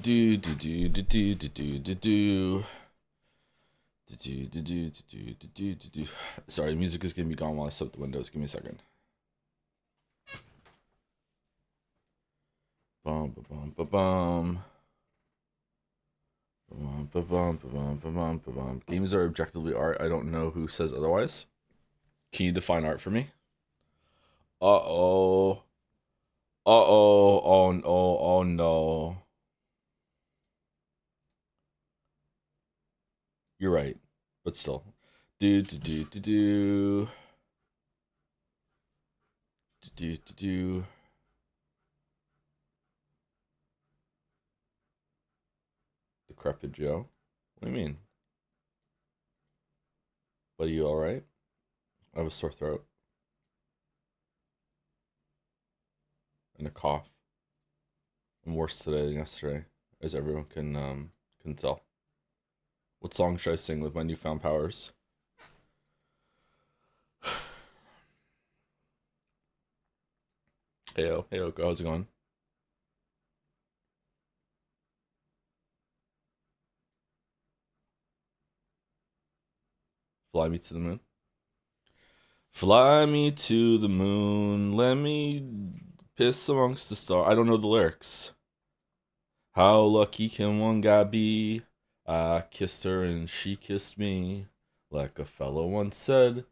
do do do do do do do do do. Sorry, the music is gonna be gone while I set up the windows. Give me a second. Bum bum bum bum. Games are objectively art. I don't know who says otherwise. Can you define art for me? Uh-oh. Uh-oh. Oh no. Oh no. You're right. But still. Do do do do do. Do do do. Decrepit Joe. What do you mean? But are you alright? I have a sore throat. And a cough. I'm worse today than yesterday, as everyone can tell. What song should I sing with my newfound powers? Heyo, heyo, how's it going? Fly me to the moon. Fly me to the moon, let me piss amongst the stars. I don't know the lyrics. How lucky can one guy be? I kissed her and she kissed me. Like a fellow once said,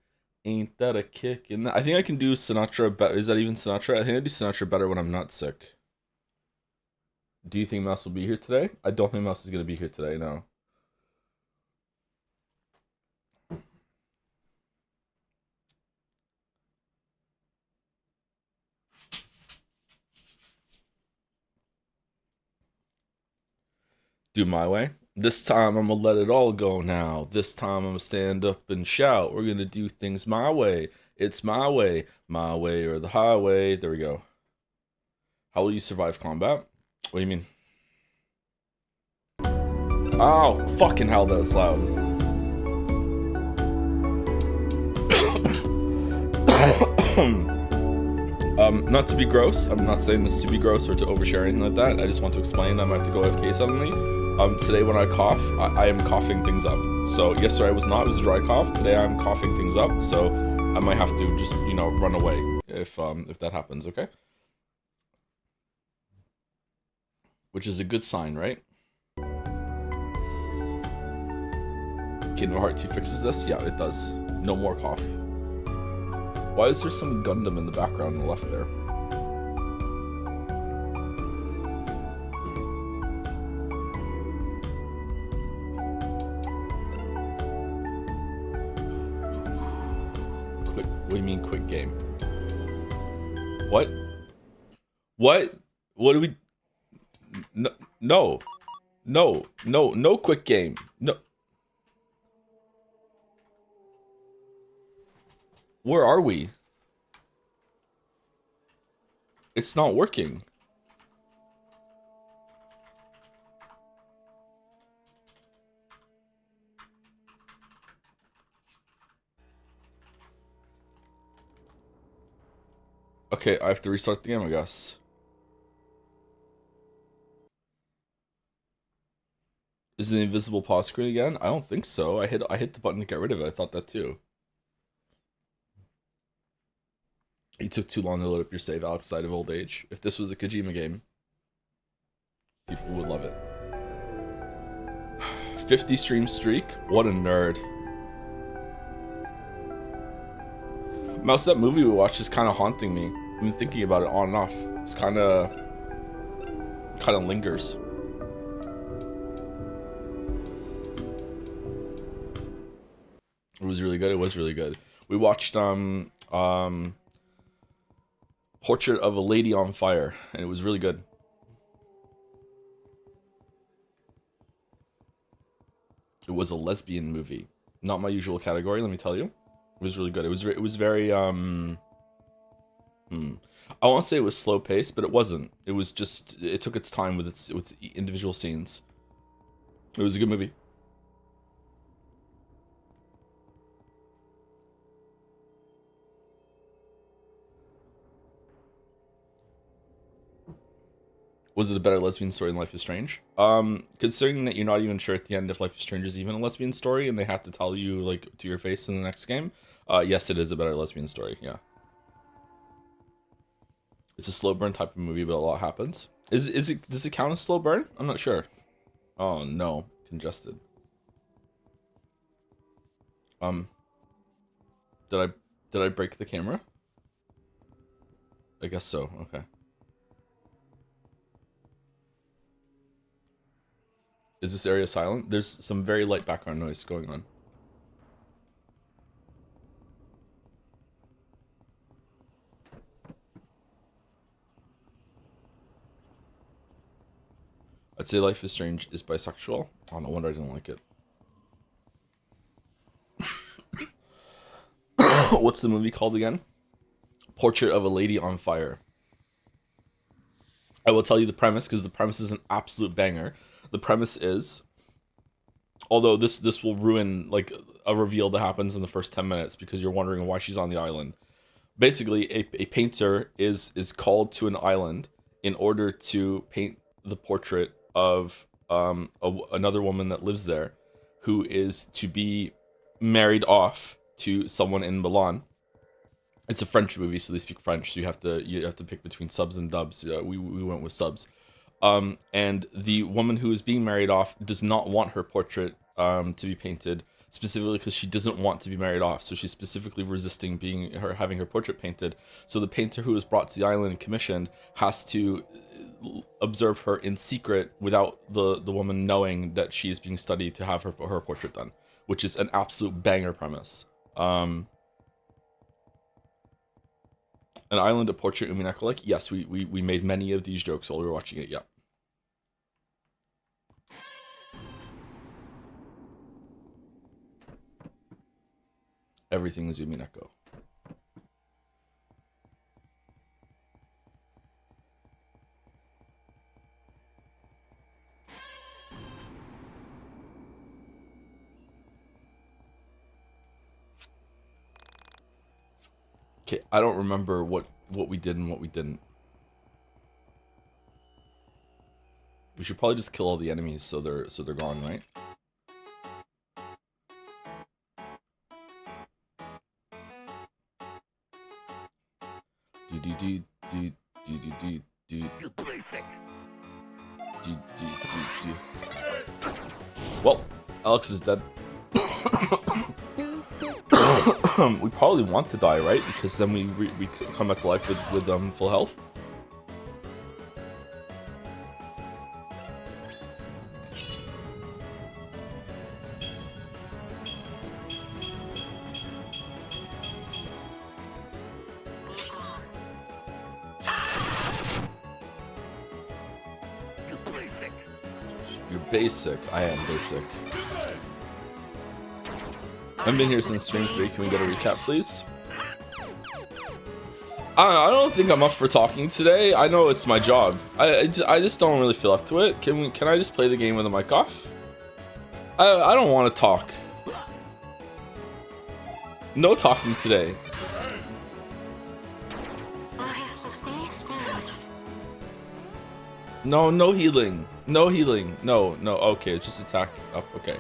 ain't that a kick? And I think I can do Sinatra better. Is that even Sinatra? I think I do Sinatra better when I'm not sick. Do you think Mouse will be here today? I don't think Mouse is going to be here today, no. Do my way. This time I'm gonna let it all go now. This time I'm gonna stand up and shout. We're gonna do things my way. It's my way or the highway. There we go. How will you survive combat? What do you mean? Oh, fucking hell, that was loud. Not to be gross. I'm not saying this to be gross or to overshare anything like that. I just want to explain I might have to go AFK suddenly. Today when I cough, I am coughing things up. So yesterday I was not, it was a dry cough. Today I'm coughing things up, so I might have to just, run away if that happens, okay? Which is a good sign, right? Kingdom Hearts 2 fixes this? Yeah, it does. No more cough. Why is there some Gundam in the background on the left there? What do you mean quick game? What? What? What do we... No, no, no quick game. No. Where are we? It's not working. Okay, I have to restart the game, I guess. Is the invisible pause screen again? I don't think so. I hit the button to get rid of it. I thought that too. You took too long to load up your save outside of old age. If this was a Kojima game, people would love it. 50 stream streak? What a nerd. Mouse, that movie we watched is kind of haunting me. I've been thinking about it on and off. It's kind of lingers. It was really good. It was really good. We watched Portrait of a Lady on Fire, and it was really good. It was a lesbian movie. Not my usual category, let me tell you. It was really good. It was very I won't say it was slow paced, but it wasn't. It was just, it took its time with its individual scenes. It was a good movie. Was it a better lesbian story than Life is Strange? Considering that you're not even sure at the end if Life is Strange is even a lesbian story, and they have to tell you like to your face in the next game, yes, it is a better lesbian story. Yeah, it's a slow burn type of movie, but a lot happens. Is it? Does it count as slow burn? I'm not sure. Oh no, congested. Did I break the camera? I guess so. Okay. Is this area silent? There's some very light background noise going on. I'd say Life is Strange is bisexual. Oh, no wonder I didn't like it. What's the movie called again? Portrait of a Lady on Fire. I will tell you the premise because the premise is an absolute banger. The premise is, although this will ruin like a reveal that happens in the first 10 minutes because you're wondering why she's on the island. Basically, a painter is called to an island in order to paint the portrait of another woman that lives there, who is to be married off to someone in Milan. It's a French movie, so they speak French. So you have to pick between subs and dubs. We went with subs. And the woman who is being married off does not want her portrait to be painted, specifically because she doesn't want to be married off. So she's specifically resisting having her portrait painted. So the painter who is brought to the island and commissioned has to observe her in secret without the woman knowing that she is being studied to have her portrait done, which is an absolute banger premise. An island, a portrait, Umineko like? Yes, we made many of these jokes while we were watching it, yeah. Everything is Umineko. Okay, I don't remember what we did and what we didn't. We should probably just kill all the enemies so they're gone, right? Well, Alex is dead. We probably want to die, right? Because then we come back to life with full health. You're basic. I am basic. I've been here since stream 3. Can we get a recap, please? I don't think I'm up for talking today. I know it's my job. I just don't really feel up to it. Can I just play the game with the mic off? I don't want to talk. No talking today. No healing. No healing. No. Okay, it's just attack up. Okay.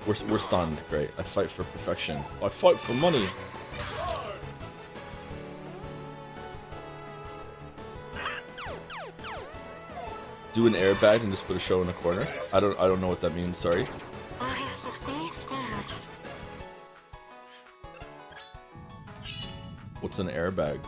We're stunned. Great. I fight for perfection. I fight for money. Do an airbag and just put a show in a corner. I don't know what that means. Sorry. What's an airbag?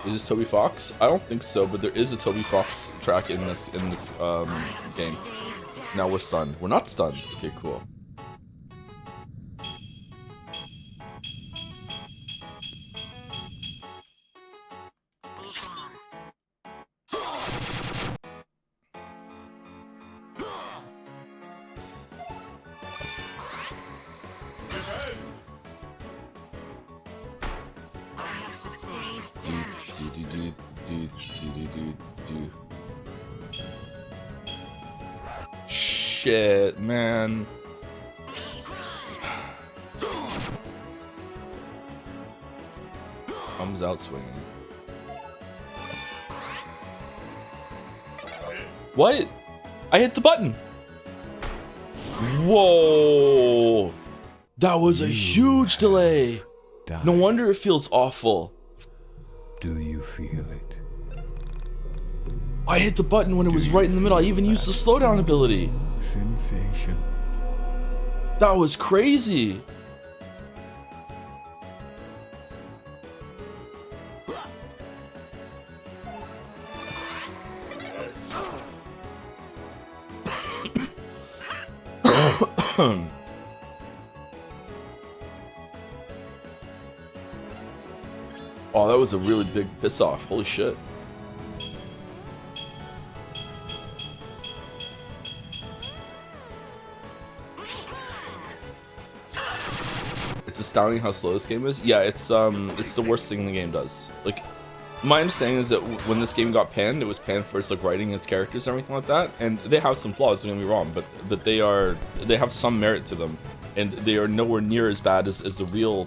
Is this Toby Fox? I don't think so, but there is a Toby Fox track in this game. Now we're stunned. We're not stunned. Okay, cool. shit, man. Comes out swinging. What? I hit the button. Whoa. That was a huge delay. No wonder it feels awful. Do you feel it? I hit the button when it was right in the middle. I even used the slowdown ability. Sensation. That was crazy. Oh, that was a really big piss off. Holy shit. It's astounding how slow this game is. Yeah, it's the worst thing the game does. Like, my understanding is that when this game got panned, it was panned for its like writing, its characters, and everything like that. And they have some flaws. Don't get me wrong, but they have some merit to them, and they are nowhere near as bad as the real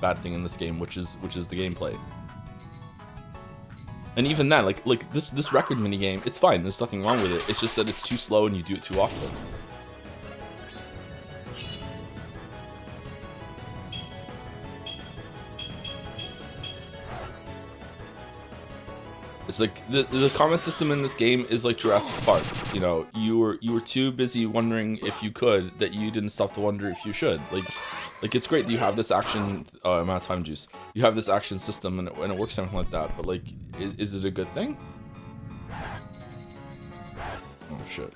bad thing in this game, which is the gameplay. And even that, like this record minigame, it's fine. There's nothing wrong with it. It's just that it's too slow and you do it too often. It's like the comment system in this game is like Jurassic Park. You know, you were too busy wondering if you could that you didn't stop to wonder if you should. Like it's great that you have this action amount of time juice. You have this action system and it works something like that. But like, is it a good thing? Oh shit.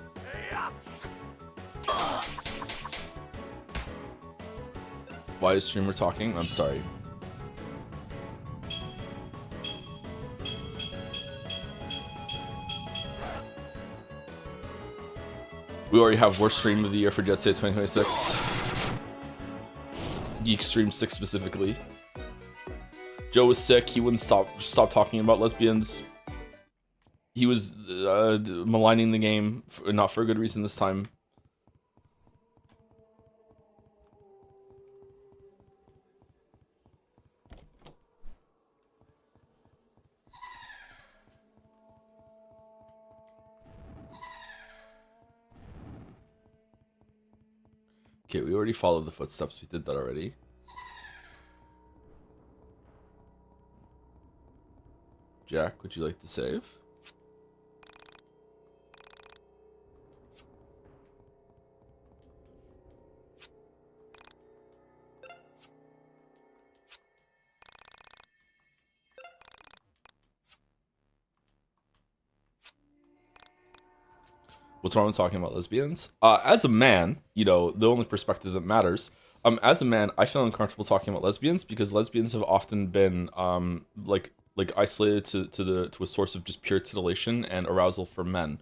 Why is streamer talking? I'm sorry. We already have worst stream of the year for Jet Set 2026. YIIK Stream 6 specifically. Joe was sick. He wouldn't stop talking about lesbians. He was maligning the game, not for a good reason this time. Okay, we already followed the footsteps. We did that already. Jack, would you like to save? What's wrong with talking about lesbians? As a man, you know, the only perspective that matters. As a man, I feel uncomfortable talking about lesbians because lesbians have often been like isolated to a source of just pure titillation and arousal for men.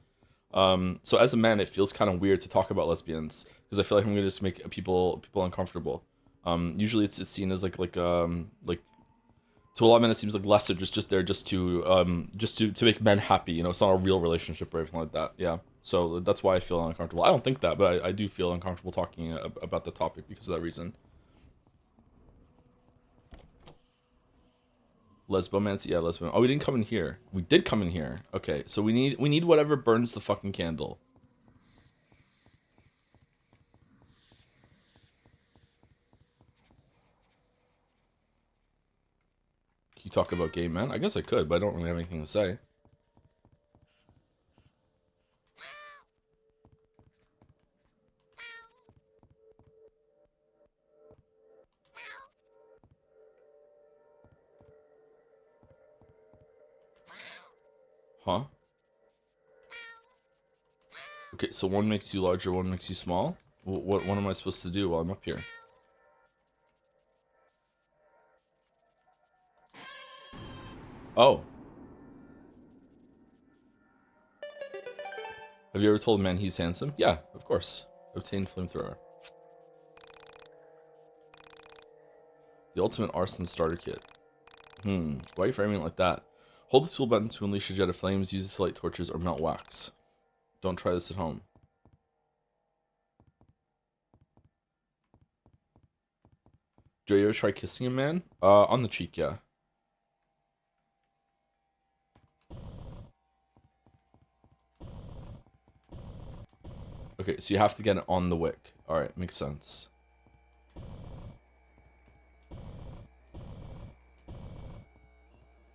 So as a man, it feels kind of weird to talk about lesbians because I feel like I'm gonna just make people uncomfortable. Usually it's seen as like to a lot of men it seems like lesser just there just to make men happy. You know, it's not a real relationship or anything like that. Yeah. So that's why I feel uncomfortable. I don't think that, but I do feel uncomfortable talking about the topic because of that reason. Lesbomancy, yeah, lesbo. Oh, we didn't come in here. We did come in here. Okay, so we need whatever burns the fucking candle. Can you talk about gay men? I guess I could, but I don't really have anything to say. Huh? Okay, so one makes you larger, one makes you small? What am I supposed to do while I'm up here? Oh. Have you ever told a man he's handsome? Yeah, of course. Obtain flamethrower. The ultimate arson starter kit. Why are you framing it like that? Hold the tool button to unleash a jet of flames, use it to light torches, or melt wax. Don't try this at home. What am I supposed to do while I'm up here? Huh? Okay, so one makes you larger, one makes you small? What am I supposed to do while I'm up here? Have you ever told a man he's handsome? Yeah, of course. Obtain flamethrower. The ultimate arson starter kit. Why are you framing it like that? Hold the tool button to unleash a jet of flames, use it to light torches, or melt wax. Do you ever try kissing a man? On the cheek, yeah. Okay, so you have to get it on the wick. Alright, makes sense.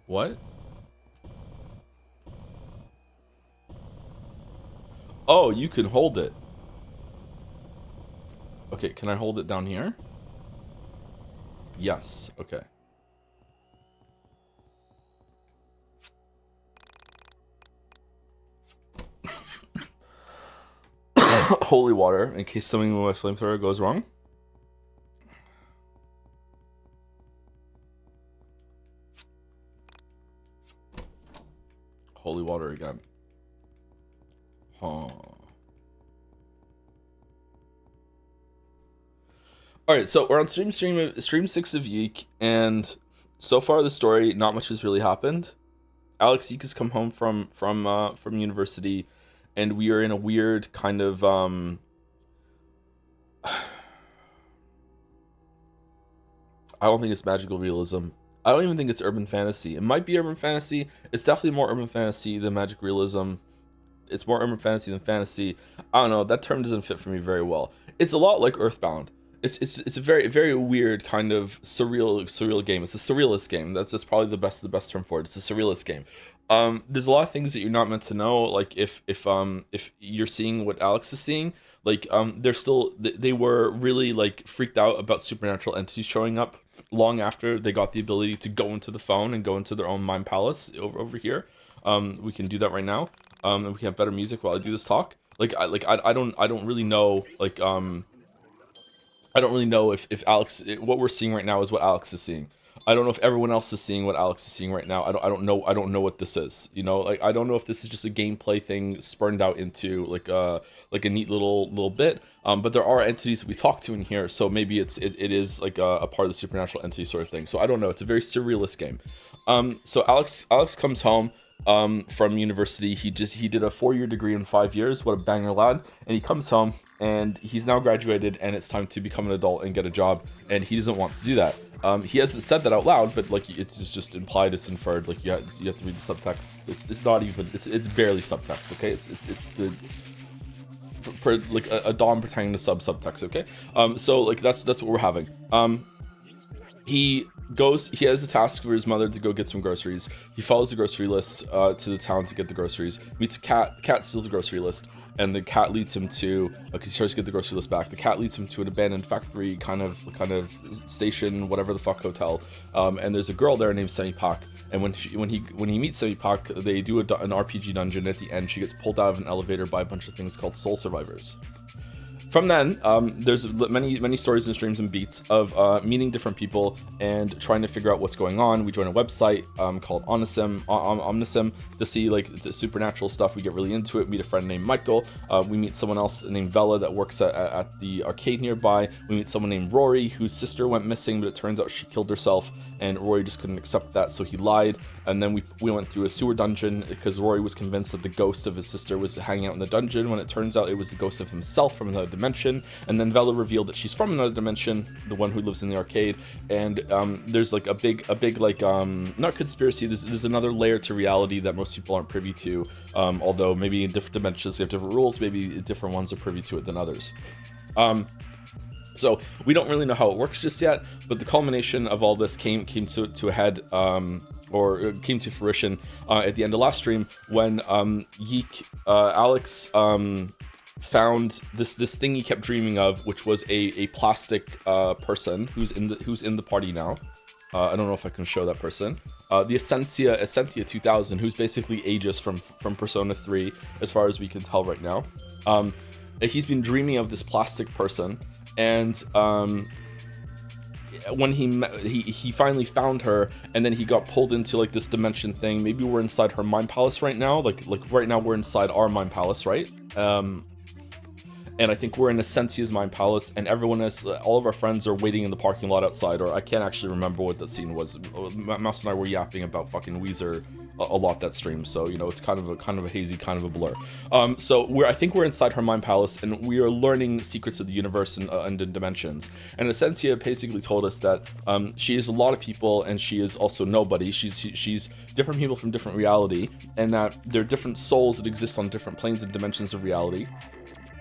What? Oh, you can hold it. Okay, can I hold it down here? Yes, okay. Holy water, in case something with my flamethrower goes wrong. Holy water again. Huh. Alright, so we're on stream 6 of YIIK, and so far the story, not much has really happened. Alex YIIK has come home from university, and we are in a weird kind of I don't think it's magical realism. I don't even think it's urban fantasy. It might be urban fantasy. It's definitely more urban fantasy than magic realism. It's more urban fantasy than fantasy. I don't know. That term doesn't fit for me very well. It's a lot like Earthbound. It's a very weird kind of surreal game. It's a surrealist game. That's probably the best term for it. It's a surrealist game. There's a lot of things that you're not meant to know. Like if you're seeing what Alex is seeing, like they were really like freaked out about supernatural entities showing up long after they got the ability to go into the phone and go into their own mind palace over here. We can do that right now. And we can have better music while I do this talk. I don't really know I don't really know if Alex, what we're seeing right now is what Alex is seeing. I don't know if everyone else is seeing what Alex is seeing right now. I don't know what this is. You know, like I don't know if this is just a gameplay thing spurned out into like a neat little bit. But there are entities that we talk to in here, so maybe it is like a part of the supernatural entity sort of thing. So I don't know. It's a very surrealist game. So Alex comes home from university. He did a 4-year degree in 5 years. What a banger lad. And he comes home and he's now graduated, and it's time to become an adult and get a job, and he doesn't want to do that. He hasn't said that out loud, but like it's just implied, it's inferred. Like you have to read the subtext. It's not even, it's barely subtext. Okay, it's the like a Dom pretending to subtext. Okay, so like that's what we're having. He has a task for his mother to go get some groceries. He follows the grocery list to the town to get the groceries, meets a cat steals the grocery list, and the cat leads him to, because he tries to get the grocery list back, the cat leads him to an abandoned factory kind of station, whatever the fuck, hotel, and there's a girl there named Semi-Pak, and when he meets Semi-Pak, they do an RPG dungeon. At the end, she gets pulled out of an elevator by a bunch of things called soul survivors. From then, there's many stories and streams and beats of meeting different people and trying to figure out what's going on. We join a website called Omnisim to see like the supernatural stuff. We get really into it. Meet a friend named Michael. We meet someone else named Vela that works at the arcade nearby. We meet someone named Rory, whose sister went missing, but it turns out she killed herself, and Rory just couldn't accept that, so he lied. And then we went through a sewer dungeon because Rory was convinced that the ghost of his sister was hanging out in the dungeon, when it turns out it was the ghost of himself from another dimension. And then Vela revealed that she's from another dimension, the one who lives in the arcade. And there's like a big like not conspiracy, there's another layer to reality that most people aren't privy to, although maybe in different dimensions they have different rules, maybe different ones are privy to it than others. So we don't really know how it works just yet, but the culmination of all this came to a head, or came to fruition at the end of last stream, when YIIK, Alex found this thing he kept dreaming of, which was a plastic person who's in the party now. I don't know if I can show that person. The Essentia 2000, who's basically Aegis from Persona 3, as far as we can tell right now. He's been dreaming of this plastic person, and when he finally found her, and then he got pulled into like this dimension thing. Maybe we're inside her mind palace right now. Like right now we're inside our mind palace, right? And I think we're in Essentia's mind palace, and all of our friends are waiting in the parking lot outside, or I can't actually remember what that scene was. Mouse and I were yapping about fucking Weezer a lot that stream, so you know it's kind of a hazy, kind of a blur. So I think we're inside her mind palace, and we are learning secrets of the universe and the dimensions. And Essentia basically told us that she is a lot of people, and she is also nobody. She's different people from different reality, and that there are different souls that exist on different planes and dimensions of reality.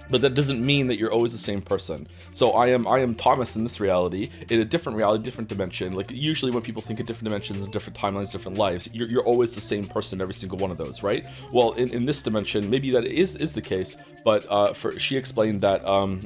But that doesn't mean that you're always the same person. So I am Thomas in this reality, in a different reality, different dimension. Like usually when people think of different dimensions and different timelines, different lives, you're always the same person in every single one of those, right? Well, in this dimension, maybe that is the case, but she explained that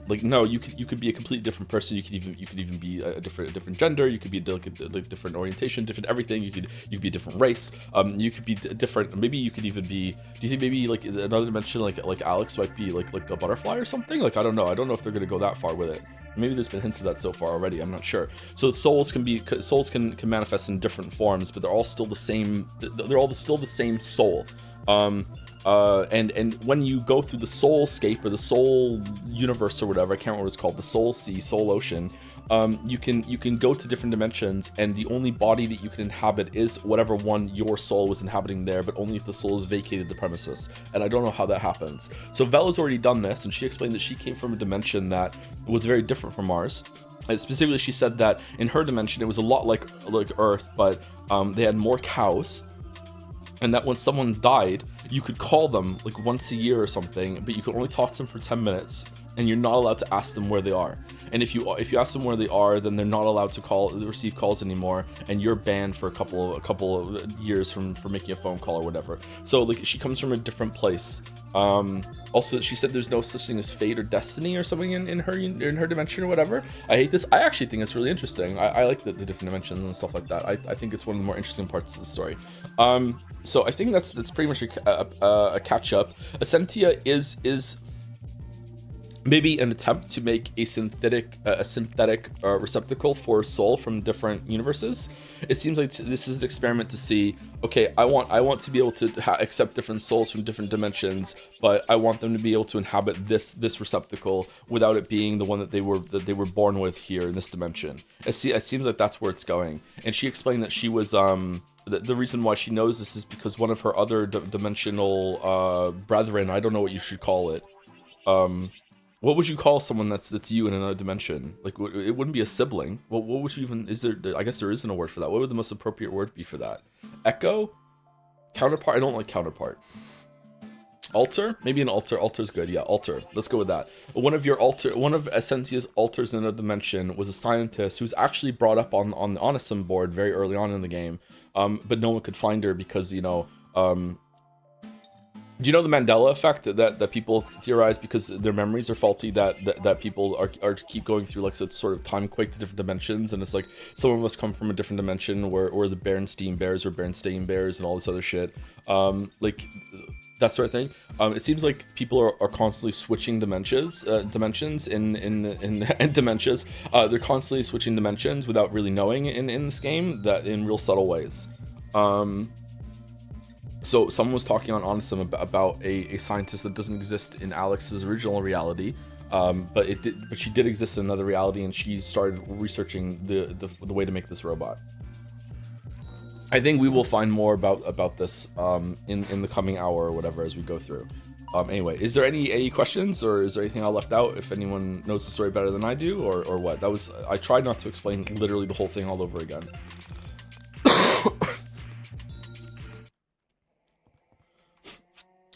like no, you could be a completely different person. You could even be a different gender. You could be a different orientation, different everything. You could be a different race. You could be different. Maybe you could even be. Do you think maybe like another dimension, like Alex might be like a butterfly or something? Like I don't know if they're gonna go that far with it. Maybe there's been hints of that so far already. I'm not sure. So souls can manifest in different forms, but they're all still the same. They're all still the same soul. And when you go through the soulscape or the soul universe or whatever, I can't remember what it's called, the soul sea, soul ocean. You can go to different dimensions, and the only body that you can inhabit is whatever one your soul was inhabiting there, but only if the soul has vacated the premises. And I don't know how that happens. So Vela's already done this, and she explained that she came from a dimension that was very different from ours. And specifically, she said that in her dimension, it was a lot like Earth, but they had more cows. And that when someone died, you could call them like once a year or something, but you could only talk to them for 10 minutes, and you're not allowed to ask them where they are. And if you ask them where they are, then they're not allowed to receive calls anymore, and you're banned for a couple of years from making a phone call or whatever. So like she comes from a different place. Also, she said there's no such thing as fate or destiny or something in her dimension or whatever. I hate this. I actually think it's really interesting. I like the different dimensions and stuff like that. I think it's one of the more interesting parts of the story. So I think that's pretty much a catch up. Essentia is maybe an attempt to make a synthetic receptacle for a soul from different universes. It seems like this is an experiment to see, okay, I want to be able to accept different souls from different dimensions, but I want them to be able to inhabit this receptacle without it being the one that they were born with here in this dimension. It seems like that's where it's going. And she explained that she was the reason why she knows this is because one of her other dimensional brethren, I don't know what you should call it. What would you call someone that's you in another dimension? Like, it wouldn't be a sibling. What would you even, is there, I guess there isn't a word for that. What would the most appropriate word be for that? Echo? Counterpart? I don't like counterpart. Alter? Maybe an alter. Alter's good. Yeah, alter. Let's go with that. One of Essentia's alters in another dimension was a scientist who was actually brought up on the Onisum board very early on in the game. But no one could find her because, you know, do you know the Mandela effect that people theorize because their memories are faulty, that people are keep going through like a sort of time quake to different dimensions, and it's like someone must come from a different dimension or the Berenstain Bears or Berenstain Bears and all this other shit, like that sort of thing. It seems like people are constantly switching dimensions in dementias. They're constantly switching dimensions without really knowing in this game, that in real subtle ways. So someone was talking on Onisum about a scientist that doesn't exist in Alex's original reality, but she did exist in another reality, and she started researching the way to make this robot. I think we will find more about this in the coming hour or whatever as we go through. Anyway, is there any questions, or is there anything I left out? If anyone knows the story better than I do, or what? I tried not to explain literally the whole thing all over again.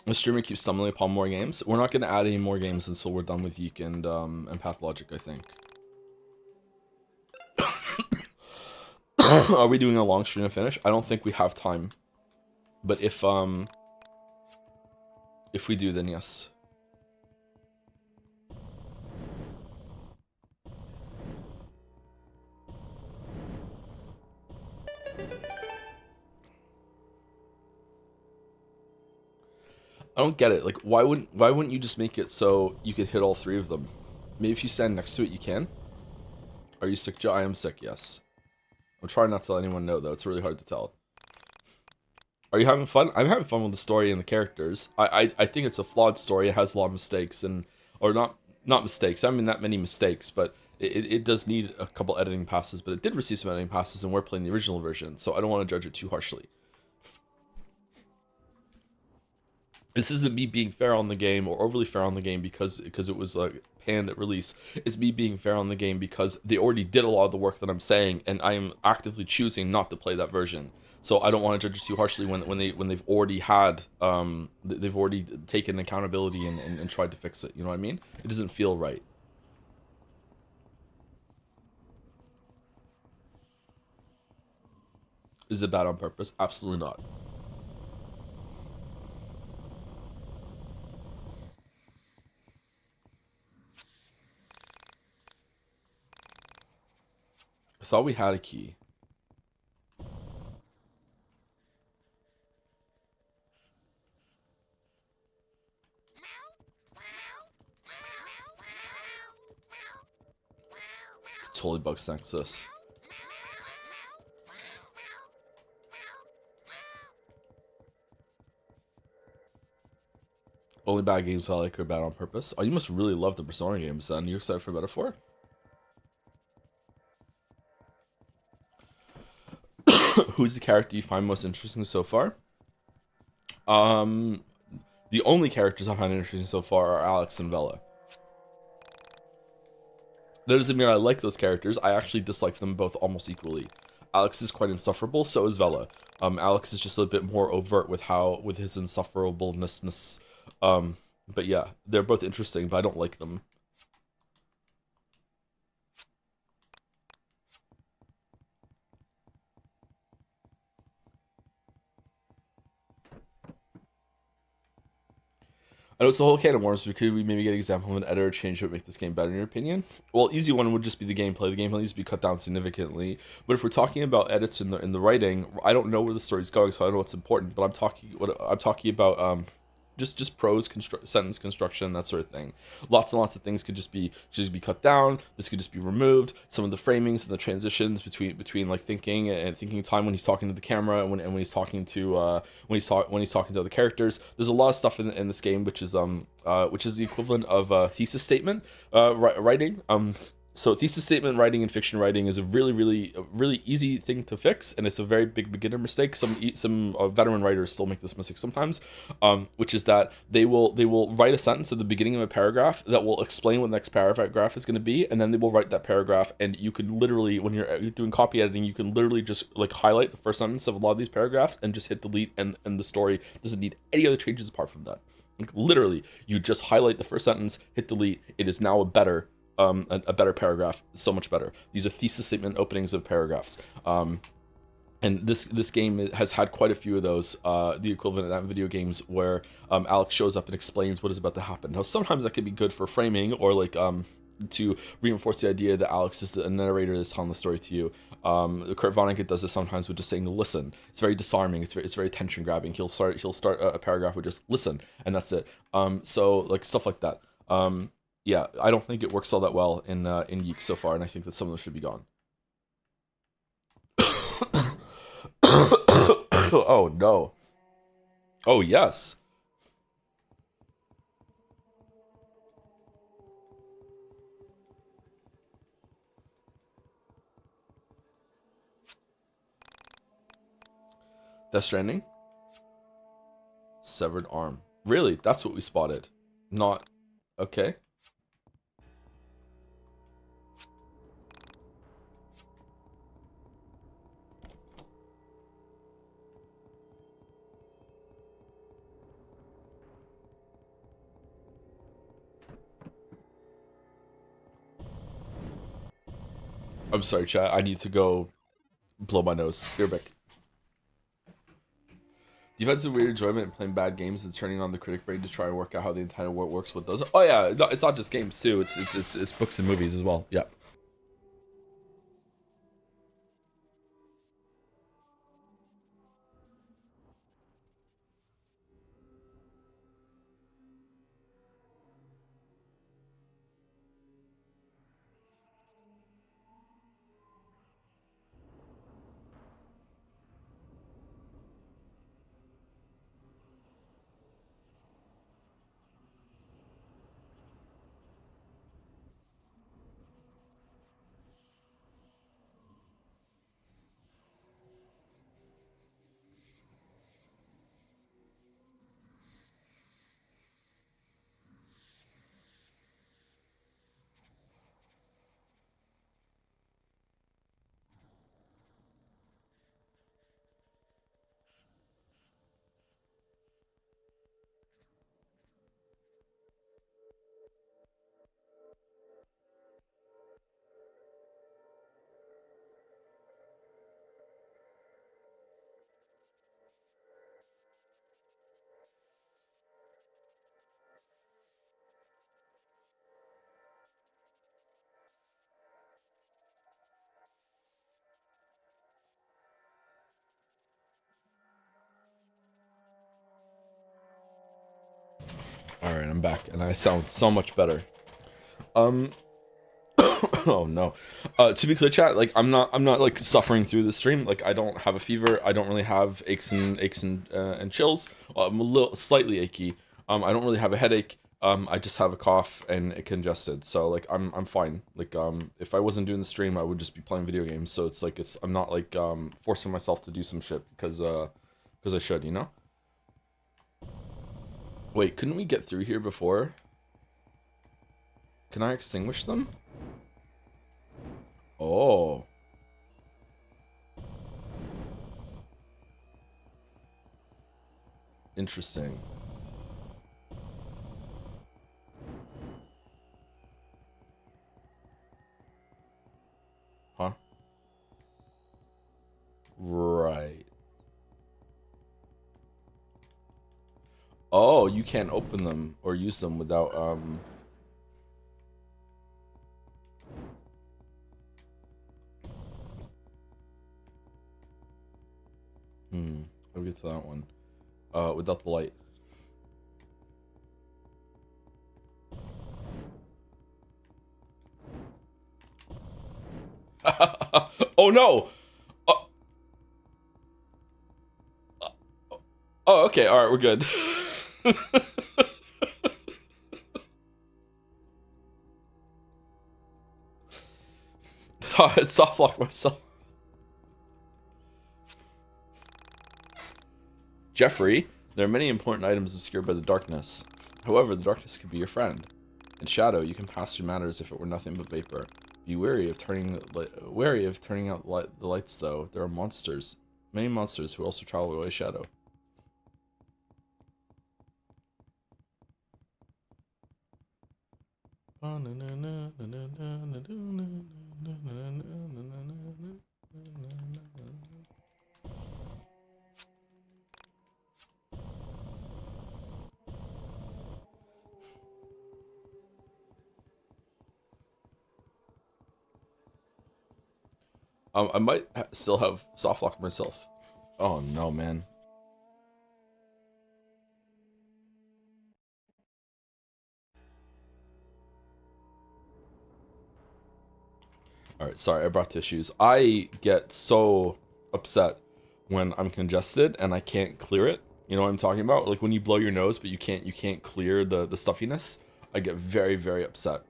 The streamer keeps stumbling upon more games. We're not going to add any more games until we're done with YIIK and Pathologic, I think. Are we doing a long stream to finish? I don't think we have time. But if we do, then yes. I don't get it. Like, why wouldn't you just make it so you could hit all three of them? Maybe if you stand next to it, you can. Are you sick, Joe? I am sick, yes. I'm trying not to let anyone know, though. It's really hard to tell. Are you having fun? I'm having fun with the story and the characters. I think it's a flawed story. It has a lot of mistakes, or not mistakes. I mean, that many mistakes, but it does need a couple editing passes. But it did receive some editing passes, and we're playing the original version, so I don't want to judge it too harshly. This isn't me being fair on the game or overly fair on the game because it was like panned at release. It's me being fair on the game because they already did a lot of the work that I'm saying, and I am actively choosing not to play that version. So I don't want to judge it too harshly when they've already had they've already taken accountability and tried to fix it. You know what I mean? It doesn't feel right. Is it bad on purpose? Absolutely not. I thought we had a key. Totally bug snacks this. Only bad games I like are bad on purpose. Oh, you must really love the Persona games then. You're excited for Metaphor? Who's the character you find most interesting so far? Um, the only characters I find interesting so far are Alex and Vela. That doesn't mean I like those characters. I actually dislike them both almost equally. Alex is quite insufferable, so is Vela. Alex is just a bit more overt with his insufferableness. But yeah, they're both interesting, but I don't like them. I know it's the whole can of worms, but could we maybe get an example of an editor change that would make this game better in your opinion? Well, easy one would just be the gameplay. The gameplay needs to be cut down significantly. But if we're talking about edits in the writing, I don't know where the story's going, so I don't know what's important. But I'm talking about just prose sentence construction, that sort of thing. Lots and lots of things could just be cut down. This could just be removed. Some of the framings and the transitions between like thinking and thinking time when he's talking to the camera and when he's talking to when he's talking to other characters. There's a lot of stuff in this game which is the equivalent of thesis statement writing. So thesis statement writing and fiction writing is a really easy thing to fix, and it's a very big beginner mistake. Some veteran writers still make this mistake sometimes, which is that they will write a sentence at the beginning of a paragraph that will explain what the next paragraph is going to be, and then they will write that paragraph. And you can literally, when you're doing copy editing, you can literally just like highlight the first sentence of a lot of these paragraphs and just hit delete, and the story doesn't need any other changes apart from that. Like literally, you just highlight the first sentence, hit delete. It is now a better paragraph, so much better. These are thesis statement openings of paragraphs. And this game has had quite a few of those, the equivalent of that in video games, where Alex shows up and explains what is about to happen. Now, sometimes that could be good for framing or like to reinforce the idea that Alex is the narrator that's telling the story to you. Kurt Vonnegut does this sometimes with just saying listen. It's very disarming. It's very tension grabbing. He'll start a paragraph with just listen, and that's it. So like stuff like that. Yeah, I don't think it works all that well in YIIK so far, and I think that some of them should be gone. Oh no. Oh yes. Death Stranding. Severed arm. Really? That's what we spotted. Not okay. I'm sorry, chat. I need to go blow my nose. Be right back. You've had some weird enjoyment in playing bad games and turning on the critic brain to try and work out how the entire world works. What does it? Oh yeah, no, it's not just games too. It's books and movies as well. Yeah. Alright, I'm back, and I sound so much better. Oh no. To be clear, chat, like I'm not like suffering through the stream. Like I don't have a fever. I don't really have aches and chills. I'm a little slightly achy. I don't really have a headache. I just have a cough and it congested. So like I'm fine. Like if I wasn't doing the stream, I would just be playing video games. So it's like I'm not like forcing myself to do some shit because I should, you know? Wait, couldn't we get through here before? Can I extinguish them? Oh. Interesting. Huh? Right. Oh, you can't open them or use them without, I'll get to that one. Without the light. Oh no! Oh, oh okay, alright, we're good. I soft locked myself. Jeffrey, there are many important items obscured by the darkness. However, the darkness could be your friend. In shadow, you can pass through matter as if it were nothing but vapor. Be wary of turning out the lights, though. There are monsters, many monsters who also travel away shadow. I might still have soft locked myself. Oh no, man. Alright, sorry, I brought tissues. I get so upset when I'm congested and I can't clear it. You know what I'm talking about? Like when you blow your nose but you can't clear the stuffiness. I get very, very upset.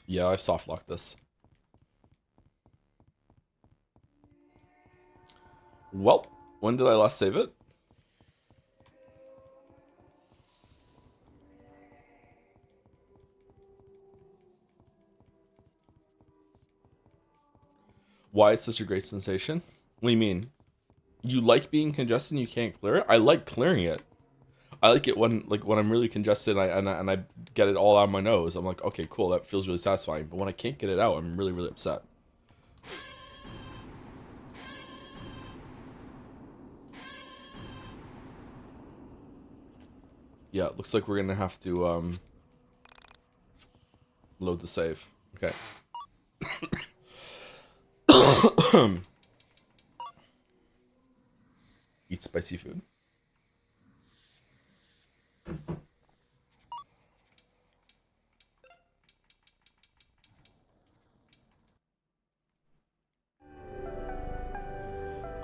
Yeah, I've soft locked this. Well, when did I last save it? Why it's such a great sensation? What do you mean? You like being congested and you can't clear it? I like clearing it. I like it when I'm really congested and I get it all out of my nose. I'm like, okay, cool, that feels really satisfying. But when I can't get it out, I'm really, really upset. Yeah, it looks like we're gonna have to load the save. Okay. Eat spicy food.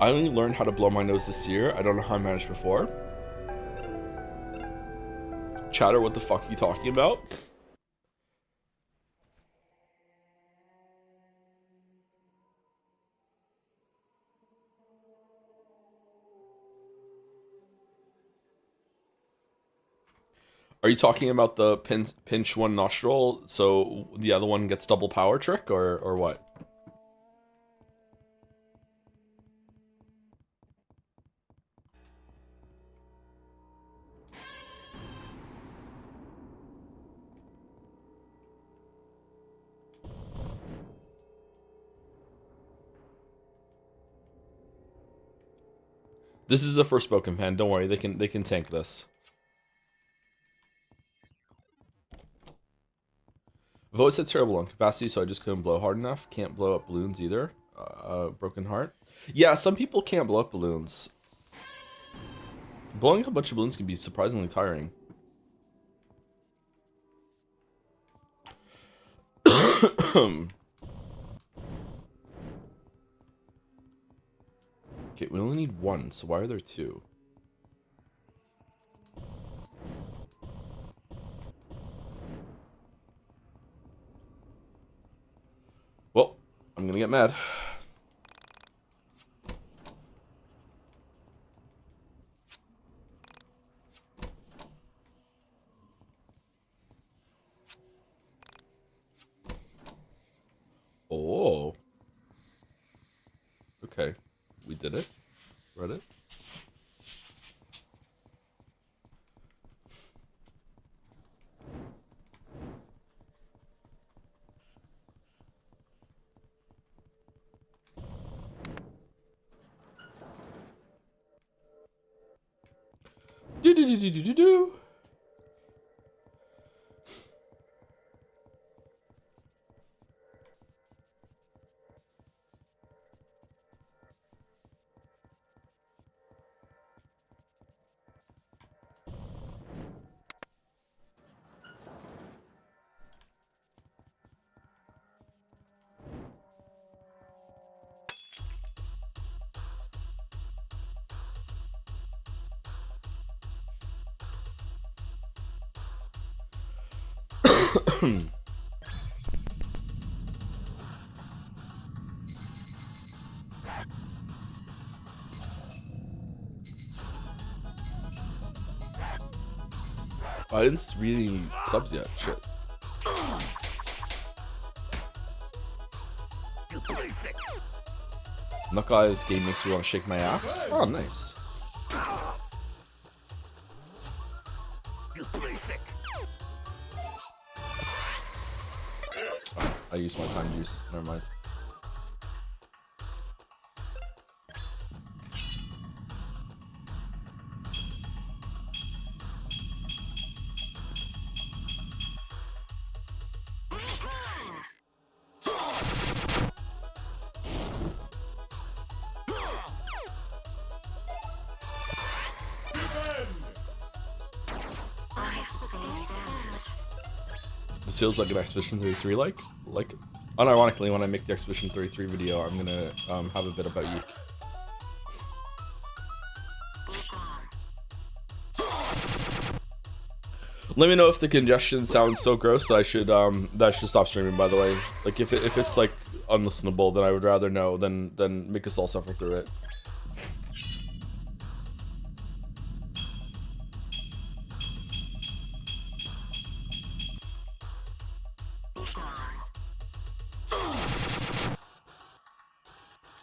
I only learned how to blow my nose this year. I don't know how I managed before. Chatter, what the fuck are you talking about? Are you talking about the pinch one nostril so the other one gets double power trick or what? This is a Forspoken pen. Don't worry, they can tank this. I've always had terrible lung capacity, so I just couldn't blow hard enough. Can't blow up balloons either. Broken heart. Yeah, some people can't blow up balloons. Blowing up a bunch of balloons can be surprisingly tiring. Okay, we only need one, so why are there two? Well, I'm gonna get mad. Oh. Okay. We did it. Read it. Do do do do do do do. I didn't read any subs yet. Shit. Not gonna lie, this game makes me want to shake my ass. Oh, nice. Oh, I used my time juice. Never mind. This feels like an Expedition 33 like unironically when I make the Expedition 33 video I'm gonna have a bit about YIIK. Let me know if the congestion sounds so gross that I should stop streaming, by the way. Like if it's like unlistenable, then I would rather know than make us all suffer through it.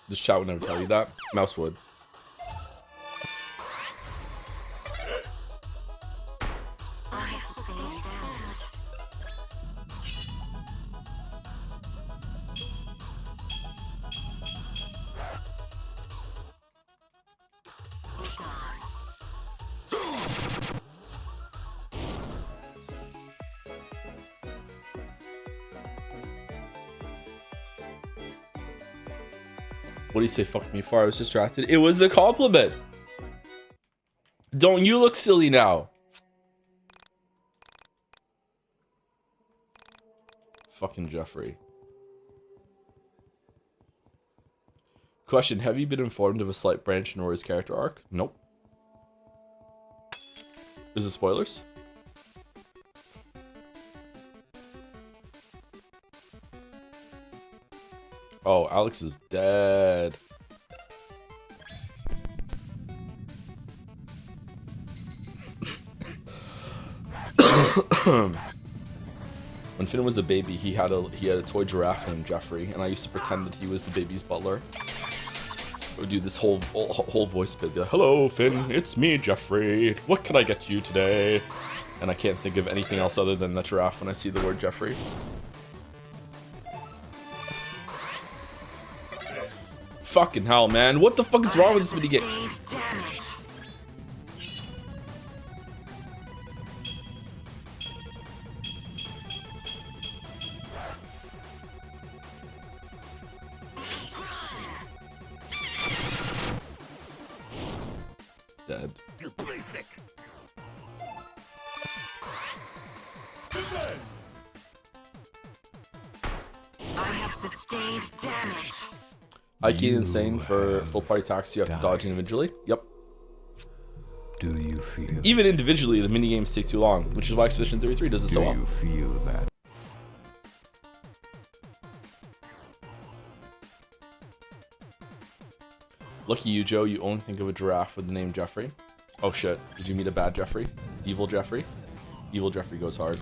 This chat would never tell you that. Mouse would. What do you say, fuck me for? I was distracted. It was a compliment. Don't you look silly now. Fucking Jeffrey. Question, have you been informed of a slight branch in Rory's character arc? Nope. Is it spoilers? Oh, Alex is dead. When Finn was a baby, he had a toy giraffe named Jeffrey, and I used to pretend that he was the baby's butler. I would do this whole voice bit. Be like, hello, Finn. It's me, Jeffrey. What can I get you today? And I can't think of anything else other than the giraffe when I see the word Jeffrey. Fucking hell, man. What the fuck is wrong with this minigame? Dead. YIIK insane for full party attacks you have to dodge individually. Yep. Do you feel? Even individually, the minigames take too long, which is why Expedition 33 does it so well. Do you feel that? Lucky you, Joe. You only think of a giraffe with the name Jeffrey. Oh shit. Did you meet a bad Jeffrey? Evil Jeffrey? Evil Jeffrey goes hard.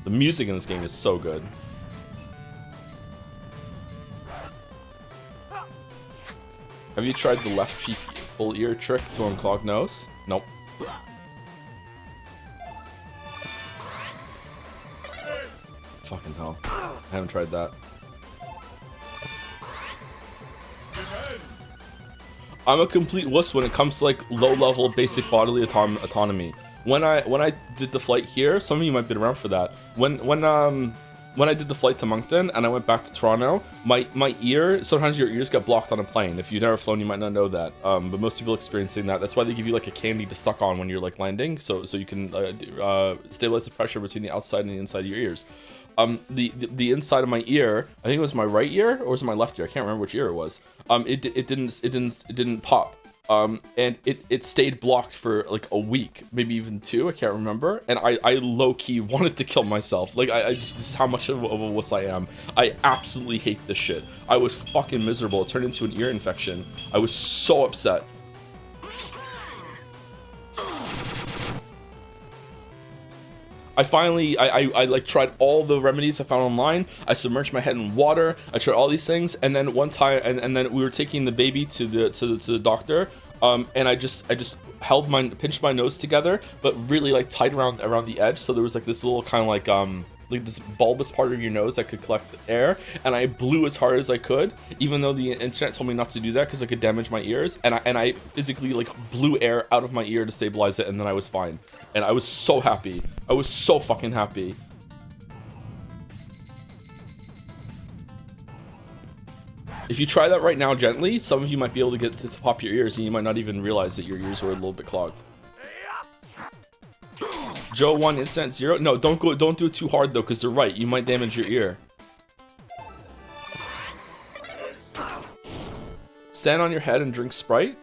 The music in this game is so good. Have you tried the left cheek full ear trick to unclog nose? Nope. Fucking hell. I haven't tried that. I'm a complete wuss when it comes to like low-level basic bodily autonomy. When I did the flight here, some of you might be around for that. When I did the flight to Moncton and I went back to Toronto, my ear, sometimes your ears get blocked on a plane. If you've never flown, you might not know that. But most people experiencing that. That's why they give you like a candy to suck on when you're like landing, so you can stabilize the pressure between the outside and the inside of your ears. The inside of my ear, I think it was my right ear or was it my left ear? I can't remember which ear it was. It didn't pop. And it stayed blocked for like a week, maybe even 2, I can't remember. And I low-key wanted to kill myself. Like, I just, this is how much of a wuss I am. I absolutely hate this shit. I was fucking miserable. It turned into an ear infection. I was so upset. I finally, I like tried all the remedies I found online. I submerged my head in water. I tried all these things, and then one time, and then we were taking the baby to the doctor, and I just pinched my nose together, but really like tight around the edge, so there was like this little kind of like this bulbous part of your nose that could collect air, and I blew as hard as I could, even though the internet told me not to do that because I could damage my ears, and I physically like blew air out of my ear to stabilize it, and then I was fine. And I was so happy. I was so fucking happy. If you try that right now gently, some of you might be able to get to pop your ears and you might not even realize that your ears were a little bit clogged. Joe 1 instant 0. No, don't do it too hard though, because they're right. You might damage your ear. Stand on your head and drink Sprite.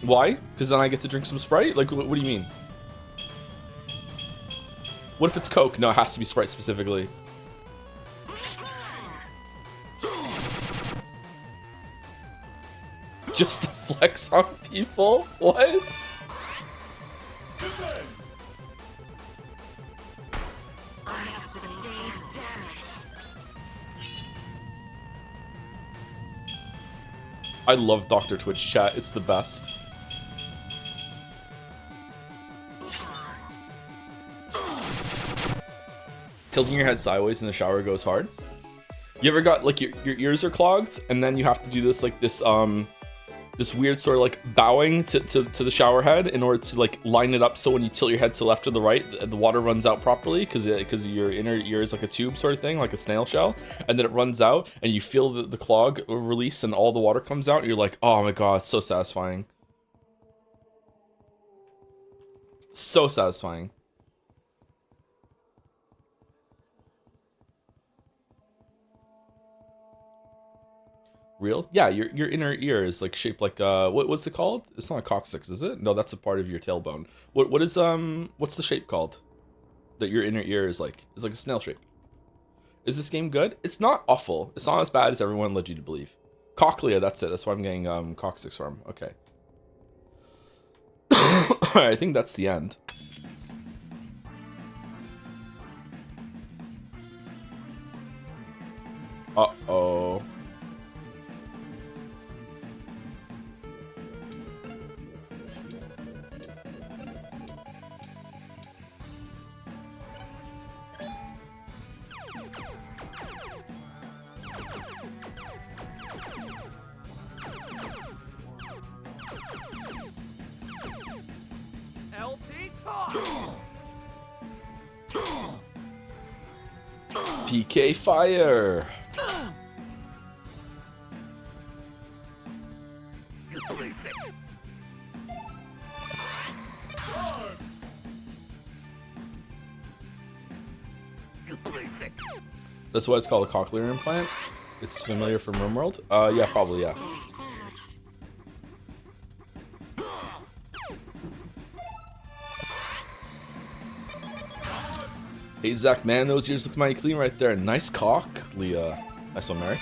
Why? Because then I get to drink some Sprite? Like, what do you mean? What if it's Coke? No, it has to be Sprite specifically. Just to flex on people? What? I love Dr. Twitch chat. It's the best. Tilting your head sideways in the shower goes hard. You ever got like your ears are clogged and then you have to do this like this weird sort of like bowing to the shower head in order to like line it up so when you tilt your head to the left or the right, the water runs out properly because your inner ear is like a tube sort of thing, like a snail shell, and then it runs out and you feel the clog release and all the water comes out and you're like, oh my god, it's so satisfying. So satisfying. Real? Yeah, your inner ear is like shaped like what's it called? It's not a coccyx, is it? No, that's a part of your tailbone. What is what's the shape called? That your inner ear is like? It's like a snail shape. Is this game good? It's not awful. It's not as bad as everyone led you to believe. Cochlea, that's it. That's why I'm getting coccyx from. Okay. Alright, I think that's the end. Uh-oh. PK fire. That's why it's called a cochlear implant. It's familiar from RimWorld. Yeah, probably, yeah. Hey, Zach, man, those ears look mighty clean right there. Nice cock, Leah. Nice one, Mary.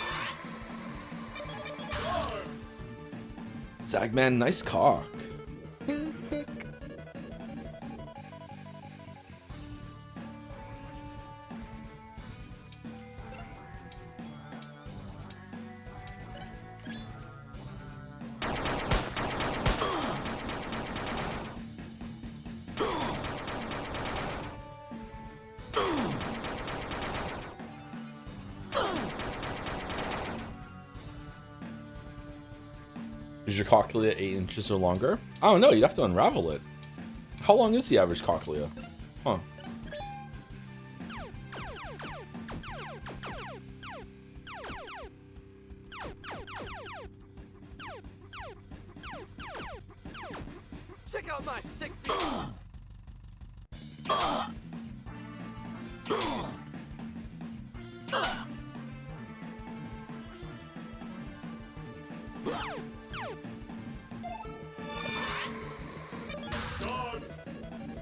Zach, man, nice cock. Is your cochlea 8 inches or longer? I don't know, you'd have to unravel it. How long is the average cochlea? Huh. Check out my sick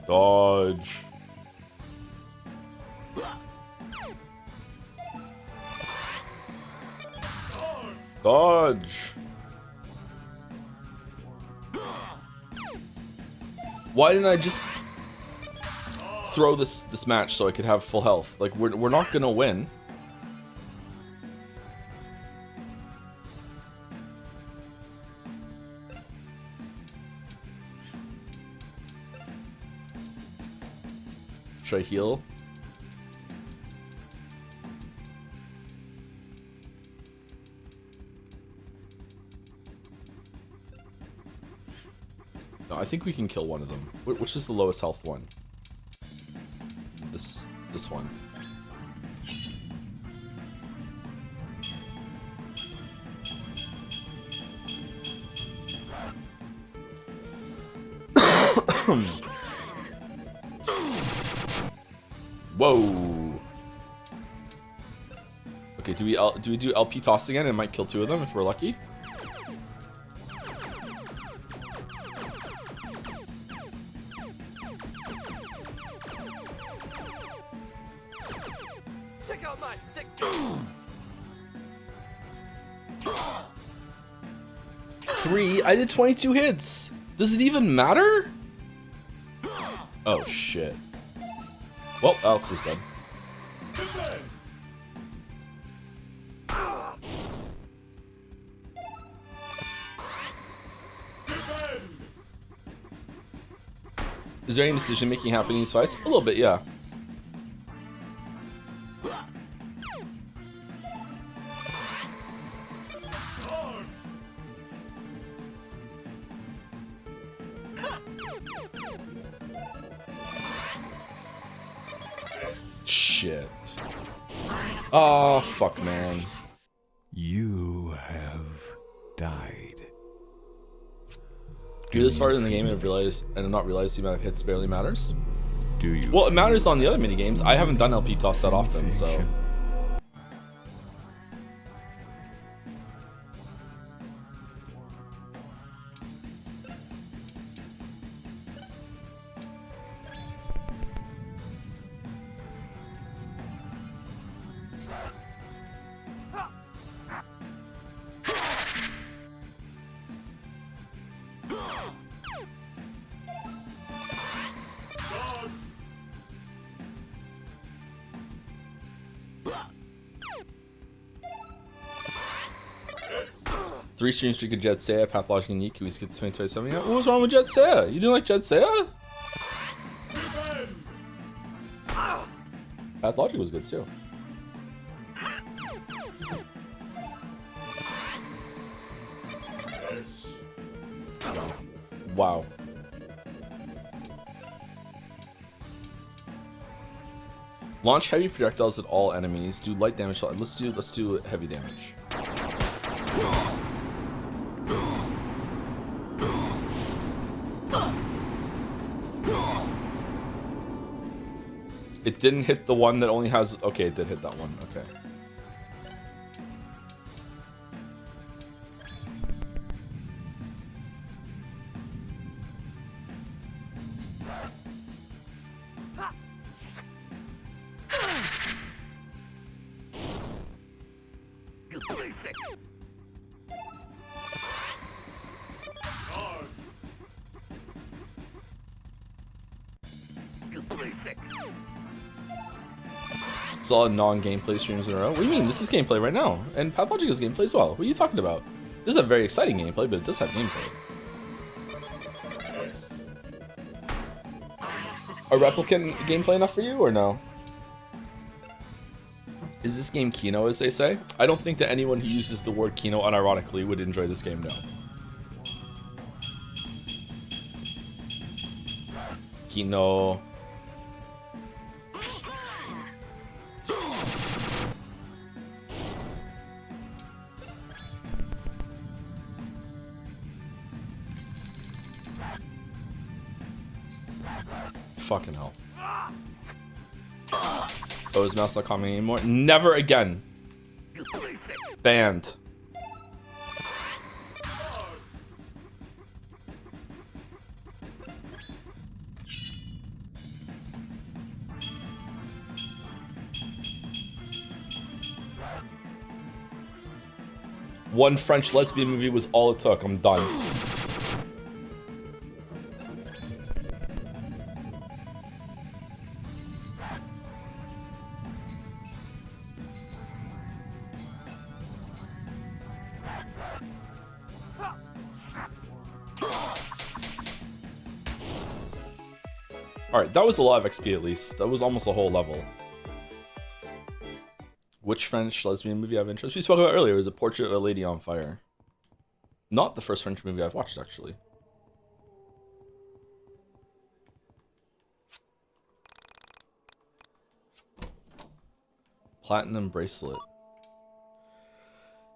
Dodge. Dodge. Why didn't I just throw this match so I could have full health? Like we're not gonna win. Should I heal? No, I think we can kill one of them. Which is the lowest health one? This one. Whoa. Okay, do we do LP toss again? It might kill two of them if we're lucky. Check out my sick 3? I did 22 hits. Does it even matter? Oh shit. Well, Alex is dead. Is there any decision making happening in these fights? A little bit, yeah. Shit. Oh, fuck, man. You have died. Do this far in the game and not realize the amount of hits barely matters? Do you? Well, it matters on the other mini games. I haven't done LP toss that often, so. Sensation. Three stream streak of Jet Saya, Pathologic and YIIK. Can we skip to 2027 yet? What was wrong with Jet Saya? You didn't like Jet Saya? Pathologic was good too. Wow. Launch heavy projectiles at all enemies. Do light damage. Let's do heavy damage. It didn't hit the one that only has... Okay, it did hit that one. Okay. Saw non-gameplay streams in a row. What do you mean? This is gameplay right now. And Pathologica's gameplay as well. What are you talking about? This is a very exciting gameplay, but it does have gameplay. A Replicant gameplay enough for you, or no? Is this game Kino, as they say? I don't think that anyone who uses the word Kino unironically would enjoy this game, no. Kino. Fucking hell. Oh, is mouse not commenting anymore? Never again. Banned. One French lesbian movie was all it took. I'm done. Alright, that was a lot of XP at least. That was almost a whole level. Which French lesbian movie I have interest? We spoke about earlier. It was A Portrait of a Lady on Fire. Not the first French movie I've watched, actually. Platinum Bracelet.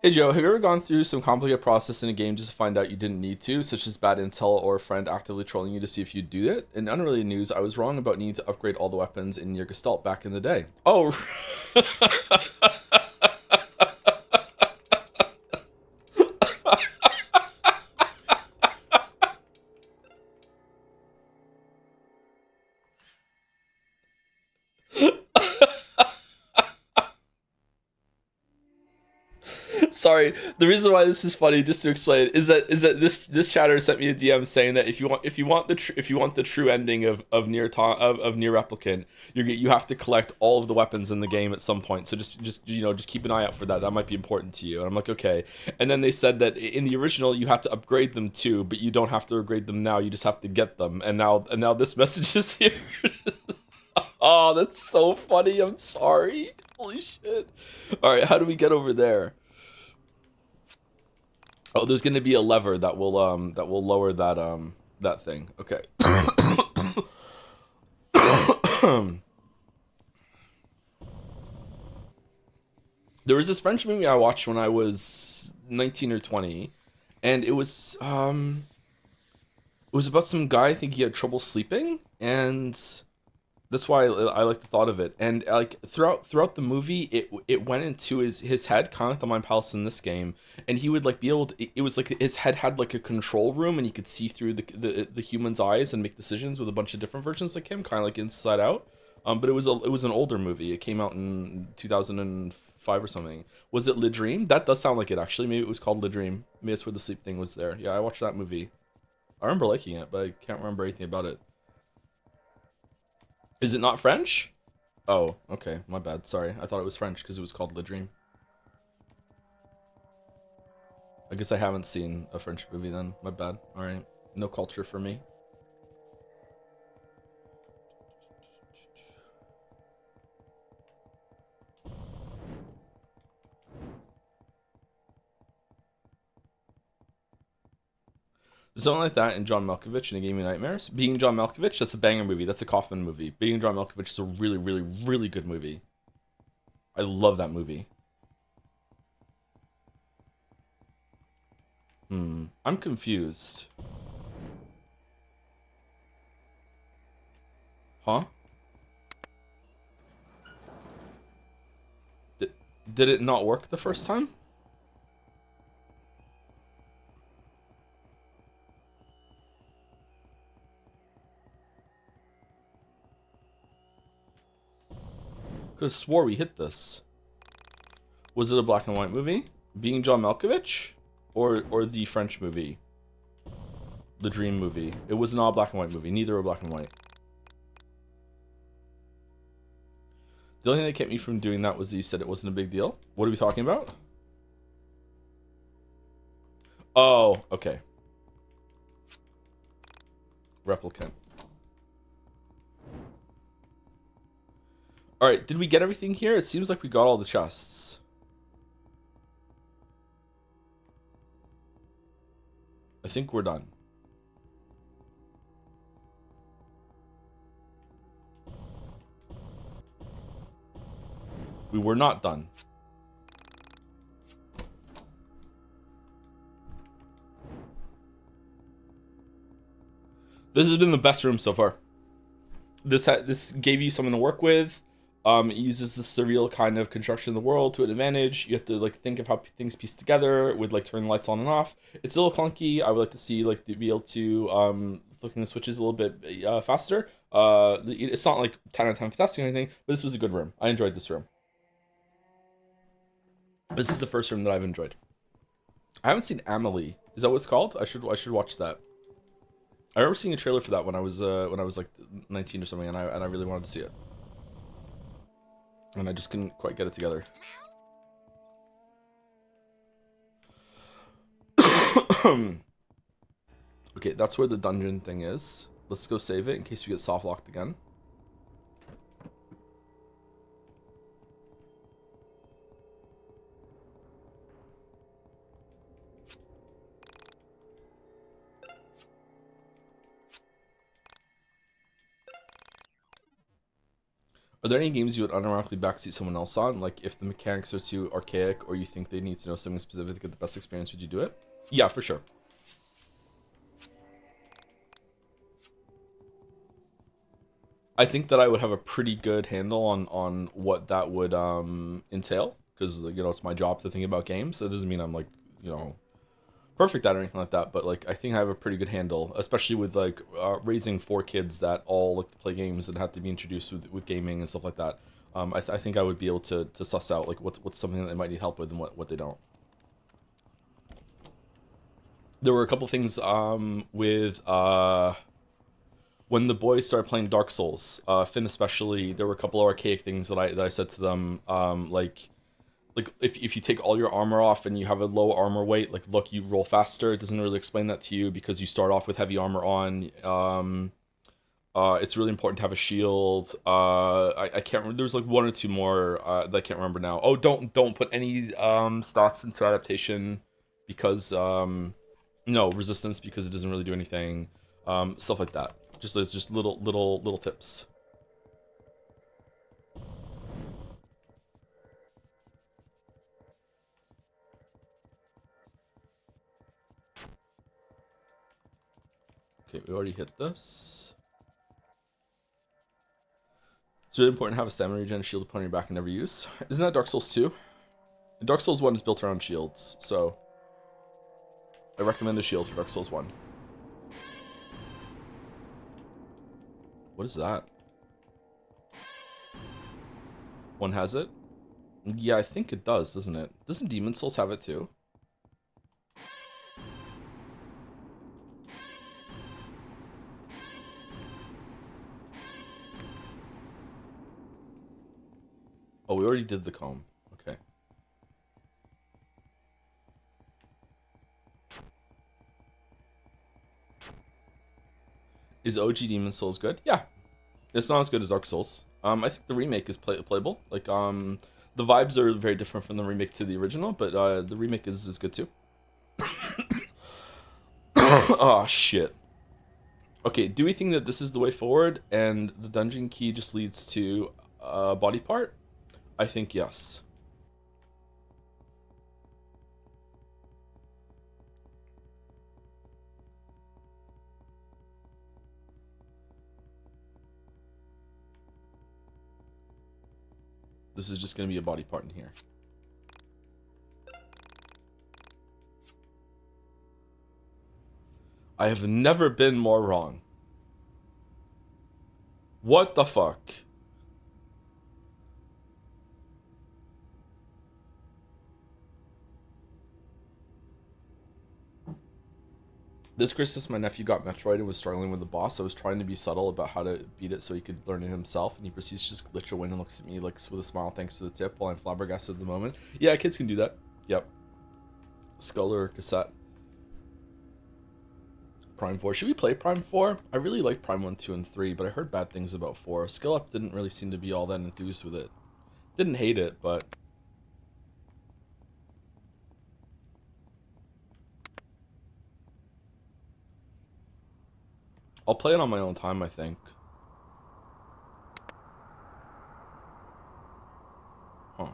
Hey Joe, have you ever gone through some complicated process in a game just to find out you didn't need to, such as bad intel or a friend actively trolling you to see if you'd do it? In unrelated news, I was wrong about needing to upgrade all the weapons in your Gestalt back in the day. Oh! Sorry, the reason why this is funny, just to explain, is that this chatter sent me a DM saying that if you want the true ending of Nier Replicant, you have to collect all of the weapons in the game at some point. So just keep an eye out for that. That might be important to you. And I'm like, okay. And then they said that in the original you have to upgrade them too, but you don't have to upgrade them now. You just have to get them. And now this message is here. Oh, that's so funny. I'm sorry. Holy shit. All right, how do we get over there? Oh, there's gonna be a lever that will lower that thing. Okay. There was this French movie I watched when I was 19 or 20, and it was about some guy. I think he had trouble sleeping, and that's why I like the thought of it. And like throughout the movie, it went into his head, kind of like the Mind Palace in this game, and he would like be able to. It was like his head had like a control room, and he could see through the human's eyes and make decisions with a bunch of different versions like him, kind of like Inside Out. But it was an older movie. It came out in 2005 or something. Was it Le Dream? That does sound like it actually. Maybe it was called Le Dream. Maybe that's where the sleep thing was there. Yeah, I watched that movie. I remember liking it, but I can't remember anything about it. Is it not French? Oh, okay. My bad. Sorry. I thought it was French because it was called Le Dream. I guess I haven't seen a French movie then. My bad. Alright. No culture for me. Something like that in John Malkovich in A Game of Nightmares. Being John Malkovich, that's a banger movie. That's a Kaufman movie. Being John Malkovich is a really, really, really good movie. I love that movie. I'm confused. Huh? Did it not work the first time? Could have swore we hit this. Was it a black and white movie? Being John Malkovich? Or the French movie? The Dream movie. It was not a black and white movie. Neither were black and white. The only thing that kept me from doing that was that you said it wasn't a big deal. What are we talking about? Oh, okay. Replicant. Alright, did we get everything here? It seems like we got all the chests. I think we're done. We were not done. This has been the best room so far. This gave you something to work with. It uses the surreal kind of construction of the world to an advantage. You have to like think of how things piece together with like turning lights on and off. It's a little clunky. I would like to see like be able to flicking the switches a little bit faster. It's not like 10 out of 10 fantastic or anything, but this was a good room. I enjoyed this room. This is the first room that I've enjoyed. I haven't seen Amelie. Is that what it's called? I should watch that. I remember seeing a trailer for that when I was like 19 or something, and I really wanted to see it. And I just couldn't quite get it together. Okay, that's where the dungeon thing is. Let's go save it in case we get soft locked again. Are there any games you would unironically backseat someone else on? Like, if the mechanics are too archaic or you think they need to know something specific to get the best experience, would you do it? Yeah, for sure. I think that I would have a pretty good handle on what that would entail. Because, you know, it's my job to think about games. That doesn't mean I'm, like, you know, perfect at it or anything like that. But, like, I think I have a pretty good handle. Especially with, like, raising 4 kids that all like to play games and have to be introduced with gaming and stuff like that. I think I would be able to suss out like what's something that they might need help with and what they don't. There were a couple things with when the boys started playing Dark Souls, Finn especially. There were a couple of archaic things that I said to them, like if you take all your armor off and you have a low armor weight, like look, you roll faster. It doesn't really explain that to you because you start off with heavy armor on. It's really important to have a shield. I can't remember. There's like 1 or 2 more that I can't remember now. Oh, don't put any stats into adaptation because no resistance because it doesn't really do anything. Stuff like that. Just little tips. Okay, we already hit this. It's really important to have a stamina regen shield upon your back and never use. Isn't that Dark Souls 2? Dark Souls 1 is built around shields, so I recommend a shield for Dark Souls 1. What is that? One has it? Yeah, I think it does, doesn't it? Doesn't Demon Souls have it too? Oh, we already did the comb. Okay. Is OG Demon Souls good? Yeah. It's not as good as Dark Souls. I think the remake is playable. Like, the vibes are very different from the remake to the original, but the remake is good too. Oh, shit. Okay, do we think that this is the way forward and the dungeon key just leads to a body part? I think yes. This is just going to be a body part in here. I have never been more wrong. What the fuck? This Christmas, my nephew got Metroid and was struggling with the boss. I was trying to be subtle about how to beat it so he could learn it himself, and he proceeds to just glitch away and looks at me like with a smile thanks for the tip while I'm flabbergasted at the moment. Yeah, kids can do that. Yep. Skull or cassette. Prime 4. Should we play Prime 4? I really like Prime 1, 2, and 3, but I heard bad things about 4. Skill Up didn't really seem to be all that enthused with it. Didn't hate it, but... I'll play it on my own time, I think. Huh.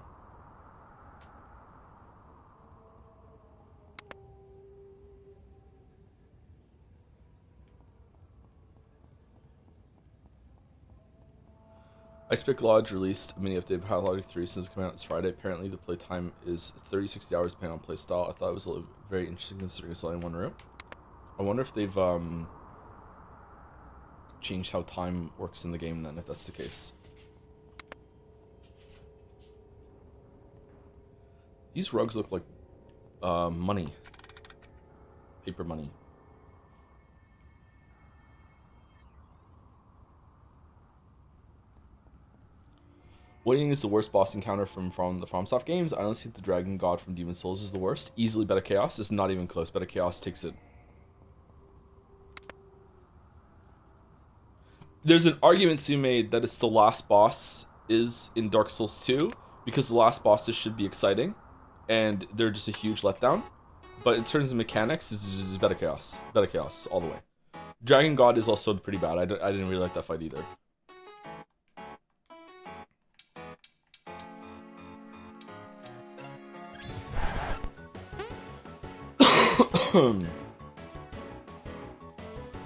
Icepick Lodge released a mini update of Pathologic 3 since it came out this Friday. Apparently the playtime is 30-60 hours depending on playstyle. I thought it was very interesting considering it's only in one room. I wonder if they've changed how time works in the game then, if that's the case. These rugs look like money. Paper money. What do you think is the worst boss encounter from the FromSoft games? I honestly think the Dragon God from Demon Souls is the worst. Easily Beta Chaos. It's not even close. Beta Chaos takes it. There's an argument to be made that it's the last boss is in Dark Souls 2 because the last bosses should be exciting and they're just a huge letdown. But in terms of mechanics, it's just Beta Chaos. Beta Chaos all the way. Dragon God is also pretty bad. I didn't really like that fight either.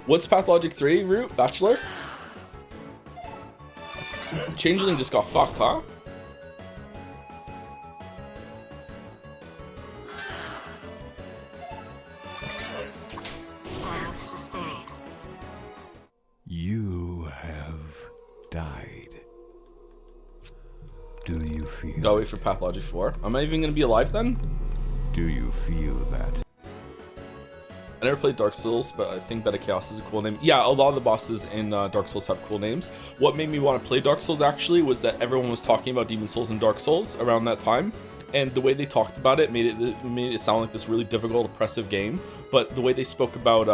What's Pathologic 3 route? Bachelor? Changeling just got fucked, huh? You have died. Do you feel Gotta wait it? for Pathologic 4. Am I even gonna be alive then? Do you feel that? I never played Dark Souls, but I think Beta Chaos is a cool name. Yeah, a lot of the bosses in Dark Souls have cool names. What made me want to play Dark Souls, actually, was that everyone was talking about Demon Souls and Dark Souls around that time. And the way they talked about it made it sound like this really difficult, oppressive game. But the way they spoke about,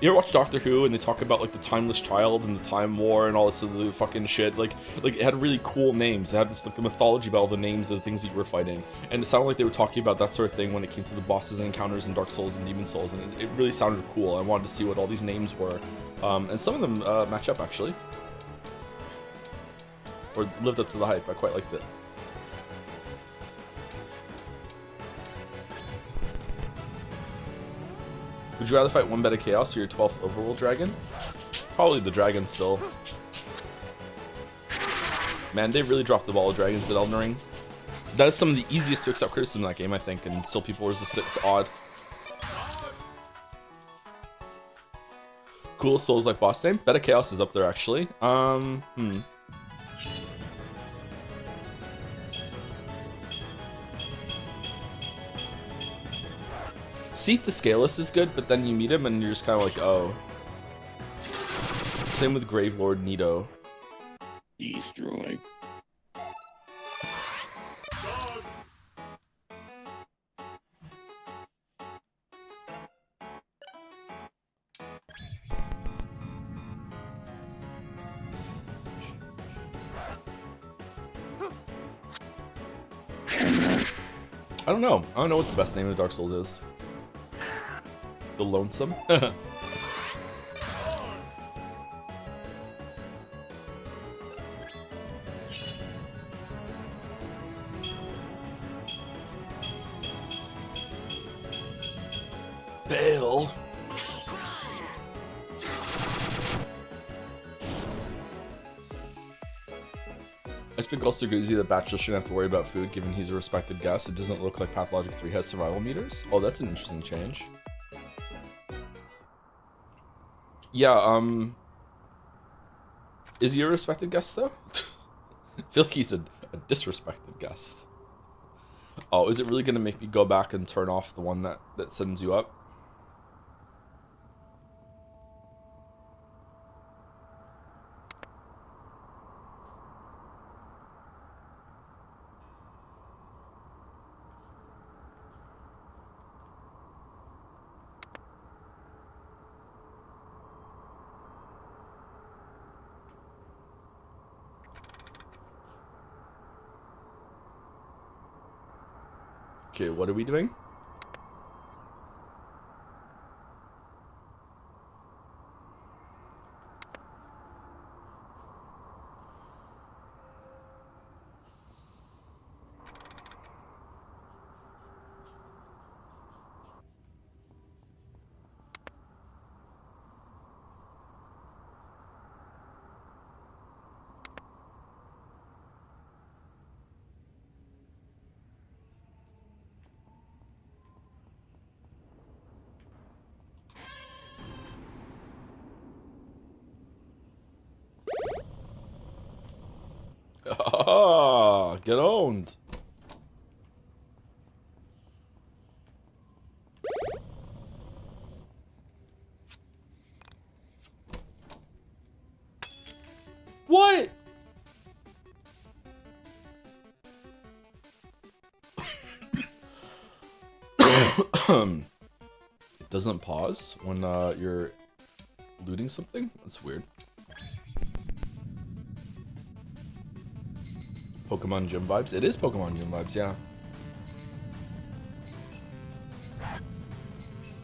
you ever watch Doctor Who and they talk about like the Timeless Child and the Time War and all this other fucking shit? Like it had really cool names. It had this like a mythology about all the names of the things that you were fighting, and it sounded like they were talking about that sort of thing when it came to the bosses and encounters in Dark Souls and Demon Souls, and it really sounded cool. I wanted to see what all these names were, and some of them match up actually, or lived up to the hype. I quite liked it. Would you rather fight one Beta Chaos or your 12th overworld dragon? Probably the dragon still. Man, they really dropped the ball of dragons at Elden Ring. That is some of the easiest to accept criticism in that game, I think, and still people resist it. It's odd. Coolest Souls like boss name? Beta Chaos is up there, actually. Seath the Scaleless is good, but then you meet him and you're just kind of like, oh. Same with Gravelord Nito. Destroy. I don't know. I don't know what the best name of Dark Souls is. The Lonesome? Bale. I speak also agrees with you that Bachelor shouldn't have to worry about food given he's a respected guest. It doesn't look like Pathologic 3 has survival meters. Oh, that's an interesting change. Yeah, is he a respected guest though? I feel like he's a disrespected guest. Oh, is it really gonna make me go back and turn off the one that sends you up? Okay, what are we doing? Ah, get owned. What? It doesn't pause when you're looting something? That's weird. Pokemon Gym vibes? It is Pokemon Gym vibes, yeah.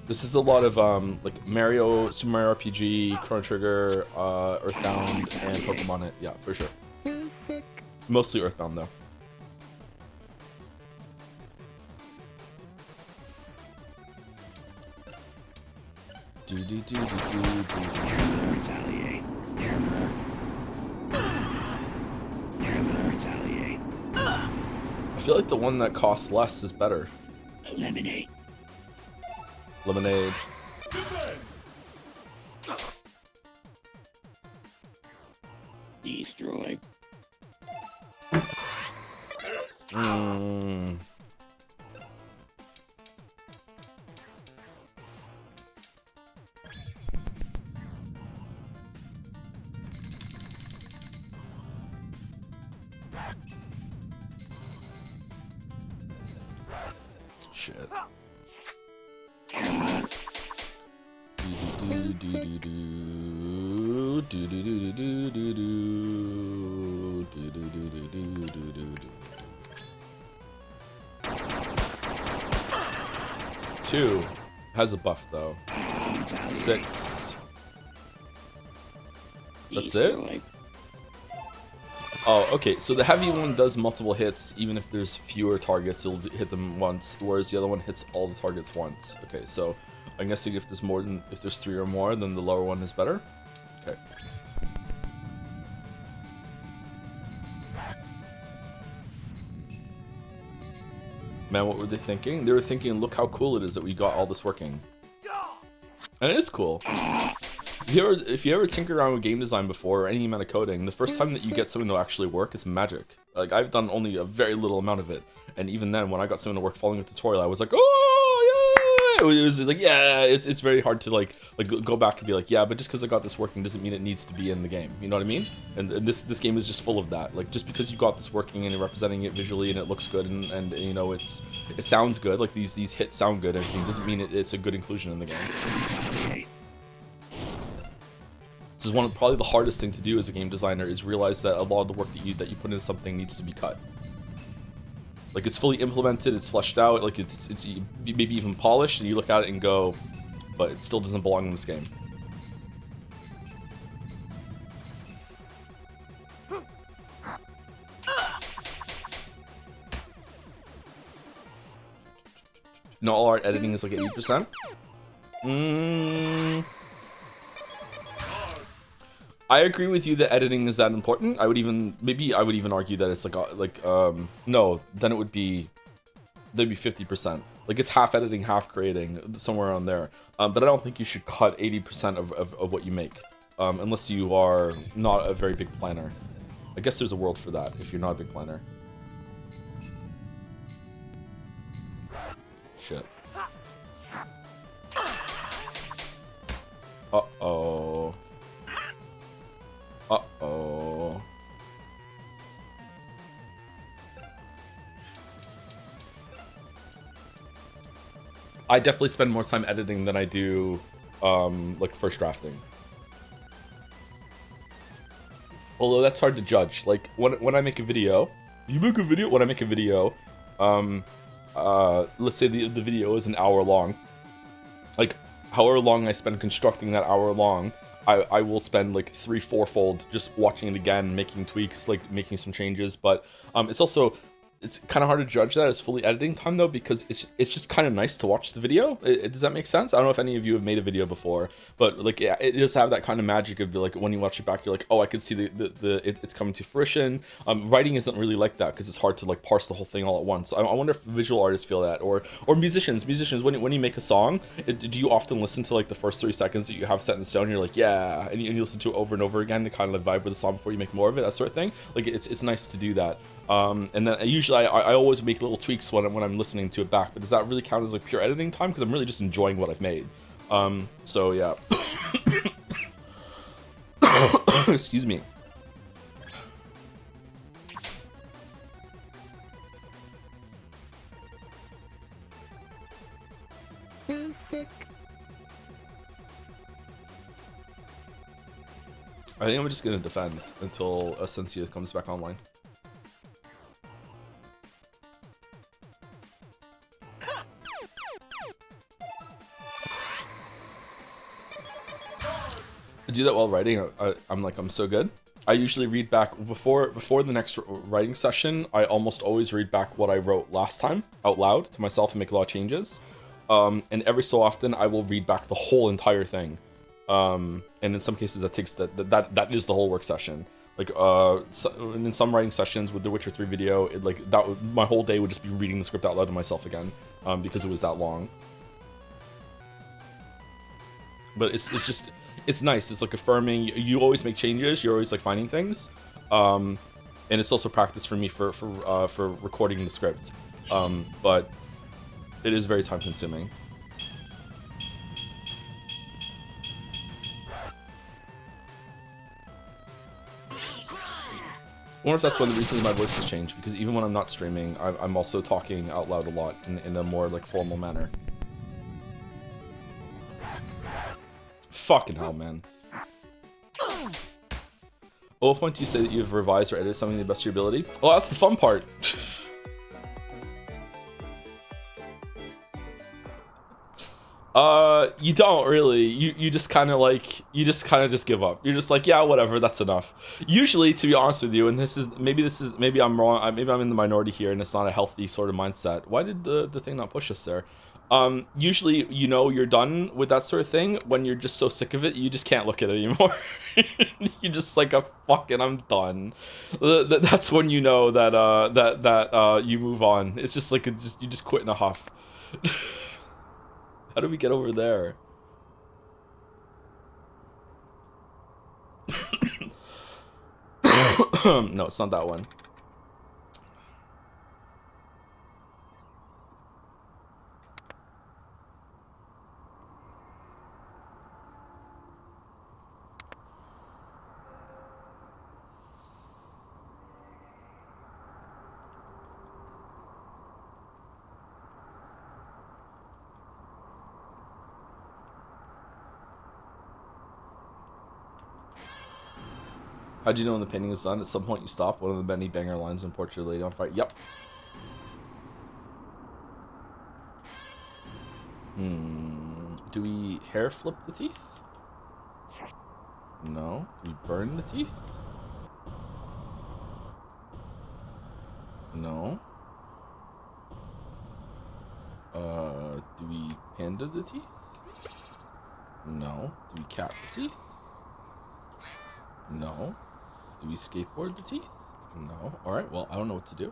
This is a lot of like Mario, Super Mario RPG, Chrono Trigger, Earthbound, and Pokemon It. Yeah, for sure. Mostly Earthbound though. Retaliate. Retaliate. I feel like the one that costs less is better. Eliminate. Lemonade. Destroy. Shit. Two has a buff though. 6. That's it? Oh, okay, so the heavy one does multiple hits, even if there's fewer targets, it'll hit them once, whereas the other one hits all the targets once. Okay, so I'm guessing if there's 3 or more, then the lower one is better? Okay. Man, what were they thinking? They were thinking, look how cool it is that we got all this working. And it is cool. If you ever tinker around with game design before, or any amount of coding, the first time that you get something to actually work is magic. Like, I've done only a very little amount of it, and even then, when I got something to work following a tutorial, I was like, oh, yeah! It was like, yeah, it's very hard to, like go back and be like, yeah, but just because I got this working doesn't mean it needs to be in the game. You know what I mean? And this game is just full of that. Like, just because you got this working and you're representing it visually and it looks good and you know, it sounds good, like these hits sound good and everything, doesn't mean it's a good inclusion in the game. This is probably the hardest thing to do as a game designer, is realize that a lot of the work that you put into something needs to be cut. Like, it's fully implemented, it's fleshed out, like it's maybe even polished, and you look at it and go, but it still doesn't belong in this game. No, all art editing is like 80%. I agree with you that editing is that important. I would even argue that it's no, then there'd be 50%. Like it's half editing, half creating, somewhere around there. But I don't think you should cut 80% of what you make, unless you are not a very big planner. I guess there's a world for that if you're not a big planner. Shit. Uh-oh. Uh-oh. I definitely spend more time editing than I do, like, first drafting. Although that's hard to judge. Like, when I make a video... When I make a video, let's say the video is an hour long. Like, however long I spend constructing that hour long, I will spend like 3-4-fold just watching it again, making tweaks, like making some changes. But it's also, it's kind of hard to judge that as fully editing time though, because it's just kind of nice to watch the video. Does that make sense? I don't know if any of you have made a video before, but like, yeah, it does have that kind of magic of like, when you watch it back, you're like, oh, I can see it's coming to fruition. Writing isn't really like that because it's hard to like parse the whole thing all at once. I wonder if visual artists feel that, or musicians. When you make a song, do you often listen to like the first 3 seconds that you have set in stone? And you're like, yeah, and you listen to it over and over again to kind of like vibe with the song before you make more of it, that sort of thing. Like it's nice to do that. And then usually I always make little tweaks when I'm listening to it back, but does that really count as like pure editing time? Because I'm really just enjoying what I've made. So yeah. Excuse me. I think I'm just gonna defend until Essentia comes back online. I do that while writing. I'm so good. I usually read back before the next writing session. I almost always read back what I wrote last time out loud to myself and make a lot of changes. And every so often I will read back the whole entire thing. And in some cases that takes that is the whole work session. Like and in some writing sessions with the Witcher 3 video, my whole day would just be reading the script out loud to myself again, because it was that long. But it's nice. It's like affirming. You always make changes. You're always like finding things, and it's also practice for me for recording the script. But it is very time consuming. I wonder if that's one of the reasons my voice has changed, because even when I'm not streaming, I'm also talking out loud a lot in a more like formal manner. Fucking hell, man. At what point do you say that you've revised or edited something to the best of your ability? Well, that's the fun part. You don't really. You just kind of like, just give up. You're just like, yeah, whatever, that's enough. Usually, to be honest with you, and maybe I'm wrong, maybe I'm in the minority here and it's not a healthy sort of mindset. Why did the thing not push us there? Usually, you're done with that sort of thing when you're just so sick of it, you just can't look at it anymore. You just like, fucking, I'm done. That's when you know that you move on. It's just like, you just quit in a huff. How do we get over there? No, it's not that one. How'd you know when the painting is done? At some point you stop. One of the many banger lines in Portrait Lady on Fire. Yep. Do we hair flip the teeth? No. Do we burn the teeth? No. Do we panda the teeth? No. Do we cap the teeth? No. Do we skateboard the teeth? No. Alright, well, I don't know what to do.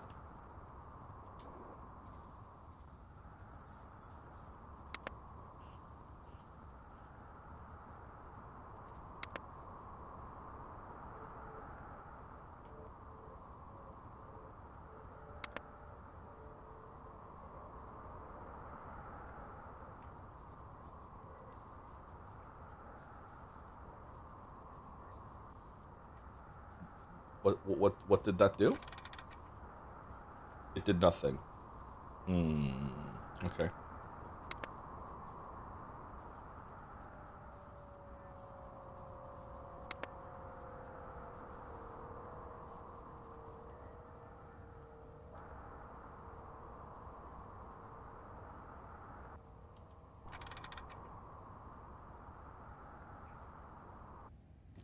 What did that do? It did nothing. Okay.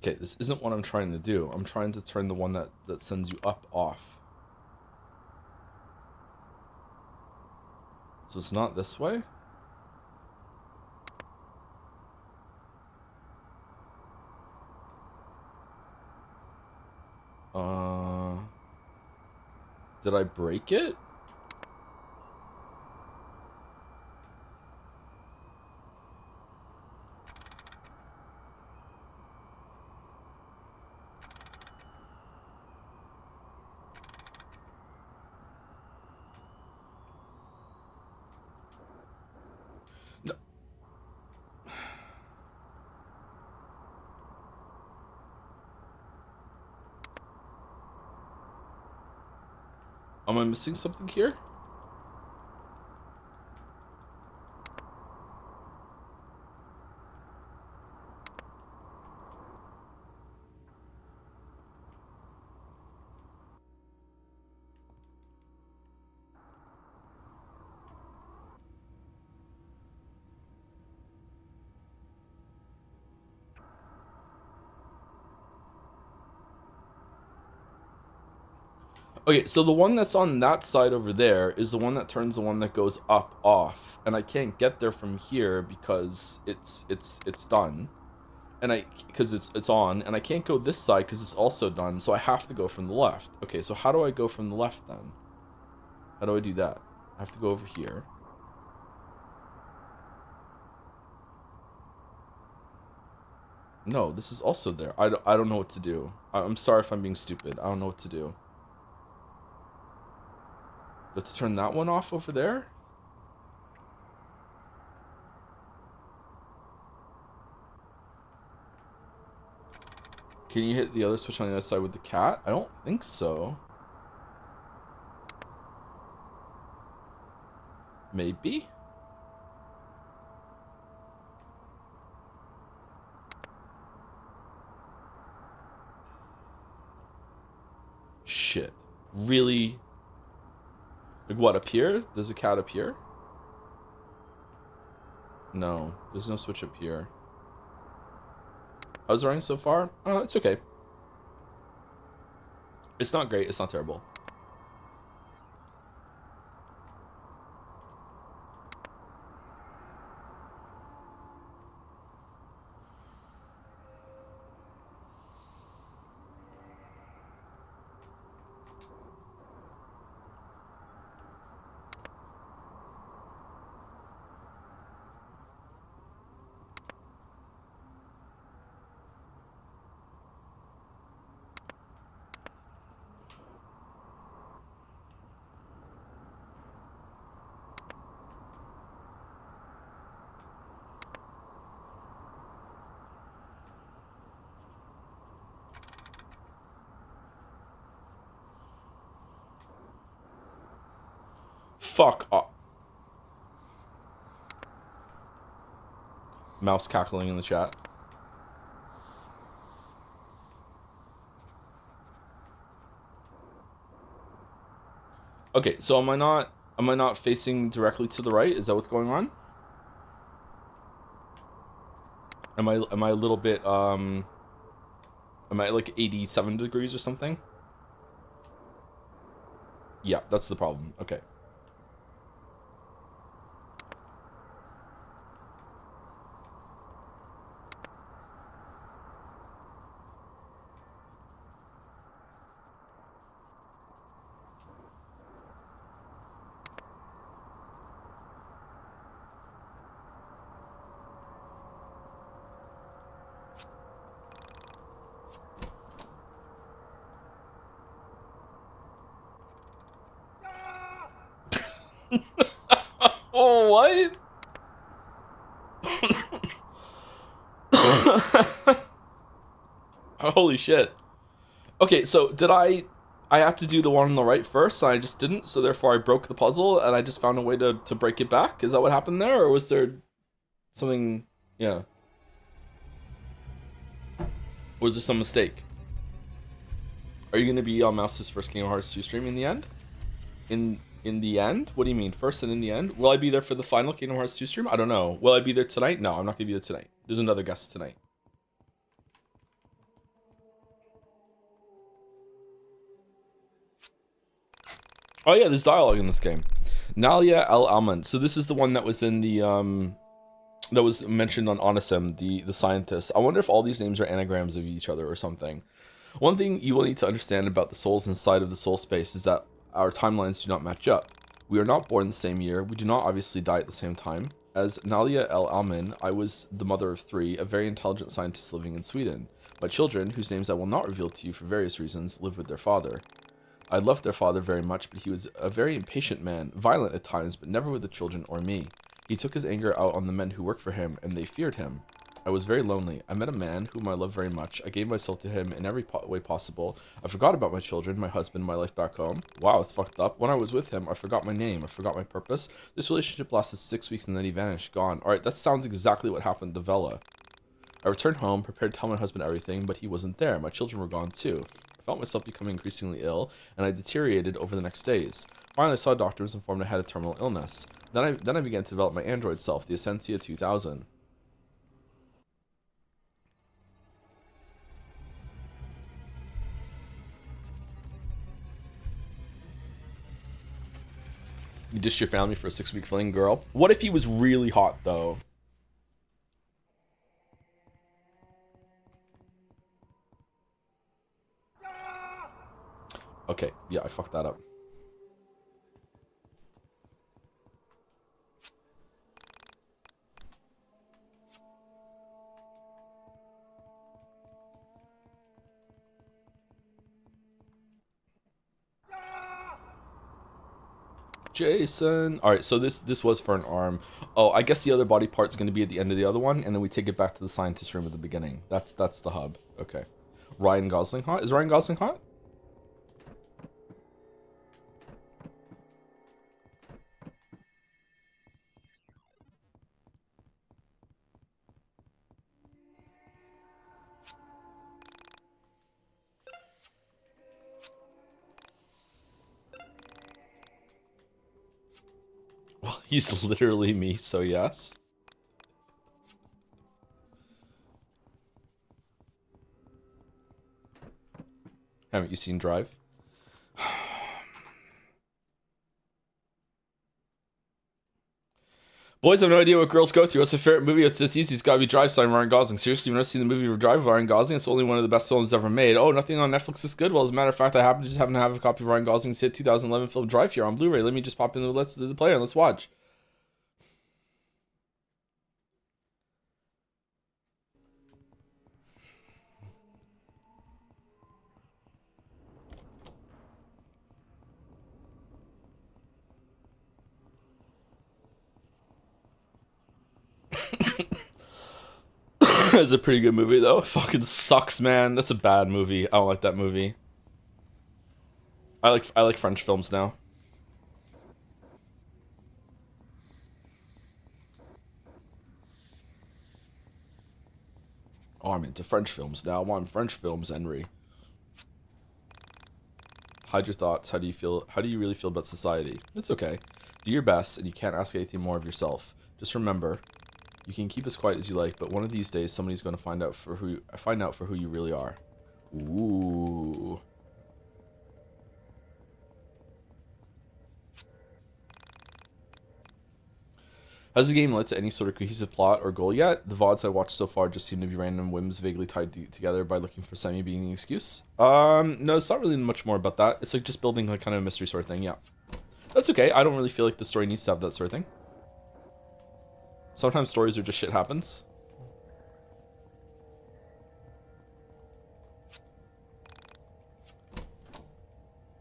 Okay, this isn't what I'm trying to do. I'm trying to turn the one that sends you up off. So it's not this way? Did I break it? No. Am I missing something here? Okay, so the one that's on that side over there is the one that turns the one that goes up off, and I can't get there from here because it's done, and because it's on, and I can't go this side because it's also done, so I have to go from the left. Okay, so how do I go from the left then? How do I do that? I have to go over here. No, this is also there. I don't know what to do. I'm sorry if I'm being stupid. I don't know what to do. Let's turn that one off over there. Can you hit the other switch on the other side with the cat? I don't think so. Maybe? Shit. Really? Like what, up here? There's a cat up here? No, there's no switch up here. How's it running so far? It's okay. It's not great, it's not terrible. Fuck off. Mouse cackling in the chat. Okay, so am I not facing directly to the right? Is that what's going on? Am I a little bit am I like 87 degrees or something? Yeah, that's the problem. Okay. Oh, what? Holy shit. Okay, so did I have to do the one on the right first, and I just didn't, so therefore I broke the puzzle, and I just found a way to break it back? Is that what happened there, or was there something... Yeah. Or was there some mistake? Are you going to be on Mouse's first Kingdom Hearts 2 stream in the end? In the end? What do you mean? First and in the end? Will I be there for the final Kingdom Hearts 2 stream? I don't know. Will I be there tonight? No, I'm not going to be there tonight. There's another guest tonight. Oh yeah, there's dialogue in this game. Nalia El Almond. So this is the one that was in the that was mentioned on Onisem, the scientist. I wonder if all these names are anagrams of each other or something. One thing you will need to understand about the souls inside of the soul space is that our timelines do not match up. We are not born the same year. We do not obviously die at the same time. As Nalia El Almin, I was the mother of 3, a very intelligent scientist living in Sweden. My children, whose names I will not reveal to you for various reasons, live with their father. I loved their father very much, but he was a very impatient man, violent at times, but never with the children or me. He took his anger out on the men who worked for him, and they feared him. I was very lonely. I met a man whom I love very much. I gave myself to him in every way possible. I forgot about my children, my husband, my life back home. Wow, it's fucked up. When I was with him, I forgot my name. I forgot my purpose. This relationship lasted 6 weeks and then he vanished, gone. Alright, that sounds exactly what happened to Vela. I returned home, prepared to tell my husband everything, but he wasn't there. My children were gone too. I felt myself becoming increasingly ill, and I deteriorated over the next days. Finally, I saw a doctor and was informed I had a terminal illness. Then I began to develop my android self, the Essentia 2000. You dished your family for a 6-week fling, girl. What if he was really hot, though? Okay, yeah, I fucked that up. Jason. All right, so this was for an arm. Oh, I guess the other body part's going to be at the end of the other one, and then we take it back to the scientist room at the beginning. That's the hub. Okay. Ryan Gosling hot? Is Ryan Gosling hot? Well, he's literally me, so yes. Haven't you seen Drive? Boys have no idea what girls go through. What's their favorite movie? It's easy. It's gotta be Drive, starring Ryan Gosling. Seriously, you've never seen the movie Drive with Ryan Gosling? It's only one of the best films ever made. Oh, nothing on Netflix is good? Well, as a matter of fact, I just happen to have a copy of Ryan Gosling's hit 2011 film Drive here on Blu-ray. Let me just pop in the player and let's watch. It's a pretty good movie though. It fucking sucks, man. That's a bad movie. I don't like that movie. I like French films now. Oh, I'm into French films now. I'm French films, Henry. Hide your thoughts. How do you feel? How do you really feel about society? It's okay. Do your best, and you can't ask anything more of yourself. Just remember, you can keep as quiet as you like, but one of these days, somebody's going to find out for who you really are. Ooh. Has the game led to any sort of cohesive plot or goal yet? The VODs I watched so far just seem to be random whims vaguely tied together by looking for Sammy being the excuse. No, it's not really much more about that. It's like just building like kind of a mystery sort of thing, yeah. That's okay. I don't really feel like the story needs to have that sort of thing. Sometimes stories are just shit happens.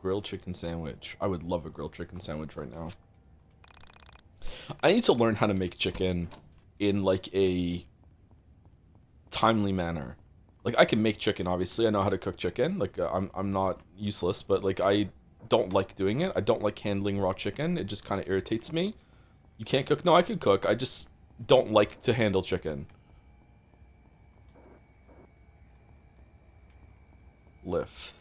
Grilled chicken sandwich. I would love a grilled chicken sandwich right now. I need to learn how to make chicken in like a timely manner. Like, I can make chicken, obviously. I know how to cook chicken. Like, I'm not useless, but, like, I don't like doing it. I don't like handling raw chicken. It just kind of irritates me. You can't cook? No, I can cook. I just don't like to handle chicken. Lift.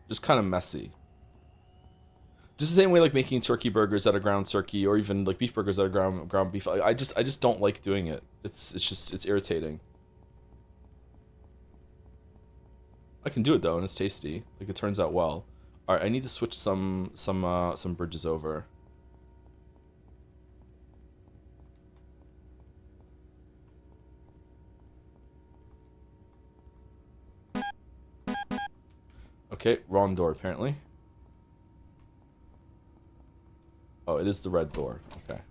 Just kind of messy. Just the same way like making turkey burgers out of ground turkey, or even like beef burgers out of ground beef. I just don't like doing it. It's irritating. I can do it though, and it's tasty. Like, it turns out well. All right, I need to switch some bridges over. Okay, wrong door apparently. Oh, it is the red door. Okay.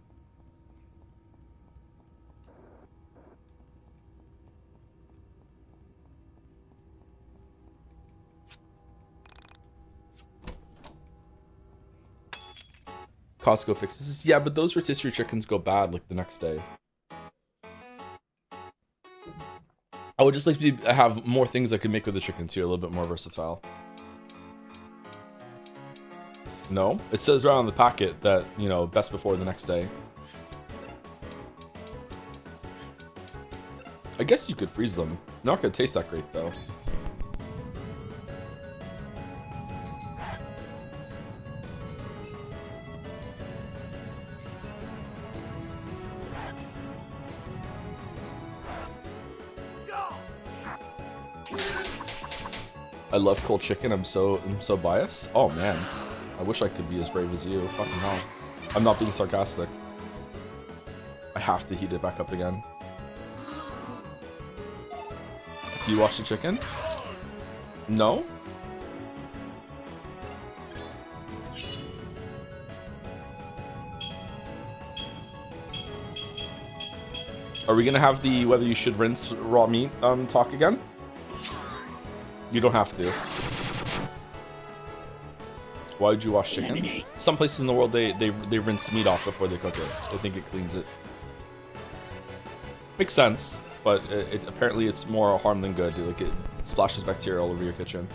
Costco fixes this. Yeah, but those rotisserie chickens go bad like the next day. I would just like to have more things I could make with the chicken too, a little bit more versatile. No, it says right on the packet that, you know, best before the next day. I guess you could freeze them. They're not gonna taste that great though. I love cold chicken. I'm so biased. Oh man, I wish I could be as brave as you. Fucking hell. I'm not being sarcastic. I have to heat it back up again. Do you wash the chicken? No? Are we gonna have the whether you should rinse raw meat talk again? You don't have to. Why would you wash chicken? Some places in the world they rinse meat off before they cook it. They think it cleans it. Makes sense, but apparently it's more harm than good. Like, it splashes bacteria all over your kitchen.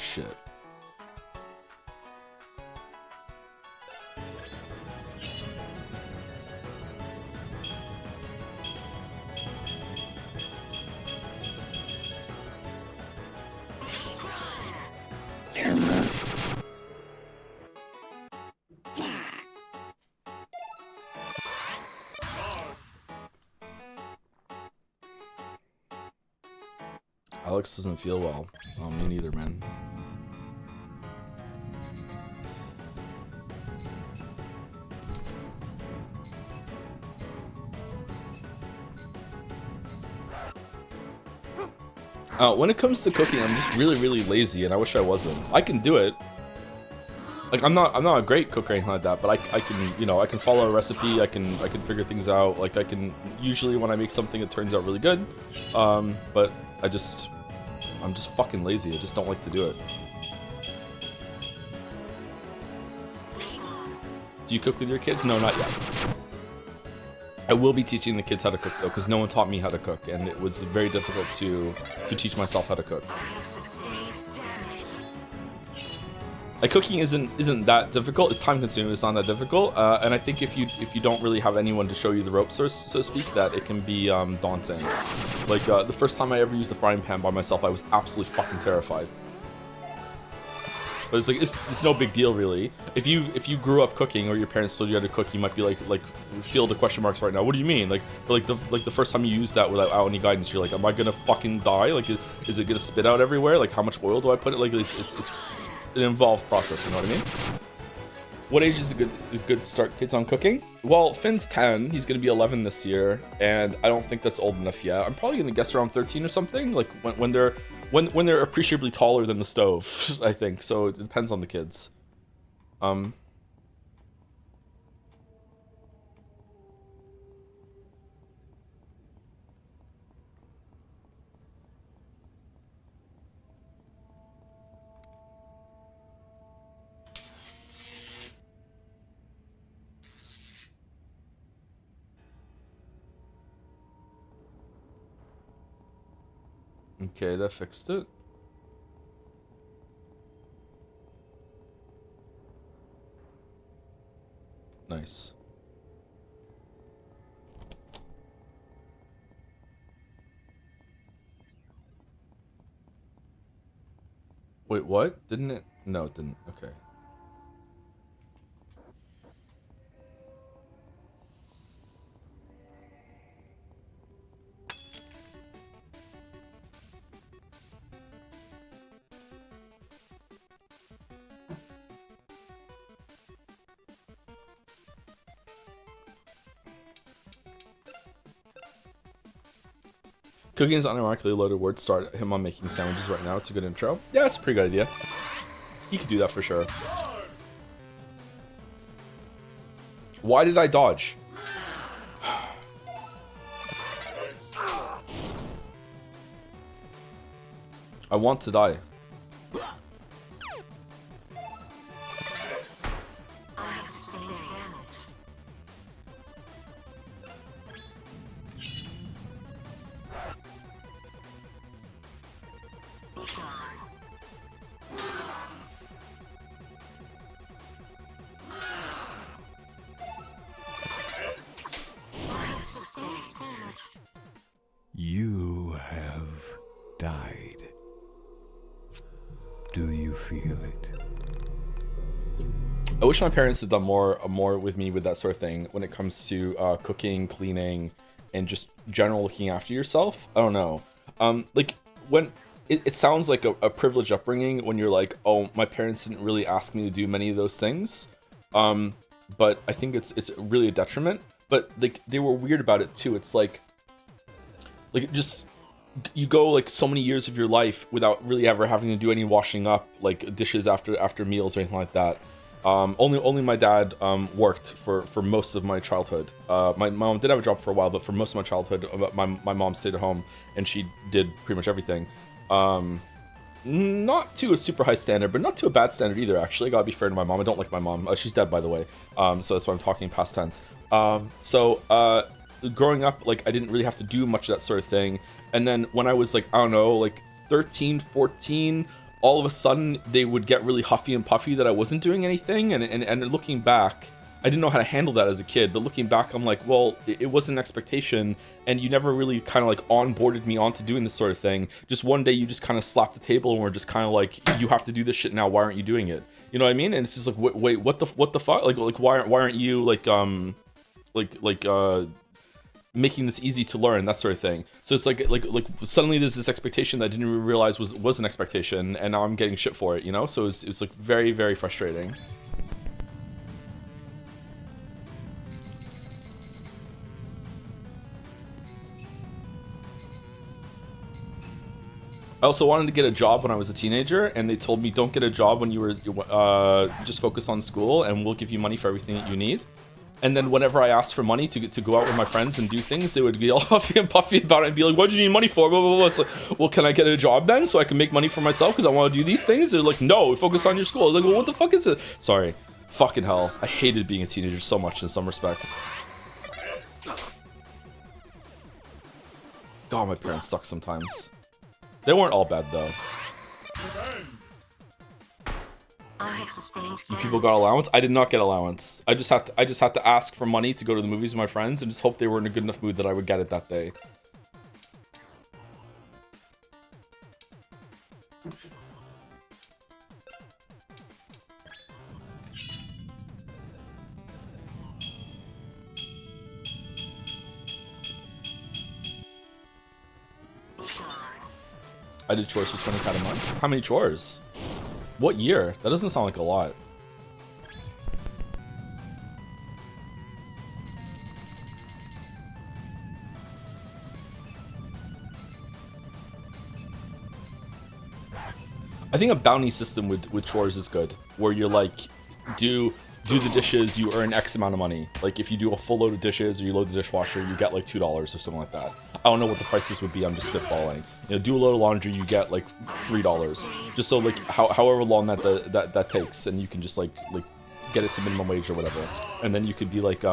Shit. Alex doesn't feel well. Oh, me neither, man. When it comes to cooking, I'm just really lazy, and I wish I wasn't. I can do it. Like, I'm not a great cook or anything like that, but I can, you know, I can follow a recipe. I can figure things out. Like, I can usually when I make something, it turns out really good. But I'm just fucking lazy. I just don't like to do it. Do you cook with your kids? No, not yet. I will be teaching the kids how to cook though, because no one taught me how to cook, and it was very difficult to teach myself how to cook. Like, cooking isn't that difficult. It's time consuming. It's not that difficult, and I think if you don't really have anyone to show you the ropes, so to speak, that it can be daunting. Like, the first time I ever used a frying pan by myself, I was absolutely fucking terrified. But it's like it's no big deal really. If you grew up cooking, or your parents told you how to cook, you might be like feel the question marks right now. What do you mean? Like the first time you use that without any guidance, you're like, am I gonna fucking die? Like, is it gonna spit out everywhere? Like, how much oil do I put it? Like, it's an involved process. You know what I mean? What age is a good start kids on cooking? Well, Finn's 10. He's gonna be 11 this year, and I don't think that's old enough yet. I'm probably gonna guess around 13 or something. Like when they're when they're appreciably taller than the stove, I think. So it depends on the kids. Okay, that fixed it. Nice. Wait, what? Didn't it? No, it didn't. Okay. Cooking is an unironically loaded word. Start him on making sandwiches right now. It's a good intro. Yeah, it's a pretty good idea. He could do that for sure. Why did I dodge? I want to die. You have died. Do you feel it? I wish my parents had done more with me with that sort of thing when it comes to cooking, cleaning, and just general looking after yourself. I don't know. Like when it sounds like a privileged upbringing when you're like, oh, my parents didn't really ask me to do many of those things. But I think it's really a detriment. But like they were weird about it too. It's like just you go like so many years of your life without really ever having to do any washing up, like dishes after meals or anything like that. Only my dad worked for most of my childhood. My mom did have a job for a while, but for most of my childhood, my mom stayed at home and she did pretty much everything. Not to a super high standard, but not to a bad standard either, actually. I gotta be fair to my mom. I don't like my mom. She's dead, by the way. So that's why I'm talking past tense. Growing up, like, I didn't really have to do much of that sort of thing. And then when I was, like, I don't know, like 13, 14, all of a sudden they would get really huffy and puffy that I wasn't doing anything. And looking back, I didn't know how to handle that as a kid. But looking back, I'm like, well, it wasn't an expectation. And you never really kind of, like, onboarded me onto doing this sort of thing. Just one day you just kind of slapped the table and were just kind of like, you have to do this shit now. Why aren't you doing it? You know what I mean? And it's just like, wait, what the fuck? Like why aren't you, like, making this easy to learn, that sort of thing. So it's like suddenly there's this expectation that I didn't even realize was an expectation, and now I'm getting shit for it, you know? So it's like very, very frustrating. I also wanted to get a job when I was a teenager, and they told me don't get a job when you were just focus on school, and we'll give you money for everything that you need. And then whenever I asked for money to go out with my friends and do things, they would be all huffy and puffy about it and be like, what do you need money for? Blah, blah, blah. It's like, well, can I get a job then so I can make money for myself because I want to do these things? They're like, no, focus on your school. I was like, well, what the fuck is it? Sorry. Fucking hell. I hated being a teenager so much in some respects. God, my parents suck sometimes. They weren't all bad, though. You people got allowance? I did not get allowance. I just had to ask for money to go to the movies with my friends and just hope they were in a good enough mood that I would get it that day. I did chores for 20 a month. How many chores? What year? That doesn't sound like a lot. I think a bounty system with chores is good, where you're like, do the dishes, you earn X amount of money. Like if you do a full load of dishes or you load the dishwasher, you get like $2 or something like that. I don't know what the prices would be. I'm just spitballing. You know, do a load of laundry, you get like $3. Just so like however long that takes, and you can just like get it to minimum wage or whatever, and then you could be like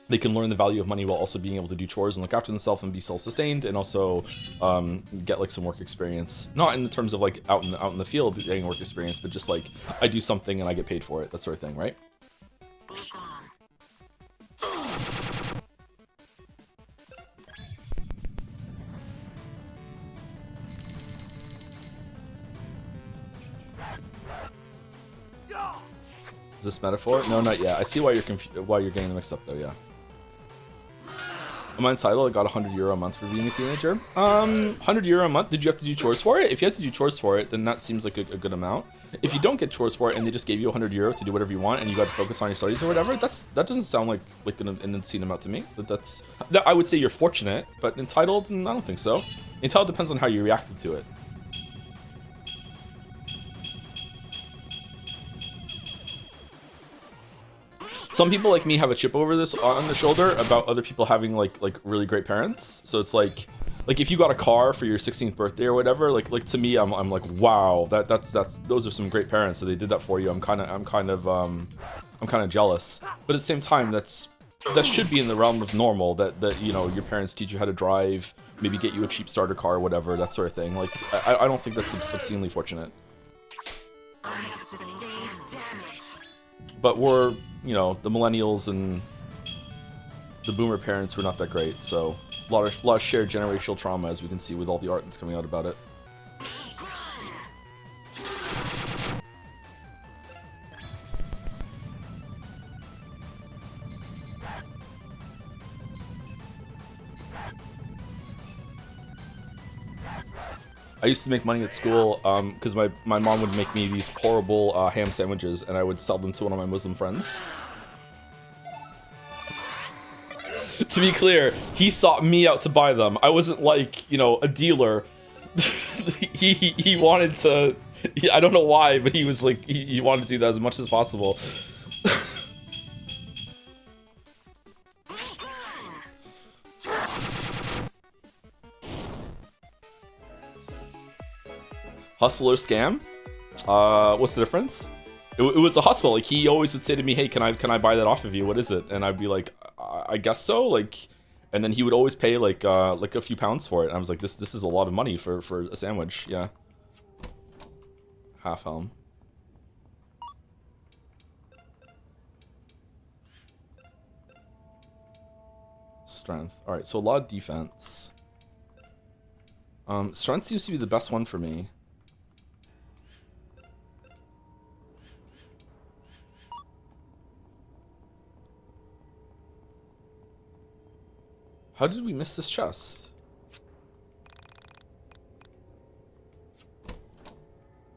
they can learn the value of money while also being able to do chores and look after themselves and be self-sustained, and also get like some work experience. Not in the terms of like out in the field getting work experience, but just like I do something and I get paid for it, that sort of thing, right? Is this metaphor? No, not yet. I see why you're getting them mixed up though. Yeah. Am I entitled? I got €100 a month for being a teenager. €100 a month. Did you have to do chores for it? If you had to do chores for it, then that seems like a good amount. If you don't get chores for it and they just gave you €100 to do whatever you want and you got to focus on your studies or whatever, that doesn't sound like an insane amount to me. That I would say you're fortunate, but entitled, I don't think so. Entitled depends on how you reacted to it. Some people like me have a chip over this on the shoulder about other people having like really great parents. So it's like if you got a car for your 16th birthday or whatever, like to me I'm like, wow, that's those are some great parents. So they did that for you. I'm kind of jealous. But at the same time, that should be in the realm of normal, that you know, your parents teach you how to drive, maybe get you a cheap starter car or whatever, that sort of thing. Like I don't think that's obscenely fortunate. But we're, you know, the millennials and the boomer parents were not that great, so a lot of shared generational trauma, as we can see with all the art that's coming out about it. I used to make money at school because my mom would make me these horrible ham sandwiches, and I would sell them to one of my Muslim friends. To be clear, he sought me out to buy them. I wasn't like, you know, a dealer. he wanted to. I don't know why, but he was like, he wanted to do that as much as possible. Hustle or scam? What's the difference? It was a hustle. Like, he always would say to me, "Hey, can I buy that off of you? What is it?" And I'd be like, "I guess so." Like, and then he would always pay like a few pounds for it. And I was like, "This is a lot of money for a sandwich." Yeah. Half helm. Strength. All right, so a lot of defense. Strength seems to be the best one for me. How did we miss this chest?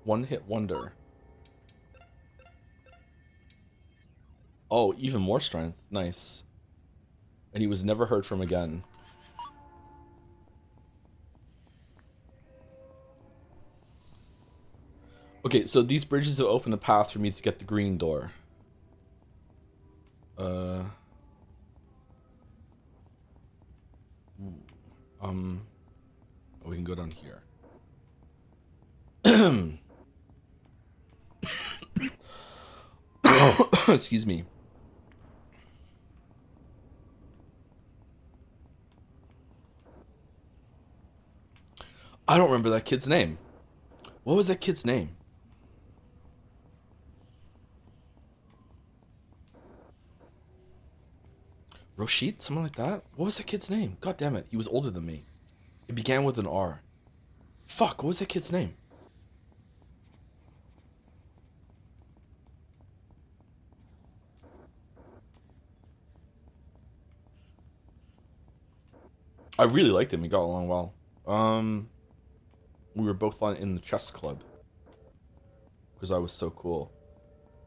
One hit wonder. Oh, even more strength. Nice. And he was never heard from again. Okay, so these bridges have opened a path for me to get the green door. We can go down here. Excuse me. I don't remember that kid's name. What was that kid's name? Roshit? Something like that? What was that kid's name? God damn it. He was older than me. It began with an R. Fuck, what was that kid's name? I really liked him. We got along well. We were both in the chess club. Because I was so cool.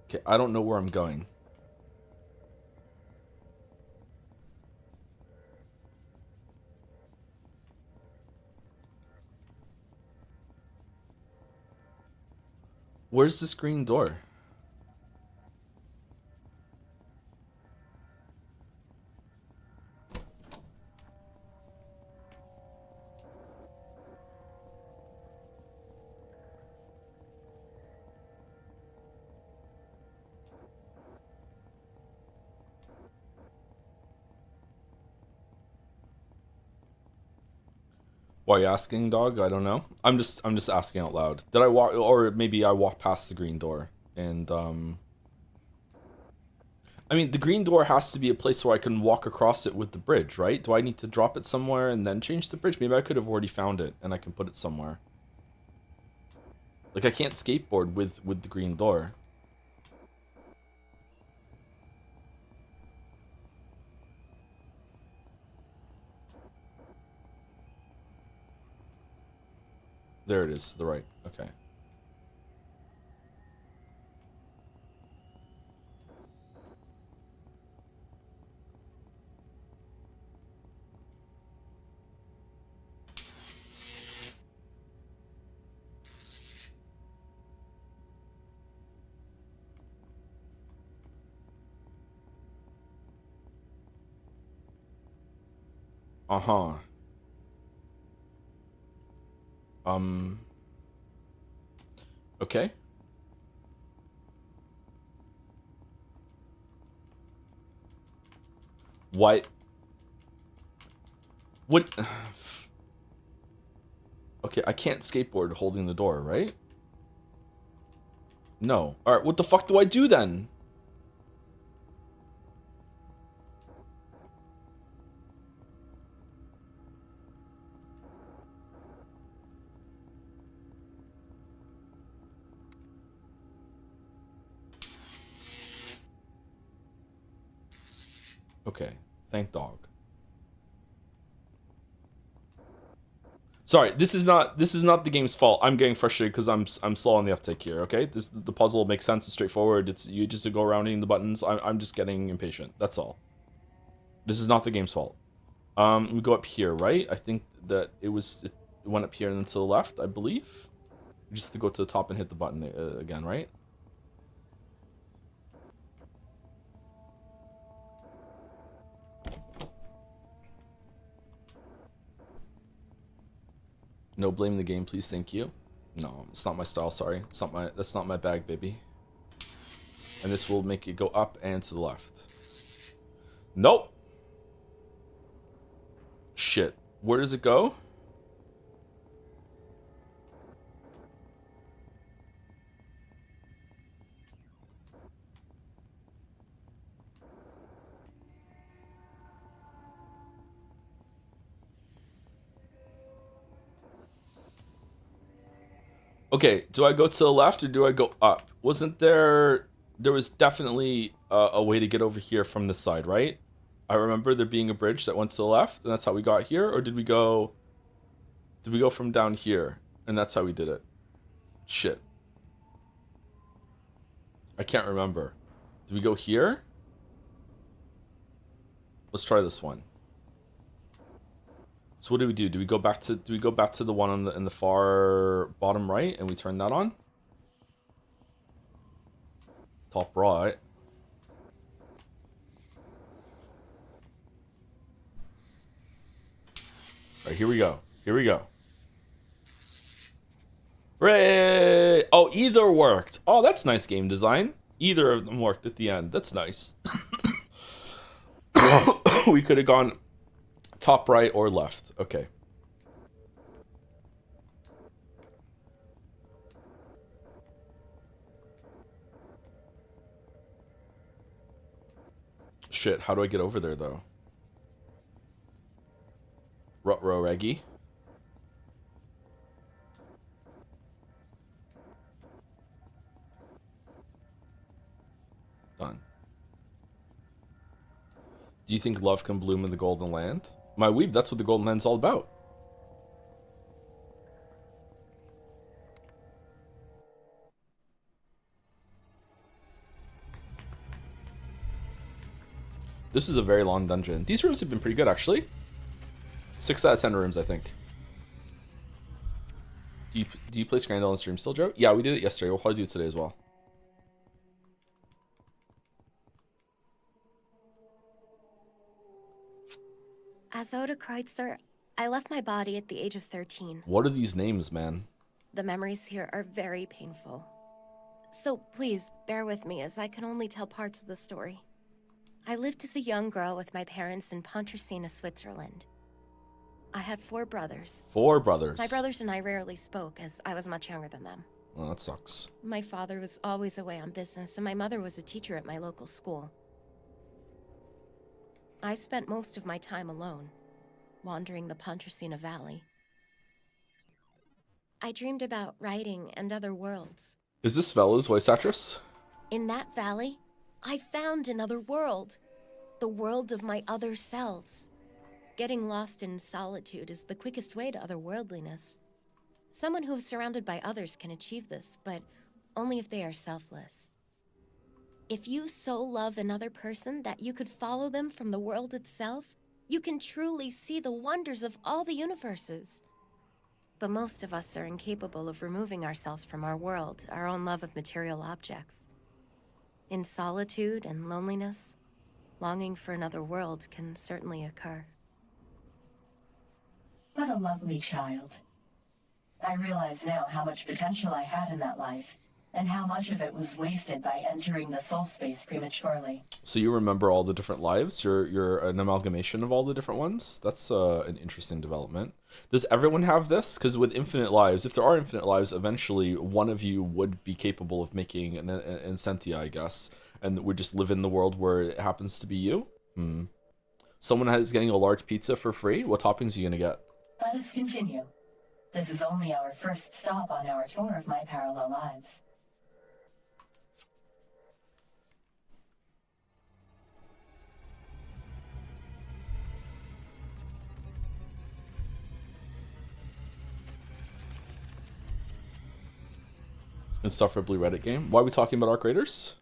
Okay, I don't know where I'm going. Where's this green door? Why are you asking, dog? I don't know. I'm just asking out loud. Did I walk, or maybe I walked past the green door and I mean, the green door has to be a place where I can walk across it with the bridge, right? Do I need to drop it somewhere and then change the bridge? Maybe I could have already found it and I can put it somewhere. Like I can't skateboard with the green door. There it is, to the right. Okay. Uh-huh. Okay. What? What? Okay, I can't skateboard holding the door, right? No. Alright, what the fuck do I do then? Okay, thank dog. Sorry, this is not the game's fault. I'm getting frustrated because I'm slow on the uptake here. Okay, the puzzle makes sense. It's straightforward. It's you just to go around hitting the buttons. I'm just getting impatient. That's all. This is not the game's fault. We go up here, right? I think that it went up here and then to the left, I believe. Just to go to the top and hit the button again, right? No, blame the game, please. Thank you. No, it's not my style. Sorry, that's not my bag, baby. And this will make it go up and to the left. Nope. Shit. Where does it go? Okay, do I go to the left or do I go up? Wasn't there... There was definitely a way to get over here from this side, right? I remember there being a bridge that went to the left, and that's how we got here, or did we go... Did we go from down here, and that's how we did it? Shit. I can't remember. Did we go here? Let's try this one. So what do we do? Do we go back to the one on in the far bottom right and we turn that on? Top right. Alright, here we go. Here we go. Hooray! Oh, either worked. Oh, that's nice game design. Either of them worked at the end. That's nice. We could have gone top right or left. Okay. Shit, how do I get over there, though? Rut-row Reggie. Done. Do you think love can bloom in the Golden Land? My weeb, that's what the Golden Land's all about. This is a very long dungeon. These rooms have been pretty good, actually. 6 out of 10 rooms, I think. Do you play Scandal on stream still, Joe? Yeah, we did it yesterday. We'll probably do it today as well. As Oda Kreutzer, I left my body at the age of 13. What are these names, man? The memories here are very painful. So please, bear with me as I can only tell parts of the story. I lived as a young girl with my parents in Pontresina, Switzerland. I had 4 brothers. 4 brothers. My brothers and I rarely spoke as I was much younger than them. Well, that sucks. My father was always away on business and my mother was a teacher at my local school. I spent most of my time alone, wandering the Pontresina Valley. I dreamed about writing and other worlds. Is this Vela's voice actress? In that valley, I found another world. The world of my other selves. Getting lost in solitude is the quickest way to otherworldliness. Someone who is surrounded by others can achieve this, but only if they are selfless. If you so love another person that you could follow them from the world itself, you can truly see the wonders of all the universes. But most of us are incapable of removing ourselves from our world, our own love of material objects. In solitude and loneliness, longing for another world can certainly occur. What a lovely child. I realize now how much potential I had in that life, and how much of it was wasted by entering the soul space prematurely. So you remember all the different lives? You're an amalgamation of all the different ones? That's an interesting development. Does everyone have this? Because with infinite lives, if there are infinite lives, eventually one of you would be capable of making an Incentia, I guess, and would just live in the world where it happens to be you? Someone is getting a large pizza for free? What toppings are you going to get? Let us continue. This is only our first stop on our tour of my parallel lives. Insufferably Reddit game. Why are we talking about Arc Raiders?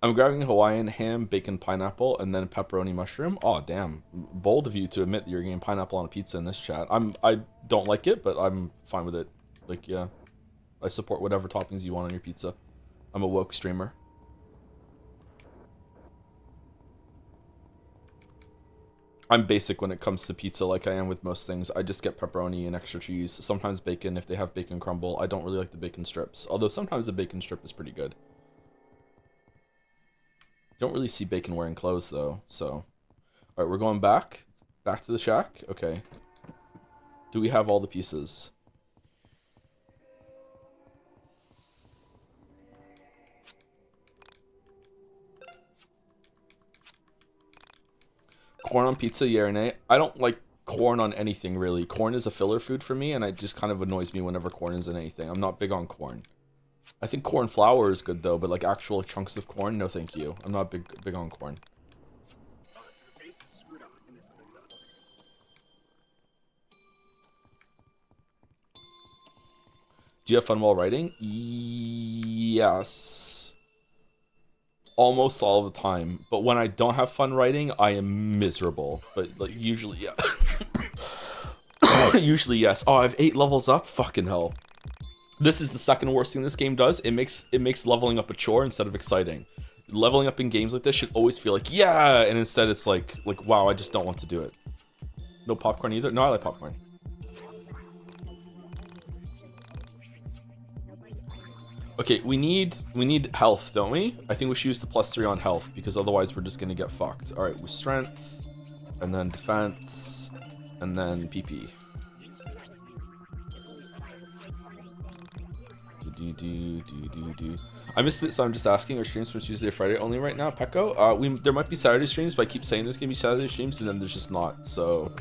I'm grabbing Hawaiian ham, bacon, pineapple, and then pepperoni mushroom. Oh, damn. Bold of you to admit that you're getting pineapple on a pizza in this chat. I don't like it, but I'm fine with it. Like, yeah. I support whatever toppings you want on your pizza. I'm a woke streamer. I'm basic when it comes to pizza, like I am with most things. I just get pepperoni and extra cheese. Sometimes bacon if they have bacon crumble. I don't really like the bacon strips, although sometimes the bacon strip is pretty good. Don't really see bacon wearing clothes though, so. Alright, we're going back. Back to the shack? Okay. Do we have all the pieces? Corn on pizza, yeah or nay? I don't like corn on anything, really. Corn is a filler food for me, and it just kind of annoys me whenever corn is in anything. I'm not big on corn. I think corn flour is good, though, but like actual chunks of corn, no thank you. I'm not big on corn. Do you have fun while writing? Yes. Almost all the time, but when I don't have fun writing, I am miserable. But like usually, yeah. Usually, yes. Oh, I have 8 levels up. Fucking hell. This is the second worst thing this game does. It makes leveling up a chore instead of exciting. Leveling up in games like this should always feel like yeah, and instead it's like wow, I just don't want to do it. No popcorn either. No, I like popcorn. Okay, we need health, don't we? I think we should use the +3 on health, because otherwise we're just gonna get fucked. Alright, with strength, and then defense, and then PP. I missed it, so I'm just asking. Our streams from Tuesday to Friday only right now, Pecco? There might be Saturday streams, but I keep saying there's gonna be Saturday streams, and then there's just not, so...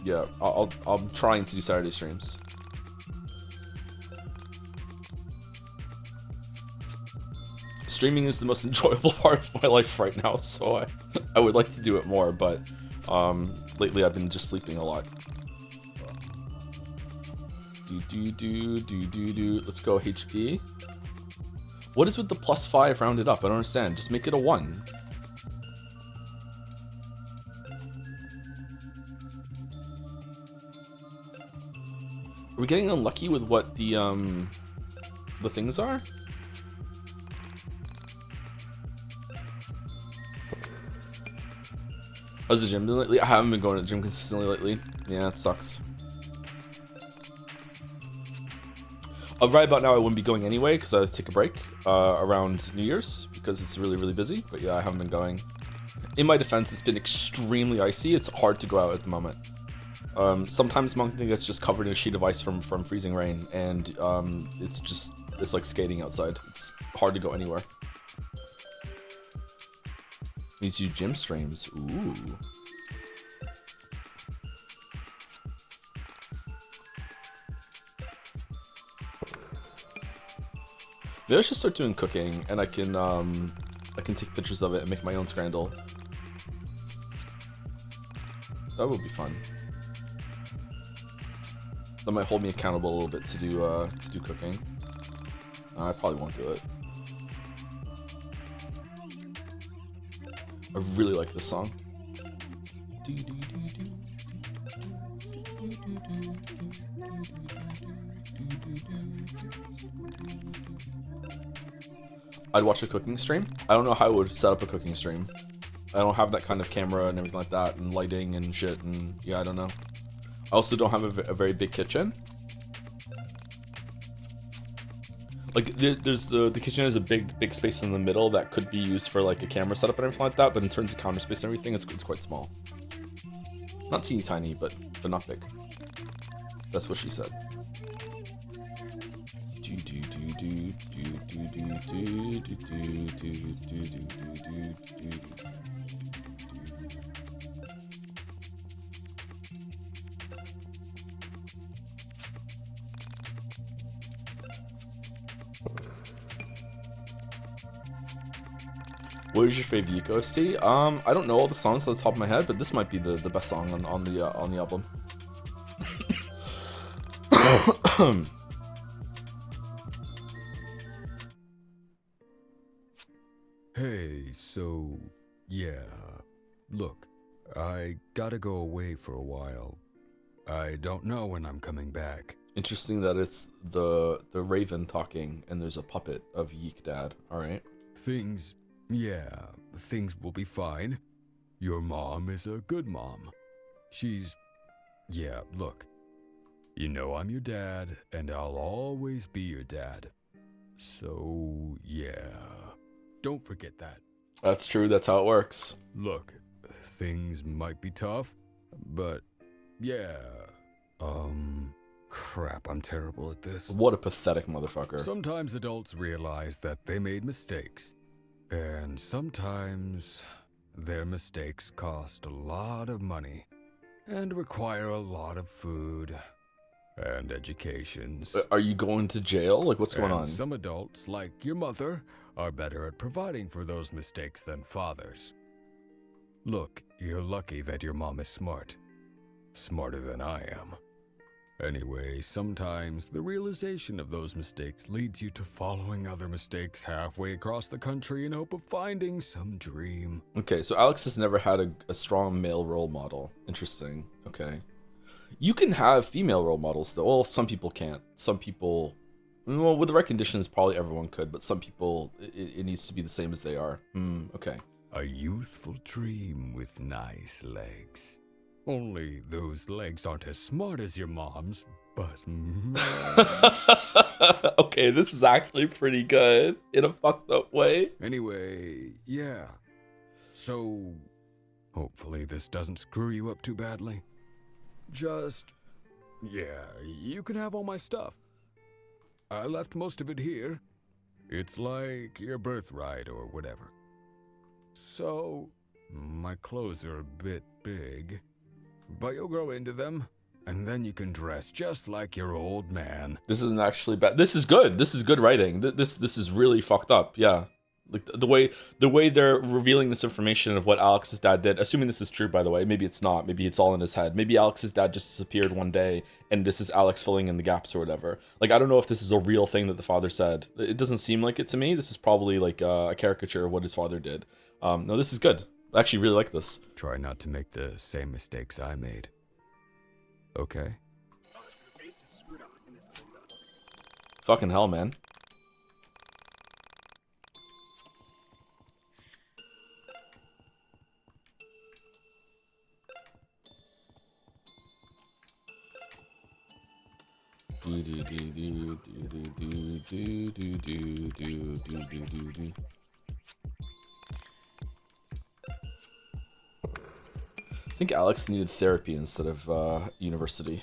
Yeah, I'm trying to do Saturday streams. Streaming is the most enjoyable part of my life right now, so I would like to do it more, but lately I've been just sleeping a lot. Let's go HP. What is with the +5 rounded up? I don't understand. Just make it a 1. Are we getting unlucky with what the things are? How's the gym doing lately? I haven't been going to the gym consistently lately. Yeah, it sucks. Right about now, I wouldn't be going anyway because I take a break around New Year's because it's really, really busy. But yeah, I haven't been going. In my defense, it's been extremely icy. It's hard to go out at the moment. Sometimes Moncton gets just covered in a sheet of ice from freezing rain, and it's like skating outside. It's hard to go anywhere. Need to do gym streams. Ooh. Maybe I should start doing cooking, and I can take pictures of it and make my own scrandle. That would be fun. That might hold me accountable a little bit to do cooking. I probably won't do it. I really like this song. I'd watch a cooking stream. I don't know how I would set up a cooking stream. I don't have that kind of camera and everything like that, and lighting and shit, and yeah, I don't know. I also don't have a very big kitchen. Like, there's the kitchen has a big space in the middle that could be used for like a camera setup and everything like that, but in terms of counter space and everything, it's quite small. Not teeny tiny, but not big. That's what she said. What is your favorite YIIK OST? I don't know all the songs on the top of my head, but this might be the best song on the album. Hey, so, yeah. Look, I gotta go away for a while. I don't know when I'm coming back. Interesting that it's the Raven talking and there's a puppet of YIIK Dad. Alright. Things will be fine. Your mom is a good mom. Yeah, look. You know I'm your dad, and I'll always be your dad. So, yeah. Don't forget that. That's true, that's how it works. Look, things might be tough, but yeah. Crap, I'm terrible at this. What a pathetic motherfucker. Sometimes adults realize that they made mistakes. And sometimes their mistakes cost a lot of money and require a lot of food and educations. Are you going to jail? Like, what's going on? Some adults, like your mother, are better at providing for those mistakes than fathers. Look, you're lucky that your mom is smart. Smarter than I am. Anyway, sometimes the realization of those mistakes leads you to following other mistakes halfway across the country in hope of finding some dream. Okay, so Alex has never had a strong male role model. Interesting. Okay. You can have female role models, though. Well, some people can't. Some people... Well, with the right conditions, probably everyone could, but some people, it needs to be the same as they are. Okay. A youthful dream with nice legs. Only those legs aren't as smart as your mom's, but... Okay, this is actually pretty good in a fucked up way. Anyway, yeah. So, hopefully this doesn't screw you up too badly. Yeah, you can have all my stuff. I left most of it here. It's like your birthright or whatever. So, my clothes are a bit big. But you'll grow into them, and then you can dress just like your old man. This isn't actually bad. This is good. This is good writing. This is really fucked up. Yeah. Like the way they're revealing this information of what Alex's dad did, assuming this is true, by the way, maybe it's not, maybe it's all in his head. Maybe Alex's dad just disappeared one day and this is Alex filling in the gaps or whatever. Like, I don't know if this is a real thing that the father said. It doesn't seem like it to me. This is probably like a caricature of what his father did. No, this is good. I actually really like this. Try not to make the same mistakes I made. Okay? Fucking hell, man. I think Alex needed therapy instead of university.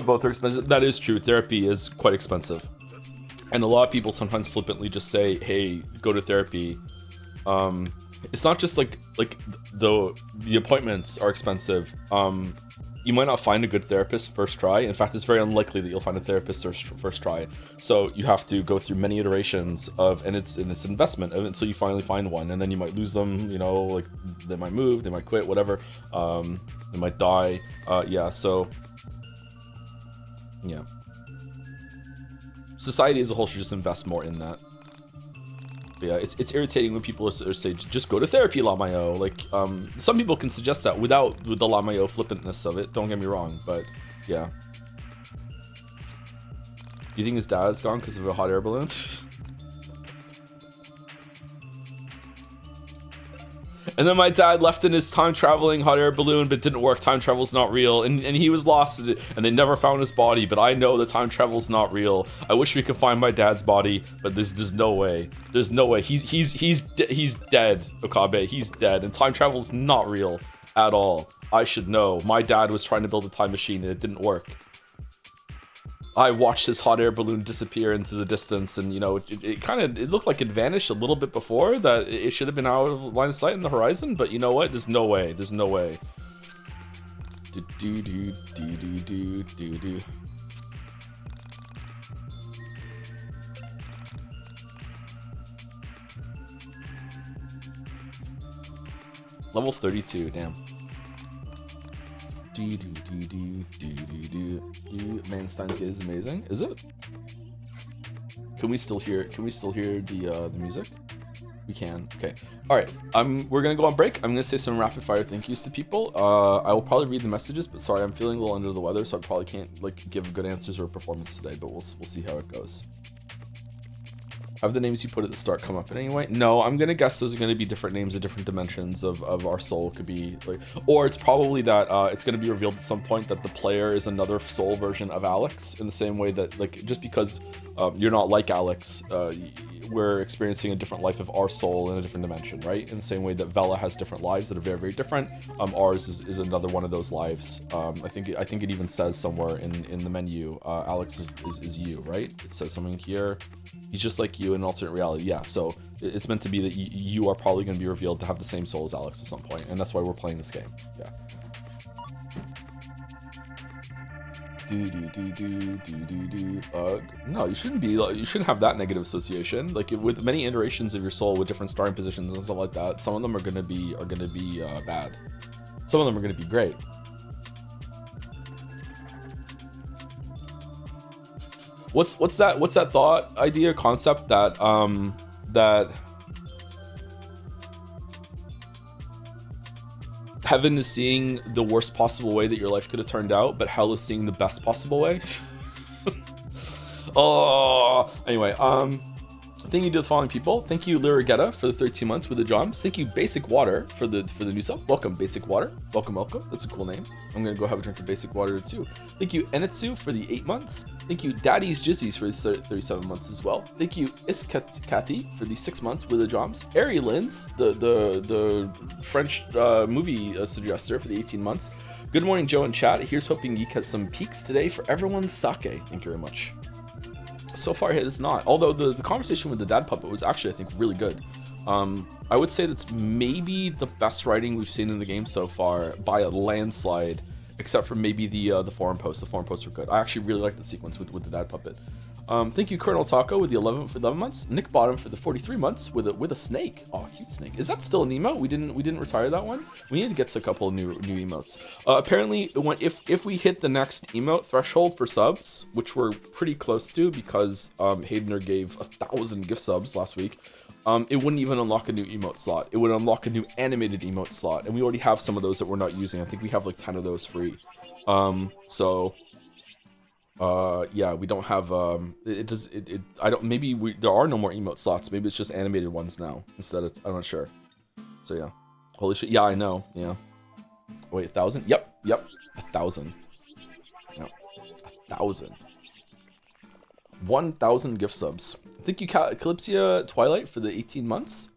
Both are expensive. That is true. Therapy is quite expensive. And a lot of people sometimes flippantly just say, hey, go to therapy. It's not just like the appointments are expensive. You might not find a good therapist first try. In fact, it's very unlikely that you'll find a therapist first try. So you have to go through many iterations and it's investment until you finally find one, and then you might lose them. You know, like they might move, they might quit, whatever. They might die. Yeah. So yeah. Society as a whole should just invest more in that. But yeah, it's irritating when people say, just go to therapy, Lamayo. Like, some people can suggest that with the Lamayo flippantness of it, don't get me wrong, but yeah. You think his dad's gone because of a hot air balloon? And then my dad left in his time-traveling hot air balloon, but it didn't work. Time travel's not real, and he was lost, and they never found his body, but I know that time travel's not real. I wish we could find my dad's body, but there's no way. There's no way. He's dead, Okabe. He's dead, and time travel's not real at all. I should know. My dad was trying to build a time machine, and it didn't work. I watched this hot air balloon disappear into the distance, and you know, it looked like it vanished a little bit before that. It should have been out of line of sight in the horizon, but you know what? There's no way. There's no way. Level 32, damn. Manstein's Gate is amazing. Is it? Can we still hear the music? We can. Okay. All right. We're gonna go on break. I'm gonna say some rapid fire thank yous to people. I will probably read the messages, but sorry, I'm feeling a little under the weather, so I probably can't like give good answers or performance today. But we'll see how it goes. Have the names you put at the start come up in any way? No, I'm gonna guess those are gonna be different names of different dimensions of our soul. Could be like, or it's probably that it's gonna be revealed at some point that the player is another soul version of Alex, in the same way that like just because you're not like Alex, we're experiencing a different life of our soul in a different dimension, right? In the same way that Vela has different lives that are very, very different. Ours is another one of those lives. I think it even says somewhere in the menu, Alex is you, right? It says something here. He's just like you in an alternate reality. Yeah, so it's meant to be that you are probably going to be revealed to have the same soul as Alex at some point, and that's why we're playing this game. Yeah. No, you shouldn't be. You shouldn't have that negative association. Like with many iterations of your soul with different starting positions and stuff like that, some of them are gonna be bad. Some of them are gonna be great. What's that thought, idea, concept that that heaven is seeing the worst possible way that your life could have turned out, but hell is seeing the best possible way? Oh, anyway, Thank you to the following people. Thank you, Lirigetta, for the 13 months with the jobs. Thank you, Basic Water, for the new sub. Welcome, Basic Water. Welcome, welcome. That's a cool name. I'm gonna go have a drink of Basic Water too. Thank you, Enitsu, for the 8 months. Thank you, Daddy's Jizzies, for the 37 months as well. Thank you, Iskati, for the 6 months with the jobs. Ari Lins, the French movie suggester, for the 18 months. Good morning, Joe and chat. Here's hoping YIIK has some peaks today for everyone's sake. Thank you very much. So far it is not, although the conversation with the dad puppet was actually, I think, really good. I would say that's maybe the best writing we've seen in the game so far by a landslide, except for maybe the forum posts. The forum posts were good. I actually really like the sequence with the dad puppet. Thank you, Colonel Taco, with the 11 months. Nick Bottom for the 43 months with a snake. Oh, cute snake. Is that still an emote? We didn't retire that one. We need to get a couple of new emotes. Apparently, if we hit the next emote threshold for subs, which we're pretty close to because Haydener gave 1,000 gift subs last week, it wouldn't even unlock a new emote slot. It would unlock a new animated emote slot, and we already have some of those that we're not using. I think we have like 10 of those free. Yeah, we don't have there are no more emote slots. Maybe it's just animated ones now instead of, I'm not sure. So yeah, holy shit. Yeah, I know. Yeah, wait, 1,000? Yep 1,000. Yeah, 1,000. 1,000 gift subs. Thank you, Calypsia Twilight, for the 18 months.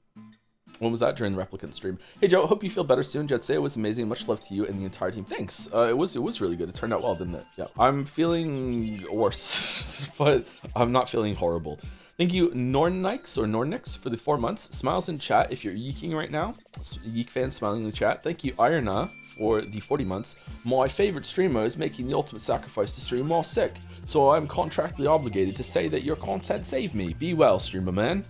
When was that? During the Replicant stream. Hey Joe, hope you feel better soon. Jet say it was amazing. Much love to you and the entire team. Thanks. It was really good. It turned out well, didn't it? Yeah. I'm feeling worse, but I'm not feeling horrible. Thank you, Nornix, for the 4 months. Smiles in chat if you're yeeking right now. YIIK fans smiling in the chat. Thank you, Irna, for the 40 months. My favorite streamer is making the ultimate sacrifice to stream while sick, so I'm contractually obligated to say that your content saved me. Be well, streamer man.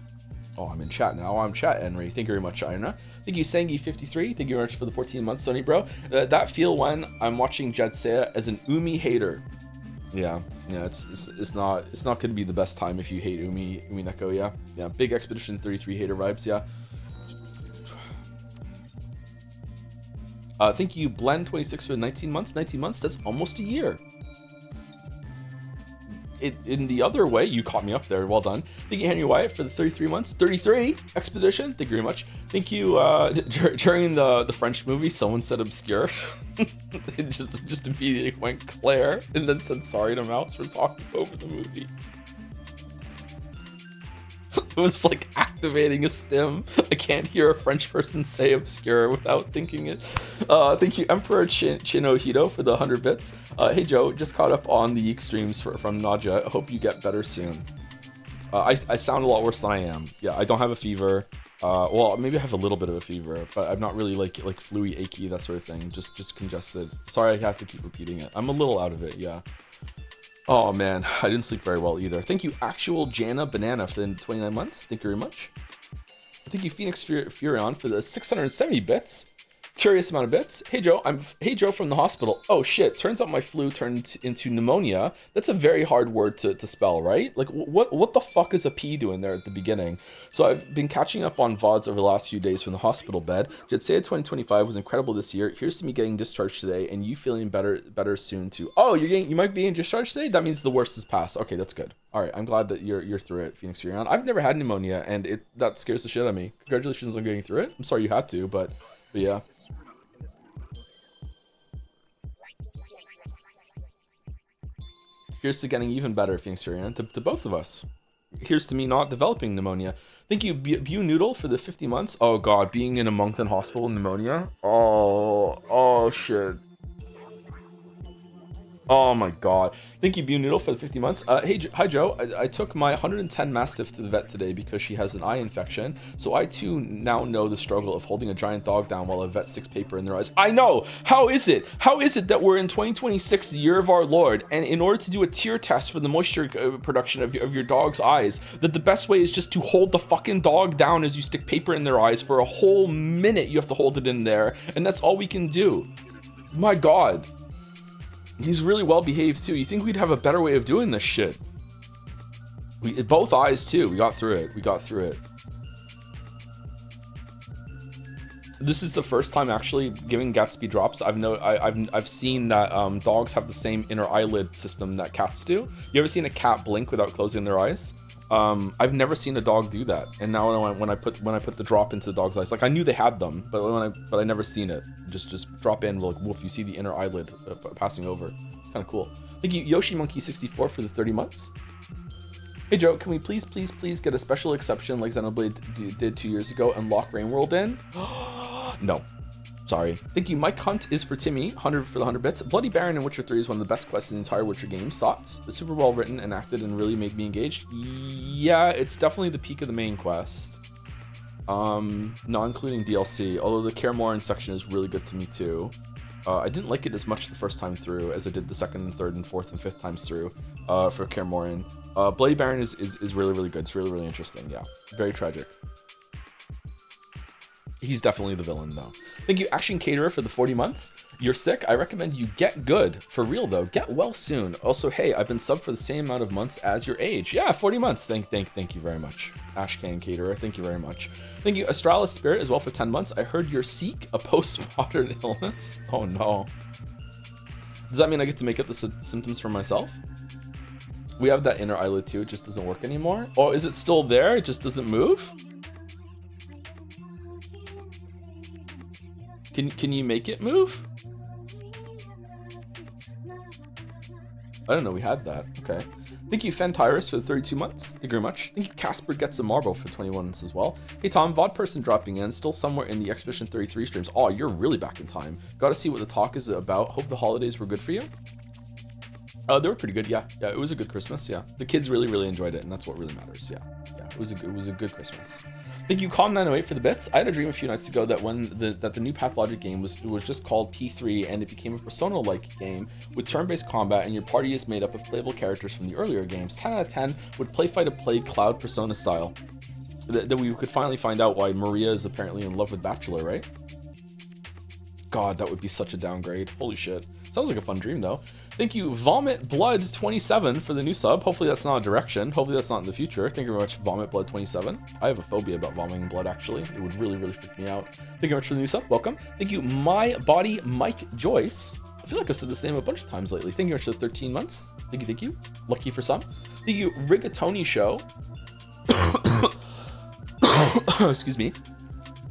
Oh, I'm in chat now. I'm chat, Henry. Thank you very much, Aina. Thank you, Sengi53. Thank you very much for the 14 months, Sony bro. That feel when I'm watching Jetsea as an Umi hater. Yeah, it's not gonna be the best time if you hate Umi Neko. Yeah. Big Expedition 33 hater vibes. Yeah. Thank you, Blend26 for 19 months. 19 months. That's almost a year. In the other way, you caught me up there. Well done. Thank you, Henry Wyatt, for the 33 months. 33 Expedition. Thank you very much. Thank you. During the French movie, someone said obscure. It just immediately went Claire and then said sorry to Mouse for talking over the movie. It was like activating a stim. I can't hear a French person say obscure without thinking it. Thank you, Emperor Chinohito, for the 100 bits. Hey Joe, just caught up on the YIIK streams from Nadia. I hope you get better soon. I sound a lot worse than I am. Yeah, I don't have a fever. Well, maybe I have a little bit of a fever, but I'm not really like fluey, achy, that sort of thing. Just congested. Sorry, I have to keep repeating it. I'm a little out of it. Yeah. Oh man, I didn't sleep very well either. Thank you, Actual Jana Banana, for the 29 months. Thank you very much. Thank you, Phoenix Furion, for the 670 bits. Curious amount of bits. Hey Joe, Hey Joe from the hospital. Oh shit, turns out my flu turned into pneumonia. That's a very hard word to spell, right? Like what the fuck is a P doing there at the beginning? So I've been catching up on VODs over the last few days from the hospital bed. Jetsea 2025 was incredible this year. Here's to me getting discharged today and you feeling better soon too. Oh, you might be getting discharged today? That means the worst is past. Okay, that's good. All right, I'm glad that you're through it, Phoenix Furion. I've never had pneumonia and that scares the shit out of me. Congratulations on getting through it. I'm sorry you had to, but yeah. Here's to getting even better, Phoenix Furion, to both of us. Here's to me not developing pneumonia. Thank you, Bu Noodle, for the 50 months. Oh god, being in a Moncton hospital with pneumonia. Oh shit. Oh my god. Thank you, Bu Noodle, for the 50 months. Hi Joe. I took my 110 Mastiff to the vet today because she has an eye infection. So I too now know the struggle of holding a giant dog down while a vet sticks paper in their eyes. I know! How is it? How is it that we're in 2026, the year of our Lord, and in order to do a tear test for the moisture production of your dog's eyes, that the best way is just to hold the fucking dog down as you stick paper in their eyes for a whole minute? You have to hold it in there, and that's all we can do. My god. He's really well behaved too. You think we'd have a better way of doing this shit? Both eyes too. We got through it. This is the first time actually giving Gatsby drops. I've seen that dogs have the same inner eyelid system that cats do. You ever seen a cat blink without closing their eyes? I've never seen a dog do that, and now when I put the drop into the dog's eyes, like I knew they had them, but I never seen it. Just drop in, like woof, you see the inner eyelid passing over. It's kind of cool. Thank you, Yoshi Monkey 64 for the 30 months. Hey Joe, can we please get a special exception like Xenoblade did 2 years ago and lock Rain World in? No. Sorry. Thank you. Mike Hunt is for Timmy. 100 for the 100 bits. Bloody Baron in Witcher 3 is one of the best quests in the entire Witcher games. Thoughts? It's super well written and acted and really made me engaged. Yeah, it's definitely the peak of the main quest. Not including DLC. Although the Kaer Morhen section is really good to me too. I didn't like it as much the first time through as I did the second and third and fourth and fifth times through for Kaer Morhen. Bloody Baron is really good. It's really interesting. Yeah, very tragic. He's definitely the villain, though. Thank you, Action Caterer, for the 40 months. You're sick. I recommend you get good. For real, though. Get well soon. Also, hey, I've been subbed for the same amount of months as your age. Yeah, 40 months. Thank you very much. Ashcan Caterer, thank you very much. Thank you, Astralis Spirit, as well for 10 months. I heard you're YIIK, a postmodern illness. Oh, no. Does that mean I get to make up the symptoms for myself? We have that inner eyelid, too. It just doesn't work anymore. Oh, is it still there? It just doesn't move? Can you make it move? I don't know, we had that. Okay. Thank you, Fentyrus, for the 32 months. Thank you very much. Thank you, Casper Gets a Marble, for 21 months as well. Hey, Tom, VOD person dropping in, still somewhere in the Expedition 33 streams. Oh, you're really back in time. Gotta see what the talk is about. Hope the holidays were good for you. They were pretty good, yeah. Yeah, it was a good Christmas, yeah. The kids really enjoyed it, and that's what really matters, yeah. Yeah, it was a good Christmas. Thank you, Calm908, for the bits. I had a dream a few nights ago that the new Pathologic game was just called P3, and it became a Persona-like game with turn-based combat, and your party is made up of playable characters from the earlier games. 10 out of 10 would play fight a Plague Cloud Persona style. That we could finally find out why Maria is apparently in love with Bachelor, right? God, that would be such a downgrade. Holy shit. Sounds like a fun dream, though. Thank you, Vomit Blood 27 for the new sub. Hopefully that's not a direction. Hopefully that's not in the future. Thank you very much, Vomit Blood 27. I have a phobia about vomiting blood, actually. It would really freak me out. Thank you very much for the new sub. Welcome. Thank you, My Body Mike Joyce. I feel like I've said this name a bunch of times lately. Thank you very much for the 13 months. Thank you. Lucky for some. Thank you, Rigatoni Show. Excuse me.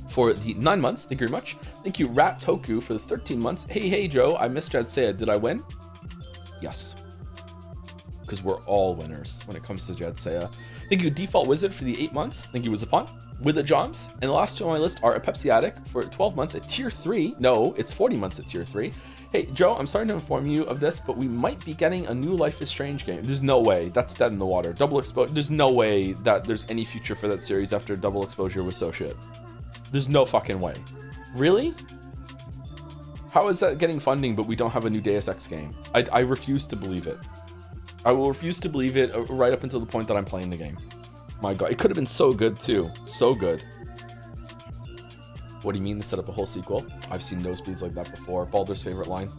For the 9 months, thank you very much. Thank you, Rat Toku, for the 13 months. Hey, Joe, I missed Jadsea. Did I win? Yes. Because we're all winners when it comes to Jadsea. Thank you, Default Wizard, for the 8 months. Thank you, Wizapon. With the Joms. And the last two on my list are a Pepsi Addict for 12 months at Tier 3. No, it's 40 months at Tier 3. Hey, Joe, I'm sorry to inform you of this, but we might be getting a new Life is Strange game. There's no way. That's dead in the water. Double Exposure. There's no way that there's any future for that series after Double Exposure was so shit. There's no fucking way. Really? How is that getting funding, but we don't have a new Deus Ex game? I refuse to believe it. I will refuse to believe it right up until the point that I'm playing the game. My God, it could have been so good too. So good. What do you mean to set up a whole sequel? I've seen nosebleeds like that before. Baldur's favorite line.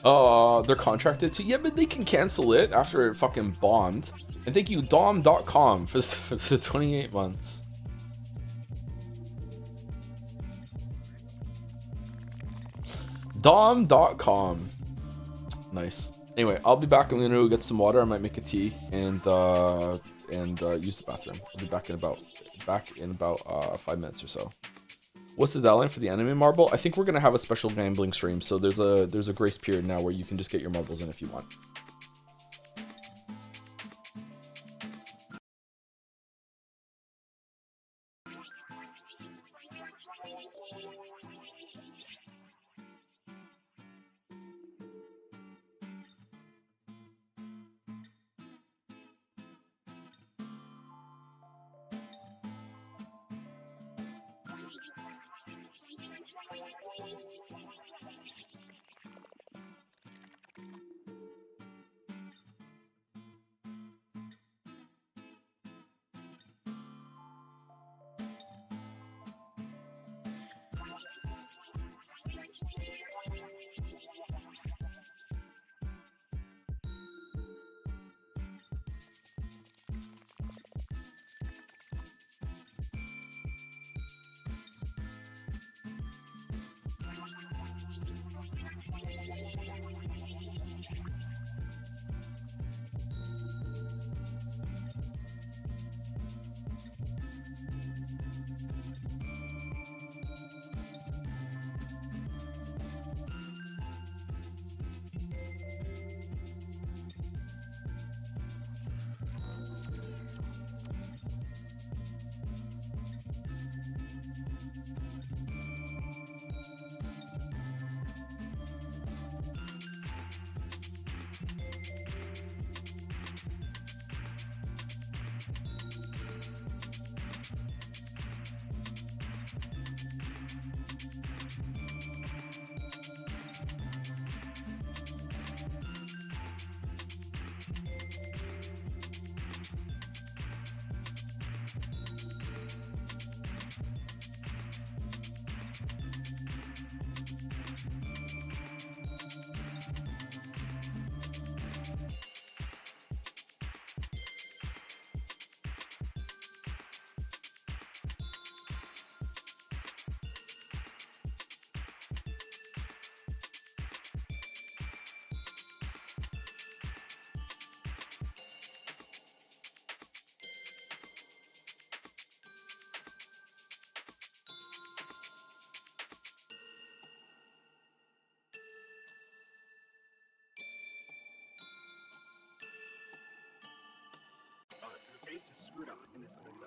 They're contracted to. Yeah, but they can cancel it after it fucking bombed. And thank you, Dom.com, for the 28 months. Dom.com. Nice. Anyway, I'll be back. I'm gonna go get some water. I might make a tea and use the bathroom. I'll be back in about 5 minutes or so. What's the deadline for the anime marble? I think we're gonna have a special gambling stream, so there's a grace period now where you can just get your marbles in if you want. The face is screwed on in this window.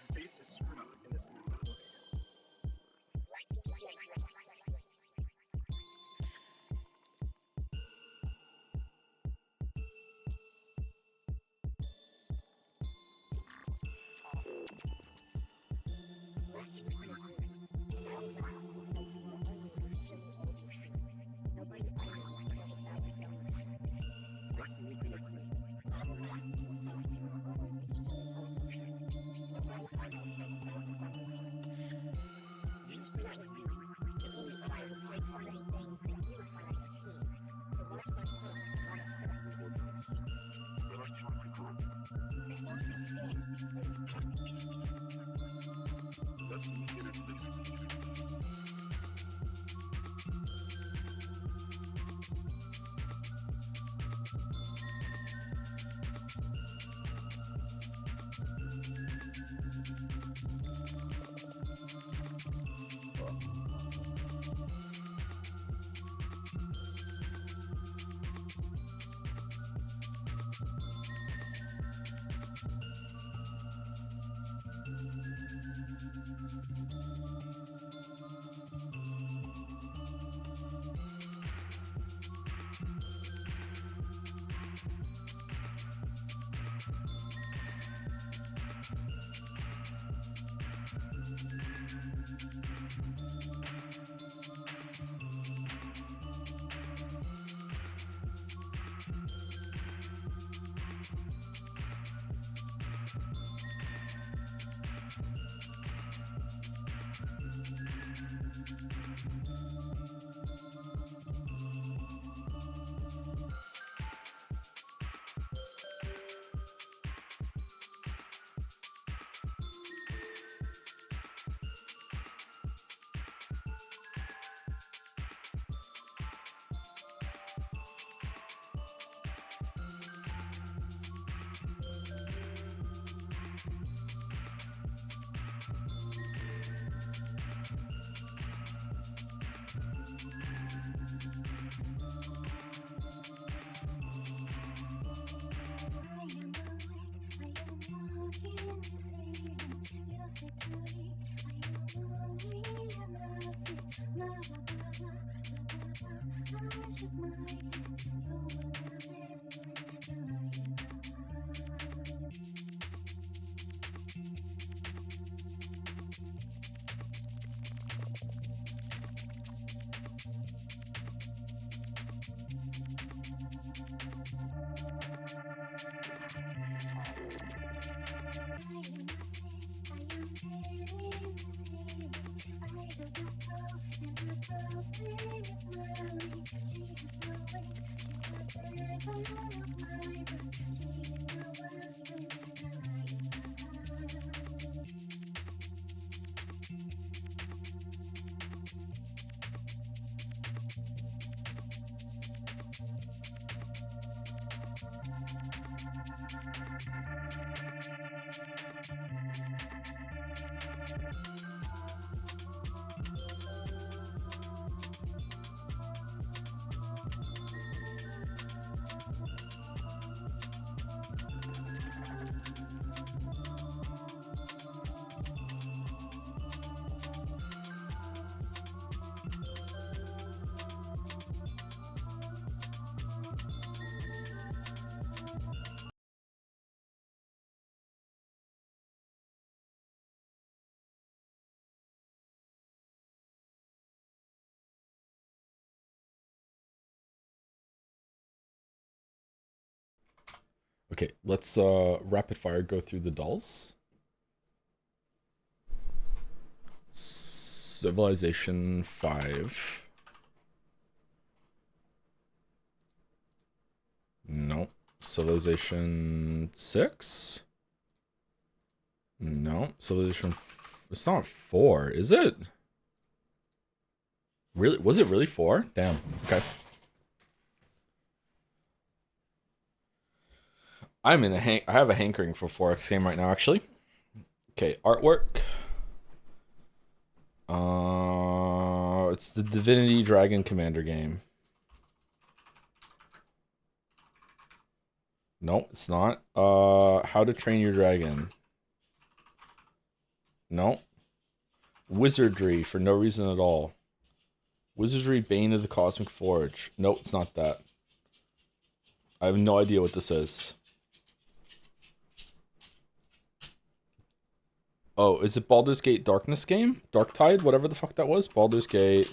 The face is screwed on in this window. Okay, let's rapid fire go through the dolls. Civilization 5. No. Civilization 6? No. Civilization... It's not 4, is it? Really? Was it really 4? Damn. Okay. I have a hankering for 4X game right now, actually. Okay, artwork. It's the Divinity Dragon Commander game. No, it's not. How to Train Your Dragon. No. Wizardry for no reason at all. Wizardry Bane of the Cosmic Forge. No, it's not that. I have no idea what this is. Oh, is it Baldur's Gate Darkness game? Darktide? Whatever the fuck that was? Baldur's Gate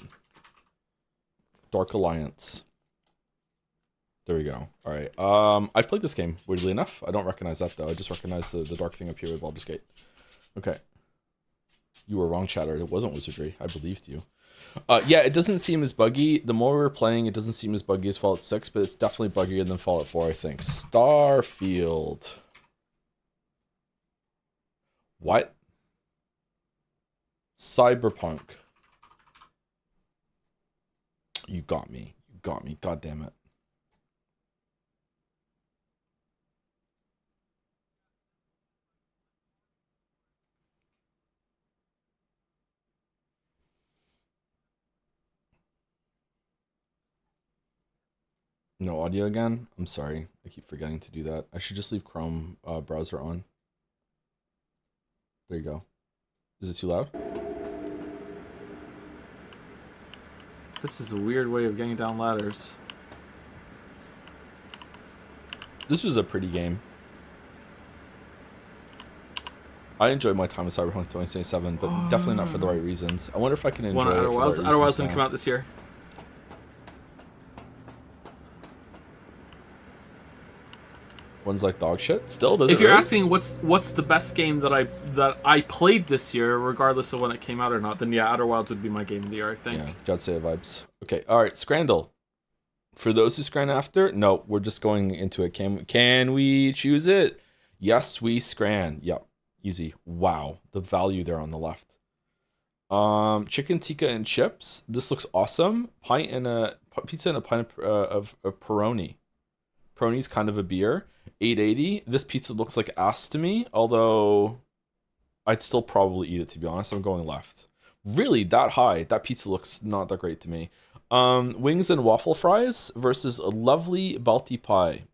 Dark Alliance. There we go. Alright. I've played this game, weirdly enough. I don't recognize that, though. I just recognize the dark thing up here with Baldur's Gate. Okay. You were wrong, Chatter. It wasn't Wizardry. I believed you. Yeah, it doesn't seem as buggy. The more we're playing, it doesn't seem as buggy as Fallout 6, but it's definitely buggier than Fallout 4, I think. Starfield. What? Cyberpunk. You got me. You got me. God damn it. No audio again? I'm sorry. I keep forgetting to do that. I should just leave Chrome browser on. There you go. Is it too loud? This is a weird way of getting down ladders. This was a pretty game. I enjoyed my time with Cyberpunk 2077, but definitely not for the right reasons. I wonder if I can enjoy it for the right reasons. Outer Wilds didn't come out this year. One's like dog shit. Still does. If you're asking what's the best game that I played this year, regardless of when it came out or not, then yeah, Outer Wilds would be my game of the year, I think. Yeah, God say vibes. Okay, all right, Scrandle. For those who scran after, no, we're just going into it. Can we choose it? Yes, we scran. Yep, easy. Wow, the value there on the left. Chicken tikka and chips. This looks awesome. Pizza and a pint of Peroni. Peroni's kind of a beer. $8.80. This pizza looks like ass to me, although I'd still probably eat it, to be honest. I'm going left. Really, that high? That pizza looks not that great to me. Wings and waffle fries versus a lovely Balti pie.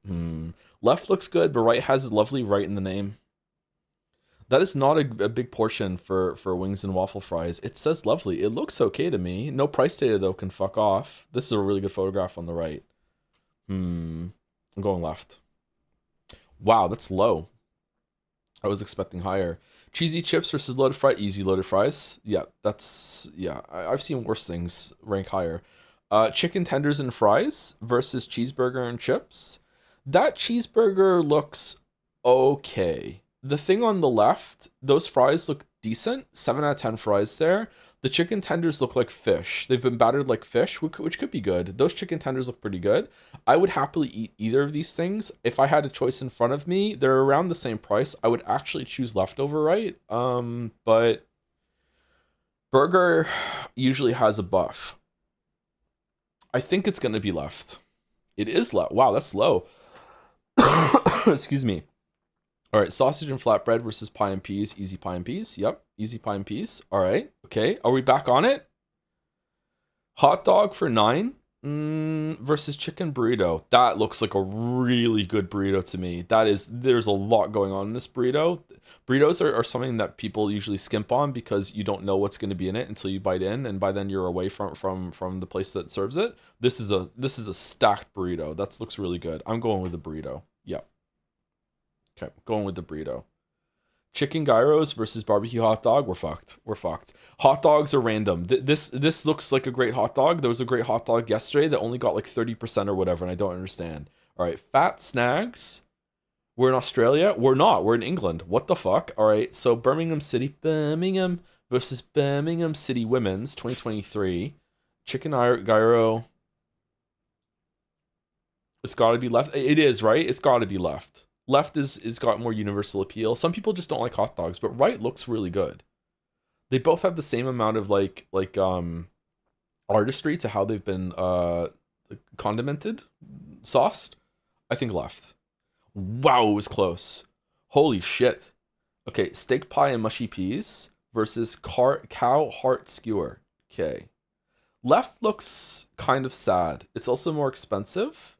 Left looks good, but right has lovely right in the name. That is not a big portion for wings and waffle fries. It says lovely. It looks okay to me. No price data, though, can fuck off. This is a really good photograph on the right. I'm going left. Wow, that's low. I was expecting higher. Cheesy chips versus loaded fries. Easy loaded fries. Yeah, I've seen worse things rank higher. Chicken tenders and fries versus cheeseburger and chips. That cheeseburger looks okay. The thing on the left, those fries look decent. 7 out of 10 fries there. The chicken tenders look like fish. They've been battered like fish, which could be good. Those chicken tenders look pretty good. I would happily eat either of these things. If I had a choice in front of me, they're around the same price. I would actually choose leftover, right? But burger usually has a buff. I think it's going to be left. It is left. Wow, that's low. Excuse me. All right, sausage and flatbread versus pie and peas. Easy pie and peas. Yep, easy pie and peas. All right, okay. Are we back on it? Hot dog for $9 versus chicken burrito. That looks like a really good burrito to me. There's a lot going on in this burrito. Burritos are something that people usually skimp on because you don't know what's going to be in it until you bite in, and by then you're away from the place that serves it. This is a stacked burrito. That looks really good. I'm going with the burrito. Yep. Okay, going with the burrito. Chicken gyros versus barbecue hot dog. We're fucked. We're fucked. Hot dogs are random. This looks like a great hot dog. There was a great hot dog yesterday that only got like 30% or whatever, and I don't understand. All right, fat snags We're in Australia? We're not. We're in England. What the fuck? All right. So Birmingham versus Birmingham City Women's 2023. Chicken gyro. It's got to be left. It is, right? It's got to be left. Left is got more universal appeal. Some people just don't like hot dogs, but right looks really good. They both have the same amount of like artistry to how they've been condimented, sauced. I think left. Wow, it was close. Holy shit. Okay, steak pie and mushy peas versus cow heart skewer. Okay. Left looks kind of sad. It's also more expensive,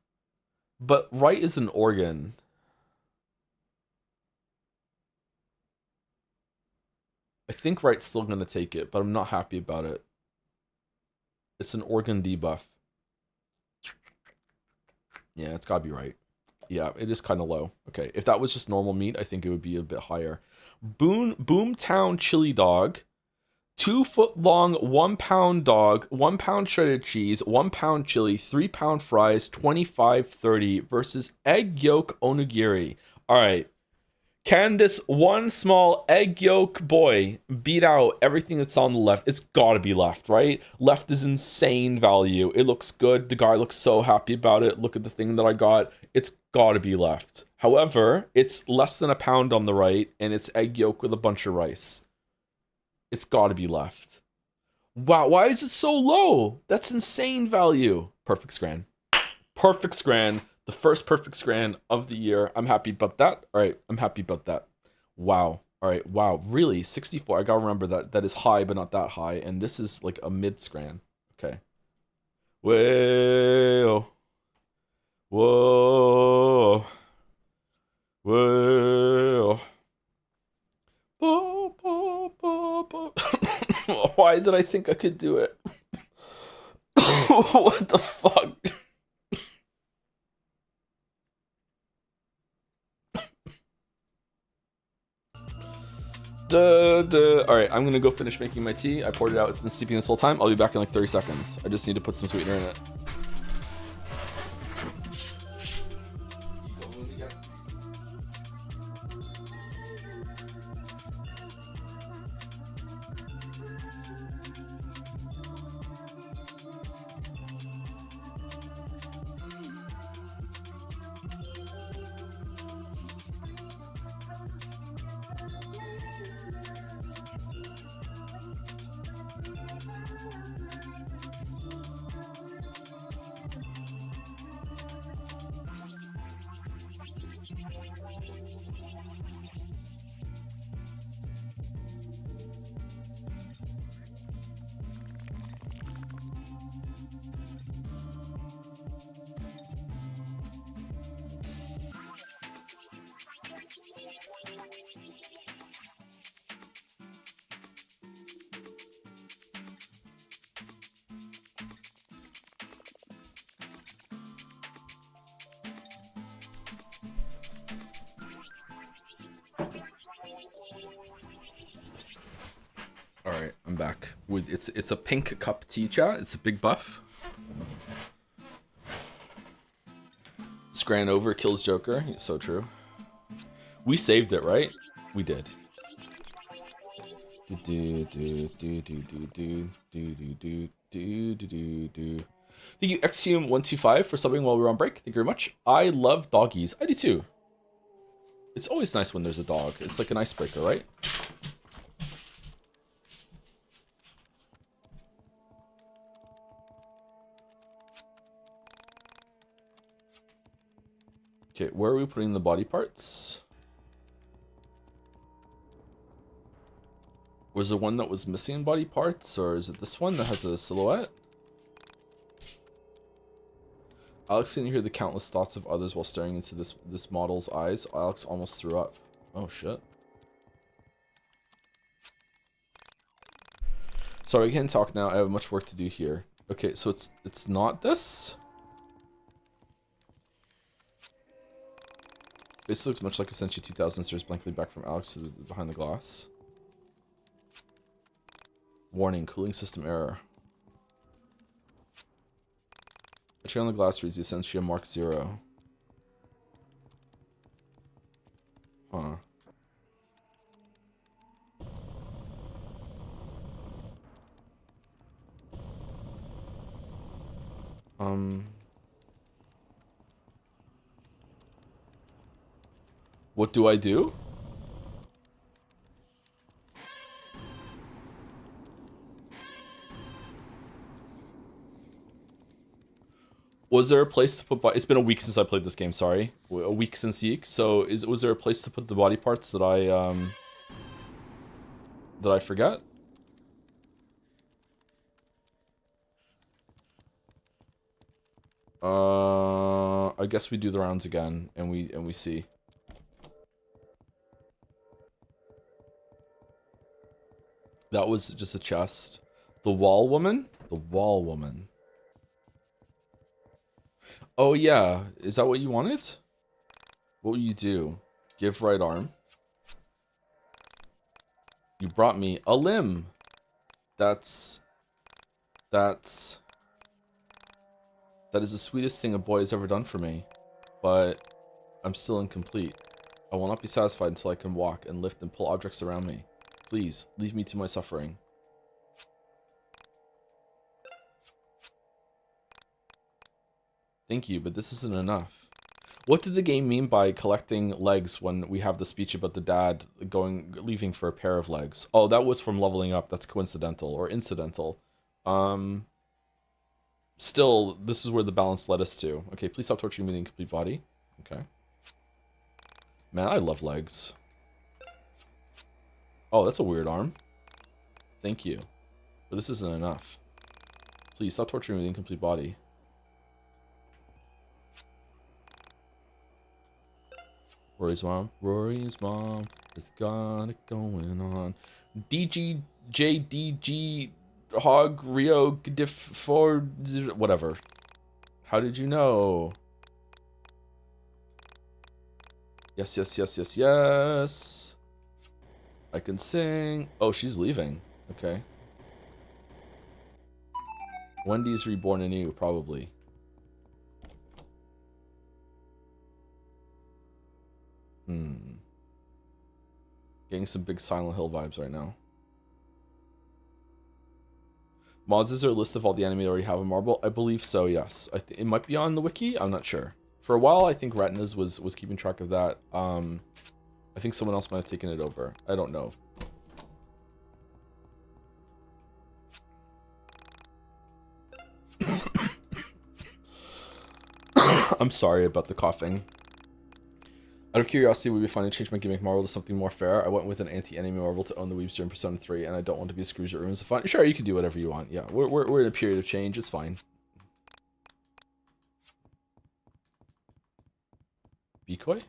but right is an organ. I think right's still going to take it, but I'm not happy about it. It's an organ debuff. Yeah, it's got to be right. Yeah, it is kind of low. Okay, if that was just normal meat, I think it would be a bit higher. Boomtown chili dog. 2 foot long, 1 pound dog, 1 pound shredded cheese, 1 pound chili, 3 pound fries, 25.30 versus egg yolk onigiri. All right. Can this one small egg yolk boy beat out everything that's on the left? It's gotta be left, right? Left is insane value. It looks good. The guy looks so happy about it. Look at the thing that I got. It's gotta be left. However, it's less than a pound on the right, and it's egg yolk with a bunch of rice. It's gotta be left. Wow, why is it so low? That's insane value. Perfect scran. Perfect scran. The first perfect scran of the year. I'm happy about that. All right, I'm happy about that. Wow. All right, wow. Really, 64. I gotta remember that that is high, but not that high. And this is like a mid scran. Okay. Whoa. Whoa. Whoa. Bo, bo, bo, bo. Why did I think I could do it? What the fuck? Alright, I'm gonna go finish making my tea. I poured it out. It's been steeping this whole time. I'll be back in like 30 seconds. I just need to put some sweetener in it. Alright, I'm back. With it's a pink cup tea chat. It's a big buff. Scran over kills Joker. It's so true. We saved it, right? We did. Thank you, Xhume125 for subbing while we were on break. Thank you very much. I love doggies. I do too. It's always nice when there's a dog. It's like an icebreaker, right? Okay, where are we putting the body parts? Was there one that was missing body parts, or is it this one that has a silhouette? Alex can hear the countless thoughts of others while staring into this model's eyes. Alex almost threw up. Oh shit. Sorry, I can't talk now. I have much work to do here. Okay, so it's not this? This looks much like a Senshi 2000 stares blankly back from Alex to behind the glass. Warning, cooling system error. A chair on the glass reads the Essentia Mark 0. What do I do? Was there a place to put? It's been a week since I played this game. Sorry, a week since YIIK. So was there a place to put the body parts that I forget? I guess we do the rounds again, and we see. That was just a chest. The wall woman? The wall woman. Oh yeah, is that what you wanted? What will you do? Give right arm. You brought me a limb. That is the sweetest thing a boy has ever done for me. But I'm still incomplete. I will not be satisfied until I can walk and lift and pull objects around me. Please, leave me to my suffering. Thank you, but this isn't enough. What did the game mean by collecting legs when we have the speech about the dad leaving for a pair of legs? Oh, that was from leveling up. That's coincidental or incidental. Still, this is where the balance led us to. Okay, please stop torturing me in the incomplete body. Okay. Man, I love legs. Oh, that's a weird arm. Thank you. But this isn't enough. Please stop torturing me with the incomplete body. Rory's mom has got it going on. DGJDG Hog Rio Diff for whatever. How did you know? Yes, yes, yes, yes, yes. I can sing. Oh, she's leaving. Okay. Wendy's reborn anew, probably. Getting some big Silent Hill vibes right now. Mods, is there a list of all the anime that already have a marble? I believe so, yes. It might be on the wiki, I'm not sure. For a while, I think Retinas was keeping track of that. I think someone else might have taken it over. I don't know. I'm sorry about the coughing. Out of curiosity, would be fun to change my gimmick marble to something more fair. I went with an anti-anime marble to own the weebs during Persona 3, and I don't want to be a scrooge that ruins the fun. Sure, you can do whatever you want. Yeah, we're in a period of change. It's fine. Decoy?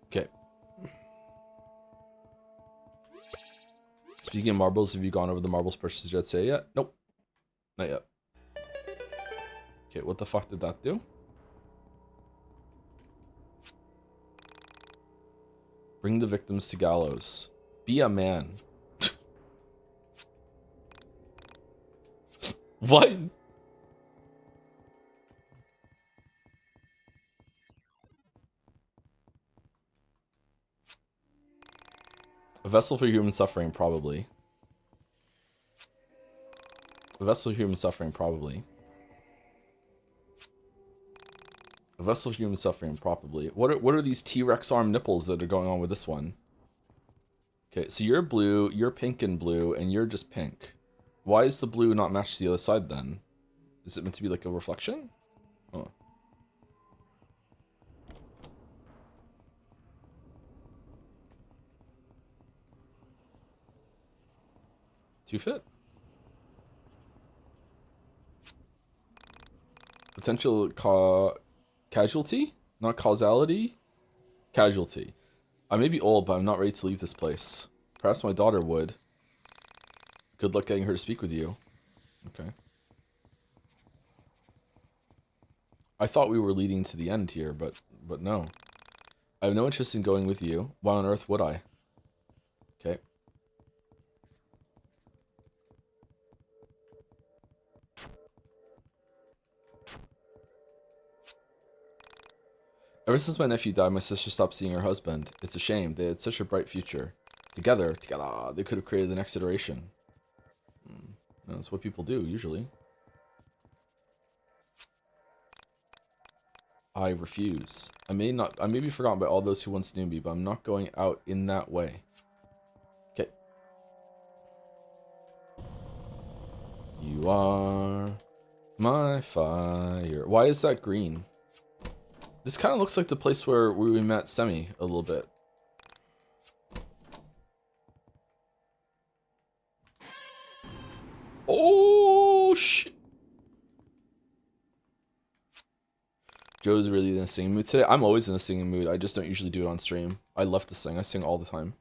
Okay. Speaking of marbles, have you gone over the marbles purchases yet? Say yet? Nope. Not yet. Okay, what the fuck did that do? Bring the victims to gallows. Be a man. What? A vessel for human suffering, probably. A vessel for human suffering, probably. A vessel for human suffering, probably. What are these T-Rex arm nipples that are going on with this one? Okay, so you're blue, you're pink and blue, and you're just pink. Why is the blue not matched to the other side then? Is it meant to be like a reflection? Oh. Two fit. Potential casualty? Not causality? Casualty. I may be old, but I'm not ready to leave this place. Perhaps my daughter would. Good luck getting her to speak with you. Okay. I thought we were leading to the end here, but no. I have no interest in going with you. Why on earth would I? Okay. Ever since my nephew died, my sister stopped seeing her husband. It's a shame. They had such a bright future. Together, they could have created the next iteration. That's what people do, usually. I refuse. I may be forgotten by all those who once knew me, but I'm not going out in that way. Okay. You are my fire. Why is that green? This kind of looks like the place where we met Semi a little bit. Oh, shit. Joe's really in a singing mood today. I'm always in a singing mood. I just don't usually do it on stream. I love to sing. I sing all the time.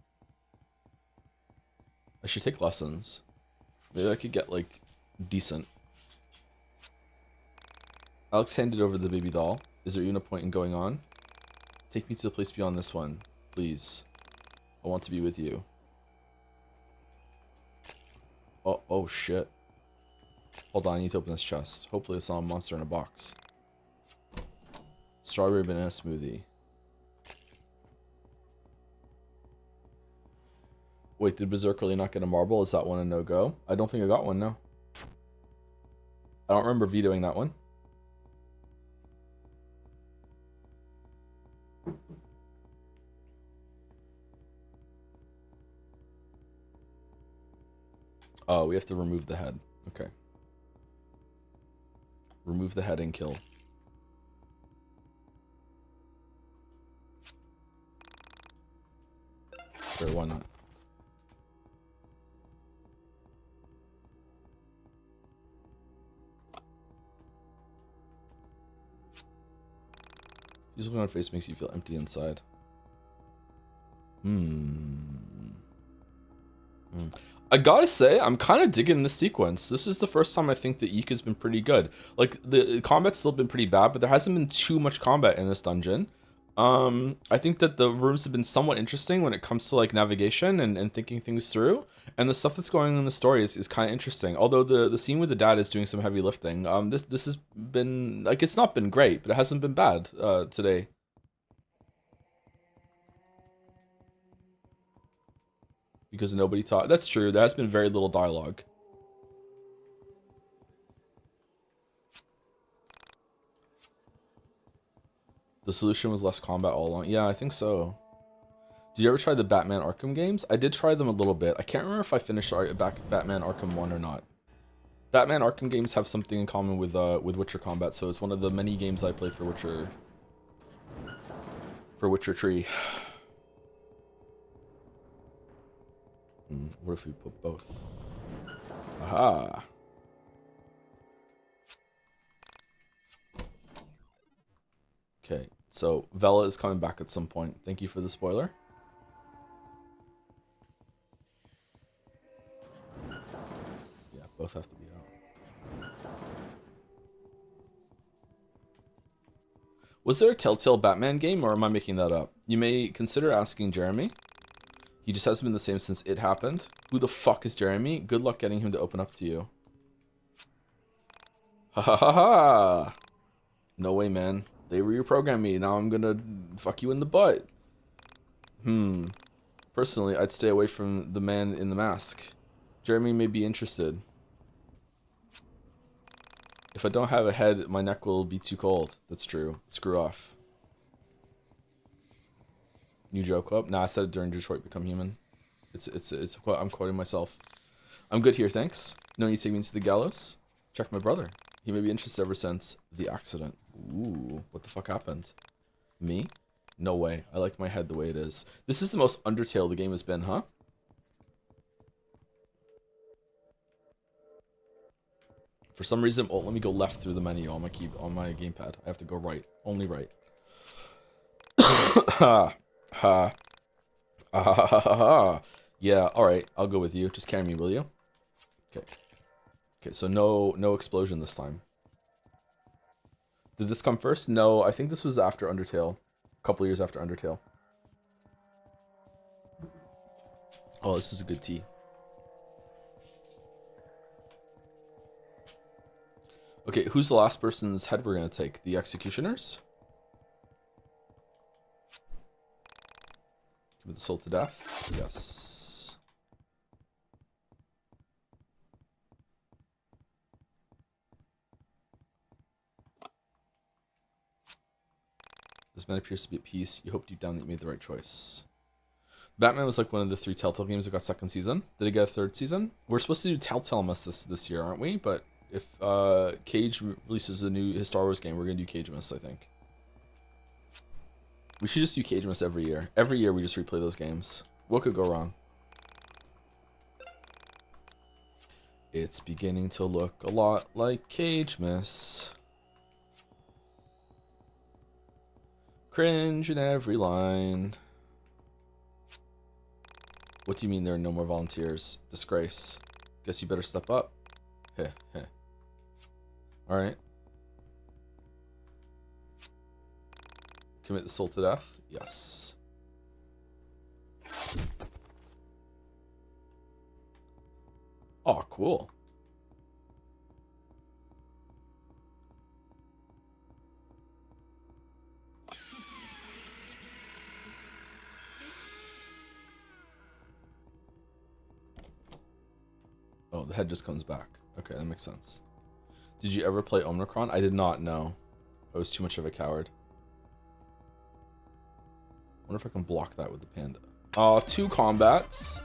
I should take lessons. Maybe I could get, like, decent. Alex handed over the baby doll. Is there even a point in going on? Take me to the place beyond this one, please. I want to be with you. Oh shit. Hold on, I need to open this chest. Hopefully it's not a monster in a box. Strawberry banana smoothie. Wait, did Berserk really not get a marble? Is that one a no-go? I don't think I got one, no. I don't remember vetoing that one. Oh, we have to remove the head. Okay. Remove the head and kill. Sure, why not? Using on face makes you feel empty inside. I gotta say, I'm kind of digging this sequence. This is the first time I think that YIIK has been pretty good. Like, the combat's still been pretty bad, but there hasn't been too much combat in this dungeon. I think that the rooms have been somewhat interesting when it comes to, like, navigation and thinking things through. And the stuff that's going on in the story is kind of interesting. Although the scene with the dad is doing some heavy lifting. This has been, like, it's not been great, but it hasn't been bad today. Because nobody taught. That's true. There has been very little dialogue. The solution was less combat all along. Yeah, I think so. Did you ever try the Batman Arkham games? I did try them a little bit. I can't remember if I finished Batman Arkham 1 or not. Batman Arkham games have something in common with Witcher combat, so it's one of the many games I play for Witcher. For Witcher 3. What if we put both? Aha! Okay, so Vela is coming back at some point. Thank you for the spoiler. Yeah, both have to be out. Was there a Telltale Batman game, or am I making that up? You may consider asking Jeremy. He just hasn't been the same since it happened. Who the fuck is Jeremy? Good luck getting him to open up to you. Ha ha ha ha! No way, man. They reprogrammed me. Now I'm gonna fuck you in the butt. Personally, I'd stay away from the man in the mask. Jeremy may be interested. If I don't have a head, my neck will be too cold. That's true. Screw off. New joke up? Nah, I said it during Detroit Become Human. It's a quote. I'm quoting myself. I'm good here, thanks. No need to take me to the gallows. Check my brother. He may be interested ever since the accident. Ooh, what the fuck happened? Me? No way. I like my head the way it is. This is the most Undertale the game has been, huh? For some reason, oh, let me go left through the menu on my gamepad. I have to go right. Only right. Ha. Ha. Ha ha ha ha. Yeah, alright. I'll go with you. Just carry me, will you? Okay. Okay, so no explosion this time. Did this come first? No, I think this was after Undertale. A couple years after Undertale. Oh, this is a good tea. Okay, who's the last person's head we're gonna take? The executioners? Commit the soul to death. Yes. This man appears to be at peace. You hope deep down that you made the right choice. Batman was like one of the 3 Telltale games that got second season. Did it get a third season? We're supposed to do Telltale Miss this year, aren't we? But if Cage releases a new Star Wars game, we're gonna do Cage Miss, I think. We should just do Cage Miss every year. Every year we just replay those games. What could go wrong? It's beginning to look a lot like Cage Miss. Cringe in every line. What do you mean there are no more volunteers? Disgrace. Guess you better step up. Heh, heh. Alright. Commit the soul to death? Yes. Oh, cool. Oh, the head just comes back. Okay, that makes sense. Did you ever play Omnicron? I did not, no. I was too much of a coward. I wonder if I can block that with the panda. 2 combats.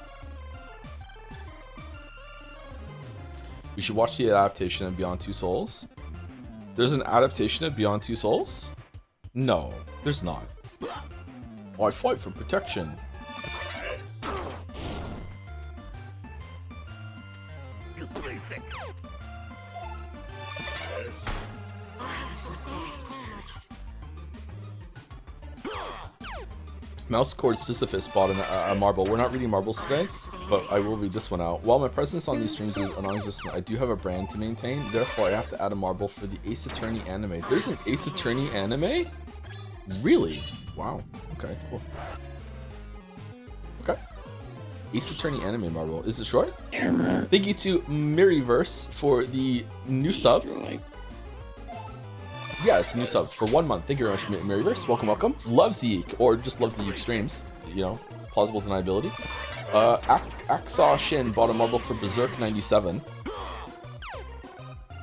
We should watch the adaptation of Beyond Two Souls. There's an adaptation of Beyond Two Souls? No, there's not. Oh, I fight for protection. Mouse Cord Sisyphus bought a marble. We're not reading marbles today, but I will read this one out. While my presence on these streams is non-existent, I do have a brand to maintain. Therefore, I have to add a marble for the Ace Attorney anime. There's an Ace Attorney anime? Really? Wow. Okay, cool. Okay. Ace Attorney anime marble. Is it short? Thank you to Miriverse for the new sub. Yeah, it's a new sub for 1 month. Thank you very much, Maryverse. Welcome, welcome. Loves YIIK, or just loves the YIIK streams. You know, plausible deniability. Aksa Shin bought a marble for Berserk 97.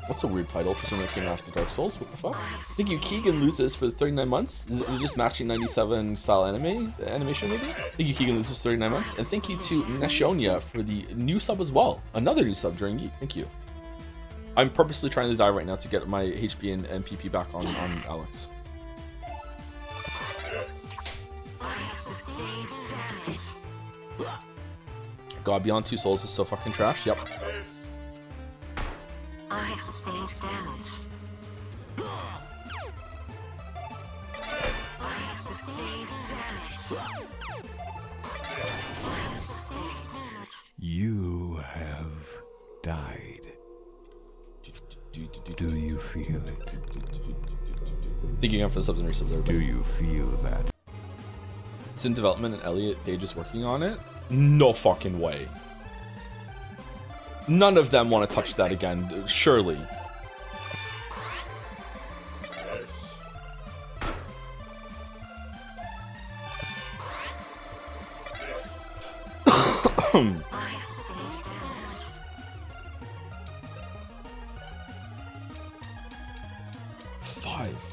What's a weird title for someone that came after Dark Souls? What the fuck? Thank you, Keegan Loses for 39 months. We're just matching 97 style animation maybe? Thank you, Keegan Loses 39 months. And thank you to Neshonia for the new sub as well. Another new sub during YIIK. Thank you. I'm purposely trying to die right now to get my HP and PP back on Alex. God, Beyond Two Souls is so fucking trash. Yep. I have sustained damage. I have sustained damage. You have died. Do you feel it? Thank you again for the subs and resubs. Do you feel that? It's in development and Elliot Page is working on it? No fucking way. None of them want to touch that again, surely.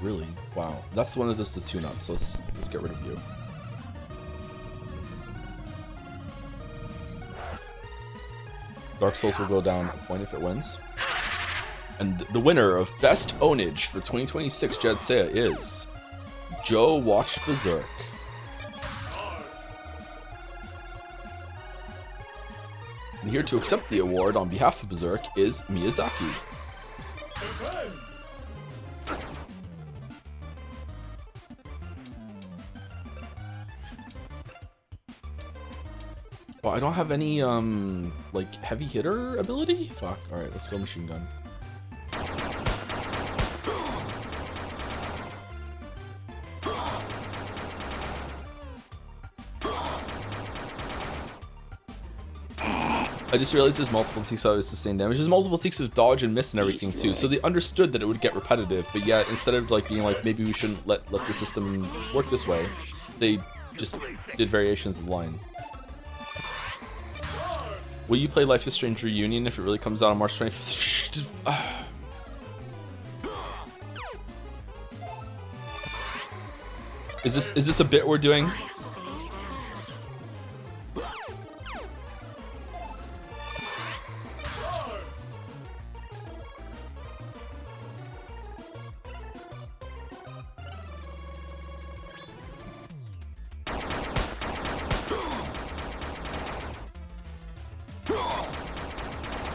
Really? Wow. That's the one that does the tune-up, so let's get rid of you. Dark Souls will go down a point if it wins. And the winner of Best Ownage for 2026 Jed Saya is Joe Watched Berserk. And here to accept the award on behalf of Berserk is Miyazaki. Well, I don't have any, like, heavy hitter ability? Fuck. Alright, let's go machine gun. I just realized there's multiple ticks of sustained damage. There's multiple ticks of dodge and miss and everything too. So they understood that it would get repetitive, but yet instead of like being like maybe we shouldn't let the system work this way, they just did variations of the line. Will you play Life is Strange Reunion if it really comes out on March 25th? Is this a bit we're doing?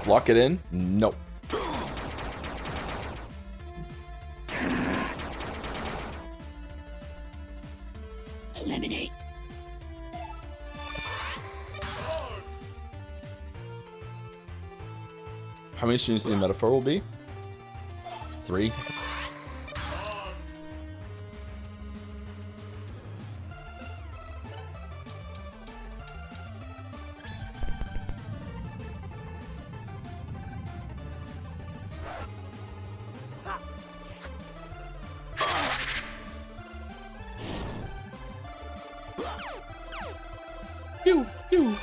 Lock it in? Nope. Eliminate. How many students do you think Metaphor will be? 3. Pew, pew.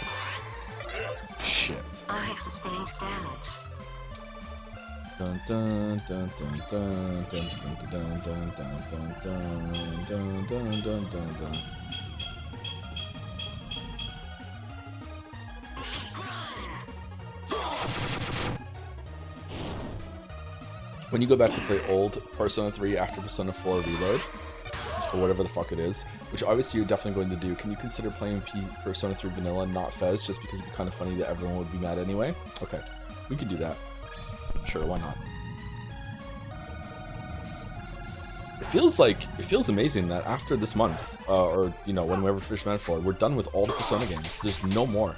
Shit. I have sustained damage. Dun dun dun dun dun dun dun dun dun dun dun dun dun dun dun. When you go back to play old Persona 3 after Persona 4 Reload, or whatever the fuck it is, which obviously you're definitely going to do, can you consider playing Persona 3 Vanilla and not Fez, just because it'd be kind of funny that everyone would be mad anyway? Okay, we could do that. Sure, why not? It feels amazing that after this month, or you know, when we ever finish Metaphor, we're done with all the Persona games. There's no more.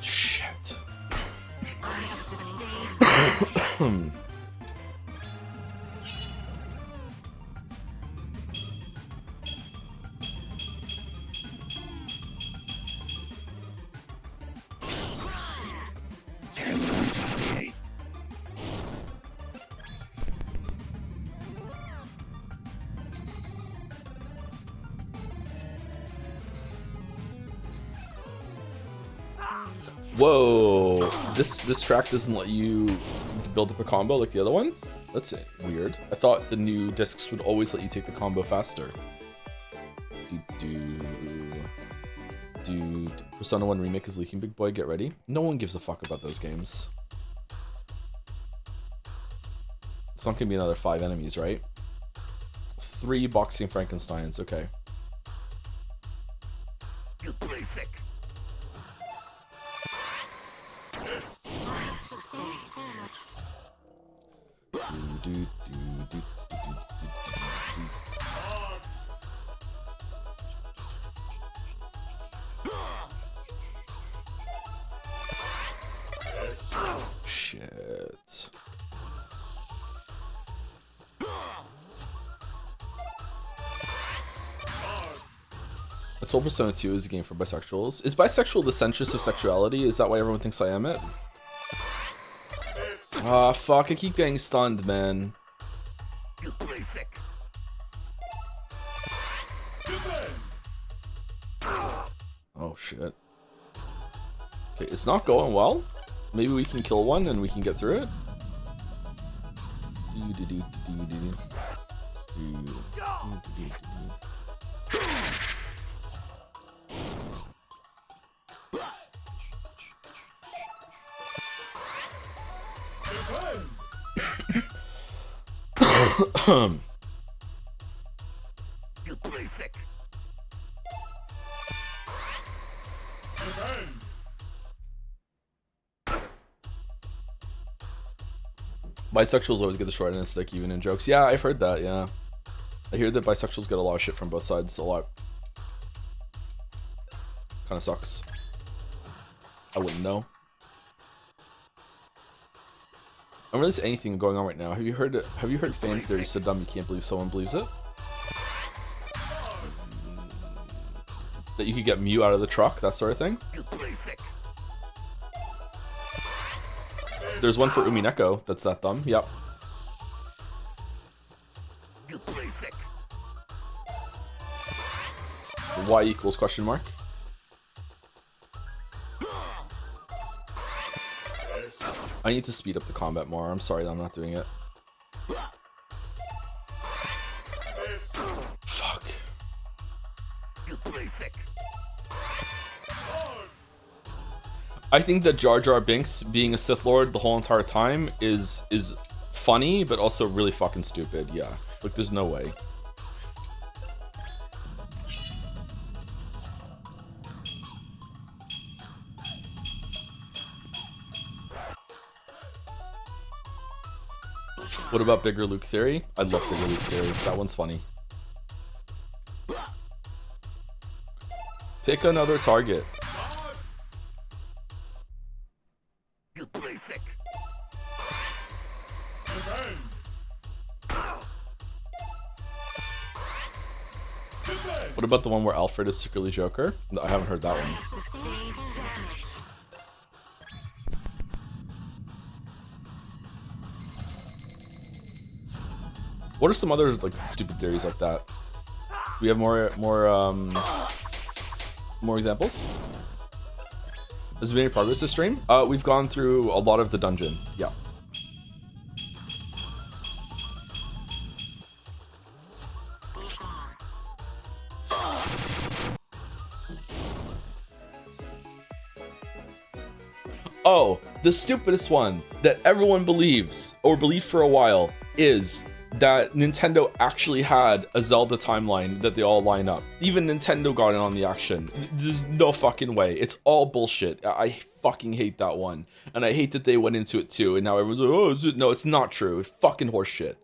Shit. I have sustained. Whoa, this track doesn't let you build up a combo like the other one? That's weird. I thought the new discs would always let you take the combo faster. Dude, Persona 1 Remake is leaking, big boy, get ready. No one gives a fuck about those games. It's not gonna be another 5 enemies, right? 3 boxing Frankensteins, okay. Shit. I told Persona 2 is a game for bisexuals. Is bisexual the centrist of sexuality? Is that why everyone thinks I am it? Ah, fuck, I keep getting stunned, man. Oh, shit. Okay, it's not going well. Maybe we can kill one and we can get through it. Bisexuals always get destroyed in a stick, even in jokes. Yeah, I've heard that, yeah. I hear that bisexuals get a lot of shit from both sides, a lot. Kinda sucks. I wouldn't know. I don't really see anything going on right now. Have you heard fan theory so dumb you can't believe someone believes it? that you could get Mew out of the truck, that sort of thing. There's one for Umineko that's that thumb. Yep. Y equals question mark. I need to speed up the combat more. I'm sorry that I'm not doing it. Fuck. I think that Jar Jar Binks being a Sith Lord the whole entire time is funny, but also really fucking stupid. Yeah, like there's no way. What about Bigger Luke Theory? I love Bigger Luke Theory. That one's funny. Pick another target. What about the one where Alfred is secretly Joker? No, I haven't heard that one. What are some other like stupid theories like that? We have more examples. Has there been any progress this stream? We've gone through a lot of the dungeon. Yeah. Oh, the stupidest one that everyone believes, or believed for a while, is that Nintendo actually had a Zelda timeline that they all line up. Even Nintendo got in on the action. There's no fucking way. It's all bullshit. I fucking hate that one. And I hate that they went into it too, and now everyone's like, oh, is it? No, it's not true. It's fucking horseshit.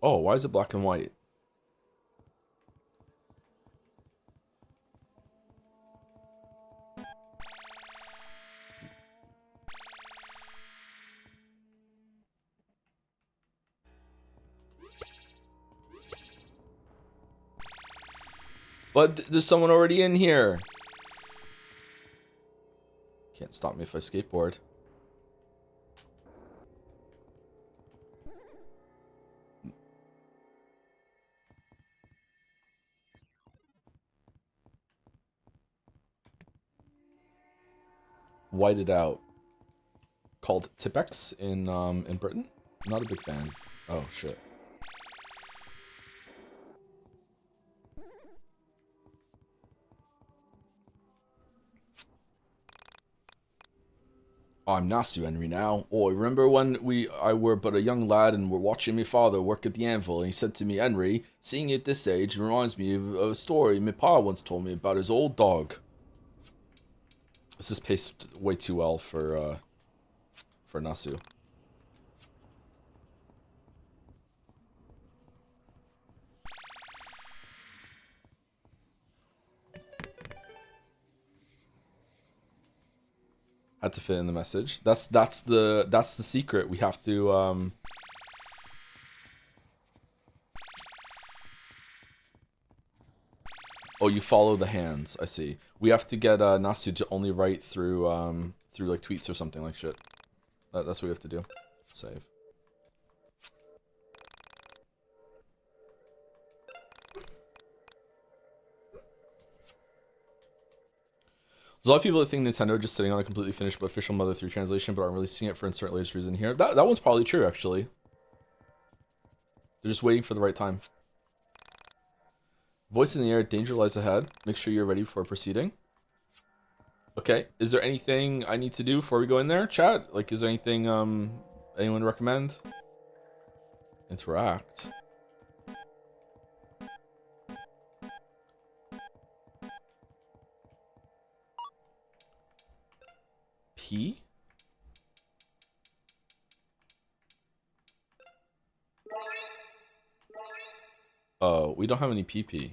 Oh, why is it black and white? But there's someone already in here. Can't stop me if I skateboard. Whited Out. Called Tipex in Britain. Not a big fan. Oh shit. I'm Nasu Henry now. Oh, remember when I were but a young lad and were watching my father work at the anvil, and he said to me, Henry, seeing you at this age reminds me of a story my pa once told me about his old dog. This is paced way too well for Nasu. Had to fit in the message. That's the secret. We have to Oh, you follow the hands. I see. We have to get Nasu to only write through like tweets or something like shit. That's what we have to do. Save. There's a lot of people that think Nintendo are just sitting on a completely finished but official Mother 3 translation, but aren't really seeing it for insert latest reason here. That one's probably true, actually. They're just waiting for the right time. Voice in the air, danger lies ahead. Make sure you're ready before proceeding. Okay, is there anything I need to do before we go in there, chat? Like, is there anything anyone recommend? Interact. P? Oh, we don't have any PP.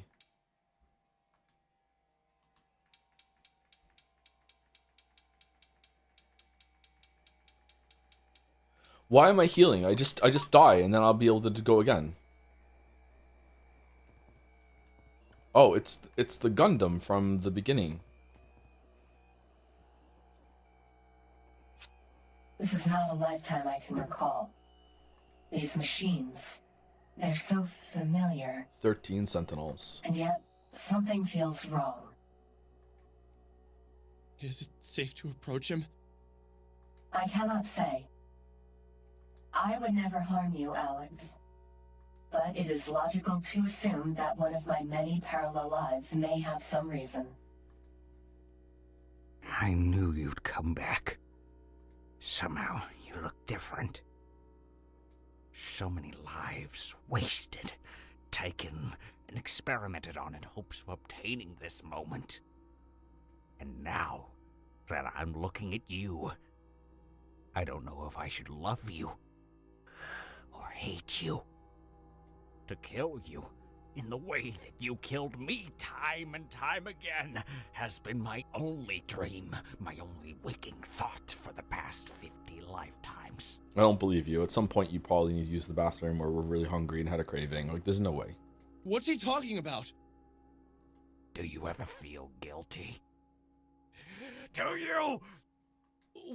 Why am I healing? I just die and then I'll be able to go again. Oh, it's the Gundam from the beginning. This is not a lifetime I can recall. These machines, they're so familiar, 13 Sentinels. and yet something feels wrong. Is it safe to approach him? I cannot say. I would never harm you, Alex. But it is logical to assume that one of my many parallel lives may have some reason. I knew you'd come back. Somehow, you look different. So many lives wasted, taken, and experimented on in hopes of obtaining this moment. And now that I'm looking at you, I don't know if I should love you or hate you. To kill you in the way that you killed me time and time again has been my only dream, my only waking thought for the past 50 lifetimes. I don't believe you. At some point, you probably need to use the bathroom or were really hungry and had a craving. Like, there's no way. What's he talking about? Do you ever feel guilty? Do you?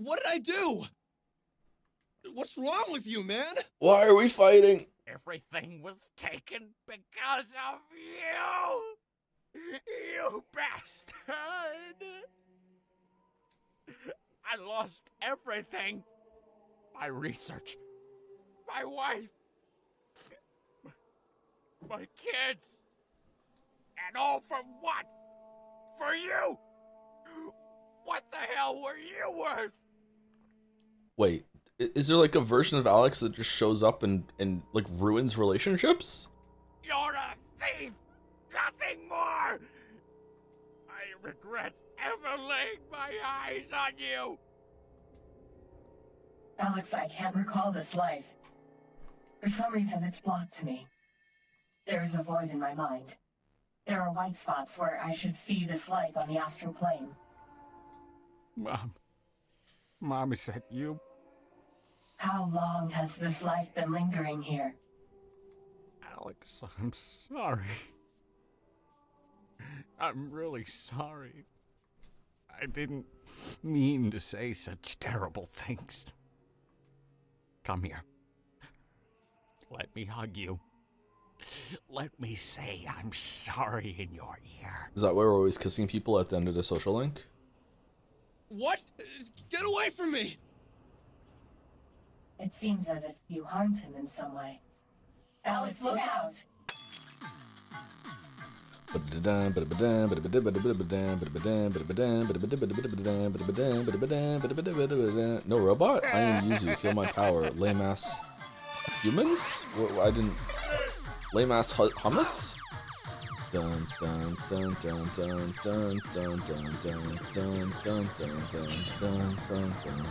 What did I do? What's wrong with you, man? Why are we fighting? Everything was taken because of you! You bastard! I lost everything. My research, my wife, my kids, and all for what? For you! What the hell were you worth? Wait, is there like a version of Alex that just shows up and like ruins relationships? You're a thief! Nothing more! I regret ever laying my eyes on you! Alex, I can't recall this life. For some reason, it's blocked to me. There is a void in my mind. There are white spots where I should see this life on the astral plane. Mom, is that you? How long has this life been lingering here? Alex, I'm sorry. I'm really sorry. I didn't mean to say such terrible things. Come here. Let me hug you. Let me say I'm sorry in your ear. Is that why we're always kissing people at the end of the social link? What? Get away from me! It seems as if you harmed him in some way. Alex, look out! No robot? I am Yuzu. Feel my power. Lame ass humans? I didn't. Lame ass hummus? Dun dun dun dun dun dun dun dun dun dun dun dun dun dun dun.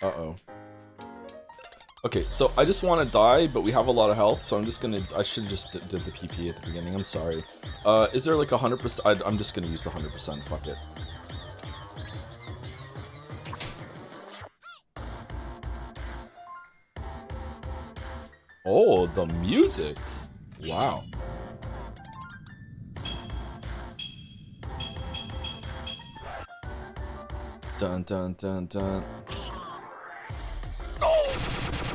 Uh-oh. Okay, so I just want to die, but we have a lot of health, so I'm just gonna... I should have just did the PP at the beginning, I'm sorry. Is there like 100%? I'm just gonna use the 100%, fuck it. Oh, the music! Wow. Dun dun dun dun.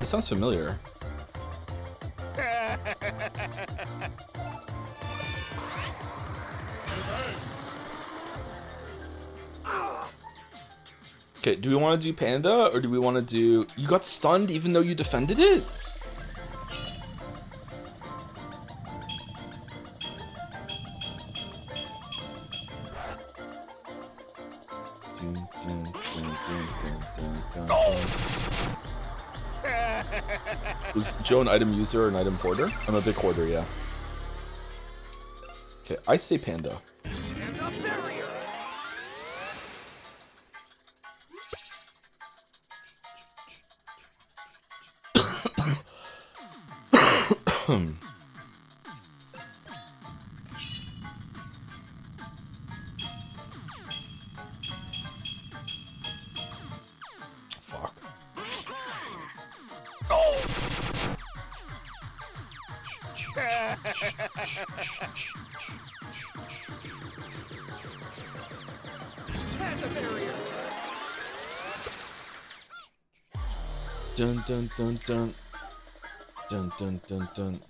It sounds familiar. Okay, do we want to do Panda or do we want to do... You got stunned even though you defended it? Was Joe an item user or an item hoarder? I'm a big hoarder, yeah. Okay, I say Panda. Panda barrier. Dun dun dun dun. Dun dun dun dun.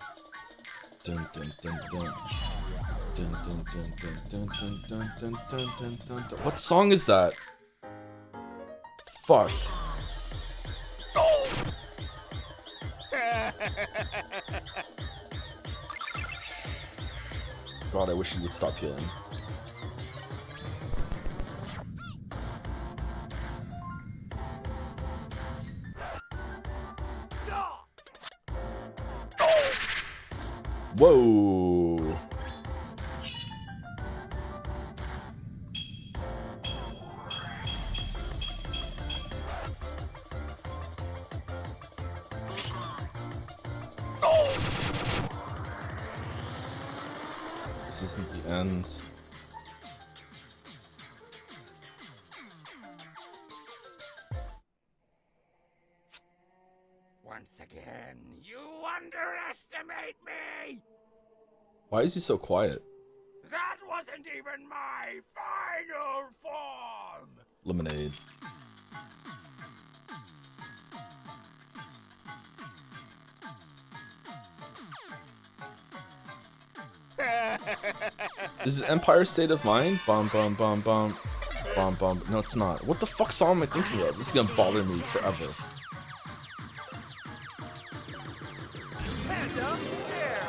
Dun dun dun dun. Dun dun dun dun dun dun dun dun dun dun dun. What song is that? Fuck. God, I wish he would stop healing. Whoa. This isn't the end. Once again, you underestimate me! Why is he so quiet? That wasn't even my final form! Lemonade. Is it Empire State of Mind? Bum bum bum bum. Bum bum. No, it's not. What the fuck song am I thinking of? This is gonna bother me forever. Panda air.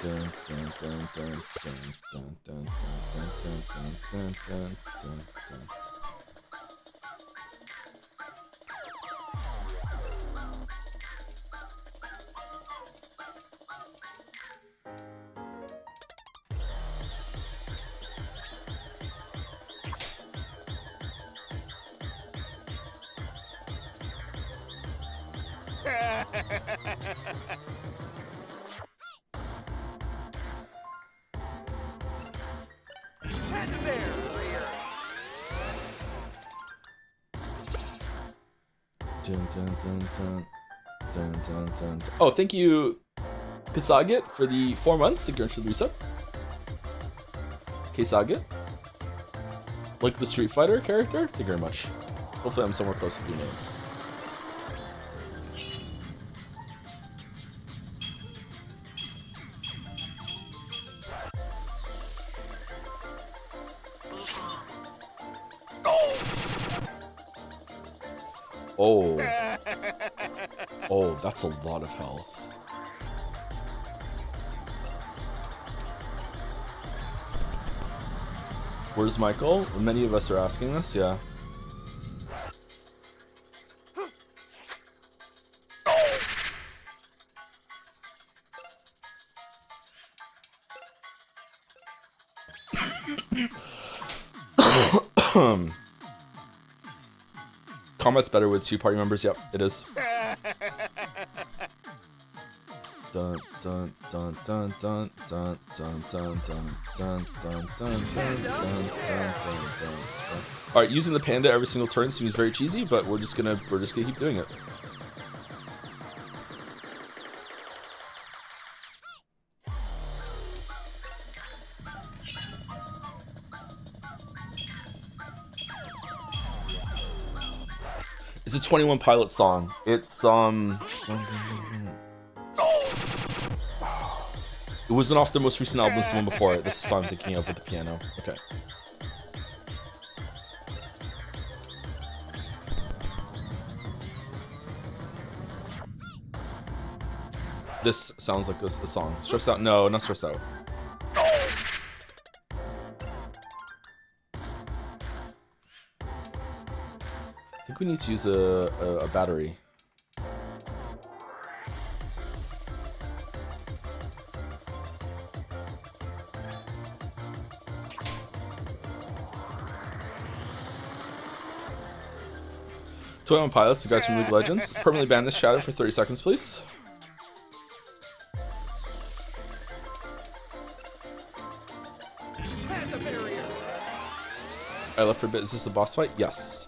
Dun, dun, dun, dun, dun, dun, dun, dun, dun, dun, dun, dun, dun. Panda bear. Dun, dun, dun, dun. Dun, dun, dun, dun. Oh, thank you, Kasagit, for the 4 months. Thank you for the reset. Kasagit. Like the Street Fighter character? Thank you very much. Hopefully I'm somewhere close with your name. Oh. Oh, that's a lot of health. Where's Michael? Many of us are asking this, yeah. Combat's better with 2 party members. Yep, it is. Dun dun dun dun dun dun dun dun dun dun dun dun dun dun. All right, using the panda every single turn seems very cheesy, but we're just gonna keep doing it. It's a 21 Pilot song. It's it wasn't off their most recent album, it's the one before it. That's the song I'm thinking of with the piano. Okay. This sounds like a song. Stressed Out? No, not Stressed Out. I think we need to use a battery. Toy Pilots, the guys from League of Legends. Permanently ban this shadow for 30 seconds, please. I left for a bit. Is this a boss fight? Yes.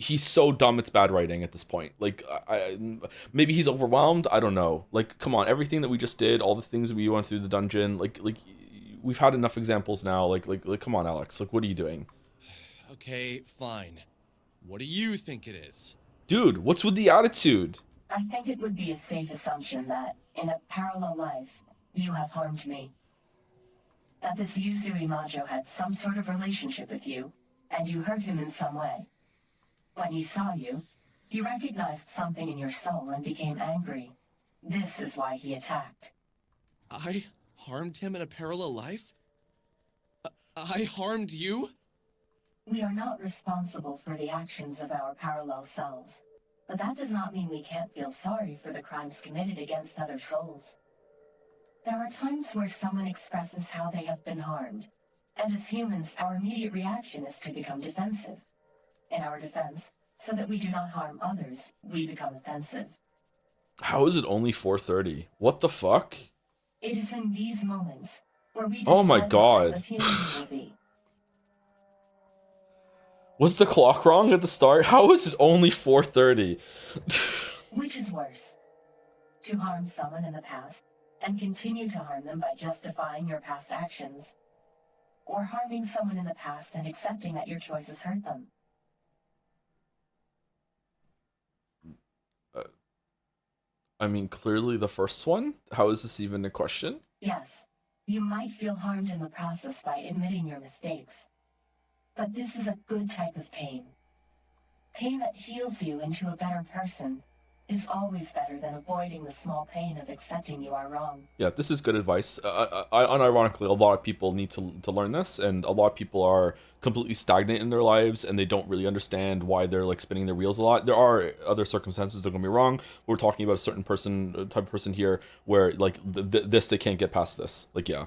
he's so dumb it's bad writing at this point. Like maybe he's overwhelmed. I don't know. Like come on, everything that we just did, all the things that we went through the dungeon, like we've had enough examples now. Like come on, Alex. Like what are you doing? Okay, fine. What do you think it is? Dude, what's with the attitude? I think it would be a safe assumption that, in a parallel life, you have harmed me. That this Yuzui Majo had some sort of relationship with you, and you hurt him in some way. When he saw you, he recognized something in your soul and became angry. This is why he attacked. I harmed him in a parallel life? I harmed you? We are not responsible for the actions of our parallel selves, but that does not mean we can't feel sorry for the crimes committed against other souls. There are times where someone expresses how they have been harmed, and as humans, our immediate reaction is to become defensive. In our defense, so that we do not harm others, we become offensive. How is it only 4:30? What the fuck? It is in these moments where we Oh my decide what God. type of human we will be. Was the clock wrong at the start? How is it only 4:30? Which is worse? To harm someone in the past and continue to harm them by justifying your past actions, or harming someone in the past and accepting that your choices hurt them? I mean, clearly the first one. How is this even a question? Yes, you might feel harmed in the process by admitting your mistakes. But this is a good type of pain. Pain that heals you into a better person is always better than avoiding the small pain of accepting you are wrong. Yeah, this is good advice. Unironically, a lot of people need to learn this, and a lot of people are completely stagnant in their lives, and they don't really understand why they're like spinning their wheels a lot. There are other circumstances, don't get me wrong. We're talking about a certain person, type of person here, where like this they can't get past this. Like yeah.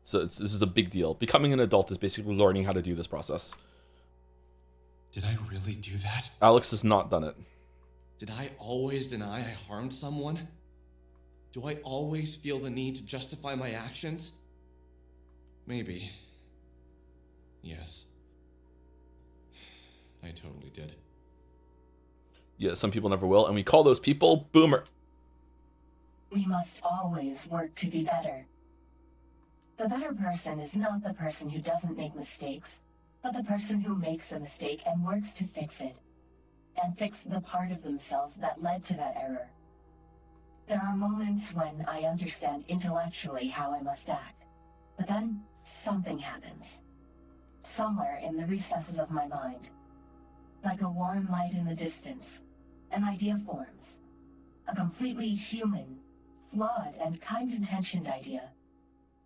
So this is a big deal. Becoming an adult is basically learning how to do this process. Did I really do that? Alex has not done it. Did I always deny I harmed someone? Do I always feel the need to justify my actions? Maybe. Yes. I totally did. Yeah, some people never will, and we call those people boomer. We must always work to be better. The better person is not the person who doesn't make mistakes, but the person who makes a mistake and works to fix it, and fix the part of themselves that led to that error. There are moments when I understand intellectually how I must act, but then something happens. Somewhere in the recesses of my mind, like a warm light in the distance, an idea forms. A completely human, flawed, and kind-intentioned idea.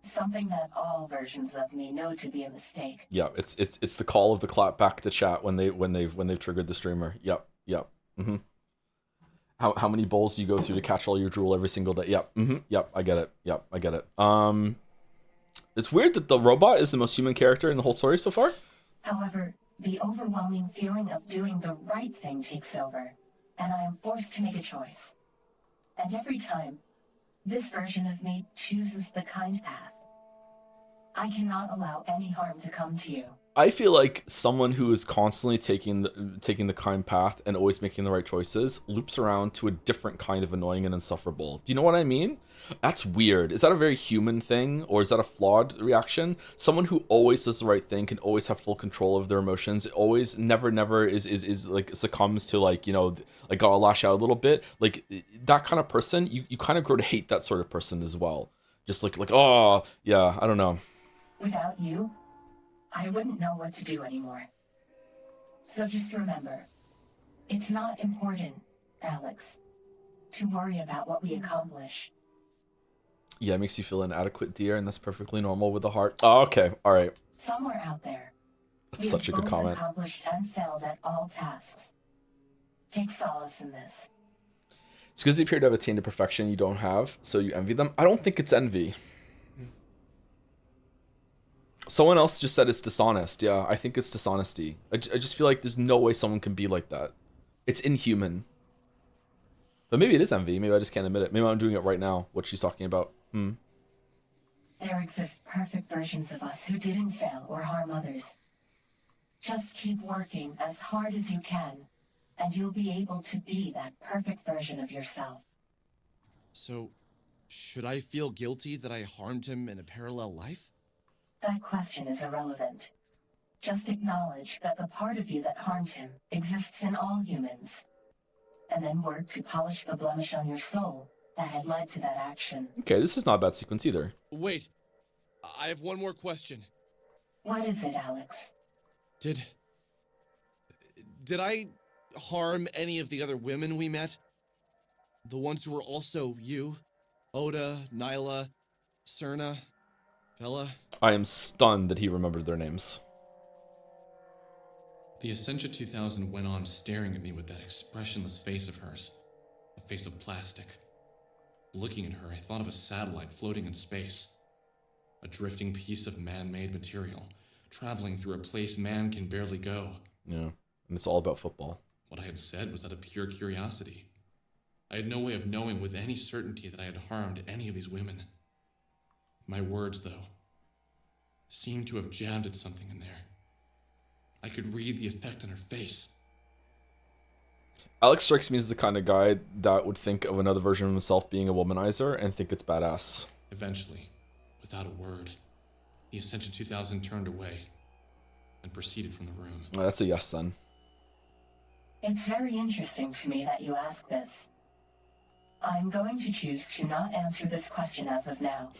Something that all versions of me know to be a mistake. Yeah, it's the call of the clap back to chat when they've triggered the streamer. Yep. Mm-hmm. How many bowls do you go through to catch all your drool every single day? Yep. Mm-hmm. Yep. I get it. Yep. I get it. It's weird that the robot is the most human character in the whole story so far. However, the overwhelming feeling of doing the right thing takes over, and I am forced to make a choice. And every time, this version of me chooses the kind path. I cannot allow any harm to come to you. I feel like someone who is constantly taking the kind path and always making the right choices loops around to a different kind of annoying and insufferable. Do you know what I mean? That's weird. Is that a very human thing, or is that a flawed reaction? Someone who always does the right thing can always have full control of their emotions. Always, never is like succumbs to like, you know, like gotta lash out a little bit. Like that kind of person, you kind of grow to hate that sort of person as well. Just like oh yeah, I don't know. Without you, I wouldn't know what to do anymore. So just remember, it's not important, Alex, to worry about what we accomplish. Yeah, it makes you feel inadequate, dear, and that's perfectly normal with a heart. Oh, okay, all right. Somewhere out there, That's such a good comment. Accomplished and failed at all tasks. Take solace in this. It's because they appear to have attained a perfection you don't have, so you envy them. I don't think it's envy. Someone else just said it's dishonest. Yeah, I think it's dishonesty. I just feel like there's no way someone can be like that. It's inhuman. But maybe it is envy. Maybe I just can't admit it. Maybe I'm doing it right now, what she's talking about. There exist perfect versions of us who didn't fail or harm others. Just keep working as hard as you can, and you'll be able to be that perfect version of yourself. So, should I feel guilty that I harmed him in a parallel life? That question is irrelevant. Just acknowledge that the part of you that harmed him exists in all humans, and then work to polish the blemish on your soul that had led to that action. Okay, this is not a bad sequence either. Wait, I have one more question. What is it, Alex? Did I harm any of the other women we met? The ones who were also you? Oda, Nyla, Serna, Bella? I am stunned that he remembered their names. The Essentia 2000 went on staring at me with that expressionless face of hers. A face of plastic. Looking at her, I thought of a satellite floating in space. A drifting piece of man-made material, traveling through a place man can barely go. Yeah, and it's all about football. What I had said was out of pure curiosity. I had no way of knowing with any certainty that I had harmed any of these women. My words, though, seemed to have jabbed at something in there. I could read the effect on her face. Alex strikes me as the kind of guy that would think of another version of himself being a womanizer and think it's badass. Eventually, without a word, the Ascension 2000 turned away and proceeded from the room. Well, that's a yes then. It's very interesting to me that you ask this. I'm going to choose to not answer this question as of now.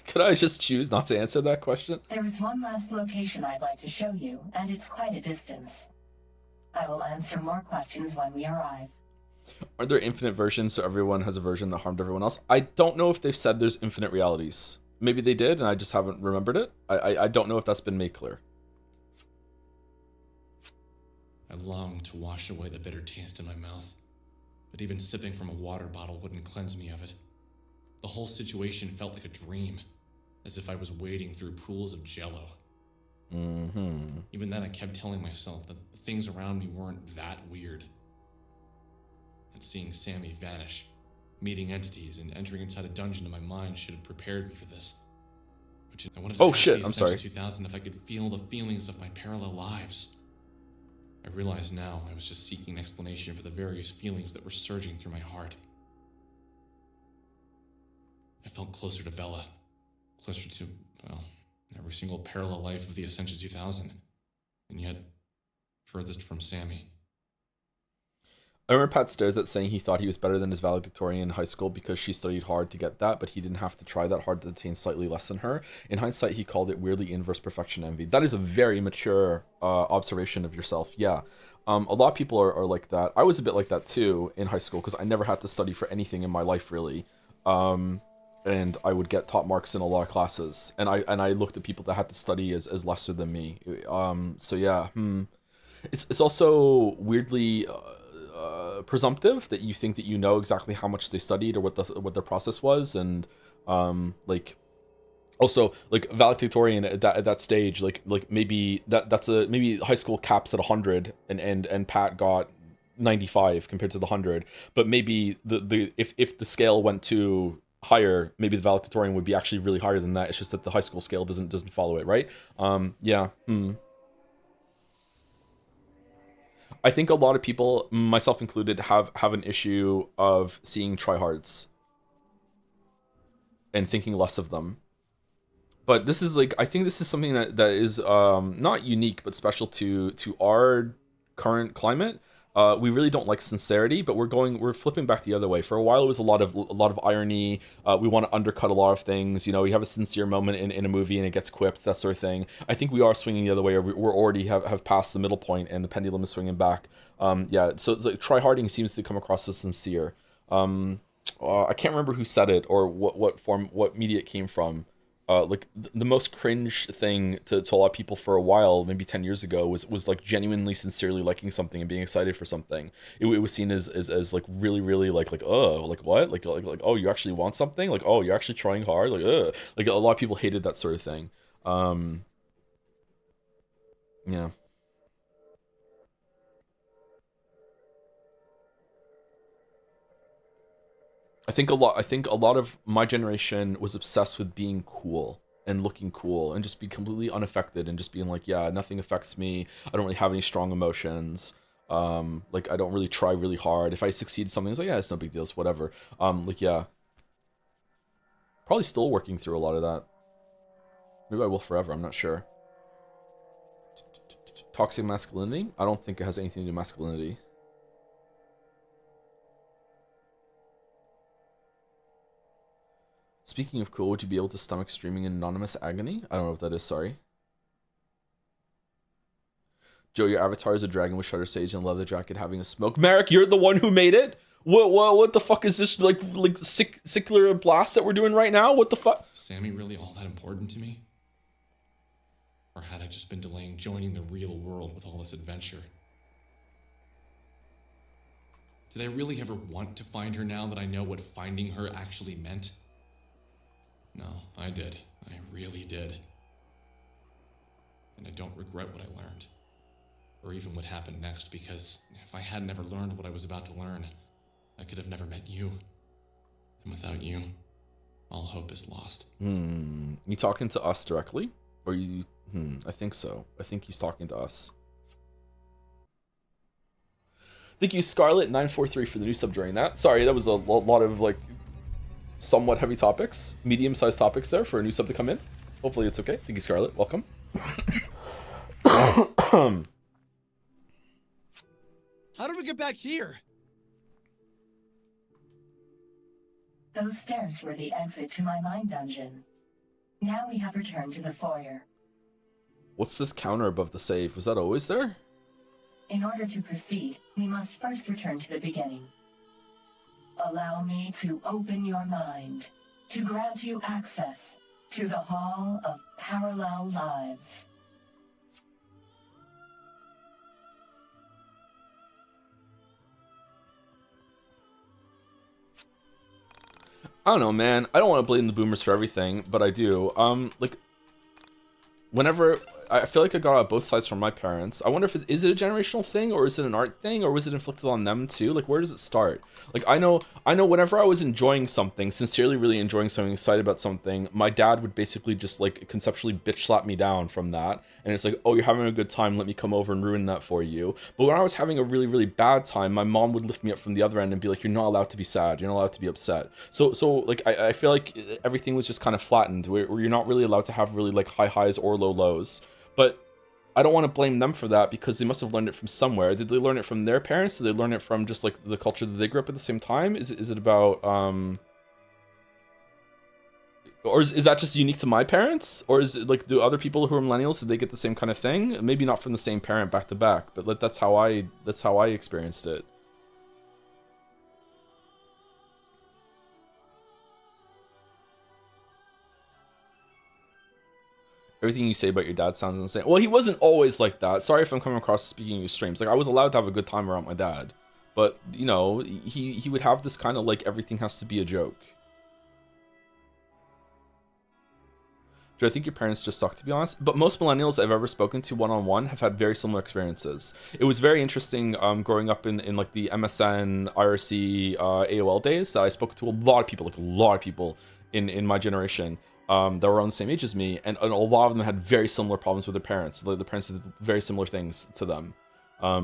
Could I just choose not to answer that question? There is one last location I'd like to show you, and it's quite a distance. I will answer more questions when we arrive. Are there infinite versions so everyone has a version that harmed everyone else? I don't know if they've said there's infinite realities. Maybe they did and I just haven't remembered it. I don't know if that's been made clear. I longed to wash away the bitter taste in my mouth, but even sipping from a water bottle wouldn't cleanse me of it. The whole situation felt like a dream, as if I was wading through pools of jello. Even then, I kept telling myself that the things around me weren't that weird. And seeing Sammy vanish, meeting entities, and entering inside a dungeon in my mind should have prepared me for this. But I wanted to ask the Ascension 2000 if I could feel the feelings of my parallel lives. I realize now I was just seeking an explanation for the various feelings that were surging through my heart. I felt closer to Vela, closer to, well, every single parallel life of the Ascension 2000, and yet furthest from Sammy. I remember Pat stares at saying he thought he was better than his valedictorian in high school because she studied hard to get that, but he didn't have to try that hard to attain slightly less than her. In hindsight, he called it weirdly inverse perfection envy. That is a very mature observation of yourself. Yeah. A lot of people are like that. I was a bit like that too in high school because I never had to study for anything in my life really. And I would get top marks in a lot of classes. And I looked at people that had to study as lesser than me. So yeah. It's also weirdly presumptive that you think that you know exactly how much they studied or what their process was, and like also like valedictorian at that stage, like maybe maybe high school caps at 100 and Pat got 95 compared to the 100, but maybe if the scale went to higher, maybe the valedictorian would be actually really higher than that. It's just that the high school scale doesn't follow it, right? Yeah. I think a lot of people, myself included, have an issue of seeing tryhards and thinking less of them. But this is like, I think this is something that is not unique but special to our current climate. We really don't like sincerity, but we're flipping back the other way. For a while, it was a lot of irony. We want to undercut a lot of things. You know, you have a sincere moment in a movie and it gets quipped, that sort of thing. I think we are swinging the other way, or we're already have passed the middle point and the pendulum is swinging back. Yeah, so it's like tryharding seems to come across as sincere. I can't remember who said it or what media it came from. Like the most cringe thing to a lot of people for a while, maybe 10 years ago, was like genuinely sincerely liking something and being excited for something. It was seen as like really like oh, like what, like oh, you actually want something, like oh, you're actually trying hard, like a lot of people hated that sort of thing. Yeah. I think a lot of my generation was obsessed with being cool. and looking cool and just be completely unaffected and just being like, yeah, nothing affects me. I don't really have any strong emotions. Like I don't really try really hard. If I succeed in something, it's like, yeah, it's no big deal, it's whatever. Like yeah. Probably still working through a lot of that. Maybe I will forever, I'm not sure. Toxic masculinity? I don't think it has anything to do with masculinity. Speaking of cool, would you be able to stomach streaming in anonymous agony? I don't know what that is, sorry. Joe, your avatar is a dragon with shutter sage and leather jacket having a smoke. Marek, you're the one who made it? What the fuck is this, like secular blast that we're doing right now? What the fuck? Sammy really all that important to me? Or had I just been delaying joining the real world with all this adventure? Did I really ever want to find her now that I know what finding her actually meant? No, I did. I really did. And I don't regret what I learned. Or even what happened next, because if I had never learned what I was about to learn, I could have never met you. And without you, all hope is lost. You talking to us directly? Or you... I think so. I think he's talking to us. Thank you, Scarlet943, for the new sub during that. Sorry, that was a lot of, like, somewhat heavy topics. Medium-sized topics there for a new sub to come in. Hopefully it's okay. Thank you, Scarlet. Welcome. How did we get back here? Those stairs were the exit to my mind dungeon. Now we have returned to the foyer. What's this counter above the save? Was that always there? In order to proceed, we must first return to the beginning. Allow me to open your mind, to grant you access to the Hall of Parallel Lives. I don't know, man. I don't want to blame the boomers for everything, but I do. Like, whenever... I feel like I got out both sides from my parents. I wonder if is it a generational thing, or is it an art thing, or was it inflicted on them too? Like, where does it start? Like, I know whenever I was enjoying something, sincerely really enjoying something, excited about something, my dad would basically just, like, conceptually bitch slap me down from that. And it's like, oh, you're having a good time, let me come over and ruin that for you. But when I was having a really, really bad time, my mom would lift me up from the other end and be like, you're not allowed to be sad, you're not allowed to be upset. So like, I feel like everything was just kind of flattened, where you're not really allowed to have really, like, high highs or low lows. But I don't want to blame them for that, because they must have learned it from somewhere. Did they learn it from their parents? Did they learn it from just, like, the culture that they grew up at the same time? Is it about, or is that just unique to my parents? Or is it, like, do other people who are millennials, did they get the same kind of thing? Maybe not from the same parent back to back, but that's how I experienced it. Everything you say about your dad sounds insane. Well, he wasn't always like that. Sorry if I'm coming across speaking your streams. Like, I was allowed to have a good time around my dad. But, you know, he would have this kind of, like, everything has to be a joke. Do I think your parents just suck, to be honest? But most millennials I've ever spoken to one-on-one have had very similar experiences. It was very interesting growing up in like, the MSN, IRC, AOL days, that I spoke to a lot of people, like, a lot of people in my generation. That were around the same age as me, and a lot of them had very similar problems with their parents. The parents did very similar things to them. I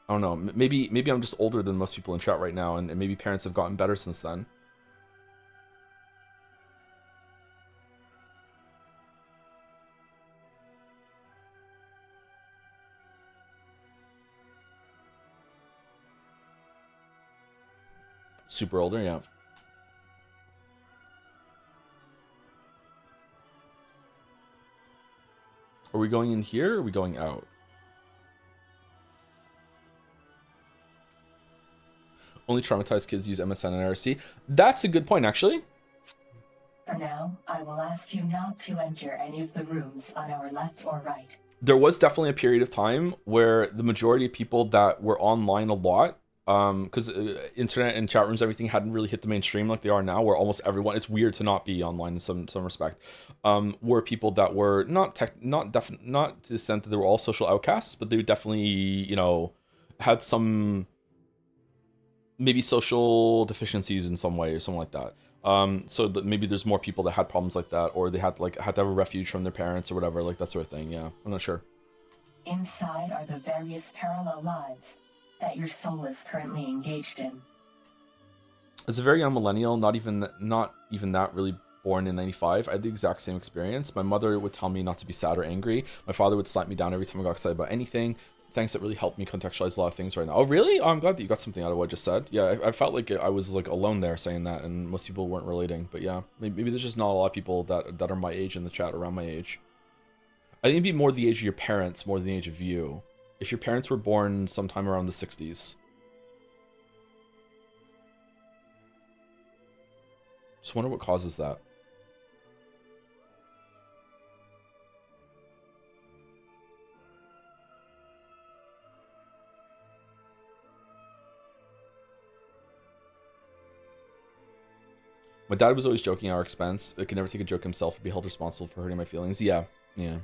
don't know. Maybe I'm just older than most people in chat right now, and maybe parents have gotten better since then. Super older, yeah. Are we going in here, or are we going out? Only traumatized kids use MSN and IRC. That's a good point, actually. For now, I will ask you not to enter any of the rooms on our left or right. There was definitely a period of time where the majority of people that were online a lot, because internet and chat rooms, everything hadn't really hit the mainstream like they are now, where almost everyone, it's weird to not be online in some respect, were people that were not to the extent that they were all social outcasts, but they definitely, you know, had some maybe social deficiencies in some way or something like that. So that maybe there's more people that had problems like that, or they had to have a refuge from their parents or whatever, like that sort of thing. Yeah, I'm not sure. Inside are the various parallel lives that your soul is currently engaged in. As a very young millennial, not even that really born in 95, I had the exact same experience. My mother would tell me not to be sad or angry. My father would slap me down every time I got excited about anything. Thanks, that really helped me contextualize a lot of things right now. Oh, really? Oh, I'm glad that you got something out of what I just said. Yeah, I felt like I was like alone there saying that, and most people weren't relating. But yeah, maybe there's just not a lot of people that are my age in the chat, around my age. I think it'd be more the age of your parents more than the age of you. If your parents were born sometime around the 60s. Just wonder what causes that. My dad was always joking at our expense. I could never take a joke himself and be held responsible for hurting my feelings. Yeah, yeah.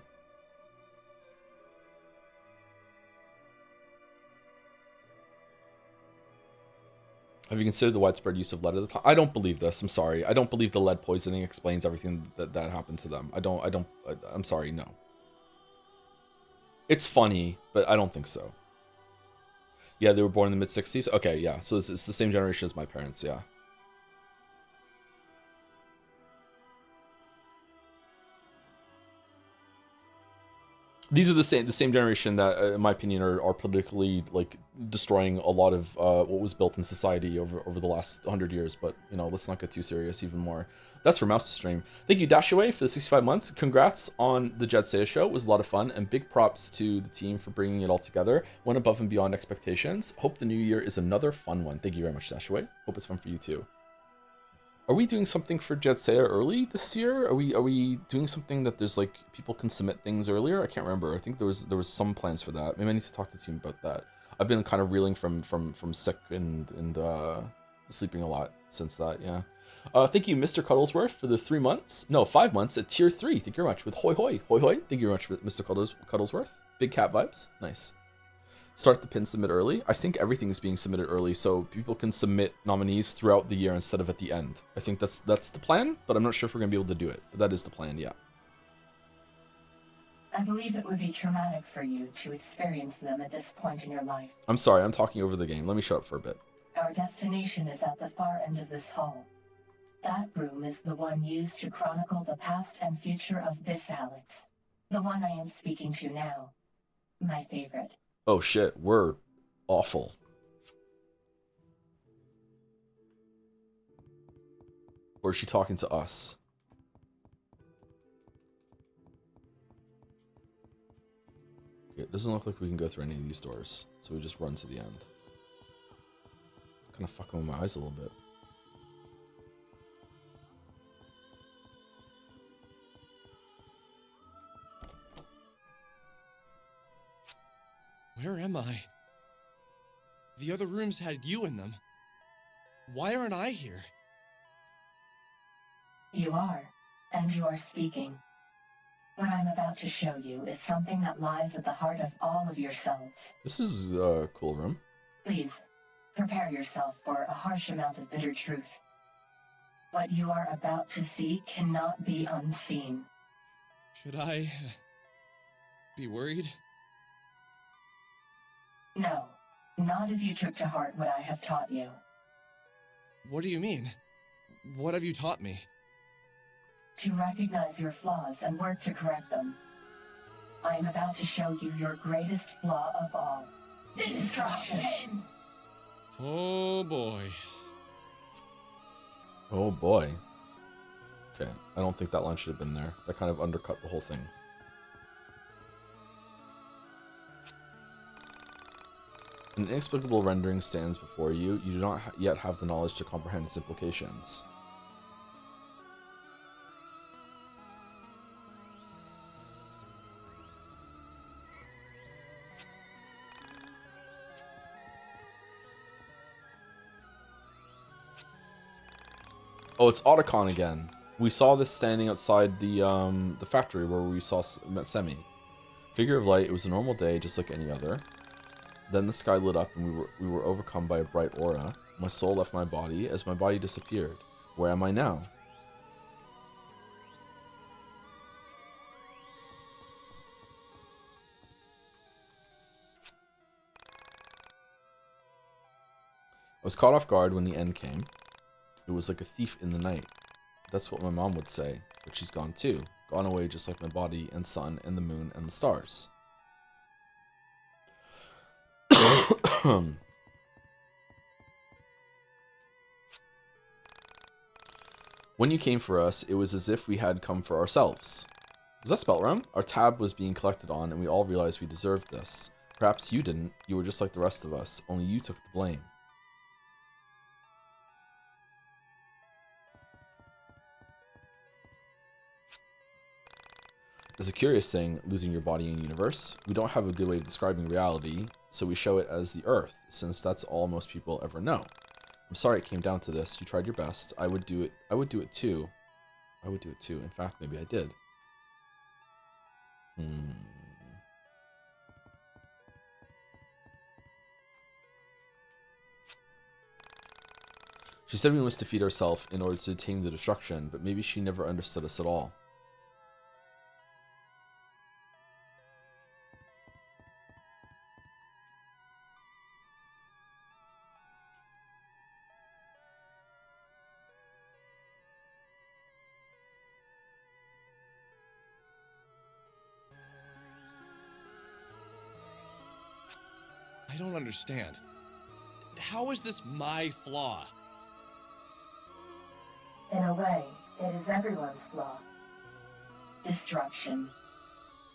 Have you considered the widespread use of lead at the time? I don't believe this. I'm sorry. I don't believe the lead poisoning explains everything that happened to them. I'm sorry, no. It's funny, but I don't think so. Yeah, they were born in the mid-60s? Okay, yeah. So it's the same generation as my parents, yeah. These are the same generation that, in my opinion, are politically destroying a lot of what was built in society over the last 100 years. But let's not get too serious. Even more. That's for Mouse to stream. Thank you, Dashaway, for the 65 months. Congrats on the Jed Saya show. It was a lot of fun, and big props to the team for bringing it all together. Went above and beyond expectations. Hope the new year is another fun one. Thank you very much, Dashaway. Hope it's fun for you too. Are we doing something for Jet Saya early this year? Are we doing something that there's people can submit things earlier? I can't remember. I think there was some plans for that. Maybe I need to talk to the team about that. I've been kind of reeling from sick and sleeping a lot since that. Yeah. Thank you, Mr. Cuddlesworth, for the 5 months at tier 3. Thank you very much with Hoi Hoi. Hoi Hoi. Thank you very much, Mr. Cuddlesworth. Big cat vibes. Nice. Start the pin submit early. I think everything is being submitted early, so people can submit nominees throughout the year instead of at the end. I think that's the plan, but I'm not sure if we're gonna be able to do it. But that is the plan, yeah. I believe it would be traumatic for you to experience them at this point in your life. I'm sorry, I'm talking over the game. Let me shut up for a bit. Our destination is at the far end of this hall. That room is the one used to chronicle the past and future of this Alex. The one I am speaking to now. My favorite. Oh shit, we're awful. Or is she talking to us? Okay, it doesn't look like we can go through any of these doors, so we just run to the end. It's kind of fucking with my eyes a little bit. Where am I? The other rooms had you in them. Why aren't I here? You are, and you are speaking. What I'm about to show you is something that lies at the heart of all of yourselves. This is a cool room. Please, prepare yourself for a harsh amount of bitter truth. What you are about to see cannot be unseen. Should I be worried? No, not if you took to heart what I have taught you. What do you mean? What have you taught me? To recognize your flaws and work to correct them. I am about to show you your greatest flaw of all. Destruction! Oh boy. Oh boy. Okay, I don't think that line should have been there. That kind of undercut the whole thing. An inexplicable rendering stands before you. You do not yet have the knowledge to comprehend its implications. Oh, it's Otacon again. We saw this standing outside the factory where we met Semi. Figure of light. It was a normal day, just like any other. Then the sky lit up and we were overcome by a bright aura. My soul left my body as my body disappeared. Where am I now? I was caught off guard when the end came. It was like a thief in the night. That's what my mom would say, but she's gone too. Gone away just like my body and sun and the moon and the stars. When you came for us, it was as if we had come for ourselves. Was that spelt wrong? Our tab was being collected on, and we all realized we deserved this. Perhaps you didn't. You were just like the rest of us, only you took the blame. It's a curious thing, losing your body and universe. We don't have a good way of describing reality, so we show it as the Earth, since that's all most people ever know. I'm sorry it came down to this. You tried your best. I would do it too. I would do it too. In fact, maybe I did. She said we must defeat ourselves in order to tame the destruction, but maybe she never understood us at all. I don't understand. How is this my flaw? In a way, it is everyone's flaw. Destruction.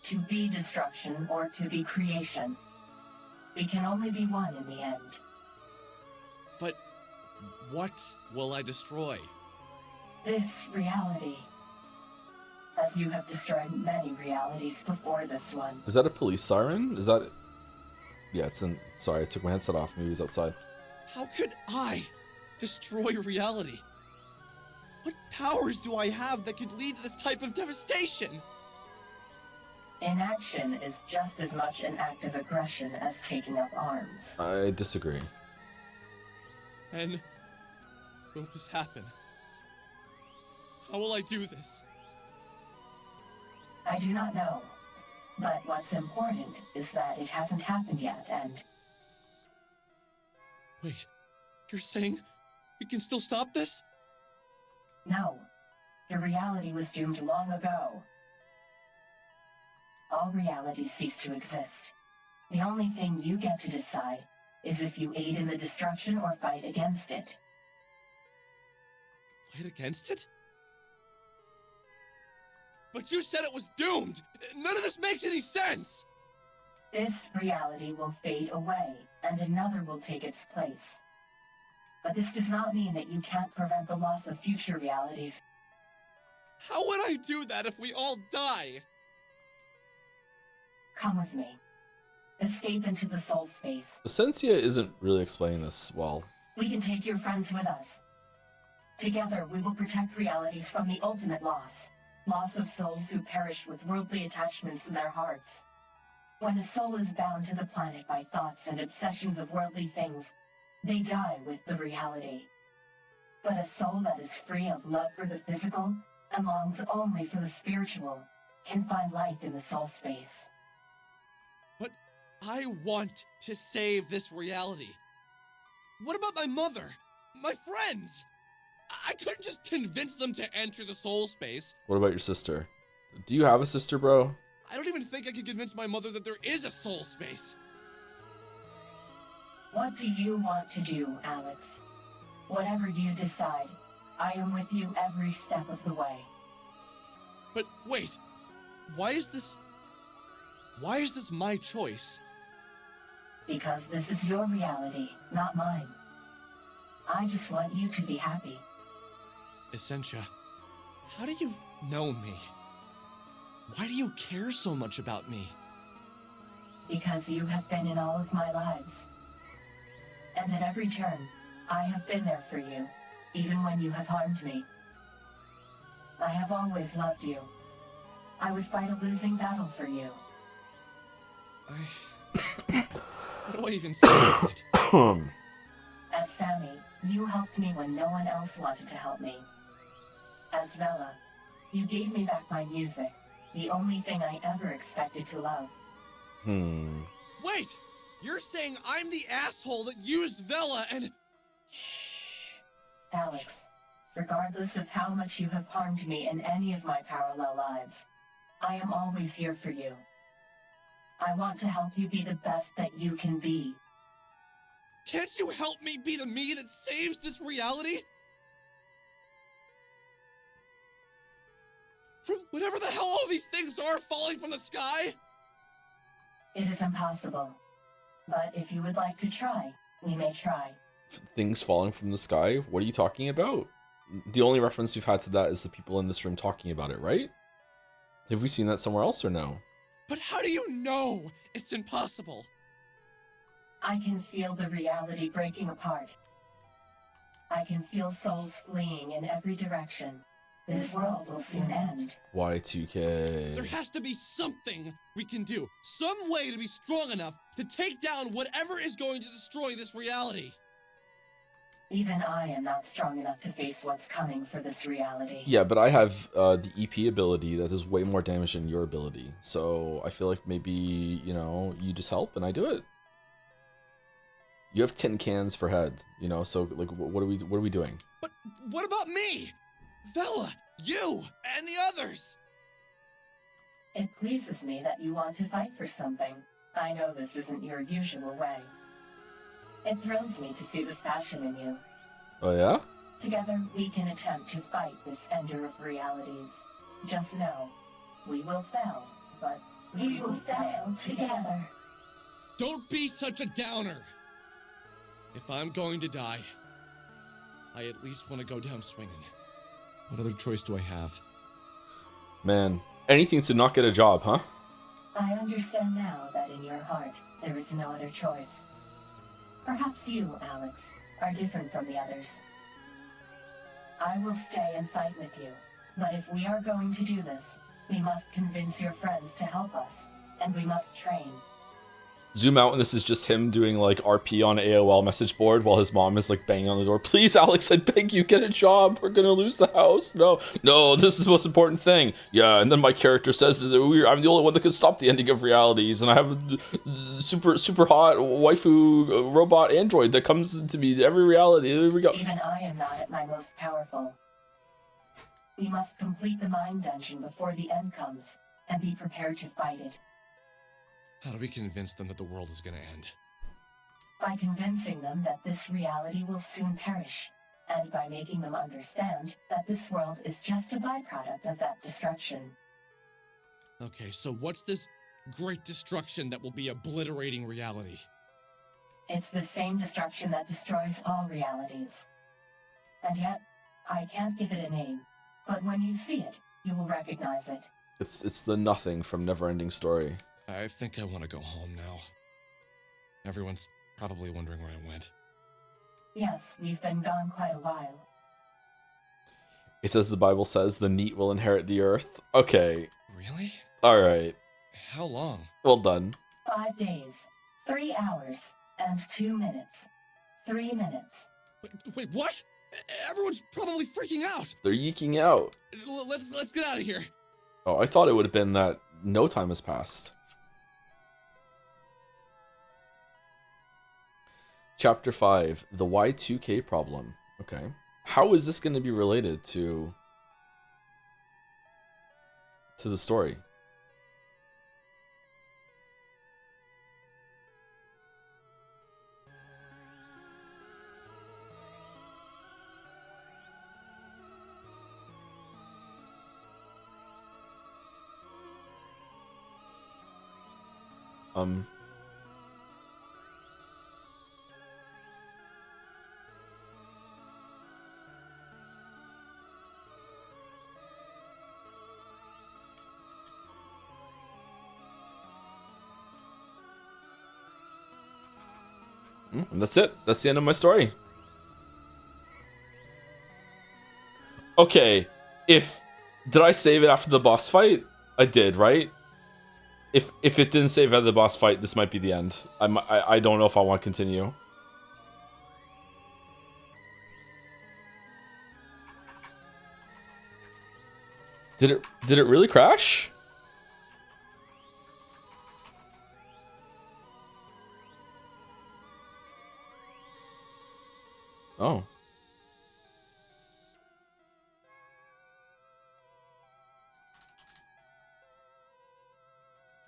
To be destruction or to be creation. We can only be one in the end. But what will I destroy? This reality. As you have destroyed many realities before this one. Is that a police siren? Is that... Yeah, it's in... Sorry, I took my headset off. Maybe it was outside. How could I destroy reality? What powers do I have that could lead to this type of devastation? Inaction is just as much an act of aggression as taking up arms. I disagree. And will this happen? How will I do this? I do not know. But what's important is that it hasn't happened yet, and... Wait, you're saying we can still stop this? No. Your reality was doomed long ago. All realities cease to exist. The only thing you get to decide is if you aid in the destruction or fight against it. Fight against it? But you said it was doomed! None of this makes any sense! This reality will fade away, and another will take its place. But this does not mean that you can't prevent the loss of future realities. How would I do that if we all die? Come with me. Escape into the soul space. Essentia isn't really explaining this well. We can take your friends with us. Together, we will protect realities from the ultimate loss. Loss of souls who perish with worldly attachments in their hearts. When a soul is bound to the planet by thoughts and obsessions of worldly things, they die with the reality. But a soul that is free of love for the physical and longs only for the spiritual can find life in the soul space. But I want to save this reality. What about my mother? My friends? I couldn't just convince them to enter the soul space. What about your sister? Do you have a sister, bro? I don't even think I could convince my mother that there is a soul space. What do you want to do, Alex? Whatever you decide, I am with you every step of the way. But wait, why is this my choice? Because this is your reality, not mine. I just want you to be happy. Essentia, how do you know me? Why do you care so much about me? Because you have been in all of my lives. And at every turn, I have been there for you, even when you have harmed me. I have always loved you. I would fight a losing battle for you. What do I even say about it? As Sammy, You helped me when no one else wanted to help me. As Vela, you gave me back my music, the only thing I ever expected to love. Wait! You're saying I'm the asshole that used Vela and... Alex, regardless of how much you have harmed me in any of my parallel lives, I am always here for you. I want to help you be the best that you can be. Can't you help me be the me that saves this reality? From whatever the hell all these things are falling from the sky? It is impossible. But if you would like to try, we may try. Things falling from the sky? What are you talking about? The only reference we've had to that is the people in this room talking about it, right? Have we seen that somewhere else or no? But how do you know it's impossible? I can feel the reality breaking apart. I can feel souls fleeing in every direction. This world will soon end. Y2K. There has to be something we can do. Some way to be strong enough to take down whatever is going to destroy this reality. Even I am not strong enough to face what's coming for this reality. Yeah, but I have the EP ability that does way more damage than your ability. So I feel like maybe, you know, you just help and I do it. You have tin cans for head, you know, so like what are we doing? But what about me? Vela, you, and the others! It pleases me that you want to fight for something. I know this isn't your usual way. It thrills me to see this passion in you. Oh yeah? Together, we can attempt to fight this ender of realities. Just know, we will fail, but we will fail together. Don't be such a downer! If I'm going to die, I at least want to go down swinging. What other choice do I have? Man, anything to not get a job, huh? I understand now that in your heart, there is no other choice. Perhaps you, Alex, are different from the others. I will stay and fight with you, but if we are going to do this, we must convince your friends to help us, and we must train. Zoom out and this is just him doing like RP on AOL message board while his mom is like banging on the door. Please, Alex, I beg you, get a job. We're gonna lose the house. No, this is the most important thing. Yeah, and then my character says that I'm the only one that can stop the ending of realities, and I have a super hot waifu robot android that comes to me every reality. There we go. Even I am not at my most powerful. We must complete the mind dungeon before the end comes, and be prepared to fight it. How do we convince them that the world is gonna end? By convincing them that this reality will soon perish, and by making them understand that this world is just a byproduct of that destruction. Okay, so what's this great destruction that will be obliterating reality? It's the same destruction that destroys all realities. And yet, I can't give it a name, but when you see it, you will recognize it. It's the nothing from Neverending Story. I think I want to go home now. Everyone's probably wondering where I went. Yes, we've been gone quite a while. It says the Bible says the neat will inherit the earth. Okay. Really? Alright. How long? Well done. 5 days, 3 hours, and 2 minutes. 3 minutes. Wait, what? Everyone's probably freaking out. They're yeeking out. Let's get out of here. Oh, I thought it would have been that no time has passed. Chapter 5, the Y2K problem. Okay. How is this going to be related to the story? And that's it. That's the end of my story. Okay, did I save it after the boss fight? I did, right? If it didn't save at the boss fight, this might be the end. I don't know if I want to continue. Did it really crash? Oh.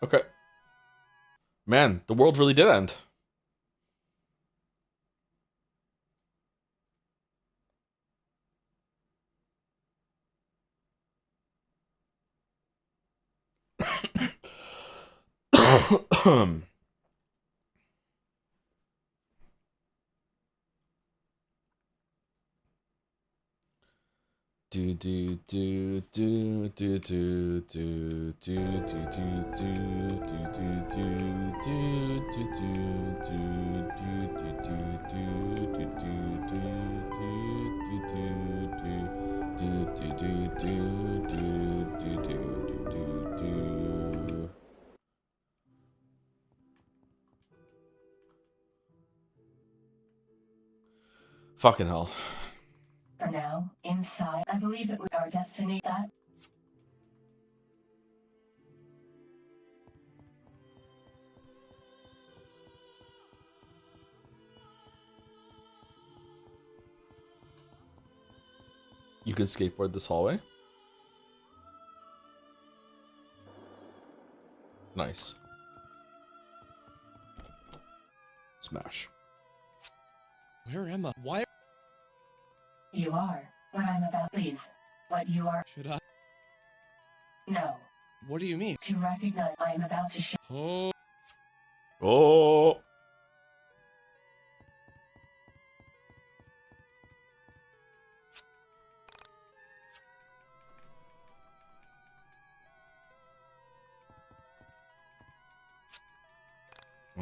Okay. Man, the world really did end. Do do do do do do do do do do do. Fucking hell. For now, inside, I believe it was our destiny that... You can skateboard this hallway. Nice. Smash. Where am I? Why? You are what I'm about, please. What you are. Should I? No. What do you mean? To recognize I am about to show. Oh. Oh.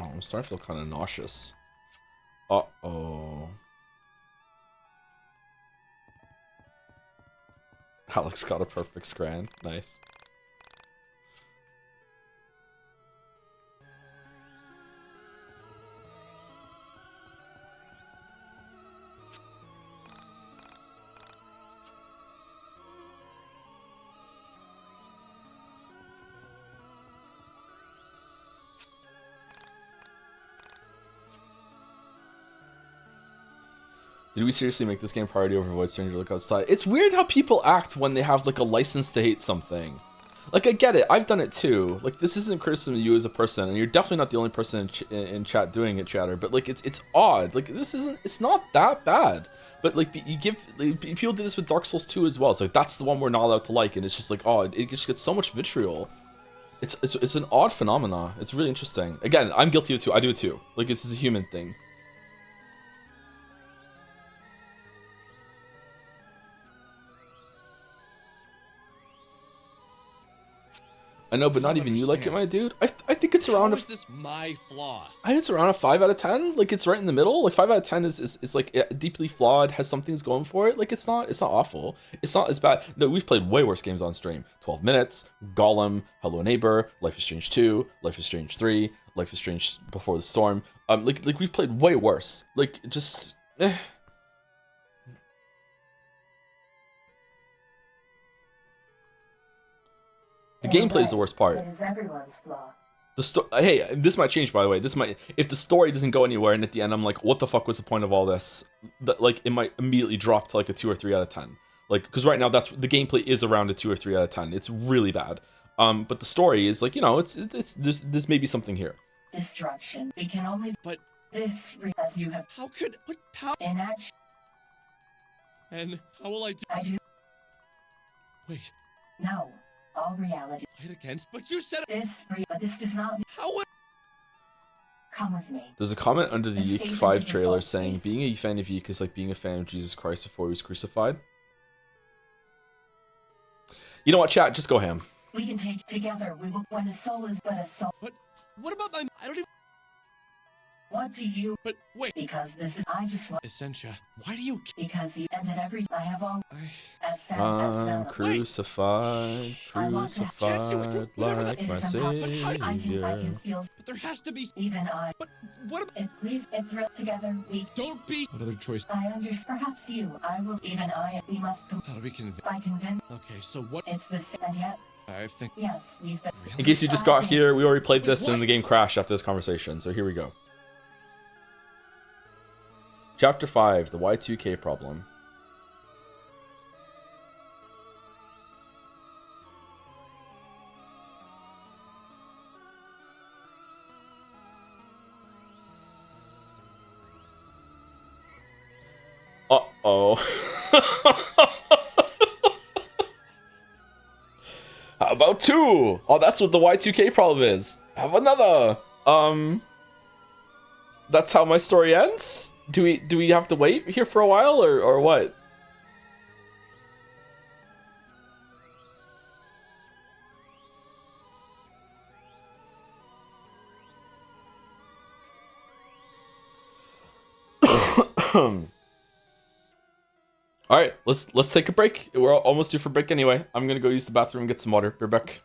Oh, I'm starting to feel kind of nauseous. Uh-oh. Alex got a perfect scran. Nice. Did we seriously make this game priority over Void Stranger Look Outside? It's weird how people act when they have like a license to hate something. Like, I get it, I've done it too. Like, this isn't criticism of you as a person, and you're definitely not the only person in chat doing it, Chatter. But like, it's odd. Like, it's not that bad. But like, people did this with Dark Souls 2 as well. It's like, that's the one we're not allowed to like, and it's just like, oh, it just gets so much vitriol. It's an odd phenomena. It's really interesting. Again, I'm guilty of it too. I do it too. Like, this is a human thing. I know, but not even you like it, my dude. I think it's around. How is this my flaw? I think it's around a 5 out of 10. Like, it's right in the middle. Like, 5 out of 10 is like deeply flawed, has some things going for it. Like, it's not awful. It's not as bad. No, we've played way worse games on stream. 12 Minutes, Golem, Hello Neighbor, Life is Strange 2, Life is Strange 3, Life is Strange Before the Storm. Like we've played way worse. Like, just The gameplay is the worst part. It is everyone's flaw. Hey, this might change, by the way. If the story doesn't go anywhere, and at the end I'm like, what the fuck was the point of all this? Like, it might immediately drop to like a 2 or 3 out of 10. Like, because right now the gameplay is around a 2 or 3 out of 10. It's really bad. But the story is like, you know, there's maybe something here. Destruction. We can only. But this as you have. how could? But how? Inaction. And how will I do? I do. Wait. No. All reality. Fight against? But you said but this does not. How would? Come with me. There's a comment under the Escape YIIK into 5 the trailer false saying, space. being a fan of YIIK is like being a fan of Jesus Christ before he was crucified. You know what, chat? Just go ham. We can take together. We will. When a soul is but a soul. But what about my? I don't even. What do you? But wait. Because this is. I just want. Essentia, why do you? Because he ended every. I have all. As sad as I'm Bella. crucified, I want to. crucified like It my is impossible. I savior. can feel. But there has to be. Even I. But what? It please. It thrill together. We. Don't be. What other choice? I understand. Perhaps you. I will. Even I. We must. How do we convince? By convince. Okay, so what? It's the same. And yet. I think. Yes, we've been. In case you just got here, we already played this and the game crashed after this conversation, so here we go. Chapter 5, the Y2K problem. Uh-oh. How about 2? Oh, that's what the Y2K problem is. Have another. That's how my story ends? Do we have to wait here for a while or what? All right, let's take a break. We're almost due for break anyway. I'm gonna go use the bathroom and get some water. Be right back.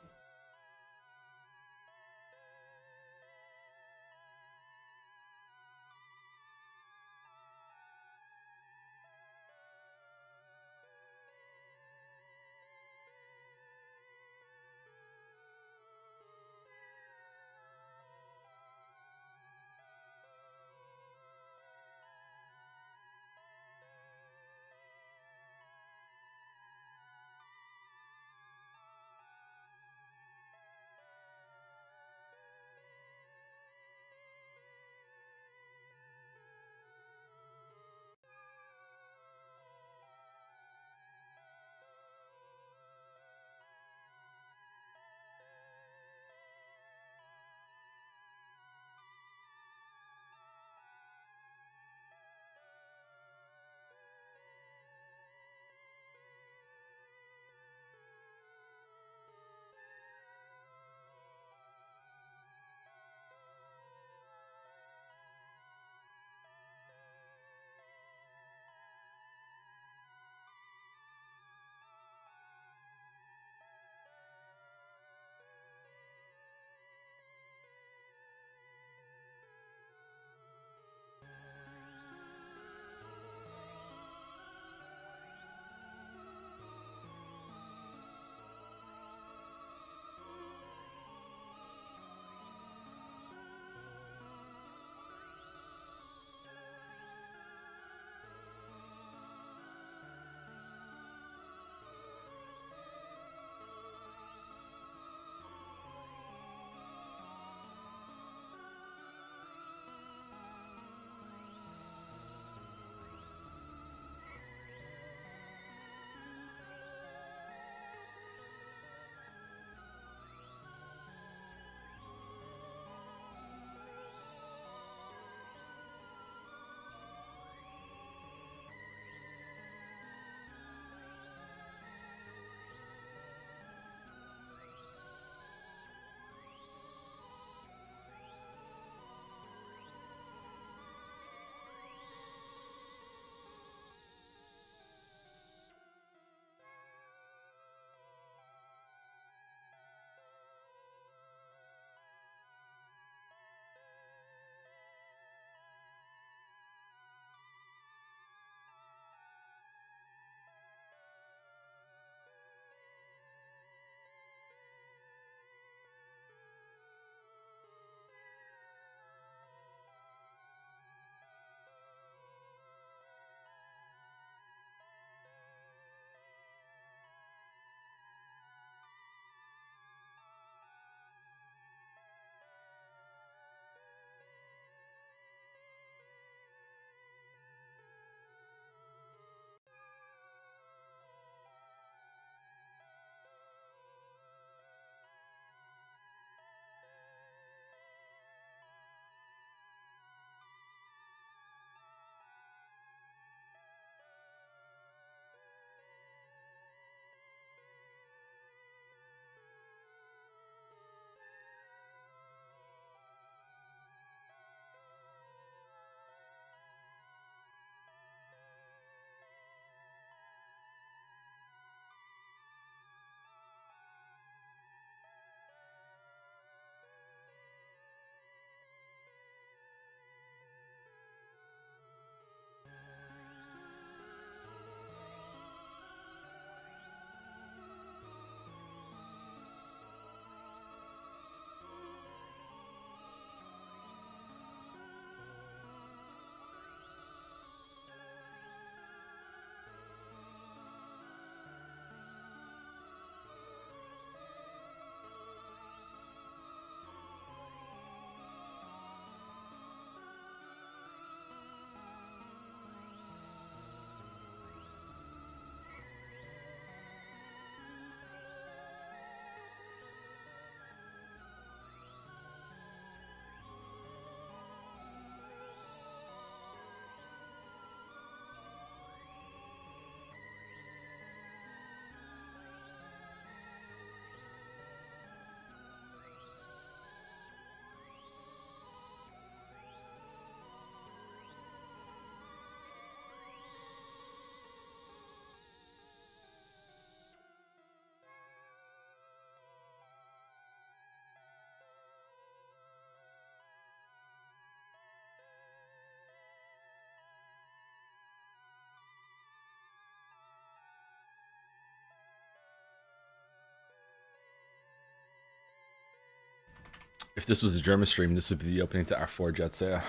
If this was a German stream, this would be the opening to Act 4 Jet Set.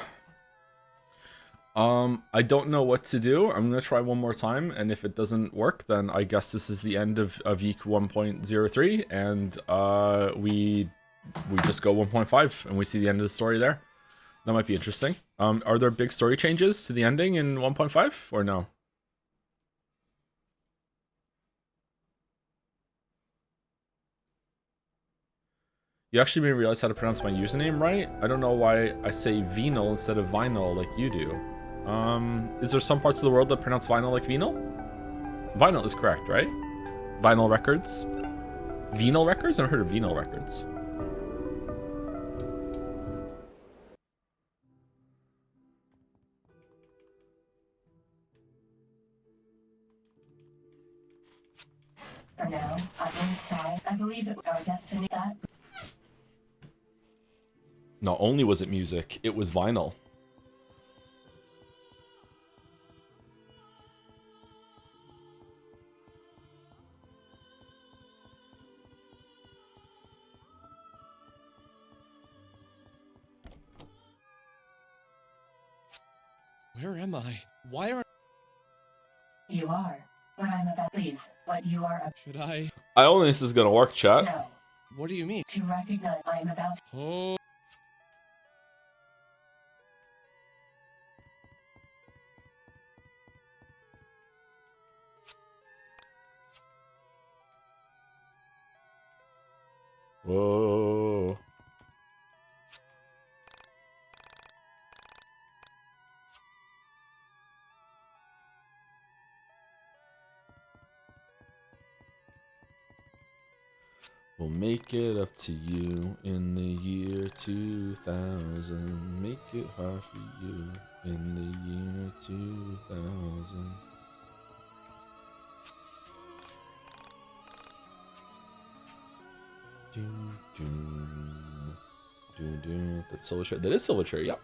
I don't know what to do. I'm gonna try one more time, and if it doesn't work, then I guess this is the end of YIIK 1.03, and we just go 1.5, and we see the end of the story there. That might be interesting. Are there big story changes to the ending in 1.5, or no? You actually made me realize how to pronounce my username right. I don't know why I say vinyl instead of vinyl like you do. Is there some parts of the world that pronounce vinyl like vinyl? Vinyl is correct, right? Vinyl records? Vinyl records? I've never heard of vinyl records. For now, I'm inside. I believe it was our destiny that... Not only was it music, it was vinyl. Where am I? Why are... You are. What I'm about, please. What you are... Should I... I don't think this is gonna work, chat. No. What do you mean? To recognize I am about... Oh... Whoa. We'll make it up to you in the year 2000. Make it hard for you in the year 2000. That's Silver Chair. That is Silver Chair, yep.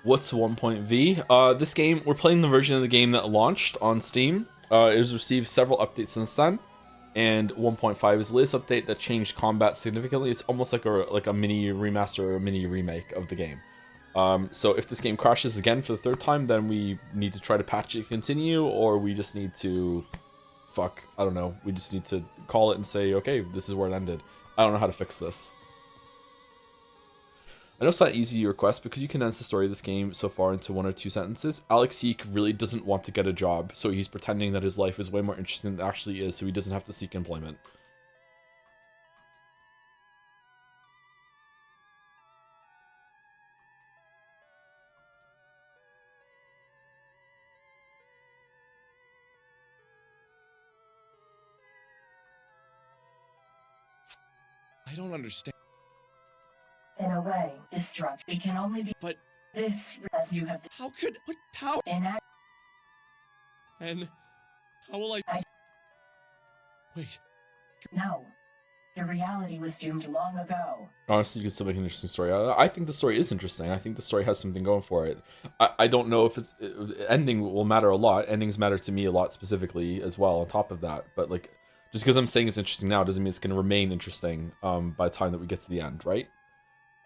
What's 1.V? This game, we're playing the version of the game that launched on Steam. It has received several updates since then, and 1.5 is the latest update that changed combat significantly. It's almost like a mini remaster or a mini remake of the game. So if this game crashes again for the third time, then we need to try to patch it, continue, or we just need to, I don't know. We just need to call it and say, okay, this is where it ended. I don't know how to fix this. I know it's not easy to request, but could you condense the story of this game so far into 1 or 2 sentences? YIIK really doesn't want to get a job, so he's pretending that his life is way more interesting than it actually is, so he doesn't have to seek employment. I don't understand. In a way, destruction can only be... But... This, as you have... How could... What power... And... How will I... Wait. No. The reality was doomed long ago. Honestly, you can still make an interesting story. I think the story is interesting. I think the story has something going for it. I don't know if ending will matter a lot. Endings matter to me a lot specifically as well on top of that. But like, just because I'm saying it's interesting now doesn't mean it's going to remain interesting by the time that we get to the end, right?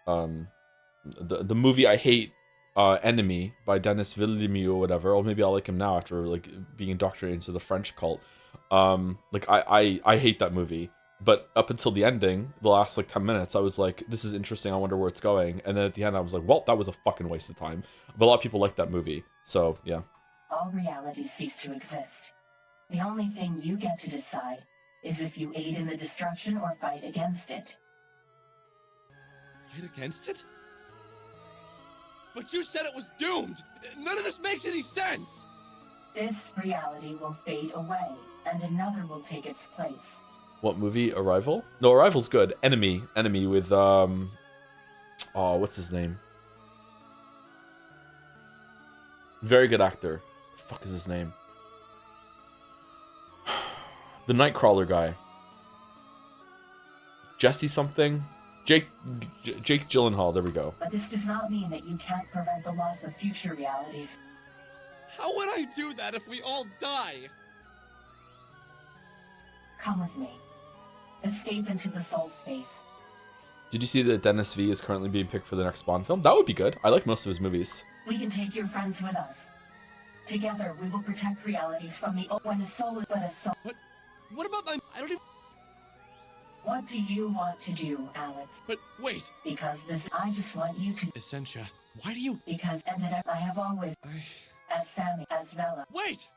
The movie I Hate, Enemy by Denis Villeneuve or whatever, or maybe I'll like him now after like being indoctrinated into the French cult. Like I hate that movie, but up until the ending, the last like 10 minutes, I was like, this is interesting, I wonder where it's going. And then at the end I was like, well, that was a fucking waste of time. But a lot of people like that movie, so yeah. All realities cease to exist. The only thing you get to decide is if you aid in the destruction or fight against it. Fight against it? But you said it was doomed! None of this makes any sense! This reality will fade away, and another will take its place. What movie? Arrival? No, Arrival's good. Enemy with oh, what's his name? Very good actor. The fuck is his name? The Nightcrawler guy. Jesse something? Jake Gyllenhaal, there we go. But this does not mean that you can't prevent the loss of future realities. How would I do that if we all die? Come with me. Escape into the soul space. Did you see that Dennis V is currently being picked for the next Bond film? That would be good. I like most of his movies. We can take your friends with us. Together, we will protect realities from the when a soul is but a soul. What about my... I don't even... What do you want to do, Alex? But wait. Because this, I just want you to... Essentia, why do you... Because as I have always... As Sammy, as Vela. Wait!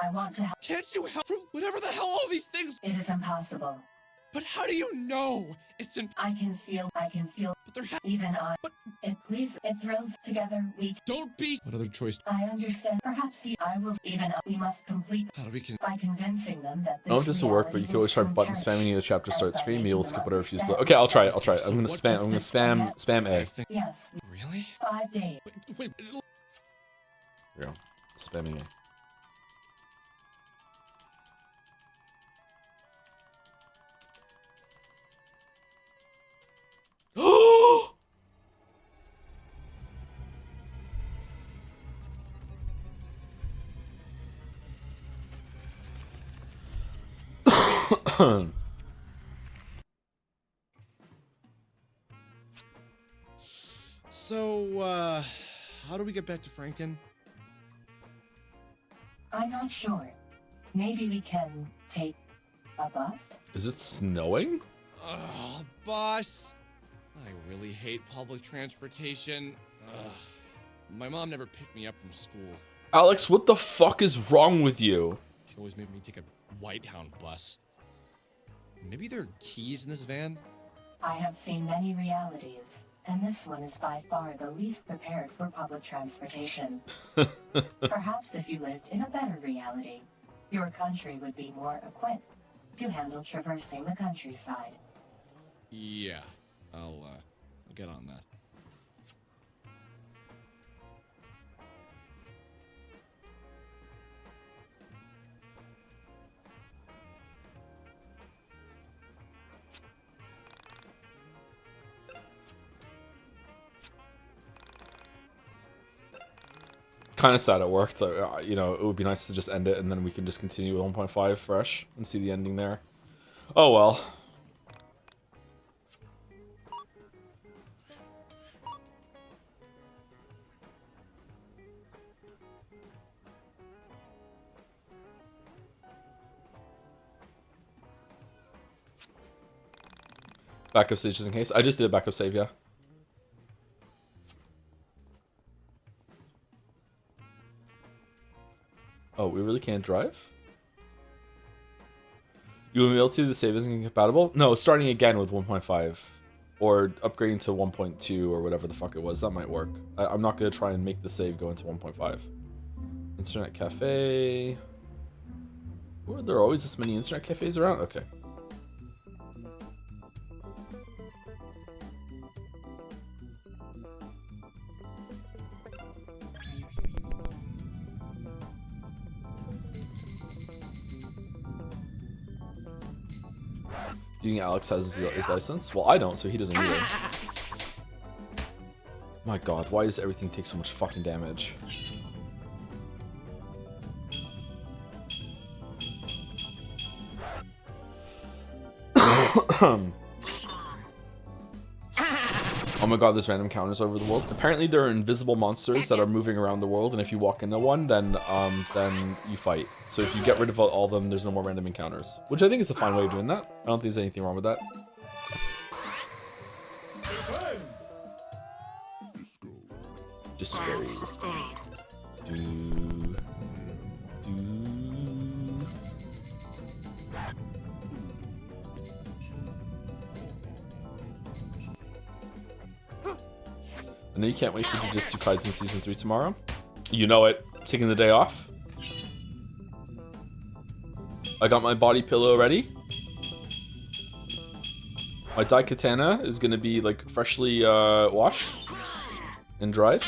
I want to help. Can't you help from whatever the hell all these things... It is impossible. But how do you know? It's I can feel. But there even I. But it thrills together. We don't be... What other choice? I understand. Perhaps I will. We must complete. How do we by convincing them that this I don't know if this will work, but you can always try button spamming the chapter start screen. You'll skip whatever you select. Okay, I'll try it. I'm gonna spam A. Yes. Really? 5 days. Wait. There we go. Spamming A. So, how do we get back to Frankton? I'm not sure. Maybe we can take a bus? Is it snowing? Ugh, bus. I really hate public transportation. Ugh. My mom never picked me up from school. Alex, what the fuck is wrong with you? She always made me take a White Hound bus. Maybe there are keys in this van? I have seen many realities, and this one is by far the least prepared for public transportation. Perhaps if you lived in a better reality, your country would be more equipped to handle traversing the countryside. Yeah, I'll get on that. Kind of sad it worked. You know, it would be nice to just end it and then we can just continue with 1.5 fresh and see the ending there. Oh well. Backup save just in case. I just did a backup save, yeah. Oh, we really can't drive? You will be able to, the save isn't incompatible? No, starting again with 1.5. Or upgrading to 1.2 or whatever the fuck it was. That might work. I'm not going to try and make the save go into 1.5. Internet cafe. Were there always this many internet cafes around? Okay. Do you think Alex has his license? Well, I don't, so he doesn't either. My god, why does everything take so much fucking damage? Oh my god, there's random counters over the world. Apparently there are invisible monsters that are moving around the world, and if you walk into one, then you fight. So if you get rid of all of them, there's no more random encounters. Which I think is a fine way of doing that. I don't think there's anything wrong with that. Discovery. I know you can't wait for Jujutsu Kaisen Season 3 tomorrow. You know it. Taking the day off. I got my body pillow ready. My Daikatana is going to be like freshly washed and dried.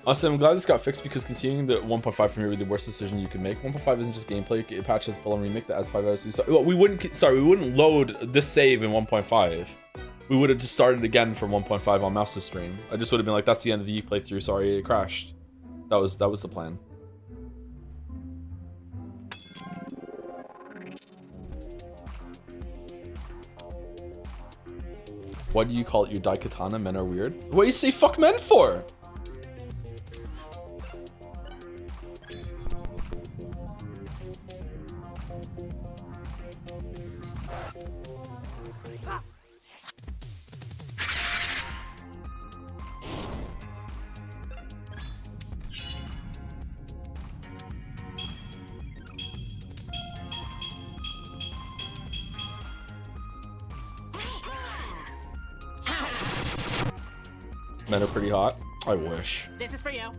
Honestly, I'm glad this got fixed because continuing the 1.5 for me would be the worst decision you can make. 1.5 isn't just gameplay; it patches full on remake that adds 5 hours. So, well, we wouldn't load this save in 1.5. We would have just started again from 1.5 on Mouse's stream. I just would have been like, "That's the end of the YIIK playthrough. Sorry, it crashed." That was the plan. Why do you call it your Daikatana? Men are weird. What do you say fuck men for? Men are pretty hot. I wish. This is for you.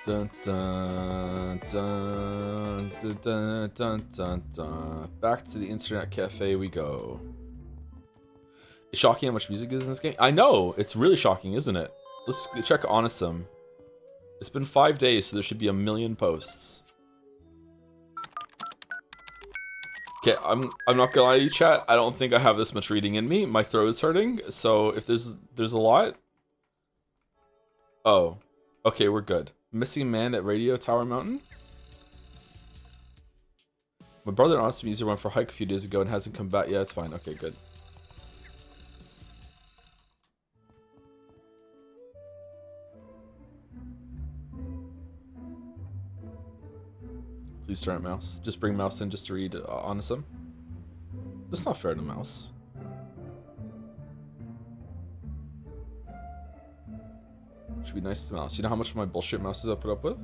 Dun, dun, dun, dun, dun, dun, dun, dun. Back to the internet cafe we go. It's shocking how much music is in this game. I know, it's really shocking, isn't it? Let's check Onisum. It's been 5 days, so there should be 1 million posts. Okay, I'm not gonna lie to you, chat. I don't think I have this much reading in me. My throat is hurting, so if there's a lot. Oh, okay, we're good. Missing man at Radio Tower Mountain. My brother and Awesome User went for a hike a few days ago and hasn't come back. Yeah, it's fine. Okay, good. Please start Mouse. Just bring Mouse in just to read Awesome. That's not fair to Mouse. Should be nice to Mouse. You know how much of my bullshit Mouse has put up with?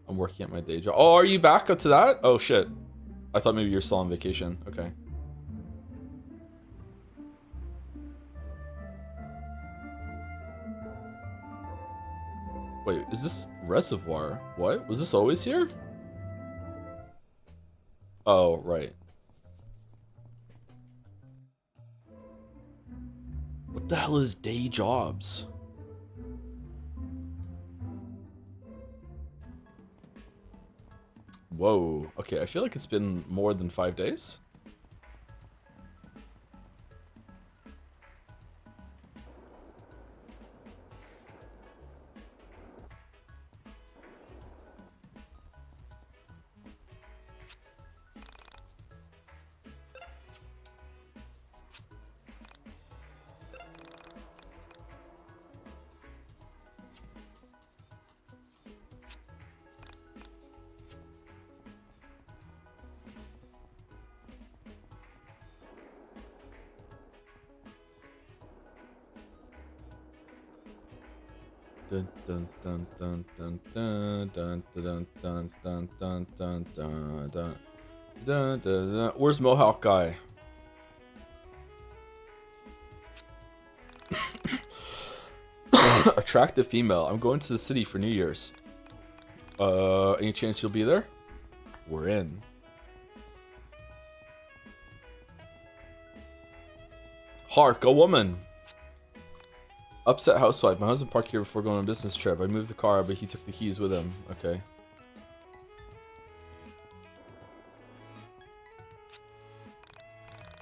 I'm working at my day job. Oh, are you back up to that? Oh shit. I thought maybe you're still on vacation. Okay. Wait, is this Reservoir? What? Was this always here? Oh, right. What the hell is day jobs? Whoa. Okay, I feel like it's been more than 5 days. Dun dun dun dun dun dun dun dun dun dun dun dun dun dun dun dun. Where's Mohawk guy? Attractive female. I'm going to the city for New Year's. Any chance you'll be there? We're in. Hark, a woman. Upset housewife. My husband parked here before going on a business trip. I moved the car, but he took the keys with him. Okay.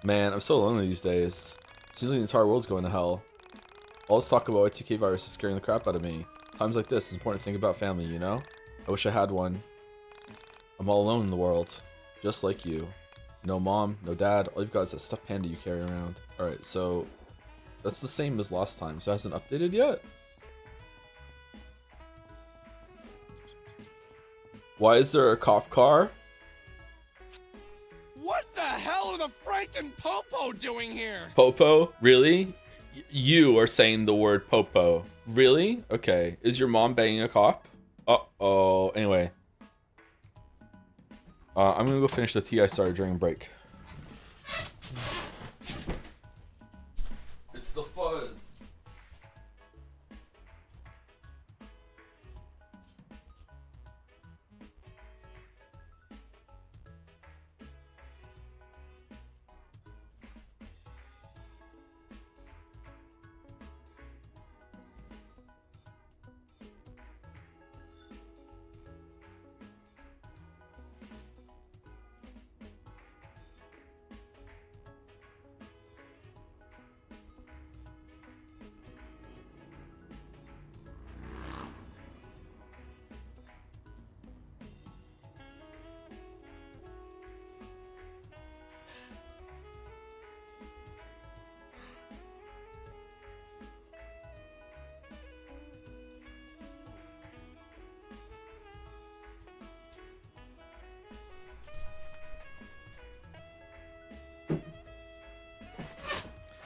Man, I'm so lonely these days. Seems like the entire world's going to hell. All this talk about Y2K virus is scaring the crap out of me. Times like this, it's important to think about family, you know? I wish I had one. I'm all alone in the world. Just like you. No mom, no dad. All you've got is that stuffed panda you carry around. Alright, so... that's the same as last time, so it hasn't updated yet? Why is there a cop car? What the hell are the Frank and Popo doing here? Popo? Really? You are saying the word Popo. Really? Okay. Is your mom banging a cop? Uh-oh. Anyway. I'm gonna go finish the tea I started during break. It's the fuzz.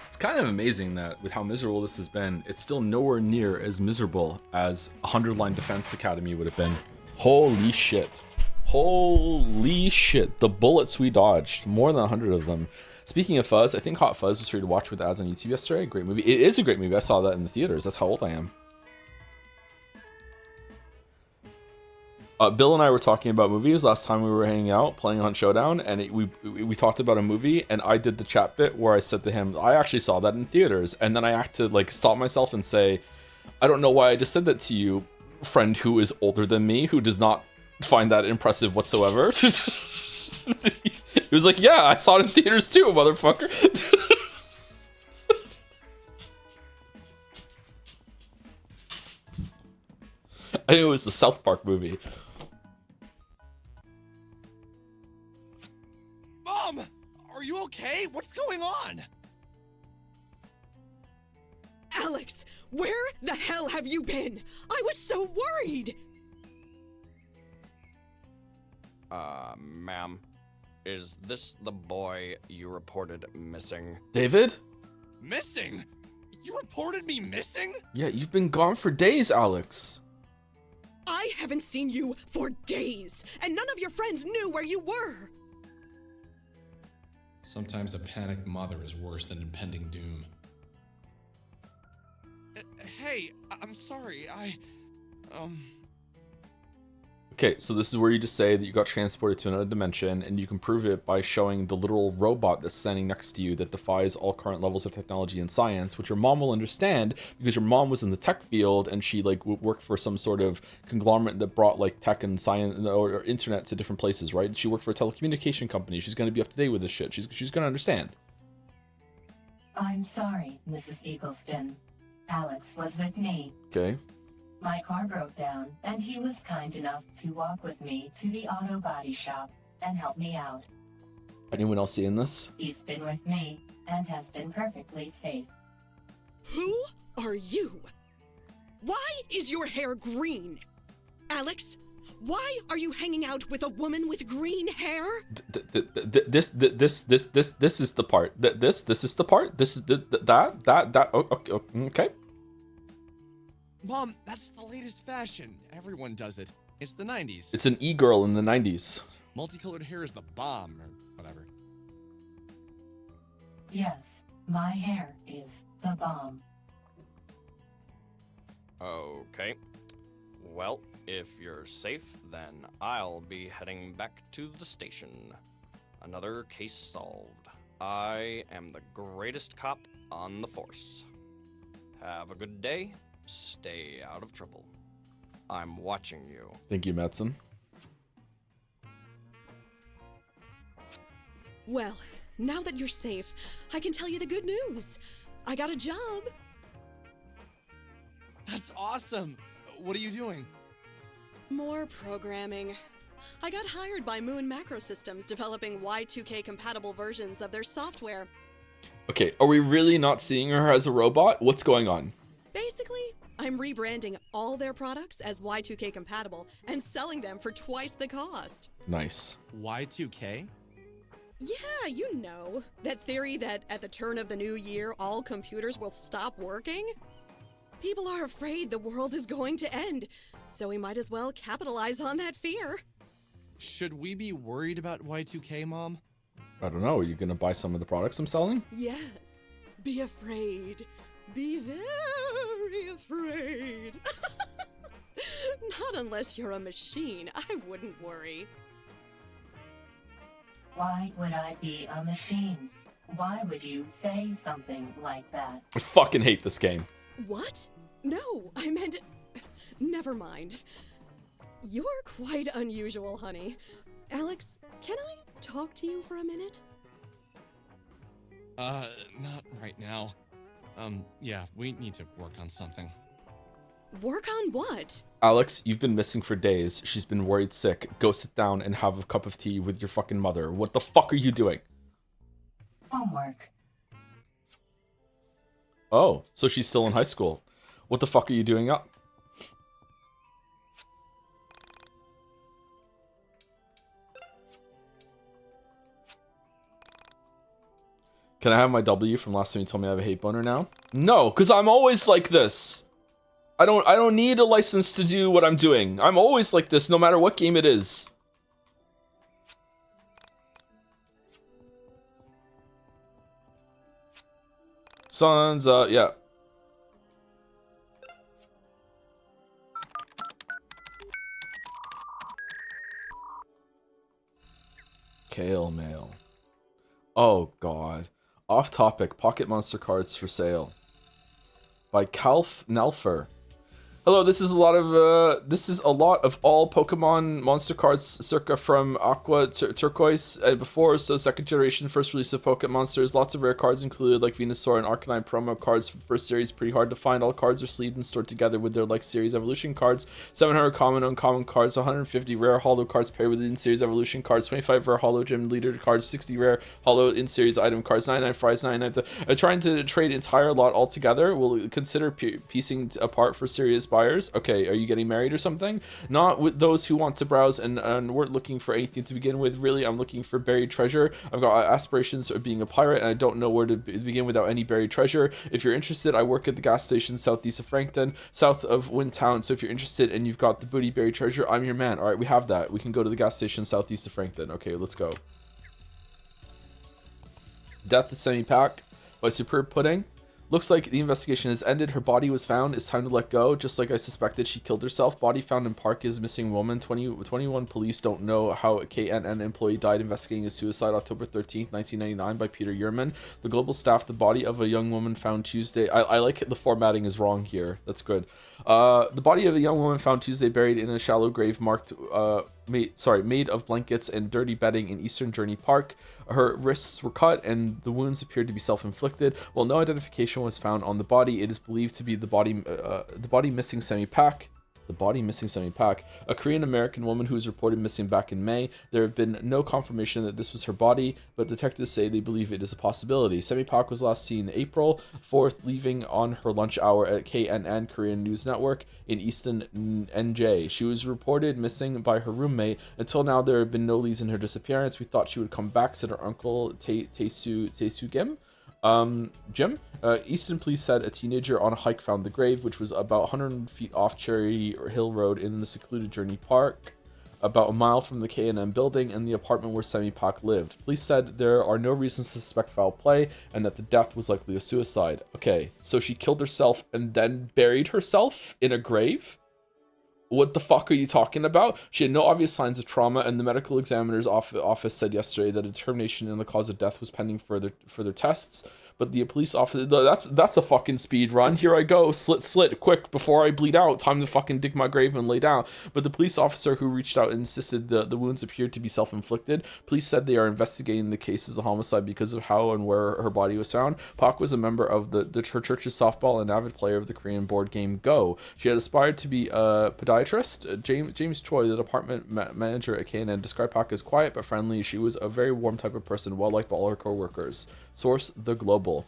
It's kind of amazing that with how miserable this has been, it's still nowhere near as miserable as a 100-line Defense Academy would have been. Holy shit. Holy shit. The bullets we dodged. More than 100 of them. Speaking of Fuzz, I think Hot Fuzz was free to watch with ads on YouTube yesterday. Great movie. It is a great movie. I saw that in the theaters. That's how old I am. Bill and I were talking about movies last time we were hanging out, playing on Showdown, and we talked about a movie, and I did the chat bit where I said to him, I actually saw that in theaters, and then I had to like stop myself and say, I don't know why I just said that to you, friend who is older than me, who does not find that impressive whatsoever. He was like, yeah, I saw it in theaters too, motherfucker. I think it was the South Park movie. Mom! Are you okay? What's going on? Alex, where the hell have you been? I was so worried! Ma'am, is this the boy you reported missing? David? Missing? You reported me missing? Yeah, you've been gone for days, Alex. I haven't seen you for days, and none of your friends knew where you were. Sometimes a panicked mother is worse than impending doom. Hey, I'm sorry, Okay, so this is where you just say that you got transported to another dimension, and you can prove it by showing the literal robot that's standing next to you that defies all current levels of technology and science, which your mom will understand because your mom was in the tech field and she like worked for some sort of conglomerate that brought like tech and science or internet to different places, right? She worked for a telecommunication company. She's going to be up to date with this shit. She's going to understand. I'm sorry, Mrs. Eagleston. Alex was with me. Okay. My car broke down, and he was kind enough to walk with me to the auto body shop and help me out. Anyone else seeing this? He's been with me and has been perfectly safe. Who are you? Why is your hair green? Alex, why are you hanging out with a woman with green hair? This is the part. This is the part. This is that. Okay. Mom, that's the latest fashion. Everyone does it. It's the 90s. It's an e-girl in the 90s. Multicolored hair is the bomb, or whatever. Yes, my hair is the bomb. Okay. Well, if you're safe, then I'll be heading back to the station. Another case solved. I am the greatest cop on the force. Have a good day. Stay out of trouble. I'm watching you. Thank you, Madsen. Well, now that you're safe, I can tell you the good news. I got a job. That's awesome. What are you doing? More programming. I got hired by Moon Macro Systems developing Y2K compatible versions of their software. Okay, are we really not seeing her as a robot? What's going on? Basically, I'm rebranding all their products as Y2K compatible and selling them for twice the cost. Nice. Y2K? Yeah, you know, that theory that at the turn of the new year, all computers will stop working? People are afraid the world is going to end, So we might as well capitalize on that fear. Should we be worried about Y2K, Mom? I don't know. Are you gonna buy some of the products I'm selling? Yes. Be afraid. Be very afraid. Not unless you're a machine. I wouldn't worry. Why would I be a machine? Why would you say something like that? I fucking hate this game. What? No, I meant... Never mind. You're quite unusual, honey. Alex, can I talk to you for a minute? Not right now. Yeah, we need to work on something. Work on what? Alex, you've been missing for days. She's been worried sick. Go sit down and have a cup of tea with your fucking mother. What the fuck are you doing? Homework. Oh, so she's still in high school. What the fuck are you doing up? Can I have my W from last time you told me I have a hate boner now? No, because I'm always like this. I don't need a license to do what I'm doing. I'm always like this, no matter what game it is. Sun's yeah. Kale mail. Oh god. Off topic, pocket monster cards for sale. By Calf Nelfer. Hello, this is a lot of all Pokemon monster cards circa from Aqua Turquoise and before, so second generation first release of Pokemon Monsters. Lots of rare cards included like Venusaur and Arcanine promo cards for first series, pretty hard to find. All cards are sleeved and stored together with their like series evolution cards. 700 common uncommon cards, 150 rare holo cards paired with in-series evolution cards, 25 rare holo gym leader cards, 60 rare holo in-series item cards, 99 fries, 99 trying to trade entire lot all together. We'll consider piecing apart for serious buyers. Okay, are you getting married or something? Not with those who want to browse and weren't looking for anything to begin with. Really, I'm looking for buried treasure. I've got aspirations of being a pirate and I don't know where to begin without any buried treasure. If you're interested, I work at the gas station southeast of Frankton, south of Windtown. So if you're interested and you've got the booty buried treasure, I'm your man. All right, we have that. We can go to the gas station southeast of Frankton. Okay, let's go. Death at Semi-Pack by Superb Pudding. Looks like the investigation has ended. Her body was found. It's time to let go. Just like I suspected, she killed herself. Body found in park is missing woman. 21 police don't know how a KNN employee died investigating a suicide October 13th, 1999 by Peter Yerman. The global staff, the body of a young woman found Tuesday. I like it. The formatting is wrong here. That's good. The body of a young woman found Tuesday buried in a shallow grave marked made of blankets and dirty bedding in Eastern Journey Park. Her wrists were cut and the wounds appeared to be self-inflicted. While no identification was found on the body, it is believed to be the body missing Semi-Pack. The body missing Semi-Pack, a Korean-American woman who was reported missing back in May. There have been no confirmation that this was her body, but detectives say they believe it is a possibility. Semi-Pack was last seen April 4th, leaving on her lunch hour at KNN Korean News Network in Easton, NJ. She was reported missing by her roommate. Until now, there have been no leads in her disappearance. We thought she would come back, said her uncle Tae-Soo Kim. Jim, Easton police said a teenager on a hike found the grave, which was about 100 feet off Cherry Hill Road in the secluded Journey Park, about a mile from the K&M building and the apartment where Semi-Pack lived. Police said there are no reasons to suspect foul play and that the death was likely a suicide. Okay, so she killed herself and then buried herself in a grave? What the fuck are you talking about? She had no obvious signs of trauma, and the medical examiner's office said yesterday that a determination in the cause of death was pending further tests. But the police officer, that's a fucking speed run. Here I go, slit, quick, before I bleed out. Time to fucking dig my grave and lay down. But the police officer who reached out insisted the wounds appeared to be self-inflicted. Police said they are investigating the case as a homicide because of how and where her body was found. Pak was a member of the church's softball and avid player of the Korean board game Go. She had aspired to be a podiatrist. James Choi, the department manager at KNN, described Pak as quiet but friendly. She was a very warm type of person, well liked by all her co-workers. Source: The Global.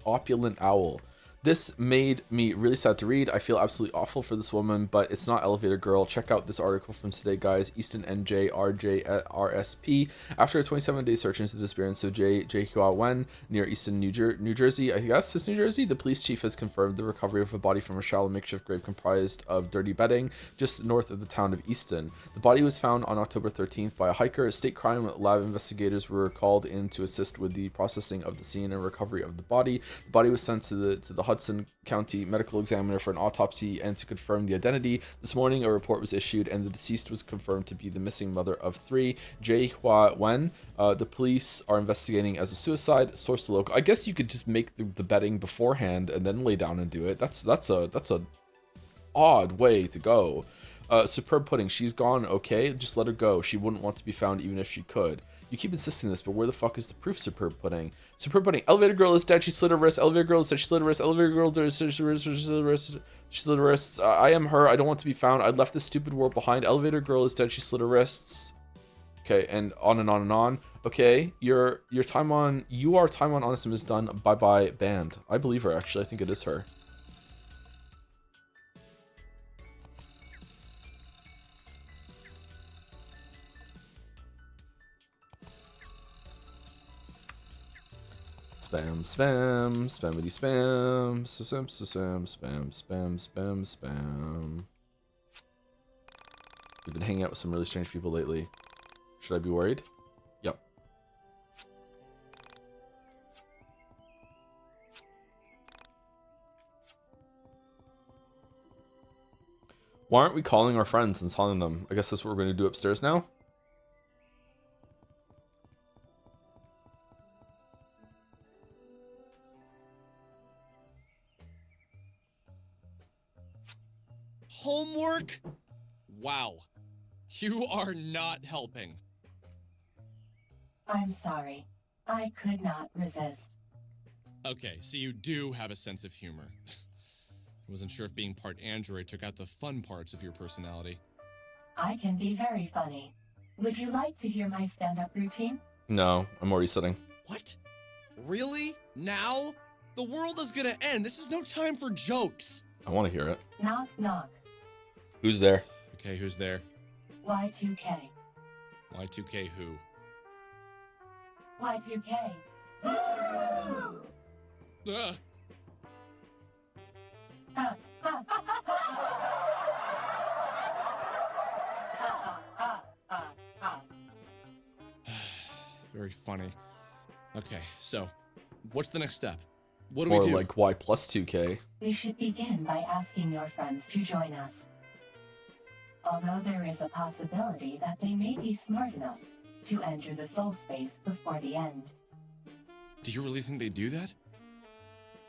Opulent Owl. This made me really sad to read. I feel absolutely awful for this woman, but it's not Elevator Girl. Check out this article from today, guys. Easton NJ RJRSP. After a 27-day search into the disappearance of J Hua Wen near Easton, New Jersey, I guess it's New Jersey, the police chief has confirmed the recovery of a body from a shallow makeshift grave comprised of dirty bedding just north of the town of Easton. The body was found on October 13th by a hiker. State crime lab investigators were called in to assist with the processing of the scene and recovery of the body. The body was sent to the Hudson County medical examiner for an autopsy and to confirm the identity. This morning, a report was issued, and the deceased was confirmed to be the missing mother of 3, J Hua Wen. The police are investigating as a suicide. Source the local. I guess you could just make the bedding beforehand and then lay down and do it. That's a odd way to go. Superb pudding. She's gone. Okay, just let her go. She wouldn't want to be found even if she could. You keep insisting this, but where the fuck is the proof, Superb Pudding? Superb Pudding. Elevator Girl is dead. She slit her wrist. Elevator Girl is dead. She slit her wrist. Elevator Girl did. She slit her wrist. She slit her wrist. She slit her wrists. I am her. I don't want to be found. I left this stupid world behind. Elevator Girl is dead. She slit her wrists. Okay, and on and on and on. Okay, your time on Onesum is done. Bye bye banned. I believe her. Actually, I think it is her. Spam, spammity spam, spam. We've been hanging out with some really strange people lately. Should I be worried? Yep. Why aren't we calling our friends and telling them? I guess that's what we're going to do upstairs now. Homework? Wow. You are not helping. I'm sorry. I could not resist. Okay, so you do have a sense of humor. I wasn't sure if being part android took out the fun parts of your personality. I can be very funny. Would you like to hear my stand-up routine? No, I'm already sitting. What? Really? Now? The world is gonna end. This is no time for jokes. I want to hear it. Knock, knock. Who's there? Okay, who's there? Y2K. Y2K who? Y2K. Ugh. Very funny. Okay, so, what's the next step? What do we do? Or like Y plus 2K. We should begin by asking your friends to join us. Although there is a possibility that they may be smart enough to enter the soul space before the end. Do you really think they do that?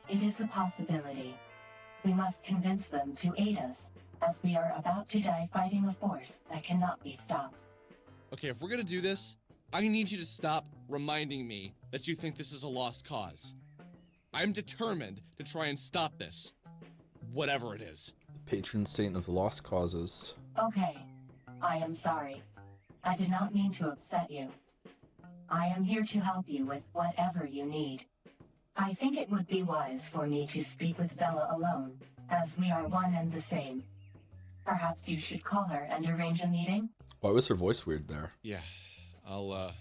It is a possibility. We must convince them to aid us, as we are about to die fighting a force that cannot be stopped. Okay, if we're gonna do this, I need you to stop reminding me that you think this is a lost cause. I'm determined to try and stop this. Whatever it is. The patron saint of the lost causes. Okay, I am sorry. I did not mean to upset you. I am here to help you with whatever you need. I think it would be wise for me to speak with Bella alone, as we are one and the same. Perhaps you should call her and arrange a meeting? Why was her voice weird there? Yeah, I'll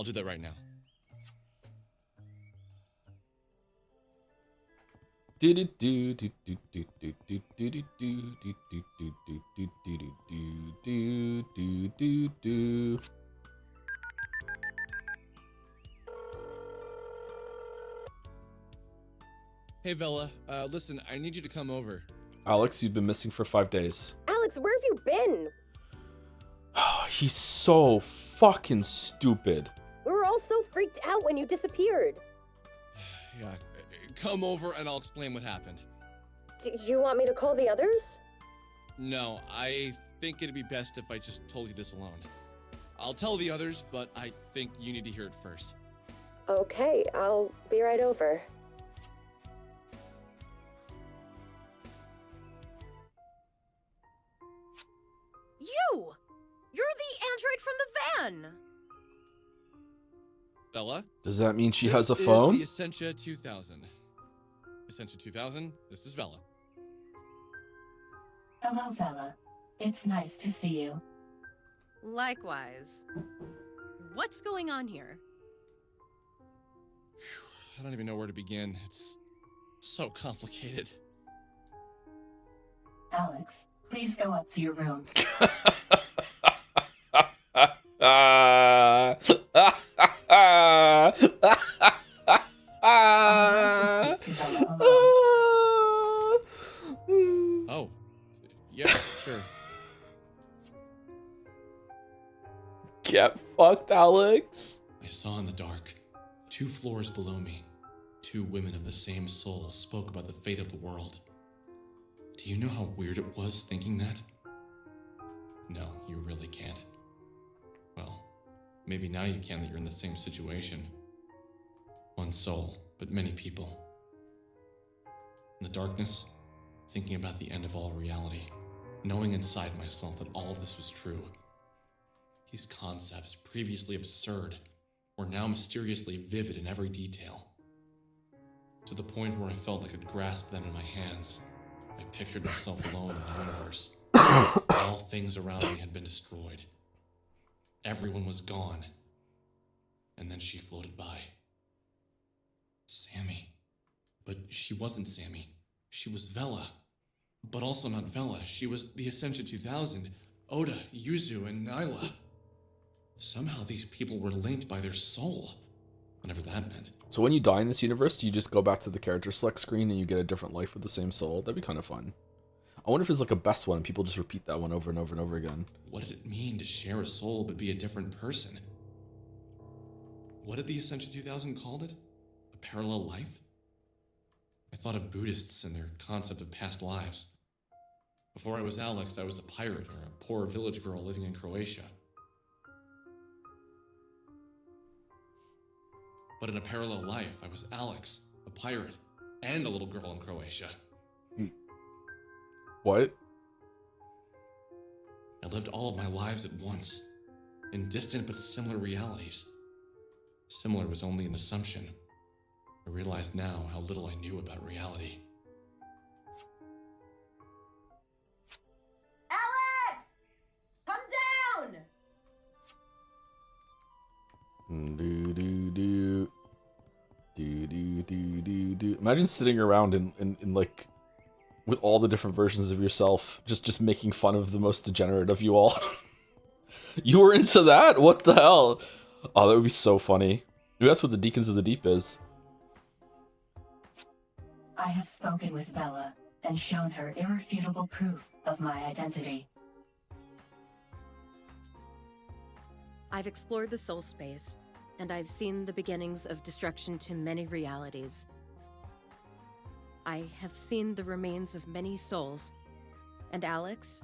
do that right now. Hey Vela, listen, I need you to come over. Alex, you've been missing for 5 days. Alex, where have you been? He's so fucking stupid. We were all so freaked out when you disappeared. Yeah, come over and I'll explain what happened. Do you want me to call the others? No, I think it'd be best if I just told you this alone. I'll tell the others, but I think you need to hear it first. Okay, I'll be right over. You! You're the android from the van! Bella? Does that mean she this has a phone? Is the Essentia 2000. Ascension 2000, this is Vela. Hello, Vela. It's nice to see you. Likewise. What's going on here? I don't even know where to begin. It's so complicated. Alex, please go up to your room. Oh, yeah, sure. Get fucked, Alex. I saw in the dark, 2 floors below me, 2 women of the same soul spoke about the fate of the world. Do you know how weird it was thinking that? No, you really can't. Well, maybe now you can that you're in the same situation. One soul, but many people. In the darkness, thinking about the end of all reality, knowing inside myself that all of this was true. These concepts, previously absurd, were now mysteriously vivid in every detail. To the point where I felt I could grasp them in my hands. I pictured myself alone in the universe. All things around me had been destroyed. Everyone was gone. And then she floated by. Sammy. But she wasn't Sammy. She was Vela. But also not Vela. She was the Ascension 2000, Oda, Yuzu, and Nyla. Somehow these people were linked by their soul. Whatever that meant. So when you die in this universe, do you just go back to the character select screen and you get a different life with the same soul? That'd be kind of fun. I wonder if there's like a best one and people just repeat that one over and over and over again. What did it mean to share a soul but be a different person? What did the Ascension 2000 called it? A parallel life? I thought of Buddhists and their concept of past lives. Before I was Alex, I was a pirate or a poor village girl living in Croatia. But in a parallel life, I was Alex, a pirate, and a little girl in Croatia. What? I lived all of my lives at once, in distant but similar realities. Similar was only an assumption. I realized now how little I knew about reality. Alex! Come down! Imagine sitting around in like with all the different versions of yourself, just making fun of the most degenerate of you all. You were into that? What the hell? Oh, that would be so funny. Maybe that's what the Deacons of the Deep is. I have spoken with Bella and shown her irrefutable proof of my identity. I've explored the soul space, and I've seen the beginnings of destruction to many realities. I have seen the remains of many souls. And Alex,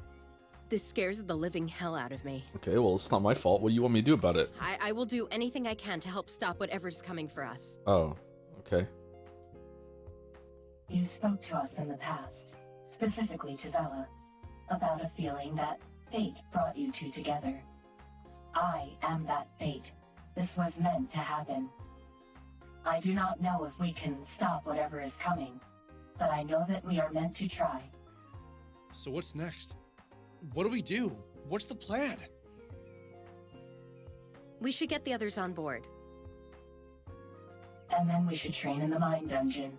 this scares the living hell out of me. Okay, well, it's not my fault. What do you want me to do about it? I will do anything I can to help stop whatever's coming for us. Oh, okay. You spoke to us in the past, specifically to Bella, about a feeling that fate brought you two together. I am that fate. This was meant to happen. I do not know if we can stop whatever is coming, but I know that we are meant to try. So what's next? What do we do? What's the plan? We should get the others on board. And then we should train in the mine dungeon.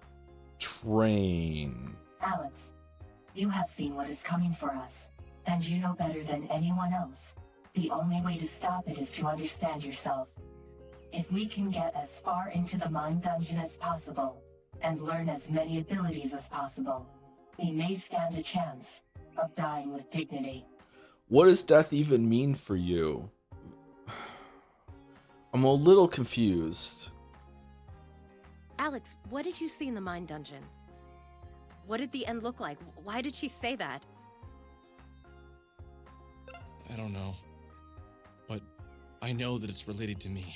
Train. Alex, you have seen what is coming for us, and you know better than anyone else. The only way to stop it is to understand yourself. If we can get as far into the mine dungeon as possible, and learn as many abilities as possible, we may stand a chance of dying with dignity. What does death even mean for you? I'm a little confused. Alex, what did you see in the mine dungeon? What did the end look like? Why did she say that? I don't know. But I know that it's related to me.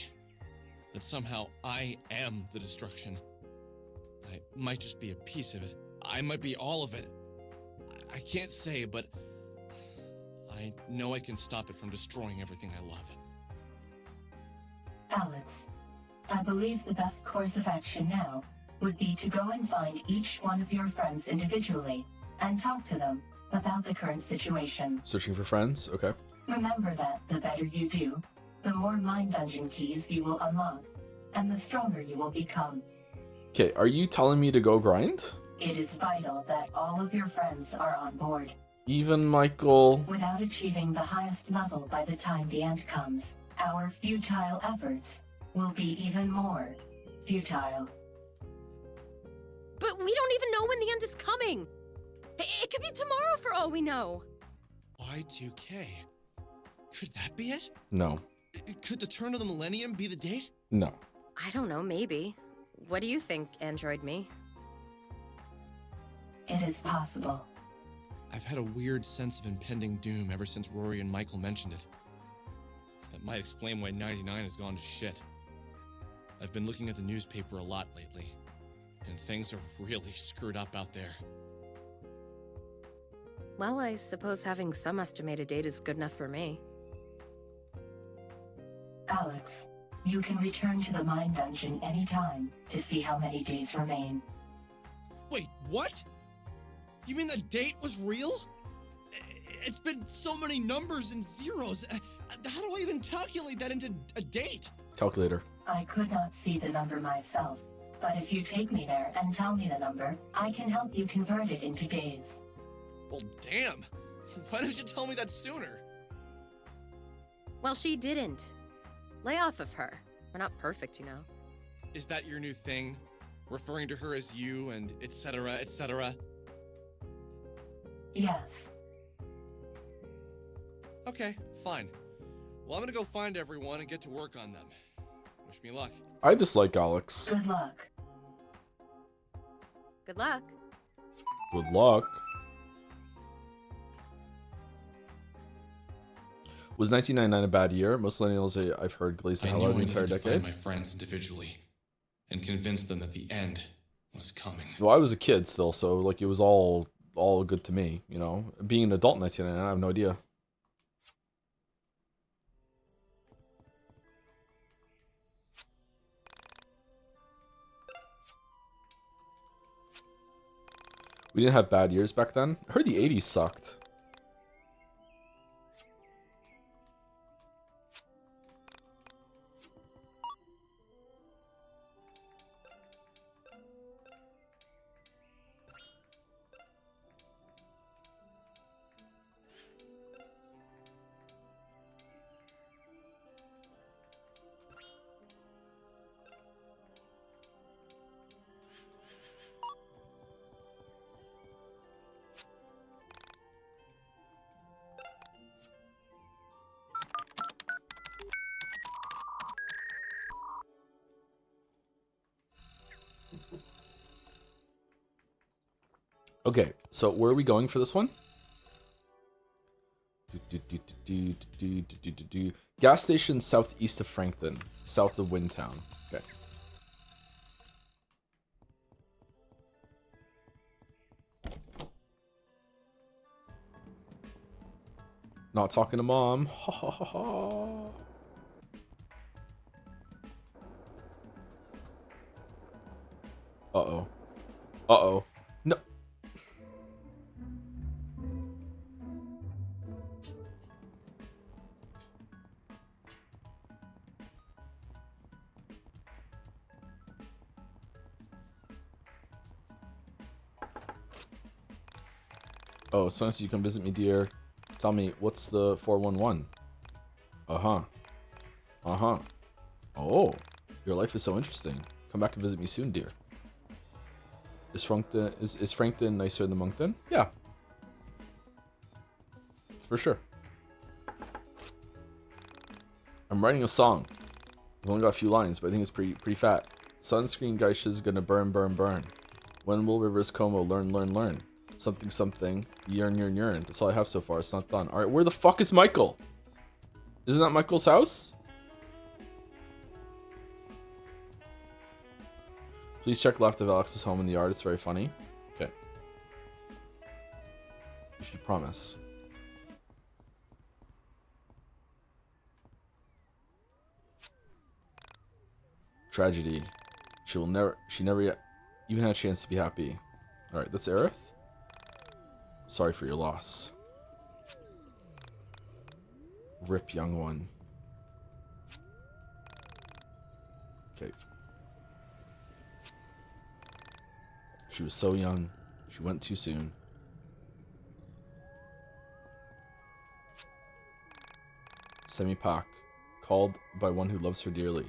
That somehow I am the destruction. I might just be a piece of it. I might be all of it. I can't say, but I know I can stop it from destroying everything I love. Alex, I believe the best course of action now would be to go and find each one of your friends individually and talk to them about the current situation. Searching for friends? Okay. Remember that the better you do, the more Mind Dungeon keys you will unlock, and the stronger you will become. Okay, are you telling me to go grind? It is vital that all of your friends are on board. Even Michael. Without achieving the highest level by the time the end comes, our futile efforts will be even more futile. But we don't even know when the end is coming. It could be tomorrow for all we know. Y2K. Could that be it? No. Could the turn of the millennium be the date? No. I don't know, maybe. What do you think, Android me? It is possible. I've had a weird sense of impending doom ever since Rory and Michael mentioned it. That might explain why 99 has gone to shit. I've been looking at the newspaper a lot lately, and things are really screwed up out there. Well, I suppose having some estimated date is good enough for me. Alex, you can return to the Mind Dungeon anytime to see how many days remain. Wait, what? You mean the date was real? It's been so many numbers and zeros. How do I even calculate that into a date? Calculator. I could not see the number myself, but if you take me there and tell me the number, I can help you convert it into days. Well, damn. Why didn't you tell me that sooner? Well, she didn't. Lay off of her. We're not perfect, you know. Is that your new thing? Referring to her as you and etc., etc.? Yes. Okay, fine. Well, I'm gonna go find everyone and get to work on them. Wish me luck. I dislike Alex. Good luck. Good luck. Good luck. Was 1999 a bad year? Most millennials I've heard glaze the hell out of the entire To decade. find my friends individually and convince them that the end was coming. Well, I was a kid still, so like it was all good to me, you know. Being an adult in 1999, I have no idea. We didn't have bad years back then. I heard the 80s sucked. Okay, so where are we going for this one? Gas station southeast of Frankton, south of Windtown. Okay. Not talking to mom. Ha ha ha ha. Uh-oh. Uh-oh. No. Oh, as soon as you come visit me, dear. Tell me, what's the 411? Uh-huh. Uh-huh. Oh, your life is so interesting. Come back and visit me soon, dear. Is Frankton nicer than Moncton? Yeah. For sure. I'm writing a song. I've only got a few lines, but I think it's pretty fat. Sunscreen Geisha's gonna burn, burn, burn. When will Rivers Como learn, learn, learn? Something, something. Yearn, yearn, yearn. That's all I have so far. It's not done. Alright, where the fuck is Michael? Isn't that Michael's house? Please check left of Alex's home in the yard. It's very funny. Okay. If you promise. Tragedy. She never yet. Even had a chance to be happy. Alright, that's Aerith. Sorry for your loss. Rip, young one. Okay. She was so young. She went too soon. Semi-Pac, called by one who loves her dearly.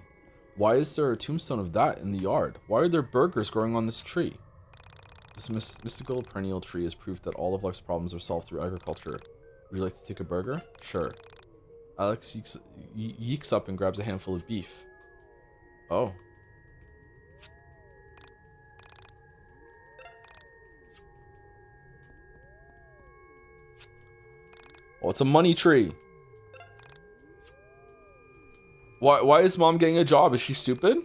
Why is there a tombstone of that in the yard? Why are there burgers growing on this tree? This mystical perennial tree is proof that all of life's problems are solved through agriculture. Would you like to take a burger? Sure. Alex yeeks up and grabs a handful of beef. Oh. Oh, it's a money tree. Why is mom getting a job? Is she stupid?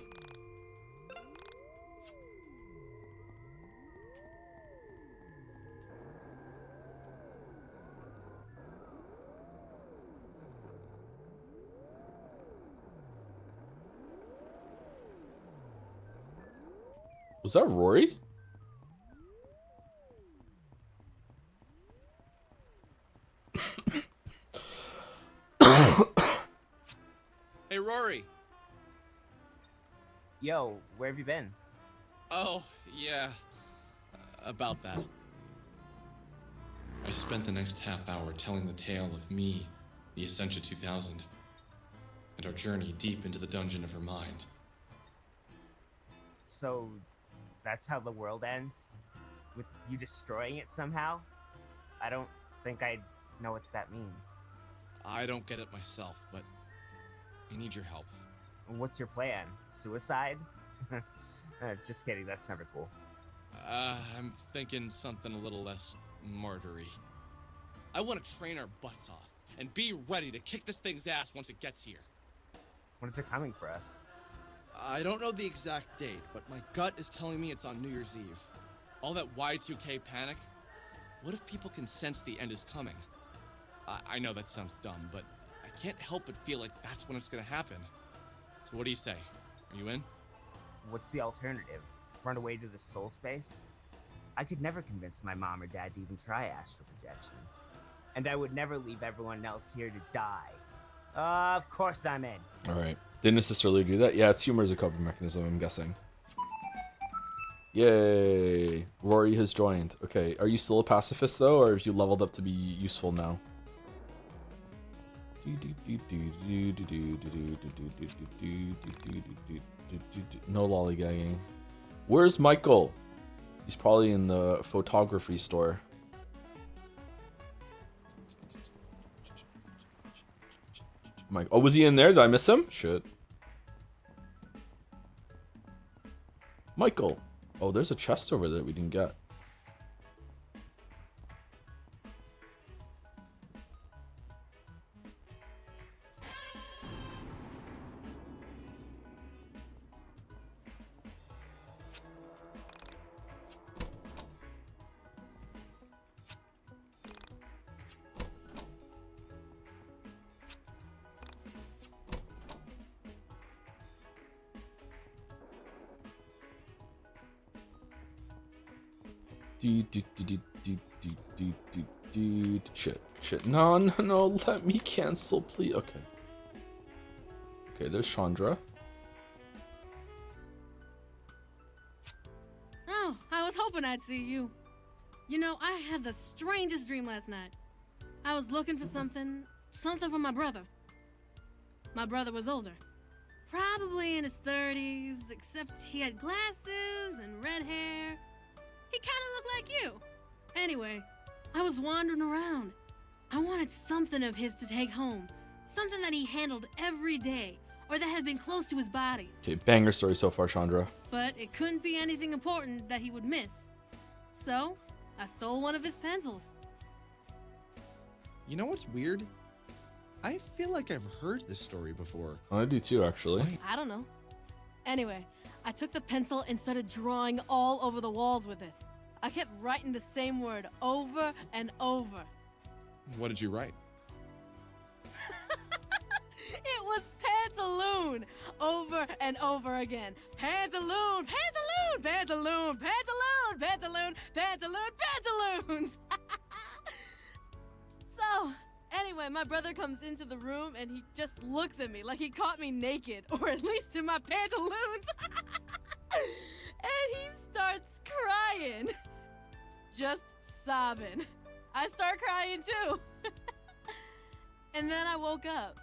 Was that Rory? Hey, Rory. Yo, where have you been? Oh, yeah. About that. I spent the next half hour telling the tale of me, the Essentia 2000, and our journey deep into the dungeon of her mind. So, that's how the world ends? With you destroying it somehow? I don't think I know what that means. I don't get it myself, but I need your help. What's your plan? Suicide? Just kidding, that's never cool. I'm thinking something a little less martyry. I want to train our butts off and be ready to kick this thing's ass once it gets here. When is it coming for us? I don't know the exact date, but my gut is telling me it's on New Year's Eve. All that Y2K panic. What if people can sense the end is coming? I know that sounds dumb, but I can't help but feel like that's when it's gonna happen. So what do you say? Are you in? What's the alternative? Run away to the soul space? I could never convince my mom or dad to even try astral projection. And I would never leave everyone else here to die. Of course I'm in. Alright. Didn't his sister Lou do that? Yeah, it's humor as a coping mechanism, I'm guessing. Yay! Rory has joined. Okay, are you still a pacifist though, or have you leveled up to be useful now? No lollygagging. Where's Michael? He's probably in the photography store. Mike. Oh, was he in there? Did I miss him? Shit. Michael. Oh, there's a chest over there we didn't get. Shit. No, let me cancel, please. Okay. Okay, there's Chandra. Oh, I was hoping I'd see you. You know, I had the strangest dream last night. I was looking for something for my brother. My brother was older. Probably in his 30s, except he had glasses and red hair. He kind of looked like you. Anyway, I was wandering around. I wanted something of his to take home. Something that he handled every day, or that had been close to his body. Okay, banger story so far, Chandra. But it couldn't be anything important that he would miss. So, I stole one of his pencils. You know what's weird? I feel like I've heard this story before. I do too, actually. I don't know. Anyway, I took the pencil and started drawing all over the walls with it. I kept writing the same word over and over. What did you write? It was Pantaloon over and over again. Pantaloon, pantaloon, pantaloon, pantaloon, pantaloon, pantaloon, pantaloons. So, anyway, my brother comes into the room and he just looks at me like he caught me naked, or at least in my pantaloons. And he starts crying. Just sobbing. I start crying too. And then I woke up.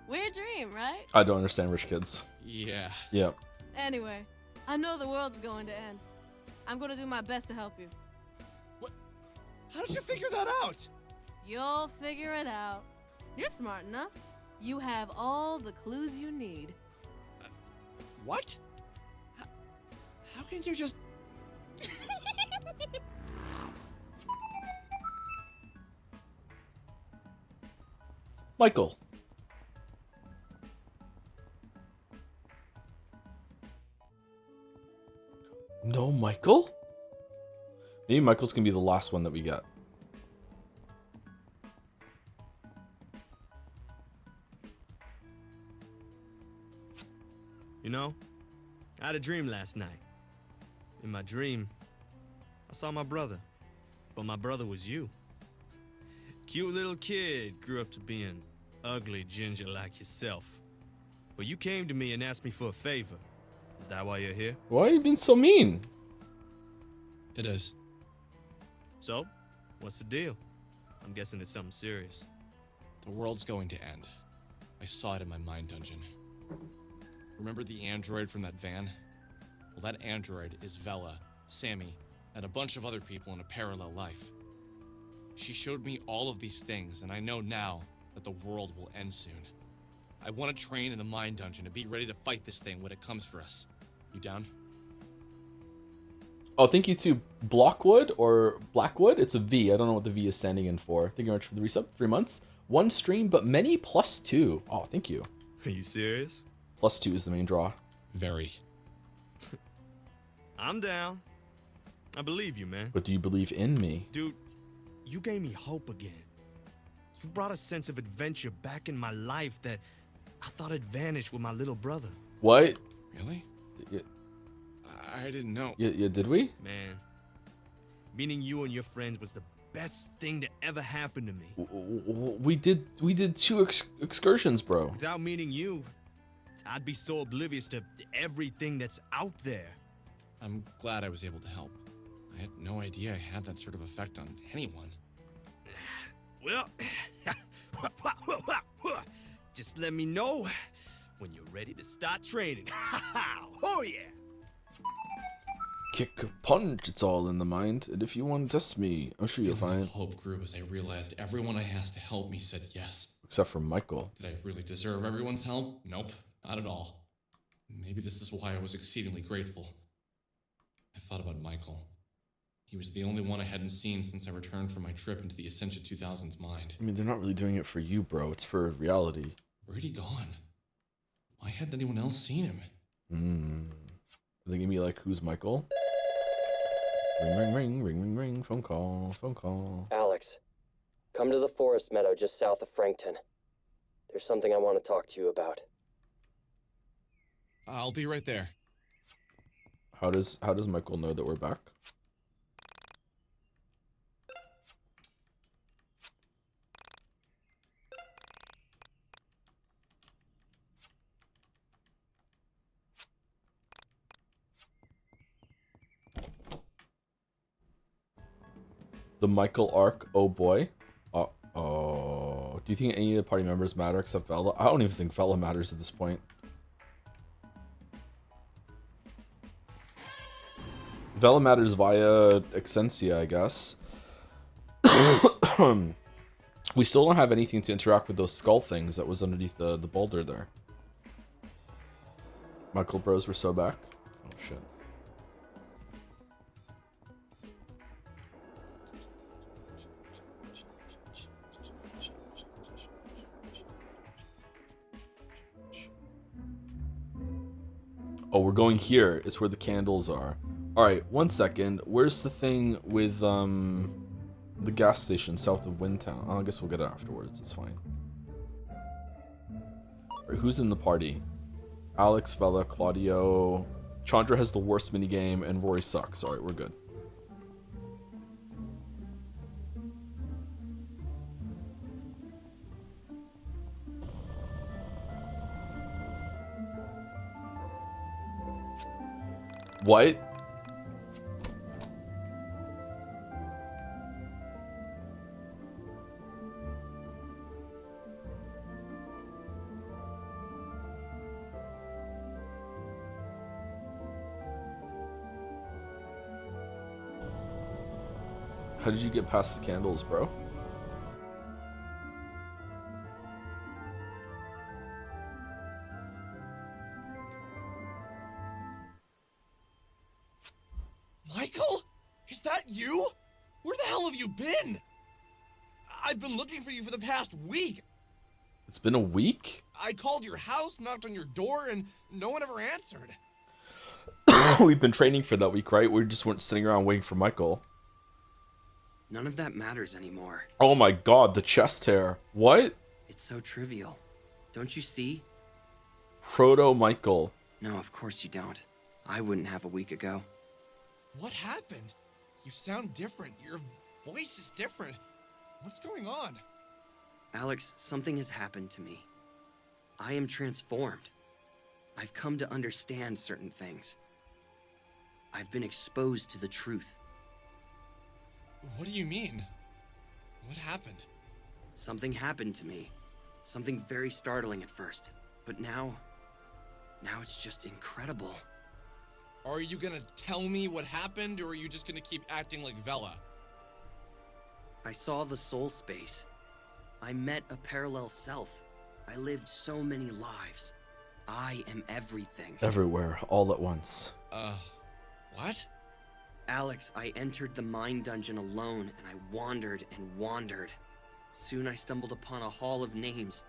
Weird dream, right? I don't understand rich kids. Yeah. Yep. Anyway, I know the world's going to end. I'm gonna do my best to help you. What? How did you figure that out? You'll figure it out. You're smart enough. You have all the clues you need. What? How can you just... Michael. No Michael? Maybe Michael's gonna be the last one that we get. You know, I had a dream last night. In my dream, I saw my brother, but my brother was you. Cute little kid, grew up to be an ugly ginger like yourself. But you came to me and asked me for a favor. Is that why you're here? Why are you being so mean? It is. So, what's the deal? I'm guessing it's something serious. The world's going to end. I saw it in my mind dungeon. Remember the android from that van? Well, that android is Vela, Sammy, and a bunch of other people in a parallel life. She showed me all of these things, and I know now that the world will end soon. I want to train in the mind dungeon and be ready to fight this thing when it comes for us. You down? Oh, thank you to Blockwood or Blackwood. It's a V. I don't know what the V is standing in for. Thank you very much for the resub. 3 months. 1 stream, but many +2. Oh, thank you. Are you serious? +2 is the main draw. Very. I'm down. I believe you, man. But do you believe in me? Dude, you gave me hope again. You brought a sense of adventure back in my life that I thought had vanished with my little brother. What? Really? I didn't know. Yeah, did we? Man, meeting you and your friends was the best thing to ever happen to me. We did 2 excursions, bro. Without meeting you, I'd be so oblivious to everything that's out there. I'm glad I was able to help. I had no idea I had that sort of effect on anyone. Well, just let me know when you're ready to start training. Oh yeah! Kick, punch, it's all in the mind. And if you want to test me, I'm sure you'll find. Hope grew as I realized everyone I asked to help me said yes. Except for Michael. Did I really deserve everyone's help? Nope, not at all. Maybe this is why I was exceedingly grateful. I thought about Michael. He was the only one I hadn't seen since I returned from my trip into the Ascension 2000's mind. I mean, they're not really doing it for you, bro. It's for reality. Where'd he gone? Why hadn't anyone else seen him? Are they gonna be like, who's Michael? Ring, ring, ring, ring, ring, ring. Phone call, phone call. Alex, come to the forest meadow just south of Frankton. There's something I want to talk to you about. I'll be right there. How does Michael know that we're back? The Michael arc, oh boy. Oh, do you think any of the party members matter except Vela? I don't even think Vela matters at this point. Vela matters via Excensia, I guess. We still don't have anything to interact with those skull things that was underneath the boulder there. Michael bros were so back. Oh shit. Oh, we're going here. It's where the candles are. Alright, 1 second. Where's the thing with the gas station south of Windtown? Oh, I guess we'll get it afterwards. It's fine. Alright, who's in the party? Alex, Vela, Claudio. Chandra has the worst minigame, and Rory sucks. Alright, we're good. What? How did you get past the candles, bro? Michael? Is that you? Where the hell have you been? I've been looking for you for the past week. It's been a week? I called your house, knocked on your door, and no one ever answered. We've been training for that week, right? We just weren't sitting around waiting for Michael. None of that matters anymore. Oh my god, the chest hair. What? It's so trivial. Don't you see? Proto Michael. No, of course you don't. I wouldn't have a week ago. What happened? You sound different. Your voice is different. What's going on? Alex, something has happened to me. I am transformed. I've come to understand certain things. I've been exposed to the truth. What do you mean? What happened? Something happened to me. Something very startling at first. But now it's just incredible. Are you gonna tell me what happened, or are you just gonna keep acting like Vela? I saw the soul space. I met a parallel self. I lived so many lives. I am everything. Everywhere, all at once. What? Alex, I entered the mind dungeon alone, and I wandered and wandered. Soon I stumbled upon a hall of names.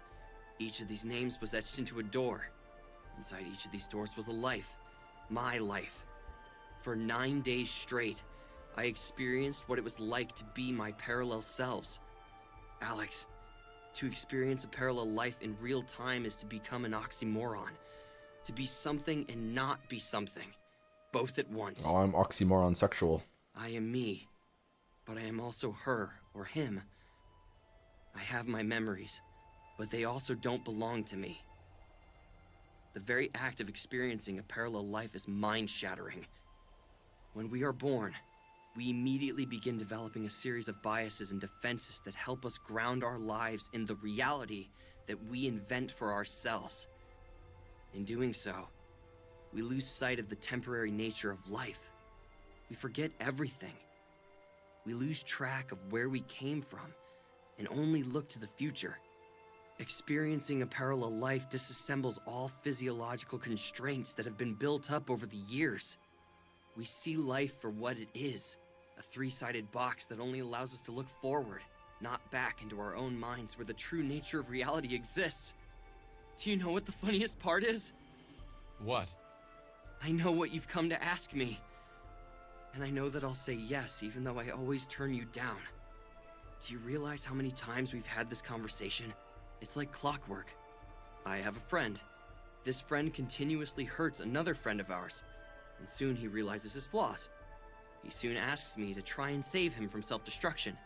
Each of these names was etched into a door. Inside each of these doors was a life. My life. For 9 days straight, I experienced what it was like to be my parallel selves. Alex, to experience a parallel life in real time is to become an oxymoron. To be something and not be something. Both at once. Oh, I'm oxymoron sexual. I am me, but I am also her or him. I have my memories, but they also don't belong to me. The very act of experiencing a parallel life is mind-shattering. When we are born, we immediately begin developing a series of biases and defenses that help us ground our lives in the reality that we invent for ourselves. In doing so, we lose sight of the temporary nature of life. We forget everything. We lose track of where we came from and only look to the future. Experiencing a parallel life disassembles all physiological constraints that have been built up over the years. We see life for what it is, a three-sided box that only allows us to look forward, not back into our own minds where the true nature of reality exists. Do you know what the funniest part is? What? I know what you've come to ask me. And I know that I'll say yes, even though I always turn you down. Do you realize how many times we've had this conversation? It's like clockwork. I have a friend. This friend continuously hurts another friend of ours, and soon he realizes his flaws. He soon asks me to try and save him from self-destruction.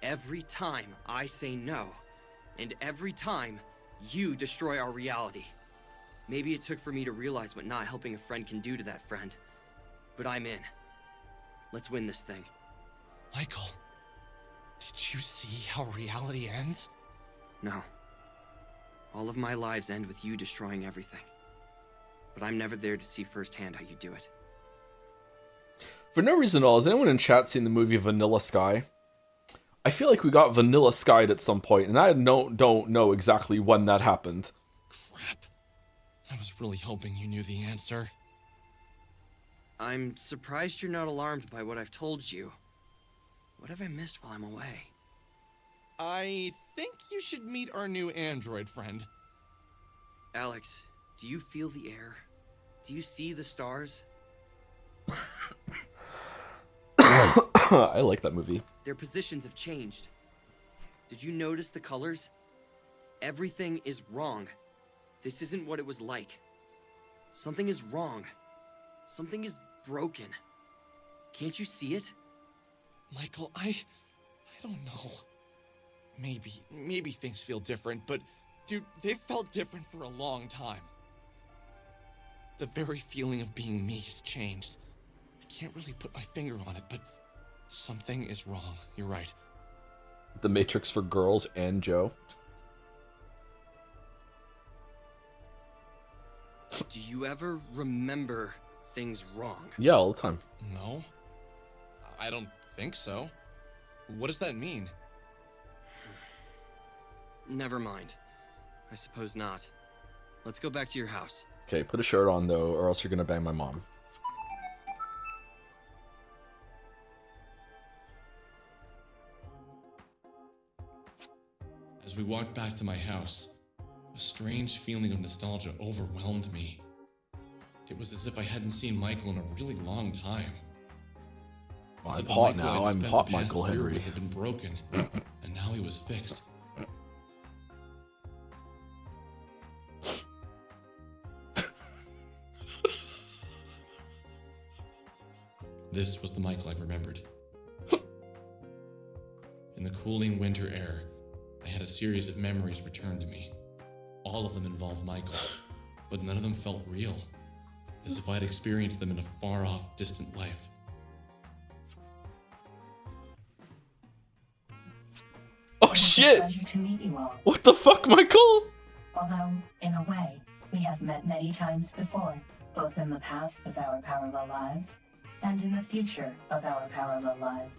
Every time I say no, and every time you destroy our reality. Maybe it took for me to realize what not helping a friend can do to that friend, but I'm in. Let's win this thing. Michael, did you see how reality ends? No. All of my lives end with you destroying everything. But I'm never there to see firsthand how you do it. For no reason at all, has anyone in chat seen the movie Vanilla Sky? I feel like we got Vanilla Skied at some point, and I don't know exactly when that happened. Crap. I was really hoping you knew the answer. I'm surprised you're not alarmed by what I've told you. What have I missed while I'm away? I think you should meet our new android friend. Alex, do you feel the air? Do you see the stars? I like that movie. Their positions have changed. Did you notice the colors? Everything is wrong. This isn't what it was like. Something is wrong. Something is broken. Can't you see it? Michael, I don't know. Maybe things feel different, but dude, they've felt different for a long time. The very feeling of being me has changed. I can't really put my finger on it, but something is wrong. You're right. The Matrix for girls and Joe. Do you ever remember things wrong? Yeah, all the time. No, I don't think so. What does that mean? Never mind. I suppose not. Let's go back to your house. Okay, put a shirt on though, or else you're gonna bang my mom. As we walked back to my house, a strange feeling of nostalgia overwhelmed me. It was as if I hadn't seen Michael in a really long time. Well, As I'm if the hot Michael I'd now. I'm spent hot the past Michael year Henry. with had been broken, and now he was fixed. This was the Michael I remembered. In the cooling winter air, I had a series of memories returned to me. All of them involved Michael, but none of them felt real, as if I had experienced them in a far-off, distant life. Oh shit! Pleasure to meet you all. What the fuck, Michael? Although, in a way, we have met many times before, both in the past of our parallel lives, and in the future of our parallel lives.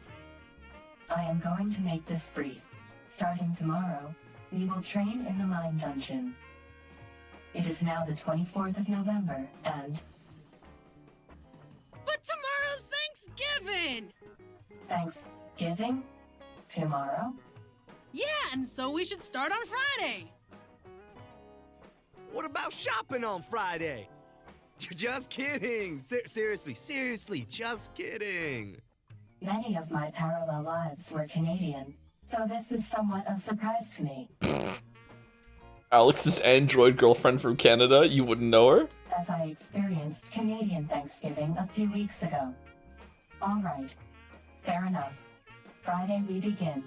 I am going to make this brief. Starting tomorrow, we will train in the Mine Dungeon. It is now the 24th of November, and... But tomorrow's Thanksgiving! Thanksgiving? Tomorrow? Yeah, and so we should start on Friday. What about shopping on Friday? Just kidding. Seriously, just kidding. Many of my parallel lives were Canadian, so this is somewhat a surprise to me. Alex's android girlfriend from Canada, you wouldn't know her? As I experienced Canadian Thanksgiving a few weeks ago. Alright, fair enough. Friday we begin.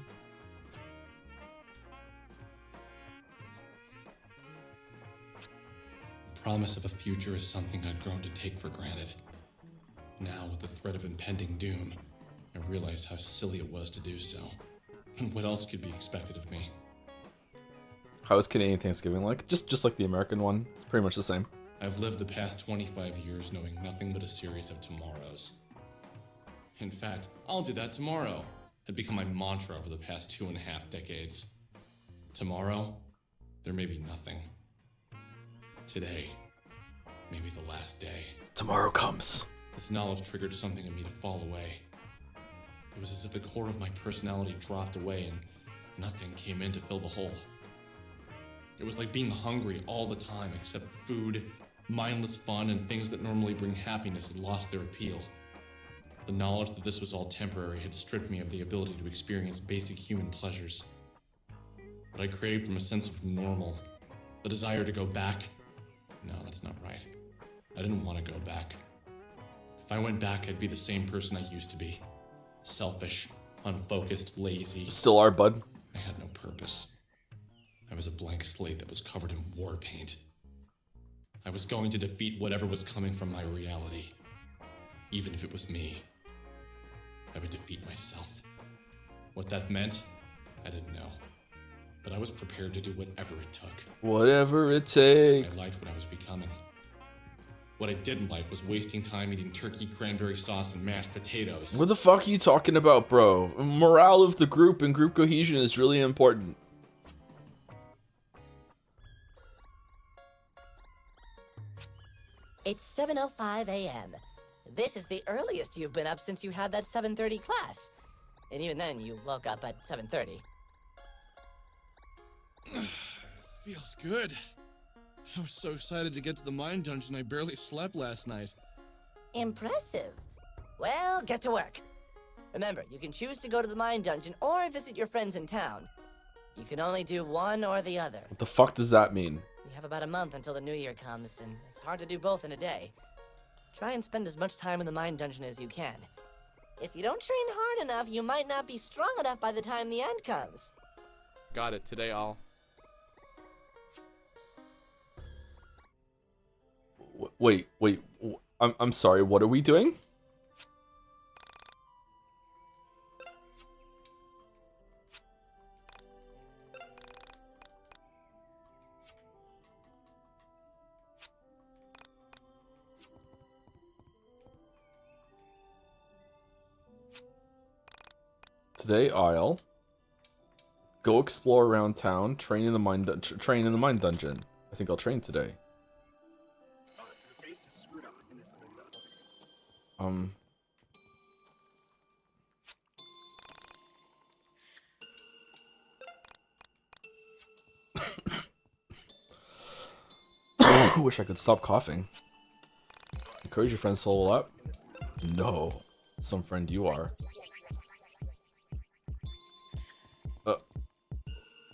Promise of a future is something I'd grown to take for granted. Now, with the threat of impending doom, I realize how silly it was to do so. And what else could be expected of me? How is Canadian Thanksgiving like? Just like the American one. It's pretty much the same. I've lived the past 25 years knowing nothing but a series of tomorrows. In fact, I'll do that tomorrow. Had become my mantra over the past 2.5 decades. Tomorrow, there may be nothing. Today, maybe the last day. Tomorrow comes. This knowledge triggered something in me to fall away. It was as if the core of my personality dropped away and nothing came in to fill the hole. It was like being hungry all the time, except food, mindless fun, and things that normally bring happiness had lost their appeal. The knowledge that this was all temporary had stripped me of the ability to experience basic human pleasures. What I craved from a sense of normal, the desire to go back. No, that's not right. I didn't want to go back. If I went back, I'd be the same person I used to be. Selfish, unfocused, lazy. Still are, bud. I had no purpose. I was a blank slate that was covered in war paint. I was going to defeat whatever was coming from my reality. Even if it was me. I would defeat myself. What that meant, I didn't know. But I was prepared to do whatever it took. Whatever it takes. I liked what I was becoming. What I didn't like was wasting time eating turkey, cranberry sauce, and mashed potatoes. What the fuck are you talking about, bro? Morale of the group and group cohesion is really important. It's 7:05 a.m. This is the earliest you've been up since you had that 7:30 class. And even then, you woke up at 7:30. Feels good. I was so excited to get to the mine dungeon I barely slept last night. Impressive. Well, get to work. Remember, you can choose to go to the mine dungeon or visit your friends in town. You can only do one or the other. What the fuck does that mean? We have about a month until the new year comes, and it's hard to do both in a day. Try and spend as much time in the Mind Dungeon as you can. If you don't train hard enough, you might not be strong enough by the time the end comes. Got it. Today I'll... Wait. I'm sorry. What are we doing? Today I'll go explore around town, train in the mind dungeon. I think I'll train today. I wish I could stop coughing. Encourage your friends to level up? No. Some friend you are.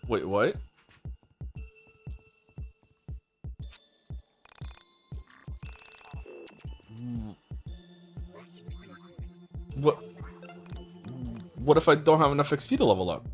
Wait, what? What if I don't have enough XP to level up?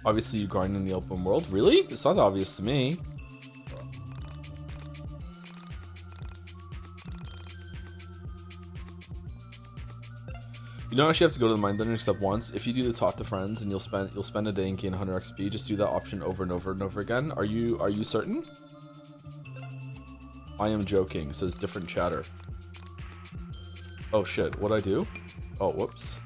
Obviously you grind in the open world. Really? It's not obvious to me. You don't actually have to go to the Mind Dungeon except once. If you do the talk to friends and you'll spend a day and gain 100 XP, just do that option over and over and over again. Are you certain? I am joking, says different chatter. Oh shit, what'd I do? Oh, whoops.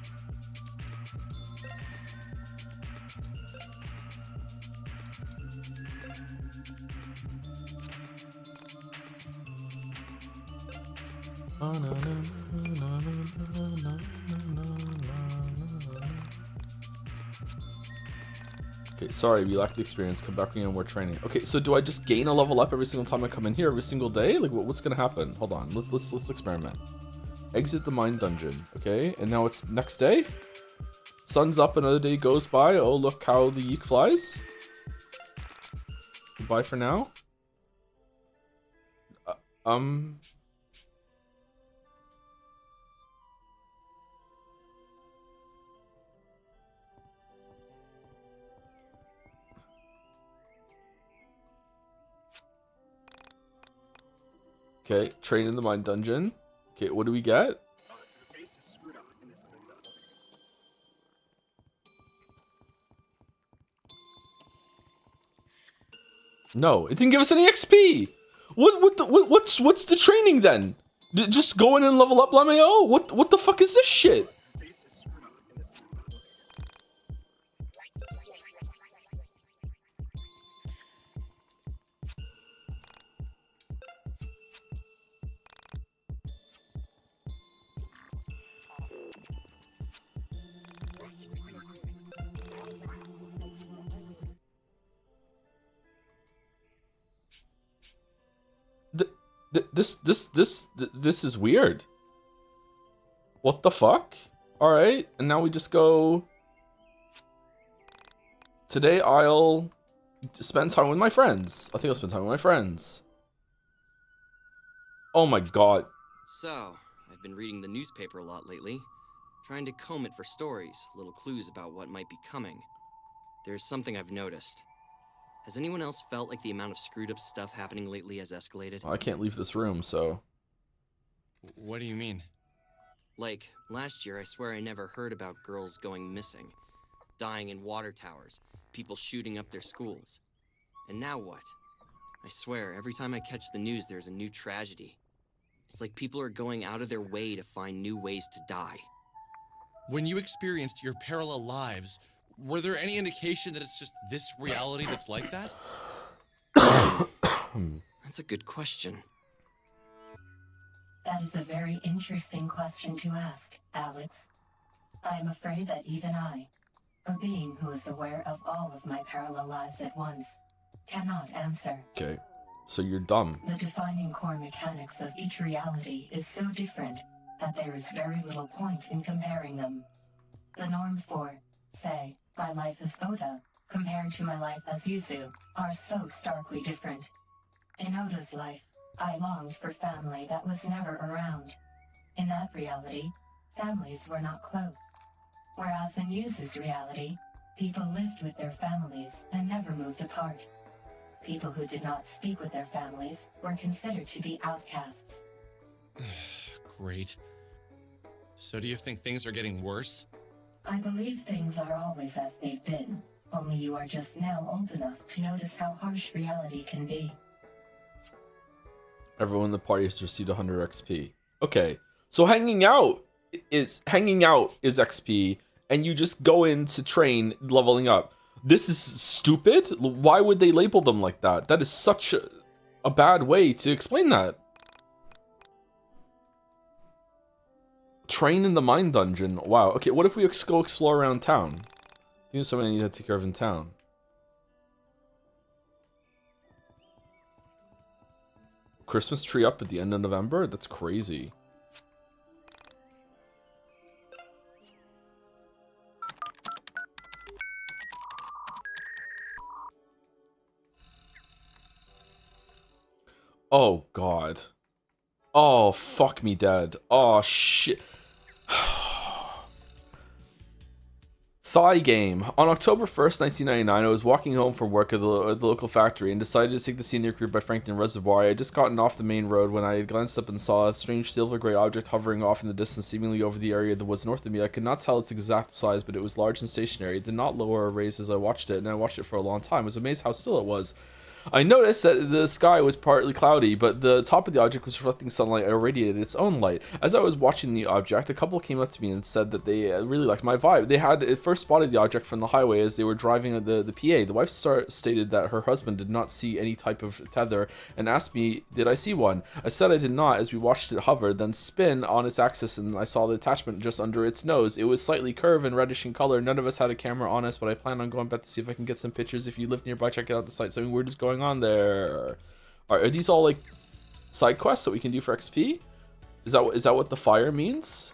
Okay, sorry, we lack the experience. Come back when you have more training. Okay, so do I just gain a level up every single time I come in here every single day? Like, what's gonna happen? Hold on, let's experiment. Exit the Mind Dungeon. Okay, and now it's next day. Sun's up, another day goes by. Oh, look how the YIIK flies. Goodbye for now. Okay, train in the Mind Dungeon. Okay, what do we get? No, it didn't give us any XP. What's the training then? Just go in and level up, Lameo? What the fuck is this shit? This is weird. What the fuck? Alright, and now we just go... Today I'll spend time with my friends. I think I'll spend time with my friends. Oh my god. So, I've been reading the newspaper a lot lately, trying to comb it for stories, little clues about what might be coming. There's something I've noticed. Has anyone else felt like the amount of screwed up stuff happening lately has escalated? I can't leave this room, so... What do you mean? Like, last year I swear I never heard about girls going missing, dying in water towers, people shooting up their schools. And now what? I swear, every time I catch the news there's a new tragedy. It's like people are going out of their way to find new ways to die. When you experienced your parallel lives, were there any indication that it's just this reality that's like that? That's a good question. That is a very interesting question to ask, Alex. I am afraid that even I, a being who is aware of all of my parallel lives at once, cannot answer. Okay, so you're dumb. The defining core mechanics of each reality is so different that there is very little point in comparing them. The norm for, say, my life as Oda, compared to my life as Yuzu, are so starkly different. In Oda's life, I longed for family that was never around. In that reality, families were not close. Whereas in Yuzu's reality, people lived with their families and never moved apart. People who did not speak with their families were considered to be outcasts. Great. So do you think things are getting worse? I believe things are always as they've been, only you are just now old enough to notice how harsh reality can be. Everyone in the party has received 100 XP. Okay, so hanging out is XP, and you just go in to train leveling up. This is stupid. Why would they label them like that? That is such a bad way to explain that. Train in the mine dungeon. Wow. Okay, what if we go explore around town? I think there's something I need to take care of in town. Christmas tree up at the end of November? That's crazy. Oh, God. Oh, fuck me dead. Oh, shit. Thigh game. On October 1st, 1999, I was walking home from work at the local factory and decided to take the scenic route by Frankton Reservoir. I had just gotten off the main road when I glanced up and saw a strange silver gray object hovering off in the distance, seemingly over the area of the woods north of me. I could not tell its exact size, but it was large and stationary. It did not lower or raise as I watched it, and I watched it for a long time. I was amazed how still it was. I noticed that the sky was partly cloudy, but the top of the object was reflecting sunlight and irradiated its own light. As I was watching the object, a couple came up to me and said that they really liked my vibe. They had first spotted the object from the highway as they were driving the PA. The wife stated that her husband did not see any type of tether and asked me, did I see one? I said I did not as we watched it hover, then spin on its axis, and I saw the attachment just under its nose. It was slightly curved and reddish in color. None of us had a camera on us, but I plan on going back to see if I can get some pictures. If you live nearby, check out the site. Something weird is going on there. Are these all like side quests that we can do for XP? Is that what the fire means?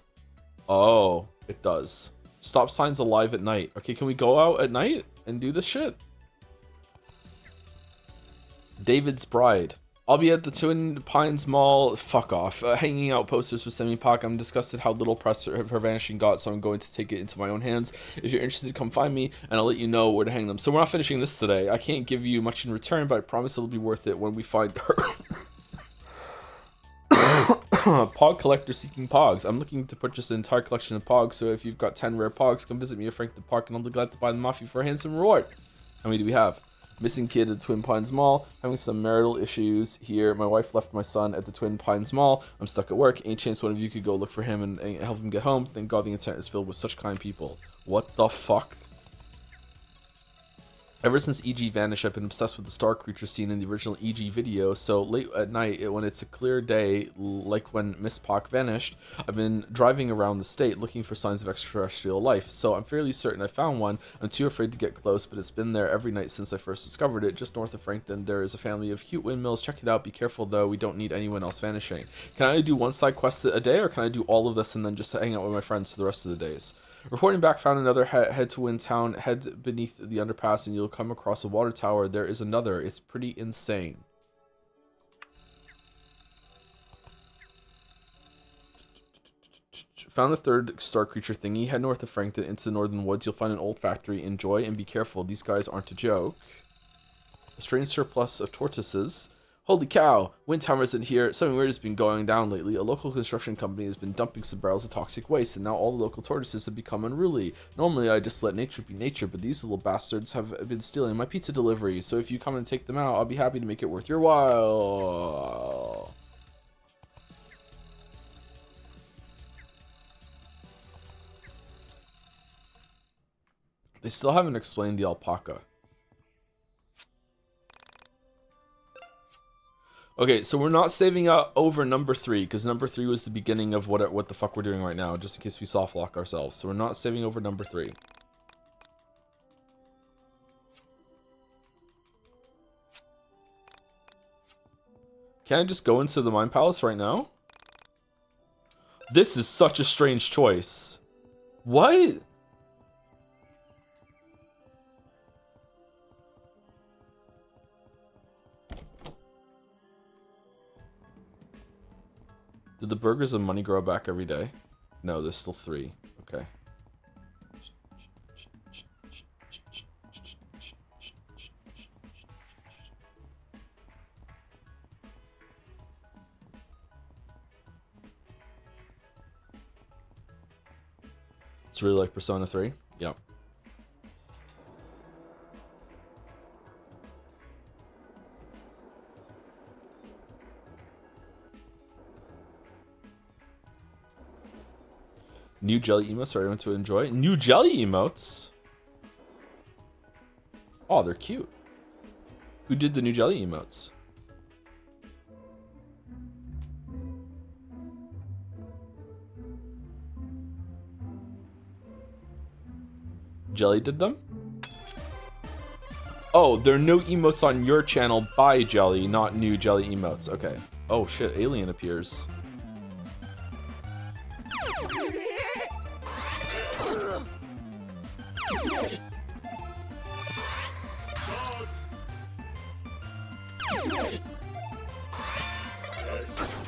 Oh, it does. Stop signs alive at night. Okay, can we go out at night and do this shit? David's Bride. I'll be at the Twin Pines Mall. Fuck off. Hanging out posters for Semi-Pac. I'm disgusted how little press her vanishing got, so I'm going to take it into my own hands. If you're interested, come find me, and I'll let you know where to hang them. So we're not finishing this today. I can't give you much in return, but I promise it'll be worth it when we find her. Pog collector seeking Pogs. I'm looking to purchase an entire collection of Pogs, so if you've got 10 rare Pogs, come visit me at Frankton Park, and I'll be glad to buy them off you for a handsome reward. How many do we have? Missing kid at the Twin Pines Mall, having some marital issues here. My wife left my son at the Twin Pines Mall. I'm stuck at work. Any chance one of you could go look for him and help him get home? Thank God the internet is filled with such kind people. What the fuck? Ever since EG vanished, I've been obsessed with the star creature seen in the original EG video, so late at night, when it's a clear day, like when Miss Pac vanished, I've been driving around the state looking for signs of extraterrestrial life, so I'm fairly certain I found one. I'm too afraid to get close, but it's been there every night since I first discovered it. Just north of Frankton, there is a family of cute windmills. Check it out. Be careful, though. We don't need anyone else vanishing. Can I do one side quest a day, or can I do all of this and then just hang out with my friends for the rest of the days? Reporting back, found another head to Wind Town. Head beneath the underpass and you'll come across a water tower. There is another. It's pretty insane. Found a third star creature thingy. Head north of Frankton into the northern woods. You'll find an old factory. Enjoy and be careful. These guys aren't a joke. A strange surplus of tortoises. Holy cow, wind tower isn't here. Something weird has been going down lately. A local construction company has been dumping some barrels of toxic waste, and now all the local tortoises have become unruly. Normally, I just let nature be nature, but these little bastards have been stealing my pizza delivery, so if you come and take them out, I'll be happy to make it worth your while. still haven't explained the alpaca. Okay, so we're not saving out over number 3, because number 3 was the beginning of what the fuck we're doing right now, just in case we soft lock ourselves. So we're not saving over number 3. Can I just go into the Mind Palace right now? This is such a strange choice. What? Did the burgers of money grow back every day? No, there's still 3. Okay. It's really like Persona 3? Yep. New jelly emotes are everyone to enjoy. New jelly emotes? Oh, they're cute. Who did the new jelly emotes? Jelly did them? Oh, there are no emotes on your channel by Jelly, not new Jelly emotes. Okay. Oh shit, Alien appears.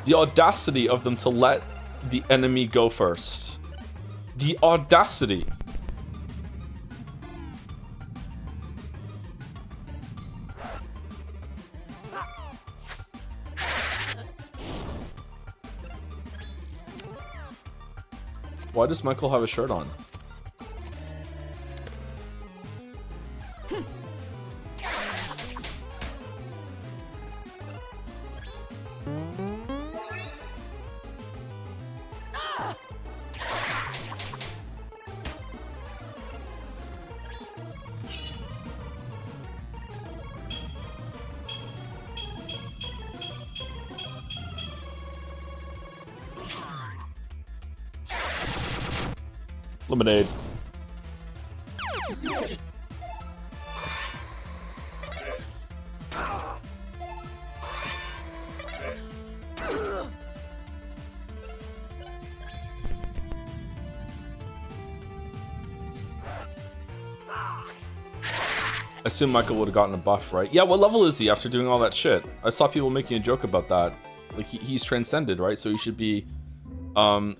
The audacity of them to let the enemy go first. The audacity. Why does Michael have a shirt on? Lemonade. I assume Michael would have gotten a buff, right? Yeah, what level is he after doing all that shit? I saw people making a joke about that. Like, he's transcended, right? So he should be,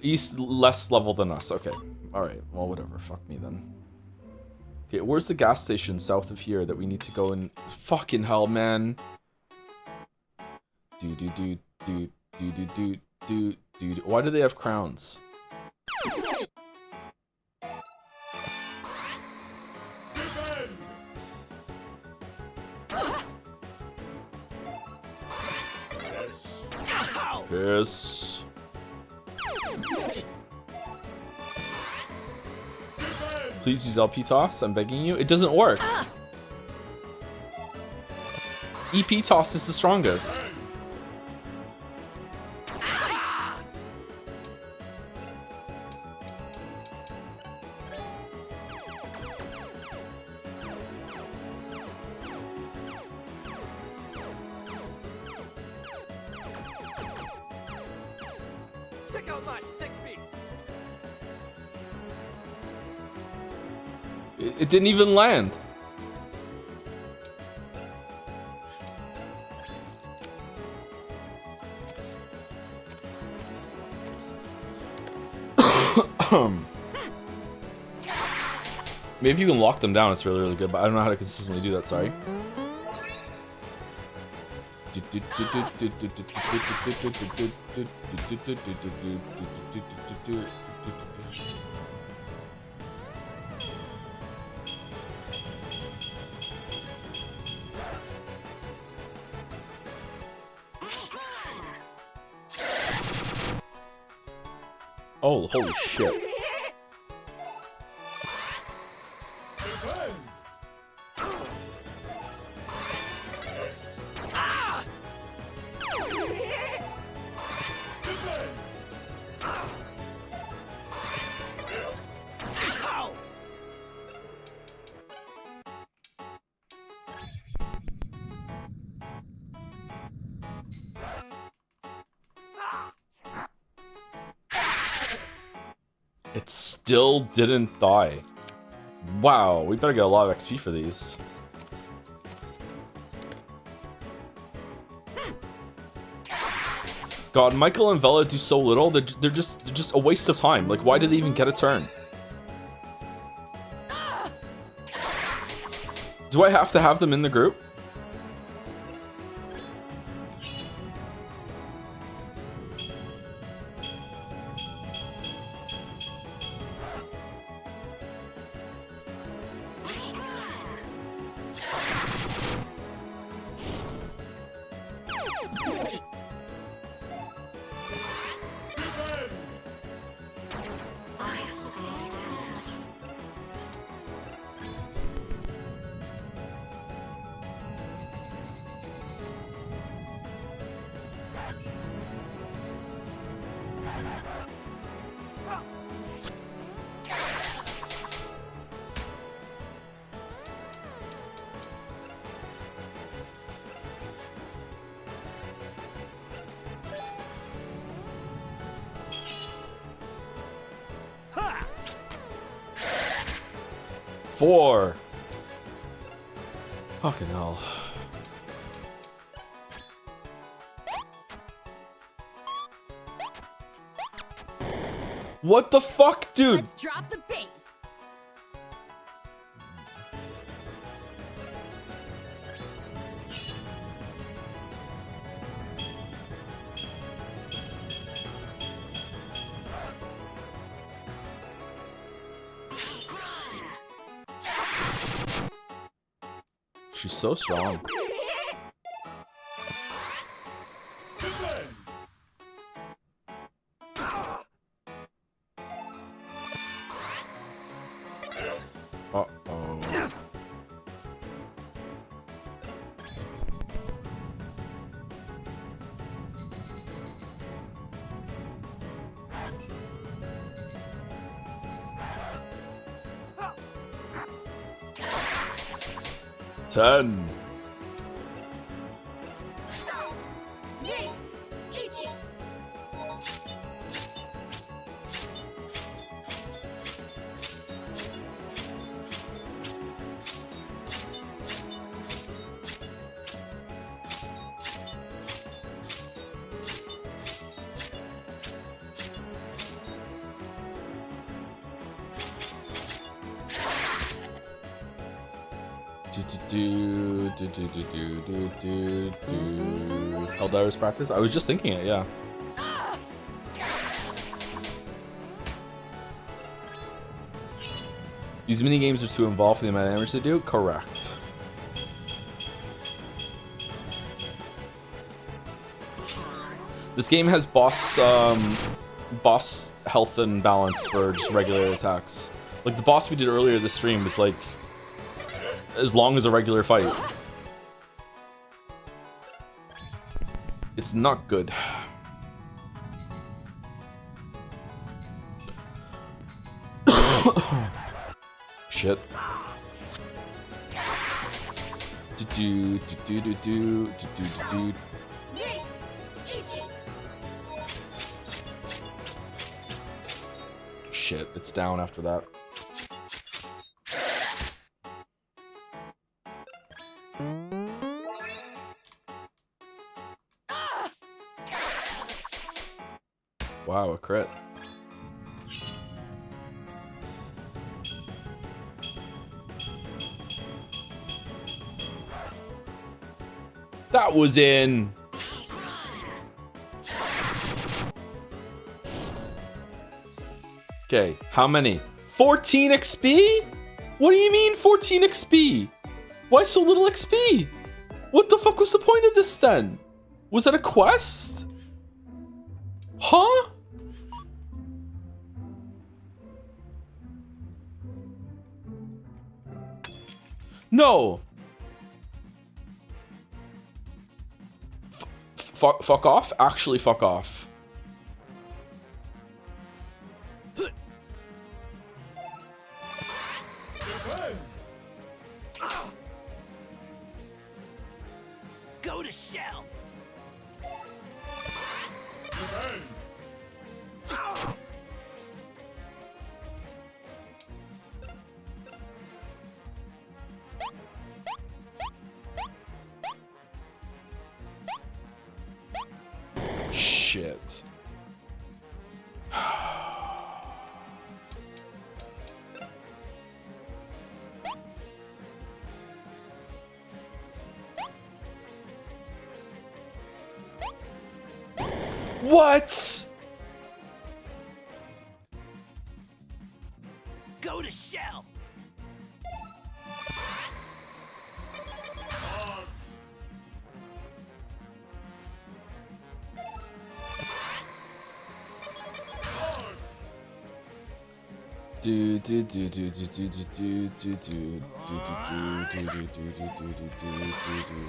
he's less level than us. Okay. Alright, well, whatever. Fuck me, then. Okay, where's the gas station south of here that we need to go in? Fucking hell, man. Why do they have crowns? Piss. Please use LP toss, I'm begging you. It doesn't work. EP toss is the strongest. Check out my sick beats. It didn't even land. Maybe you can lock them down, it's really, really good, but I don't know how to consistently do that, sorry. Oh, holy shit. It still didn't die. Wow, we better get a lot of XP for these. God, Michael and Vela do so little. They're just a waste of time. Like, why did they even get a turn? Do I have to have them in the group? Four. Fucking hell. What the fuck, dude? Let's drop the bass. She's so strong. Uh-oh. Ten. Helldivers practice? I was just thinking it, yeah. These mini games are too involved for the amount of damage they do? Correct. This game has boss health and balance for just regular attacks. Like the boss we did earlier this stream was like as long as a regular fight. It's not good. Shit. Shit, it's down after that. Wow, a crit. That was in. Okay, how many? 14 XP? What do you mean 14 XP? Why so little XP? What the fuck was the point of this then? Was that a quest? Huh? No. Fuck off? Actually, fuck off. Go to shell. shit. What? Go to shell. Do do do do do do do do do do do do do do do do do.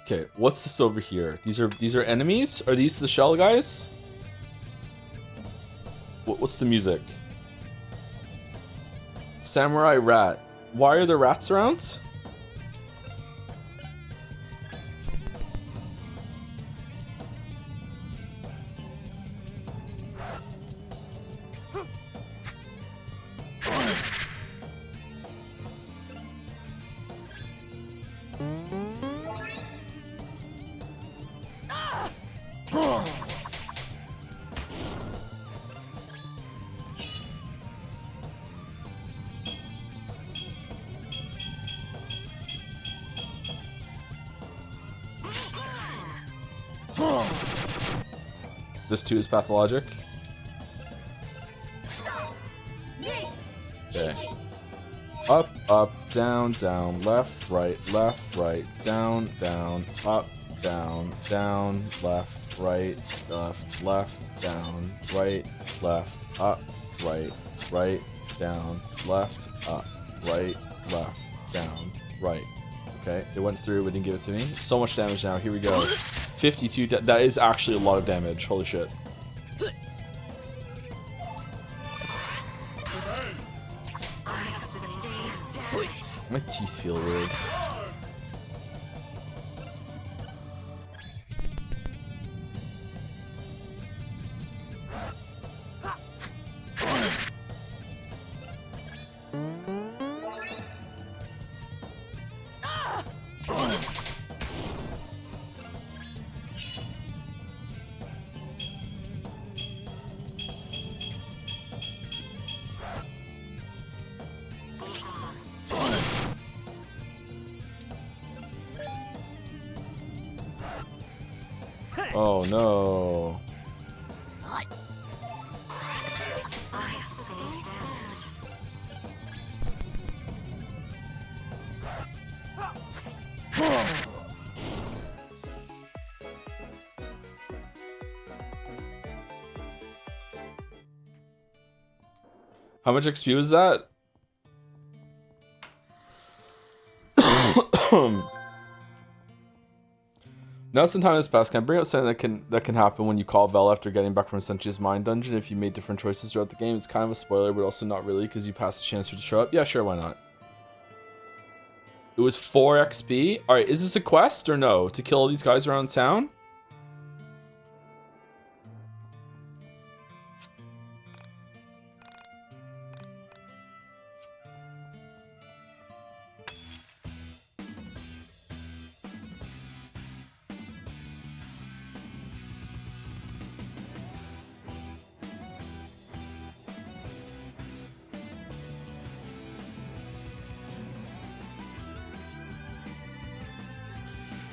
Okay, what's this over here? These are enemies? Are these the shell guys? What's the music? Samurai rat. Why are there rats around? This too is pathologic. Okay. Up, up, down, down, left, right, down, down, up, down, down, left, right, down, right, left, up, right, down, left, up, right, left, down, right. Okay, it went through, but didn't give it to me. So much damage now. Here we go. 52. That is actually a lot of damage. Holy shit. My teeth feel weird. Oh no. How much XP was that? Now some time has passed. Can I bring up something that can happen when you call Vel after getting back from Sentia's mine dungeon if you made different choices throughout the game? It's kind of a spoiler, but also not really because you passed the chance for it to show up. Yeah, sure, why not? It was 4 XP. Alright, is this a quest or no? To kill all these guys around town?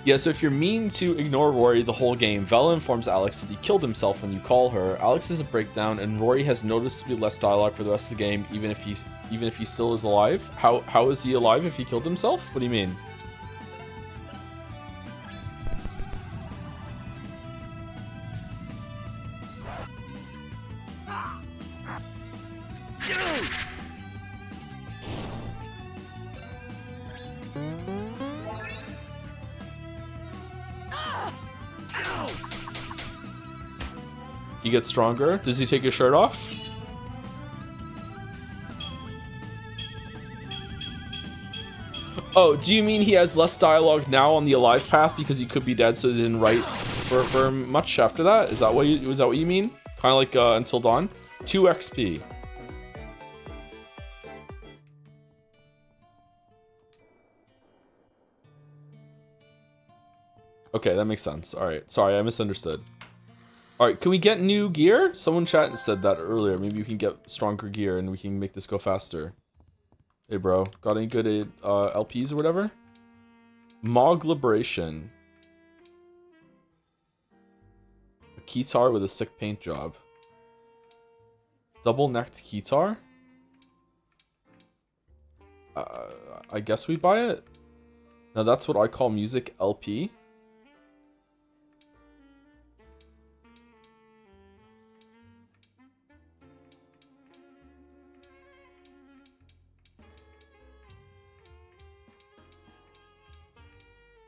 Yeah, so if you're mean to ignore Rory the whole game, Vela informs Alex that he killed himself when you call her. Alex has a breakdown, and Rory has noticeably less dialogue for the rest of the game, even if he still is alive. How is he alive if he killed himself? What do you mean? He gets stronger. Does he take his shirt off? Oh, do you mean he has less dialogue now on the alive path because he could be dead, so they didn't write for much after that? Is that what you mean? Kind of like Until Dawn? 2 XP. Okay, that makes sense. All right, sorry, I misunderstood. All right, can we get new gear? Someone chat said that earlier. Maybe we can get stronger gear and we can make this go faster. Hey, bro, got any good LPs or whatever? Mog Liberation. A keytar with a sick paint job. Double-necked keytar? I guess we buy it. Now that's what I call music LP.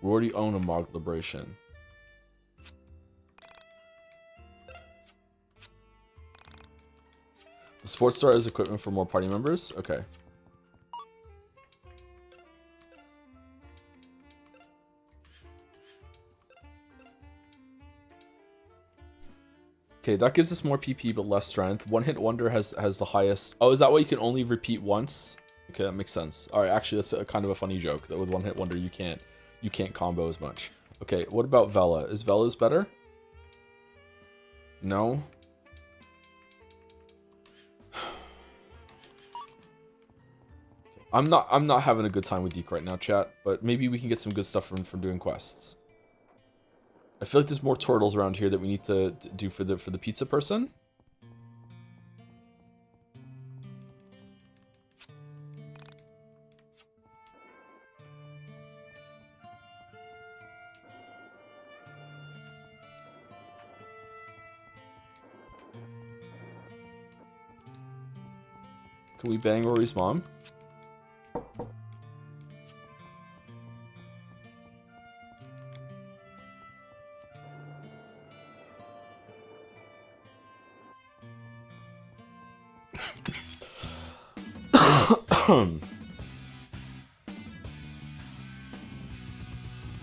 We already own a Mog Liberation. The sports store has equipment for more party members? Okay. Okay, that gives us more PP but less strength. One Hit Wonder has the highest. Oh, is that why you can only repeat once? Okay, that makes sense. All right, actually, that's a kind of a funny joke that with One Hit Wonder you can't combo as much. Okay, what about Vela? Is Vela's better? No. I'm not having a good time with YIIK right now, chat, but maybe we can get some good stuff from doing quests. I feel like there's more turtles around here that we need to do for the pizza person. Can we bang Rory's mom?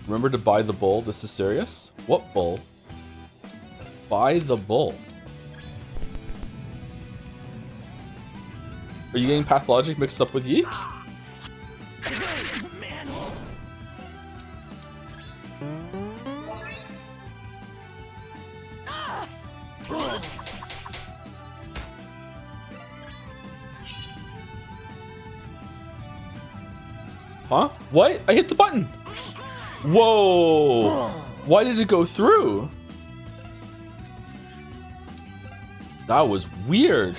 Remember to buy the bull. This is serious. What bull? Buy the bull. Are you getting Pathologic mixed up with YIIK? Huh? What? I hit the button. Whoa. Why did it go through? That was weird.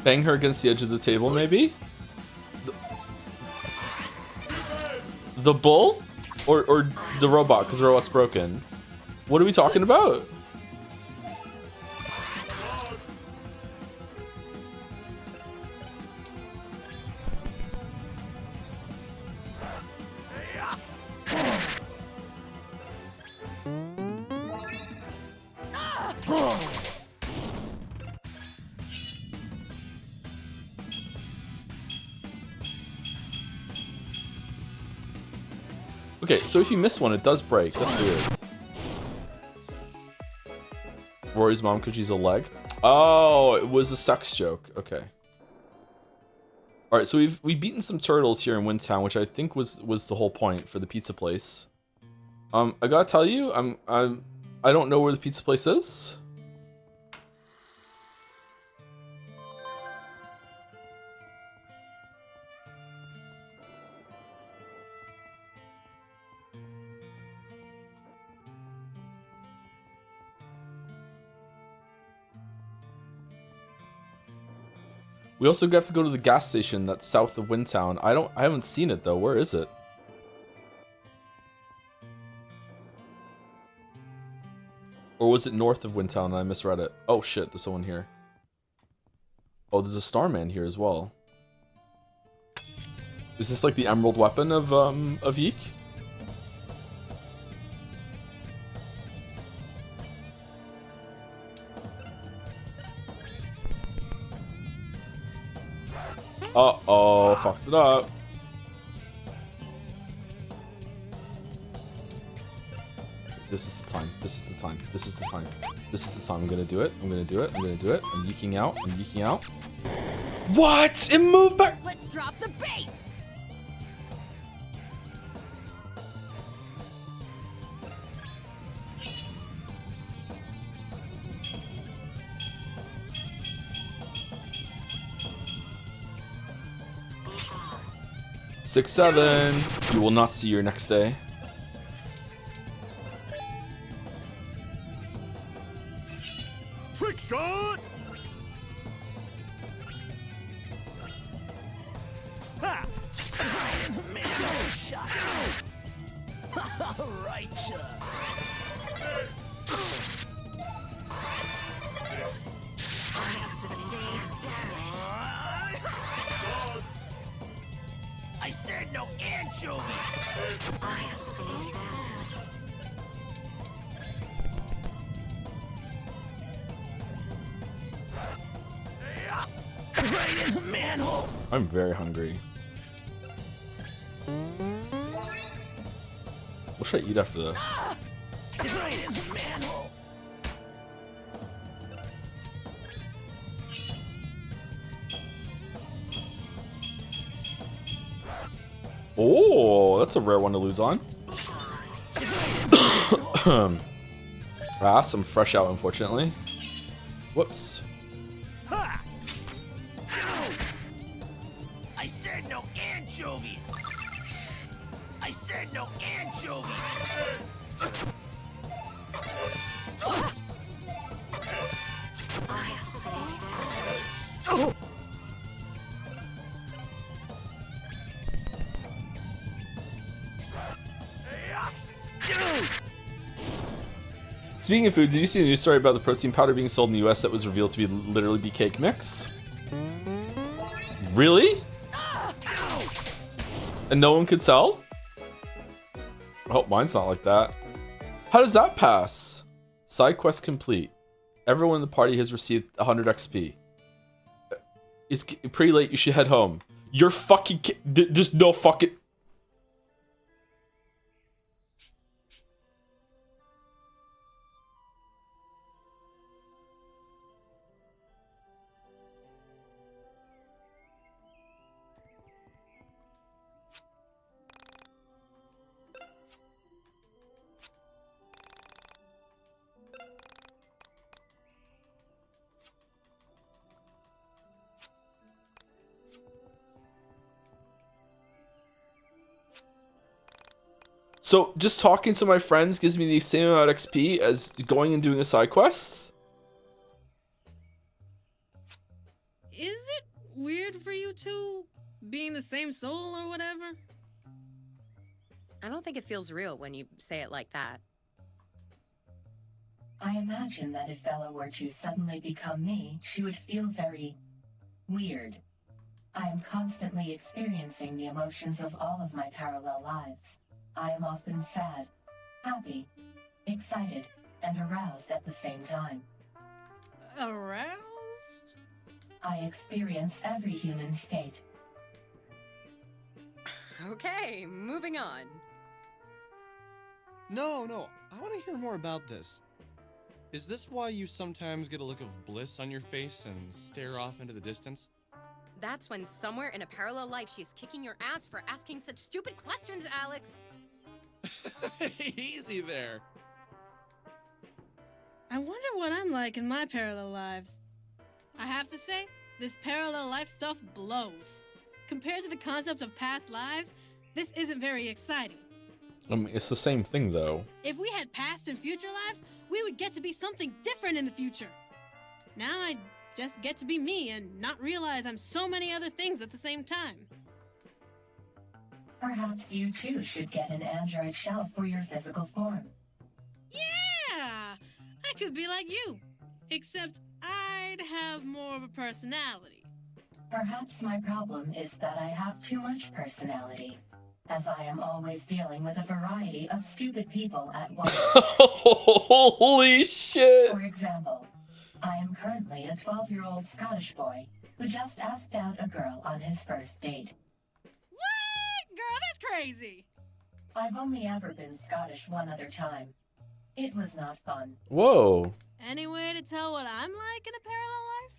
Bang her against the edge of the table, maybe? The bull? Or the robot, because the robot's broken. What are we talking about? Okay, so if you miss one, it does break. That's weird. Rory's mom because she's a leg. Oh, it was a sex joke. Okay. All right, so we've beaten some turtles here in Windtown, which I think was the whole point for the pizza place. I gotta tell you, I don't know where the pizza place is. We also have to go to the gas station that's south of Windtown. I haven't seen it though. Where is it? Or was it north of Windtown and I misread it? Oh shit, there's someone here. Oh, there's a Starman here as well. Is this like the emerald weapon of YIIK? Uh-oh, fucked it up. This is the time. This is the time. This is the time. This is the time. I'm gonna do it. I'm gonna do it. I'm gonna do it. I'm yeeking out. I'm yeeking out. What? It moved back. Let's drop the bass. 6-7. You will not see your next day. Trick shot! Ha! Man, shot. Right, I said no anchovies! I have sustained damage. Right in the manhole! I'm very hungry. What should I eat after this? Right in the manhole! Oh, that's a rare one to lose on. Some fresh out, unfortunately. Whoops. Ha! Ow! I said no anchovies! I said no anchovies! Oh! Speaking of food, did you see the news story about the protein powder being sold in the US that was revealed to be literally be cake mix? Really? And no one could tell? I hope mine's not like that. How does that pass? Side quest complete. Everyone in the party has received 100 XP. It's pretty late, you should head home. You're fucking there's no fucking... So, just talking to my friends gives me the same amount of XP as going and doing a side quest? Is it weird for you two being the same soul or whatever? I don't think it feels real when you say it like that. I imagine that if Bella were to suddenly become me, she would feel very weird. I am constantly experiencing the emotions of all of my parallel lives. I am often sad, happy, excited, and aroused at the same time. Aroused? I experience every human state. Okay, moving on. No, I want to hear more about this. Is this why you sometimes get a look of bliss on your face and stare off into the distance? That's when somewhere in a parallel life she's kicking your ass for asking such stupid questions, Alex. Easy there. I wonder what I'm like in my parallel lives. I have to say, this parallel life stuff blows. Compared to the concept of past lives, this isn't very exciting. I mean, it's the same thing, though. If we had past and future lives, we would get to be something different in the future. Now I just get to be me and not realize I'm so many other things at the same time. Perhaps you too should get an android shell for your physical form. Yeah! I could be like you. Except I'd have more of a personality. Perhaps my problem is that I have too much personality, as I am always dealing with a variety of stupid people at once. Holy shit! For example, I am currently a 12-year-old Scottish boy who just asked out a girl on his first date. What? Girl, that's crazy! I've only ever been Scottish one other time. It was not fun. Whoa. Any way to tell what I'm like in a parallel life?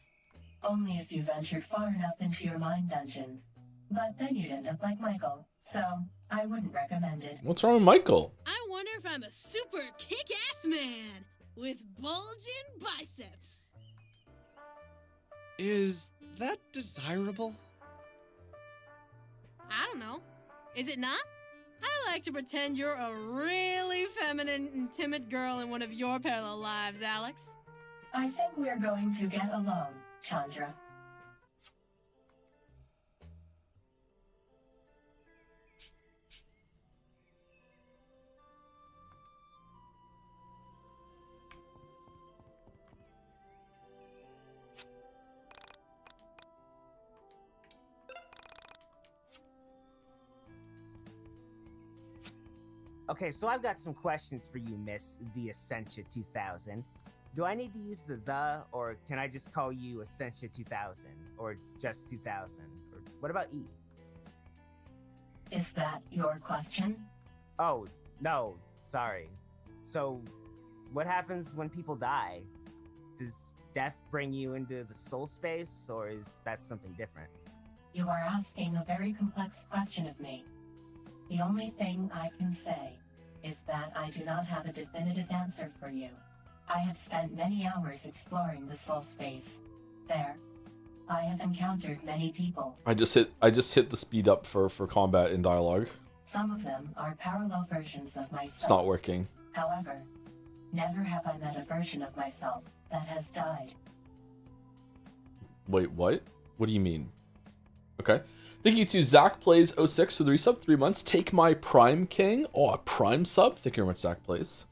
Only if you ventured far enough into your mind dungeon. But then you'd end up like Michael, so I wouldn't recommend it. What's wrong with Michael? I wonder if I'm a super kick-ass man with bulging biceps. Is that desirable? I don't know. Is it not? I like to pretend you're a really feminine and timid girl in one of your parallel lives, Alex. I think we're going to get along, Chandra. Okay, so I've got some questions for you, Miss the Essentia 2000. Do I need to use the, or can I just call you Essentia 2000, or just 2000? Or what about E? Is that your question? Oh, no, sorry. So, what happens when people die? Does death bring you into the soul space, or is that something different? You are asking a very complex question of me. The only thing I can say is that I do not have a definitive answer for you. I have spent many hours exploring the soul space. There, I have encountered many people. I just hit the speed up for combat in dialogue. Some of them are parallel versions of myself. It's not working. However, never have I met a version of myself that has died. Wait, what? What do you mean? Okay. Thank you to Zach Plays 06 for the resub, 3 months. Take my Prime King. Oh, a Prime sub? Thank you very much, Zach Plays.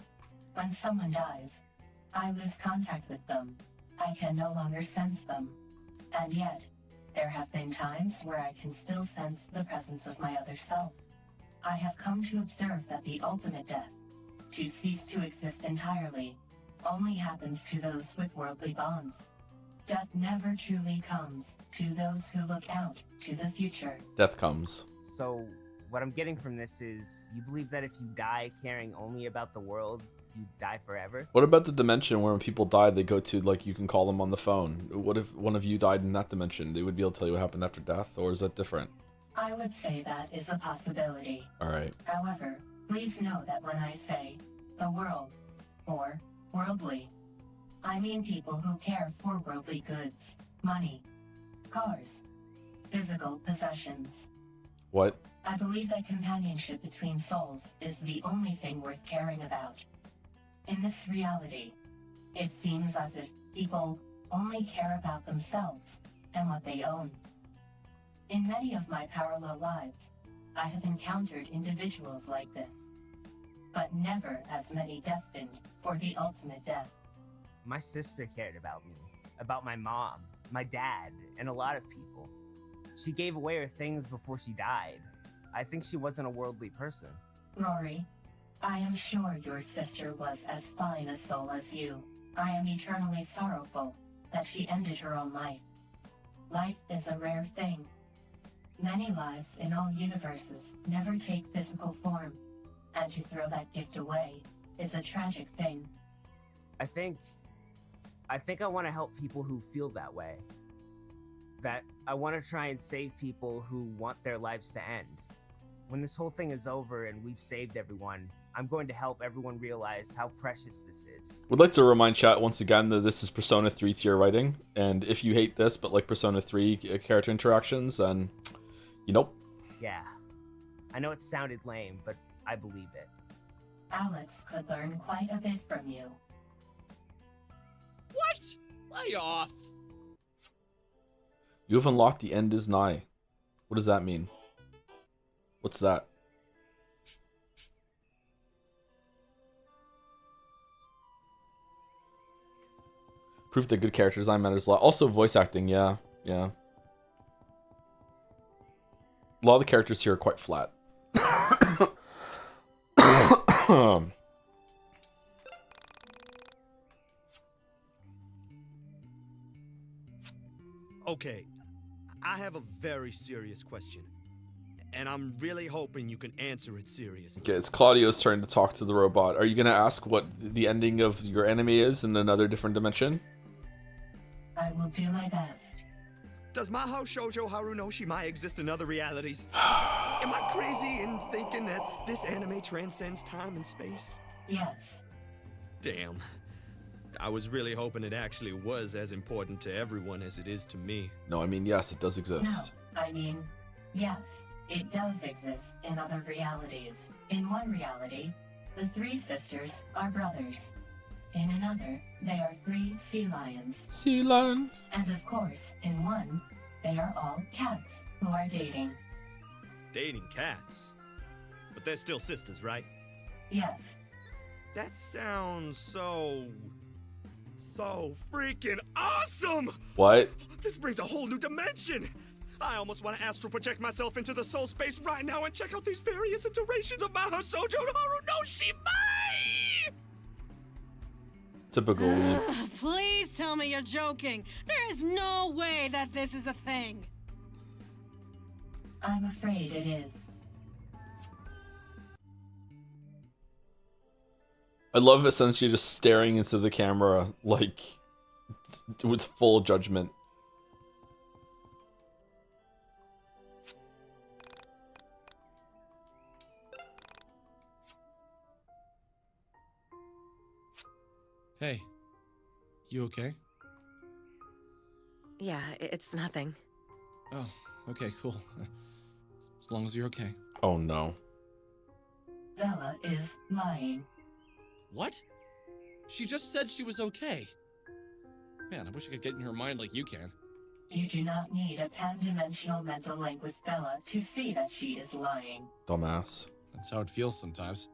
When someone dies, I lose contact with them. I can no longer sense them. And yet, there have been times where I can still sense the presence of my other self. I have come to observe that the ultimate death, to cease to exist entirely, only happens to those with worldly bonds. Death never truly comes to those who look out to the future. Death comes. So, what I'm getting from this is, you believe that if you die caring only about the world, you die forever? What about the dimension where when people die, they go to, like, you can call them on the phone? What if one of you died in that dimension? They would be able to tell you what happened after death, or is that different? I would say that is a possibility. Alright. However, please know that when I say the world, or worldly, I mean people who care for worldly goods, money, cars, physical possessions. What? I believe that companionship between souls is the only thing worth caring about. In this reality, it seems as if people only care about themselves and what they own. In many of my parallel lives, I have encountered individuals like this, but never as many destined for the ultimate death. My sister cared about me, about my mom, my dad, and a lot of people. She gave away her things before she died. I think she wasn't a worldly person. Rory, I am sure your sister was as fine a soul as you. I am eternally sorrowful that she ended her own life. Life is a rare thing. Many lives in all universes never take physical form, and to throw that gift away is a tragic thing. I think I want to help people who feel that way. That I want to try and save people who want their lives to end. When this whole thing is over and we've saved everyone, I'm going to help everyone realize how precious this is. Would like to remind chat once again that this is Persona 3 tier writing, and if you hate this but like Persona 3 character interactions, then you know. Yeah. I know it sounded lame, but I believe it. Alex could learn quite a bit from you. What? Lay off. You have unlocked the end is nigh. What does that mean? What's that? Proof that good character design matters a lot. Also voice acting, yeah. A lot of the characters here are quite flat. Okay, I have a very serious question. And I'm really hoping you can answer it seriously. Okay, it's Claudio's turn to talk to the robot. Are you gonna ask what the ending of your anime is in another different dimension? I will do my best. Does Mahou Shoujo Haru no Shimai exist in other realities? Am I crazy in thinking that this anime transcends time and space? Yes. Damn. I was really hoping it actually was as important to everyone as it is to me. No, I mean, yes, it does exist. No, I mean, yes, it does exist in other realities. In one reality, the three sisters are brothers. In another, they are 3 sea lions. Sea lion. And of course, in one, they are all cats who are dating. Dating cats? But they're still sisters, right? Yes. That sounds so freaking awesome! What? This brings a whole new dimension! I almost want to astral project myself into the soul space right now and check out these various iterations of Mahou Shoujo Haru no Shimai! Typical weeb. Please tell me you're joking. There is no way that this is a thing. I'm afraid it is. I love essentially just staring into the camera, like, with full judgment. Hey, you okay? Yeah, it's nothing. Oh, okay, cool. As long as you're okay. Oh no. Bella is lying. What? She just said she was okay. Man, I wish I could get in her mind like you can. You do not need a pan-dimensional mental link with Bella to see that she is lying. Dumbass. That's how it feels sometimes.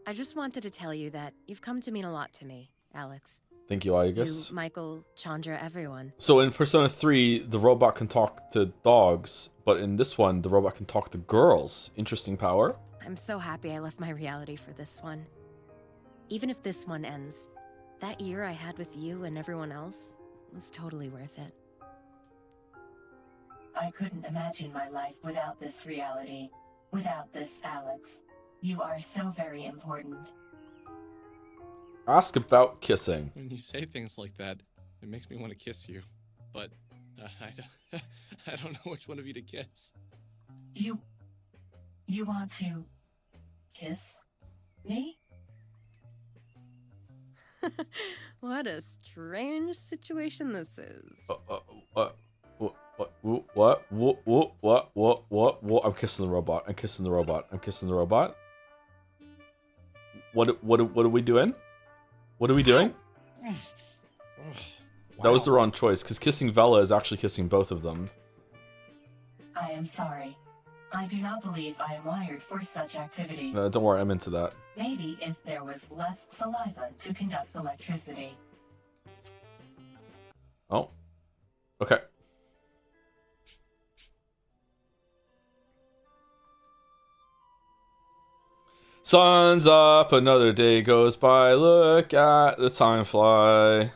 I just wanted to tell you that you've come to mean a lot to me, Alex. Thank you, Aigis. You, Michael, Chandra, everyone. So in Persona 3, the robot can talk to dogs, but in this one, the robot can talk to girls. Interesting power. I'm so happy I left my reality for this one. Even if this one ends, that year I had with you and everyone else was totally worth it. I couldn't imagine my life without this reality. Without this Alex. You are so very important. Ask about kissing. When you say things like that, it makes me want to kiss you. But I don't know which one of you to kiss. You want to kiss me? What a strange situation this is. What? I'm kissing the robot. I'm kissing the robot. I'm kissing the robot. What are we doing? What are we doing? Wow. That was the wrong choice, because kissing Vela is actually kissing both of them. I am sorry. I do not believe I am wired for such activity. Don't worry, I'm into that. Maybe if there was less saliva to conduct electricity. Oh. Okay. Sun's up, another day goes by, look at the time fly.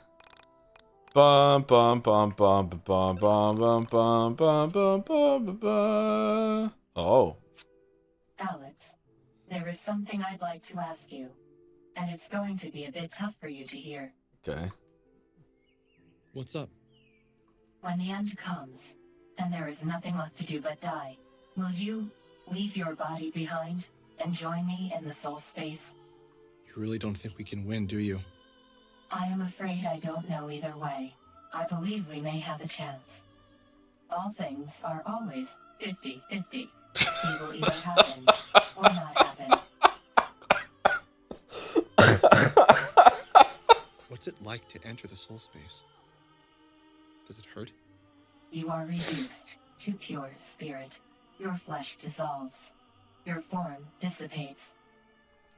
Bum bum bum bum bum bum bum bum bum bum bum bum. Oh. Alex, there is something I'd like to ask you. and it's going to be a bit tough for you to hear. Okay. What's up? When the end comes, and there is nothing left to do but die, will you leave your body behind and join me in the soul space? You really don't think we can win, do you? I am afraid I don't know either way. I believe we may have a chance. All things are always 50-50. They will either happen or not happen. What's it like to enter the soul space? Does it hurt? You are reduced to pure spirit. Your flesh dissolves. Your form dissipates.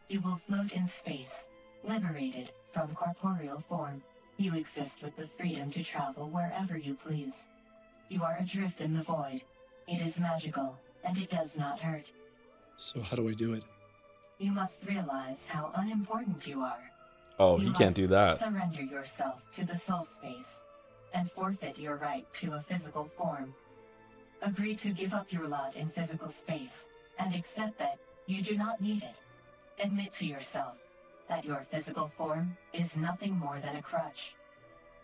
You will float in space, liberated from corporeal form. You exist with the freedom to travel wherever you please. You are adrift in the void. It is magical, and it does not hurt. So how do I do it? You must realize how unimportant you are. Oh, You he can't must do that. Surrender yourself to the soul space, and forfeit your right to a physical form. Agree to give up your lot in physical space, and accept that you do not need it. Admit to yourself that your physical form is nothing more than a crutch.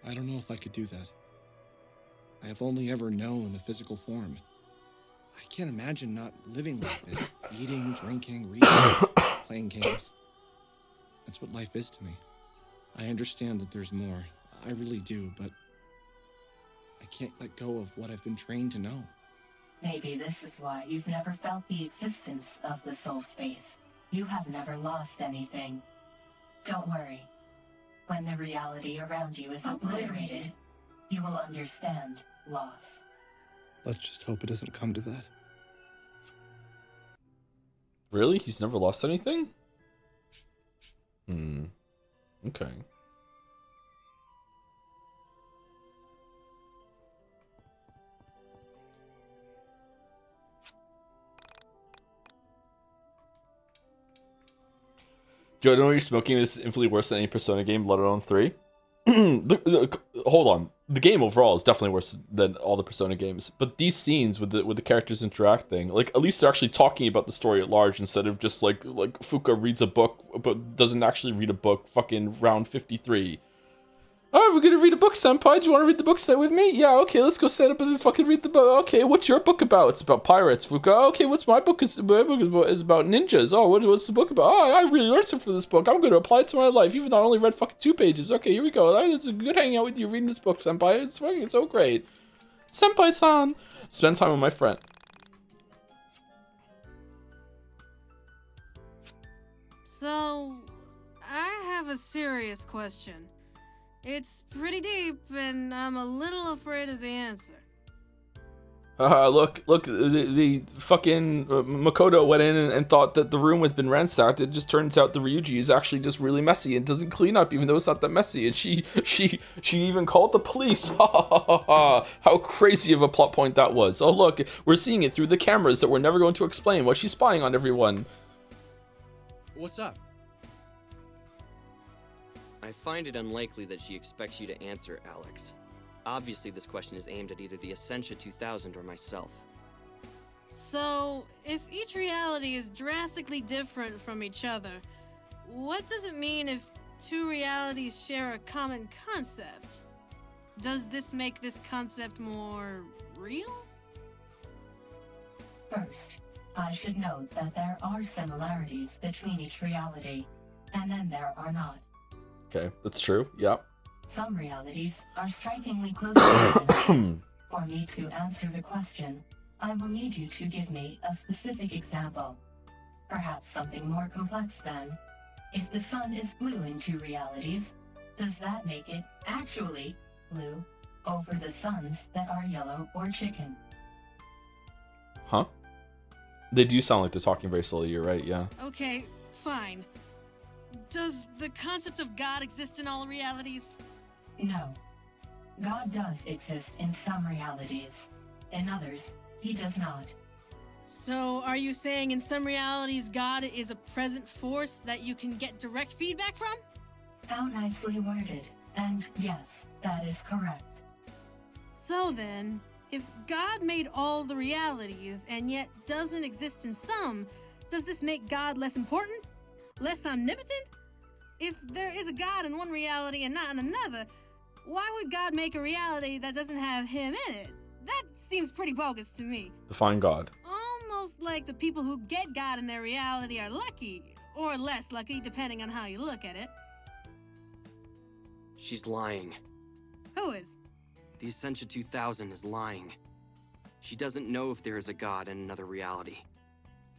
I don't know if I could do that. I have only ever known a physical form. I can't imagine not living like this. Eating, drinking, reading, playing games. That's what life is to me. I understand that there's more. I really do, but I can't let go of what I've been trained to know. Maybe this is why you've never felt the existence of the soul space. You have never lost anything. Don't worry. When the reality around you is obliterated, you will understand loss. Let's just hope it doesn't come to that. Really? He's never lost anything? Okay. Joe, I don't know you're smoking. This is infinitely worse than any Persona game, let alone 3. Hold on. The game overall is definitely worse than all the Persona games. But these scenes with the characters interacting, like at least they're actually talking about the story at large instead of just like Fuka reads a book but doesn't actually read a book. Fucking round 53. Oh, we're gonna read a book, senpai. Do you want to read the book set with me? Yeah, okay, let's go set up and fucking read the book. Okay, what's your book about? It's about pirates, Fuka. Okay, what's my book? My book is about ninjas. Oh, what's the book about? Oh, I really learned something from this book. I'm gonna apply it to my life, even though I only read fucking 2 pages. Okay, here we go. It's a good hanging out with you reading this book, senpai. It's fucking so great. Senpai-san. Spend time with my friend. So, I have a serious question. It's pretty deep, and I'm a little afraid of the answer. Look, the fucking Makoto went in and thought that the room has been ransacked. It just turns out the Ryuji is actually just really messy and doesn't clean up, even though it's not that messy. And she even called the police. Ha ha ha ha! How crazy of a plot point that was. Oh look, we're seeing it through the cameras that we're never going to explain. Why she's spying on everyone. What's up? I find it unlikely that she expects you to answer, Alex. Obviously, this question is aimed at either the Essentia 2000 or myself. So, if each reality is drastically different from each other, what does it mean if 2 realities share a common concept? Does this make this concept more real? First, I should note that there are similarities between each reality, and then there are not. Okay, that's true. Yeah. Some realities are strikingly close to one another. For me to answer the question, I will need you to give me a specific example. Perhaps something more complex than, if the sun is blue in 2 realities, does that make it actually blue over the suns that are yellow or chicken? Huh? They do sound like they're talking very slowly. You're right, yeah. Okay, fine. Does the concept of God exist in all realities? No. God does exist in some realities. In others, he does not. So, are you saying in some realities God is a present force that you can get direct feedback from? How nicely worded. And yes, that is correct. So then, if God made all the realities and yet doesn't exist in some, does this make God less important? Less omnipotent? if there is a God in one reality and not in another, why would God make a reality that doesn't have him in it? That seems pretty bogus to me. Define God. Almost like the people who get God in their reality are lucky, or less lucky, depending on how you look at it. She's lying. Who is? The Essentia 2000 is lying. She doesn't know if there is a God in another reality.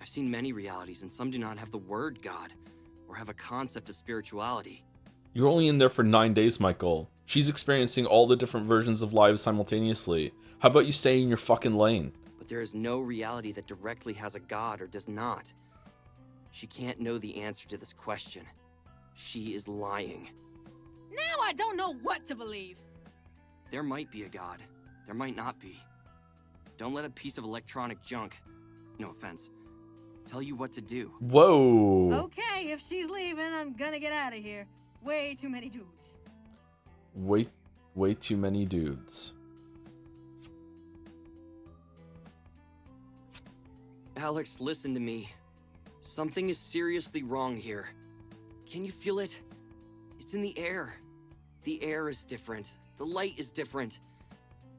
I've seen many realities, and some do not have the word God, or have a concept of spirituality. You're only in there for 9 days, Michael. She's experiencing all the different versions of lives simultaneously. How about you stay in your fucking lane? But there is no reality that directly has a God or does not. She can't know the answer to this question. She is lying. Now I don't know what to believe. There might be a God. There might not be. Don't let a piece of electronic junk, no offense, tell you what to do. Whoa. Okay, if she's leaving, I'm gonna get out of here. Way too many dudes. Way too many dudes. Alex, listen to me. Something is seriously wrong here. Can you feel it? It's in the air. The air is different. The light is different.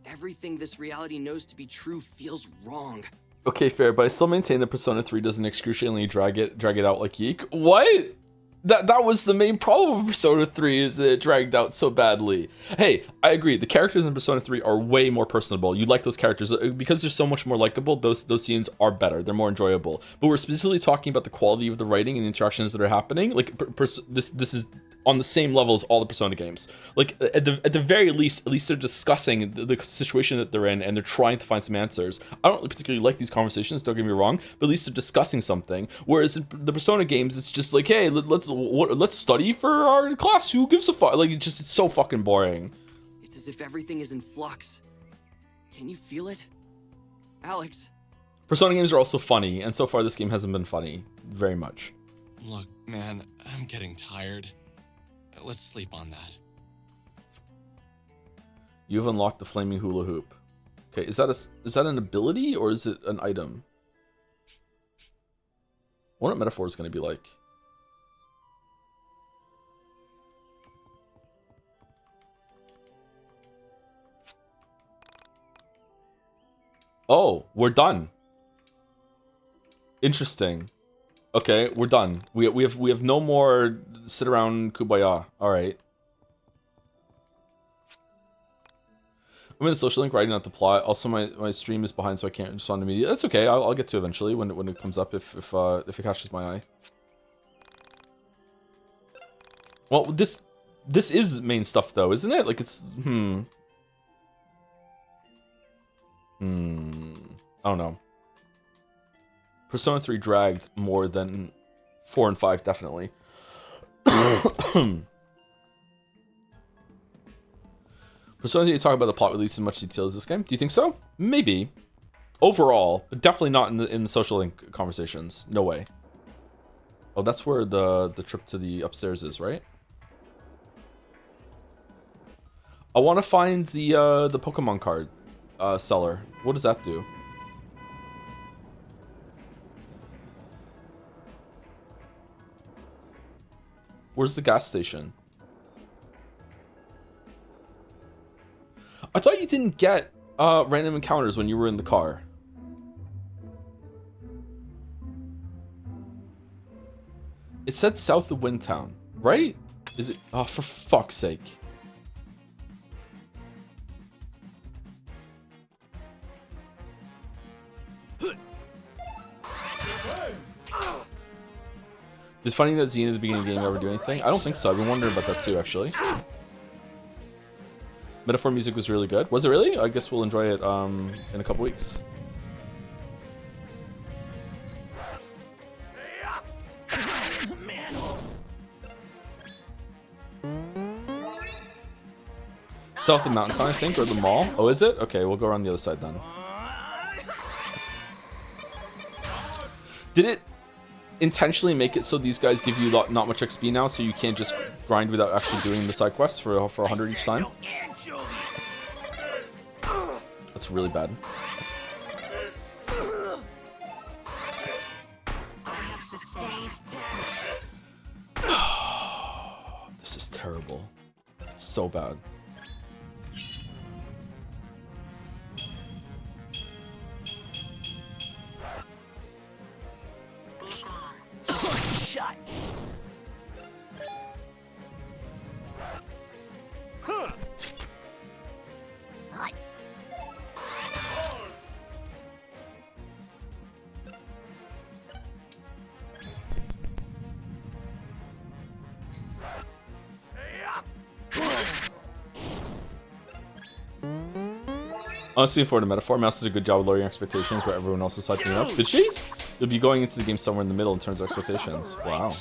Everything this reality knows to be true feels wrong. Okay, fair, but I still maintain that Persona 3 doesn't excruciatingly drag it out like YIIK. What? That was the main problem of Persona 3, is that it dragged out so badly. Hey, I agree. The characters in Persona 3 are way more personable. You like those characters because they're so much more likable. Those scenes are better. They're more enjoyable. But we're specifically talking about the quality of the writing and interactions that are happening. Like this is on the same level as all the Persona games. Like at the very least, at least they're discussing the situation that they're in and they're trying to find some answers. I don't particularly like these conversations, don't get me wrong, but at least they're discussing something. Whereas in the Persona games, it's just like, hey, let's study for our class. Who gives a fuck? Like it's so fucking boring. It's as if everything is in flux. Can you feel it? Alex. Persona games are also funny, and so far this game hasn't been funny very much. Look, man, I'm getting tired. Let's sleep on that. You've unlocked the flaming hula hoop. Okay, is that an ability or is it an item? I wonder what Metaphor is going to be like. Oh, we're done. Interesting. Okay, we're done. We have no more sit around kumbaya. All right. I'm in the social link writing out the plot. Also, my stream is behind, so I can't respond immediately. That's okay. I'll get to it eventually when it comes up if it catches my eye. Well, this is main stuff though, isn't it? Like it's I don't know. Persona 3 dragged more than 4 and 5, definitely. Persona 3 talk about the plot with at least as much detail as this game. Do you think so? Maybe. Overall, but definitely not in the social link conversations. No way. Oh, that's where the trip to the upstairs is, right? I want to find the Pokemon card seller. What does that do? Where's the gas station? I thought you didn't get random encounters when you were in the car. It said south of Windtown, right? Is it? Oh, for fuck's sake. It's funny that Xena at the beginning of the game ever do anything. I don't think so. I've been wondering about that too, actually. Metaphor music was really good. Was it really? I guess we'll enjoy it in a couple weeks. South of Mountain Town, I think, or the mall. Oh, is it? Okay, we'll go around the other side then. Did it intentionally make it so these guys give you not much XP now, so you can't just grind without actually doing the side quests for 100 each time? That's really bad. This is terrible. It's so bad. Shut. Honestly, for the metaphor, Mouse did a good job of lowering expectations where everyone else was hyping me up. Did she? You'll be going into the game somewhere in the middle in terms of expectations. Wow.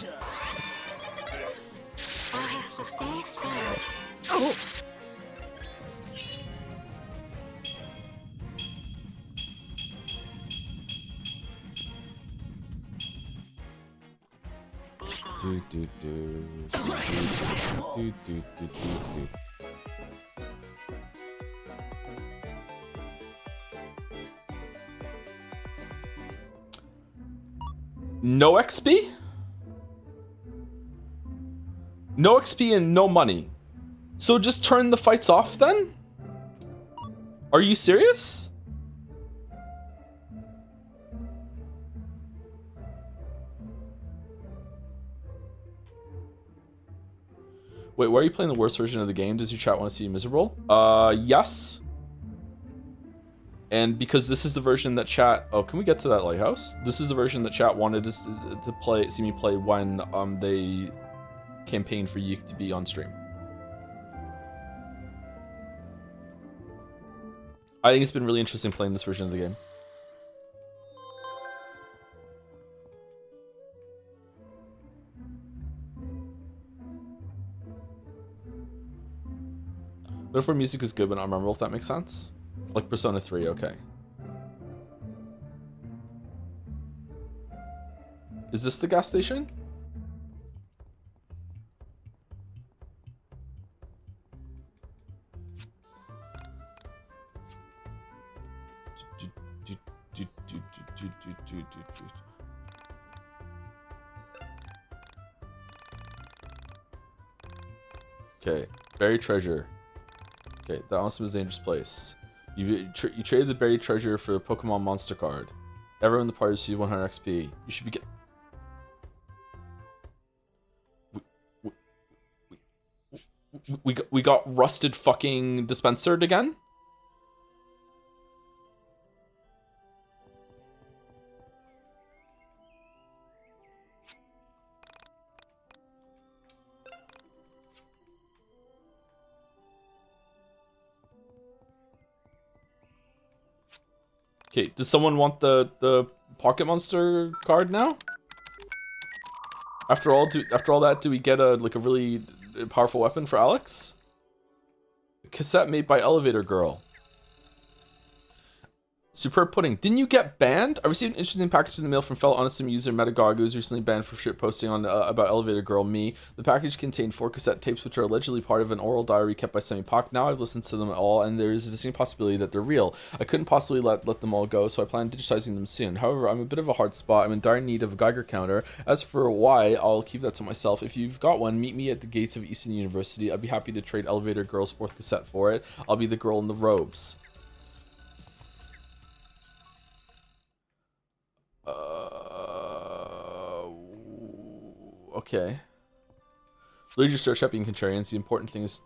Do, do, do, do, do, do, do. No XP? No XP and no money. So just turn the fights off then? Are you serious? Wait, why are you playing the worst version of the game? Does your chat want to see you miserable? Yes. And because this is the version that chat... Oh, can we get to that lighthouse? This is the version that chat wanted to play, see me play when they campaigned for YIIK to be on stream. I think it's been really interesting playing this version of the game. Metaphor music is good but not memorable, if that makes sense. Like Persona 3, okay. Is this the gas station? Okay, buried treasure. Okay, that also was a dangerous place. You traded the buried treasure for a Pokemon monster card. Everyone in the party received 100 XP. You should be we got rusted fucking dispensered again? Okay, does someone want the Pocket Monster card now? After all that, do we get a really powerful weapon for Alex? A cassette made by Elevator Girl. Superb pudding. Didn't you get banned? I received an interesting package in the mail from fellow Honestsim user Metagog, who was recently banned for shit posting on about Elevator Girl Me. The package contained 4 cassette tapes, which are allegedly part of an oral diary kept by Semi-Poc. Now I've listened to them all, and there is a distinct possibility that they're real. I couldn't possibly let them all go, so I plan on digitizing them soon. However, I'm a bit of a hard spot. I'm in dire need of a Geiger counter. As for why, I'll keep that to myself. If you've got one, meet me at the gates of Easton University. I'd be happy to trade Elevator Girl's 4th cassette for it. I'll be the girl in the robes. Okay. Literally just start chat being contrarians. The important thing is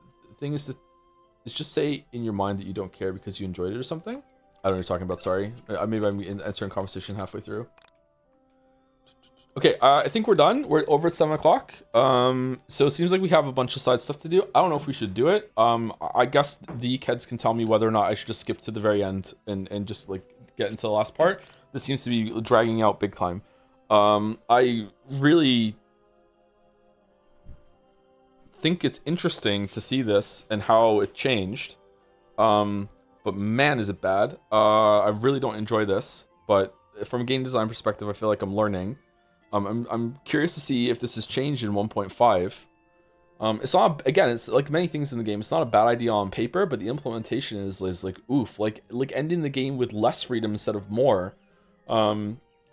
just say in your mind that you don't care because you enjoyed it or something. I don't know what you're talking about, sorry. Maybe I'm answering conversation halfway through. Okay, I think we're done. We're over at 7 o'clock. So it seems like we have a bunch of side stuff to do. I don't know if we should do it. I guess the kids can tell me whether or not I should just skip to the very end and just like get into the last part. This seems to be dragging out big time. I really think it's interesting to see this and how it changed. But man, is it bad. I really don't enjoy this, but from a game design perspective, I feel like I'm learning. I'm curious to see if this has changed in 1.5. It's not, again, it's like many things in the game, it's not a bad idea on paper, but the implementation is like oof, like ending the game with less freedom instead of more.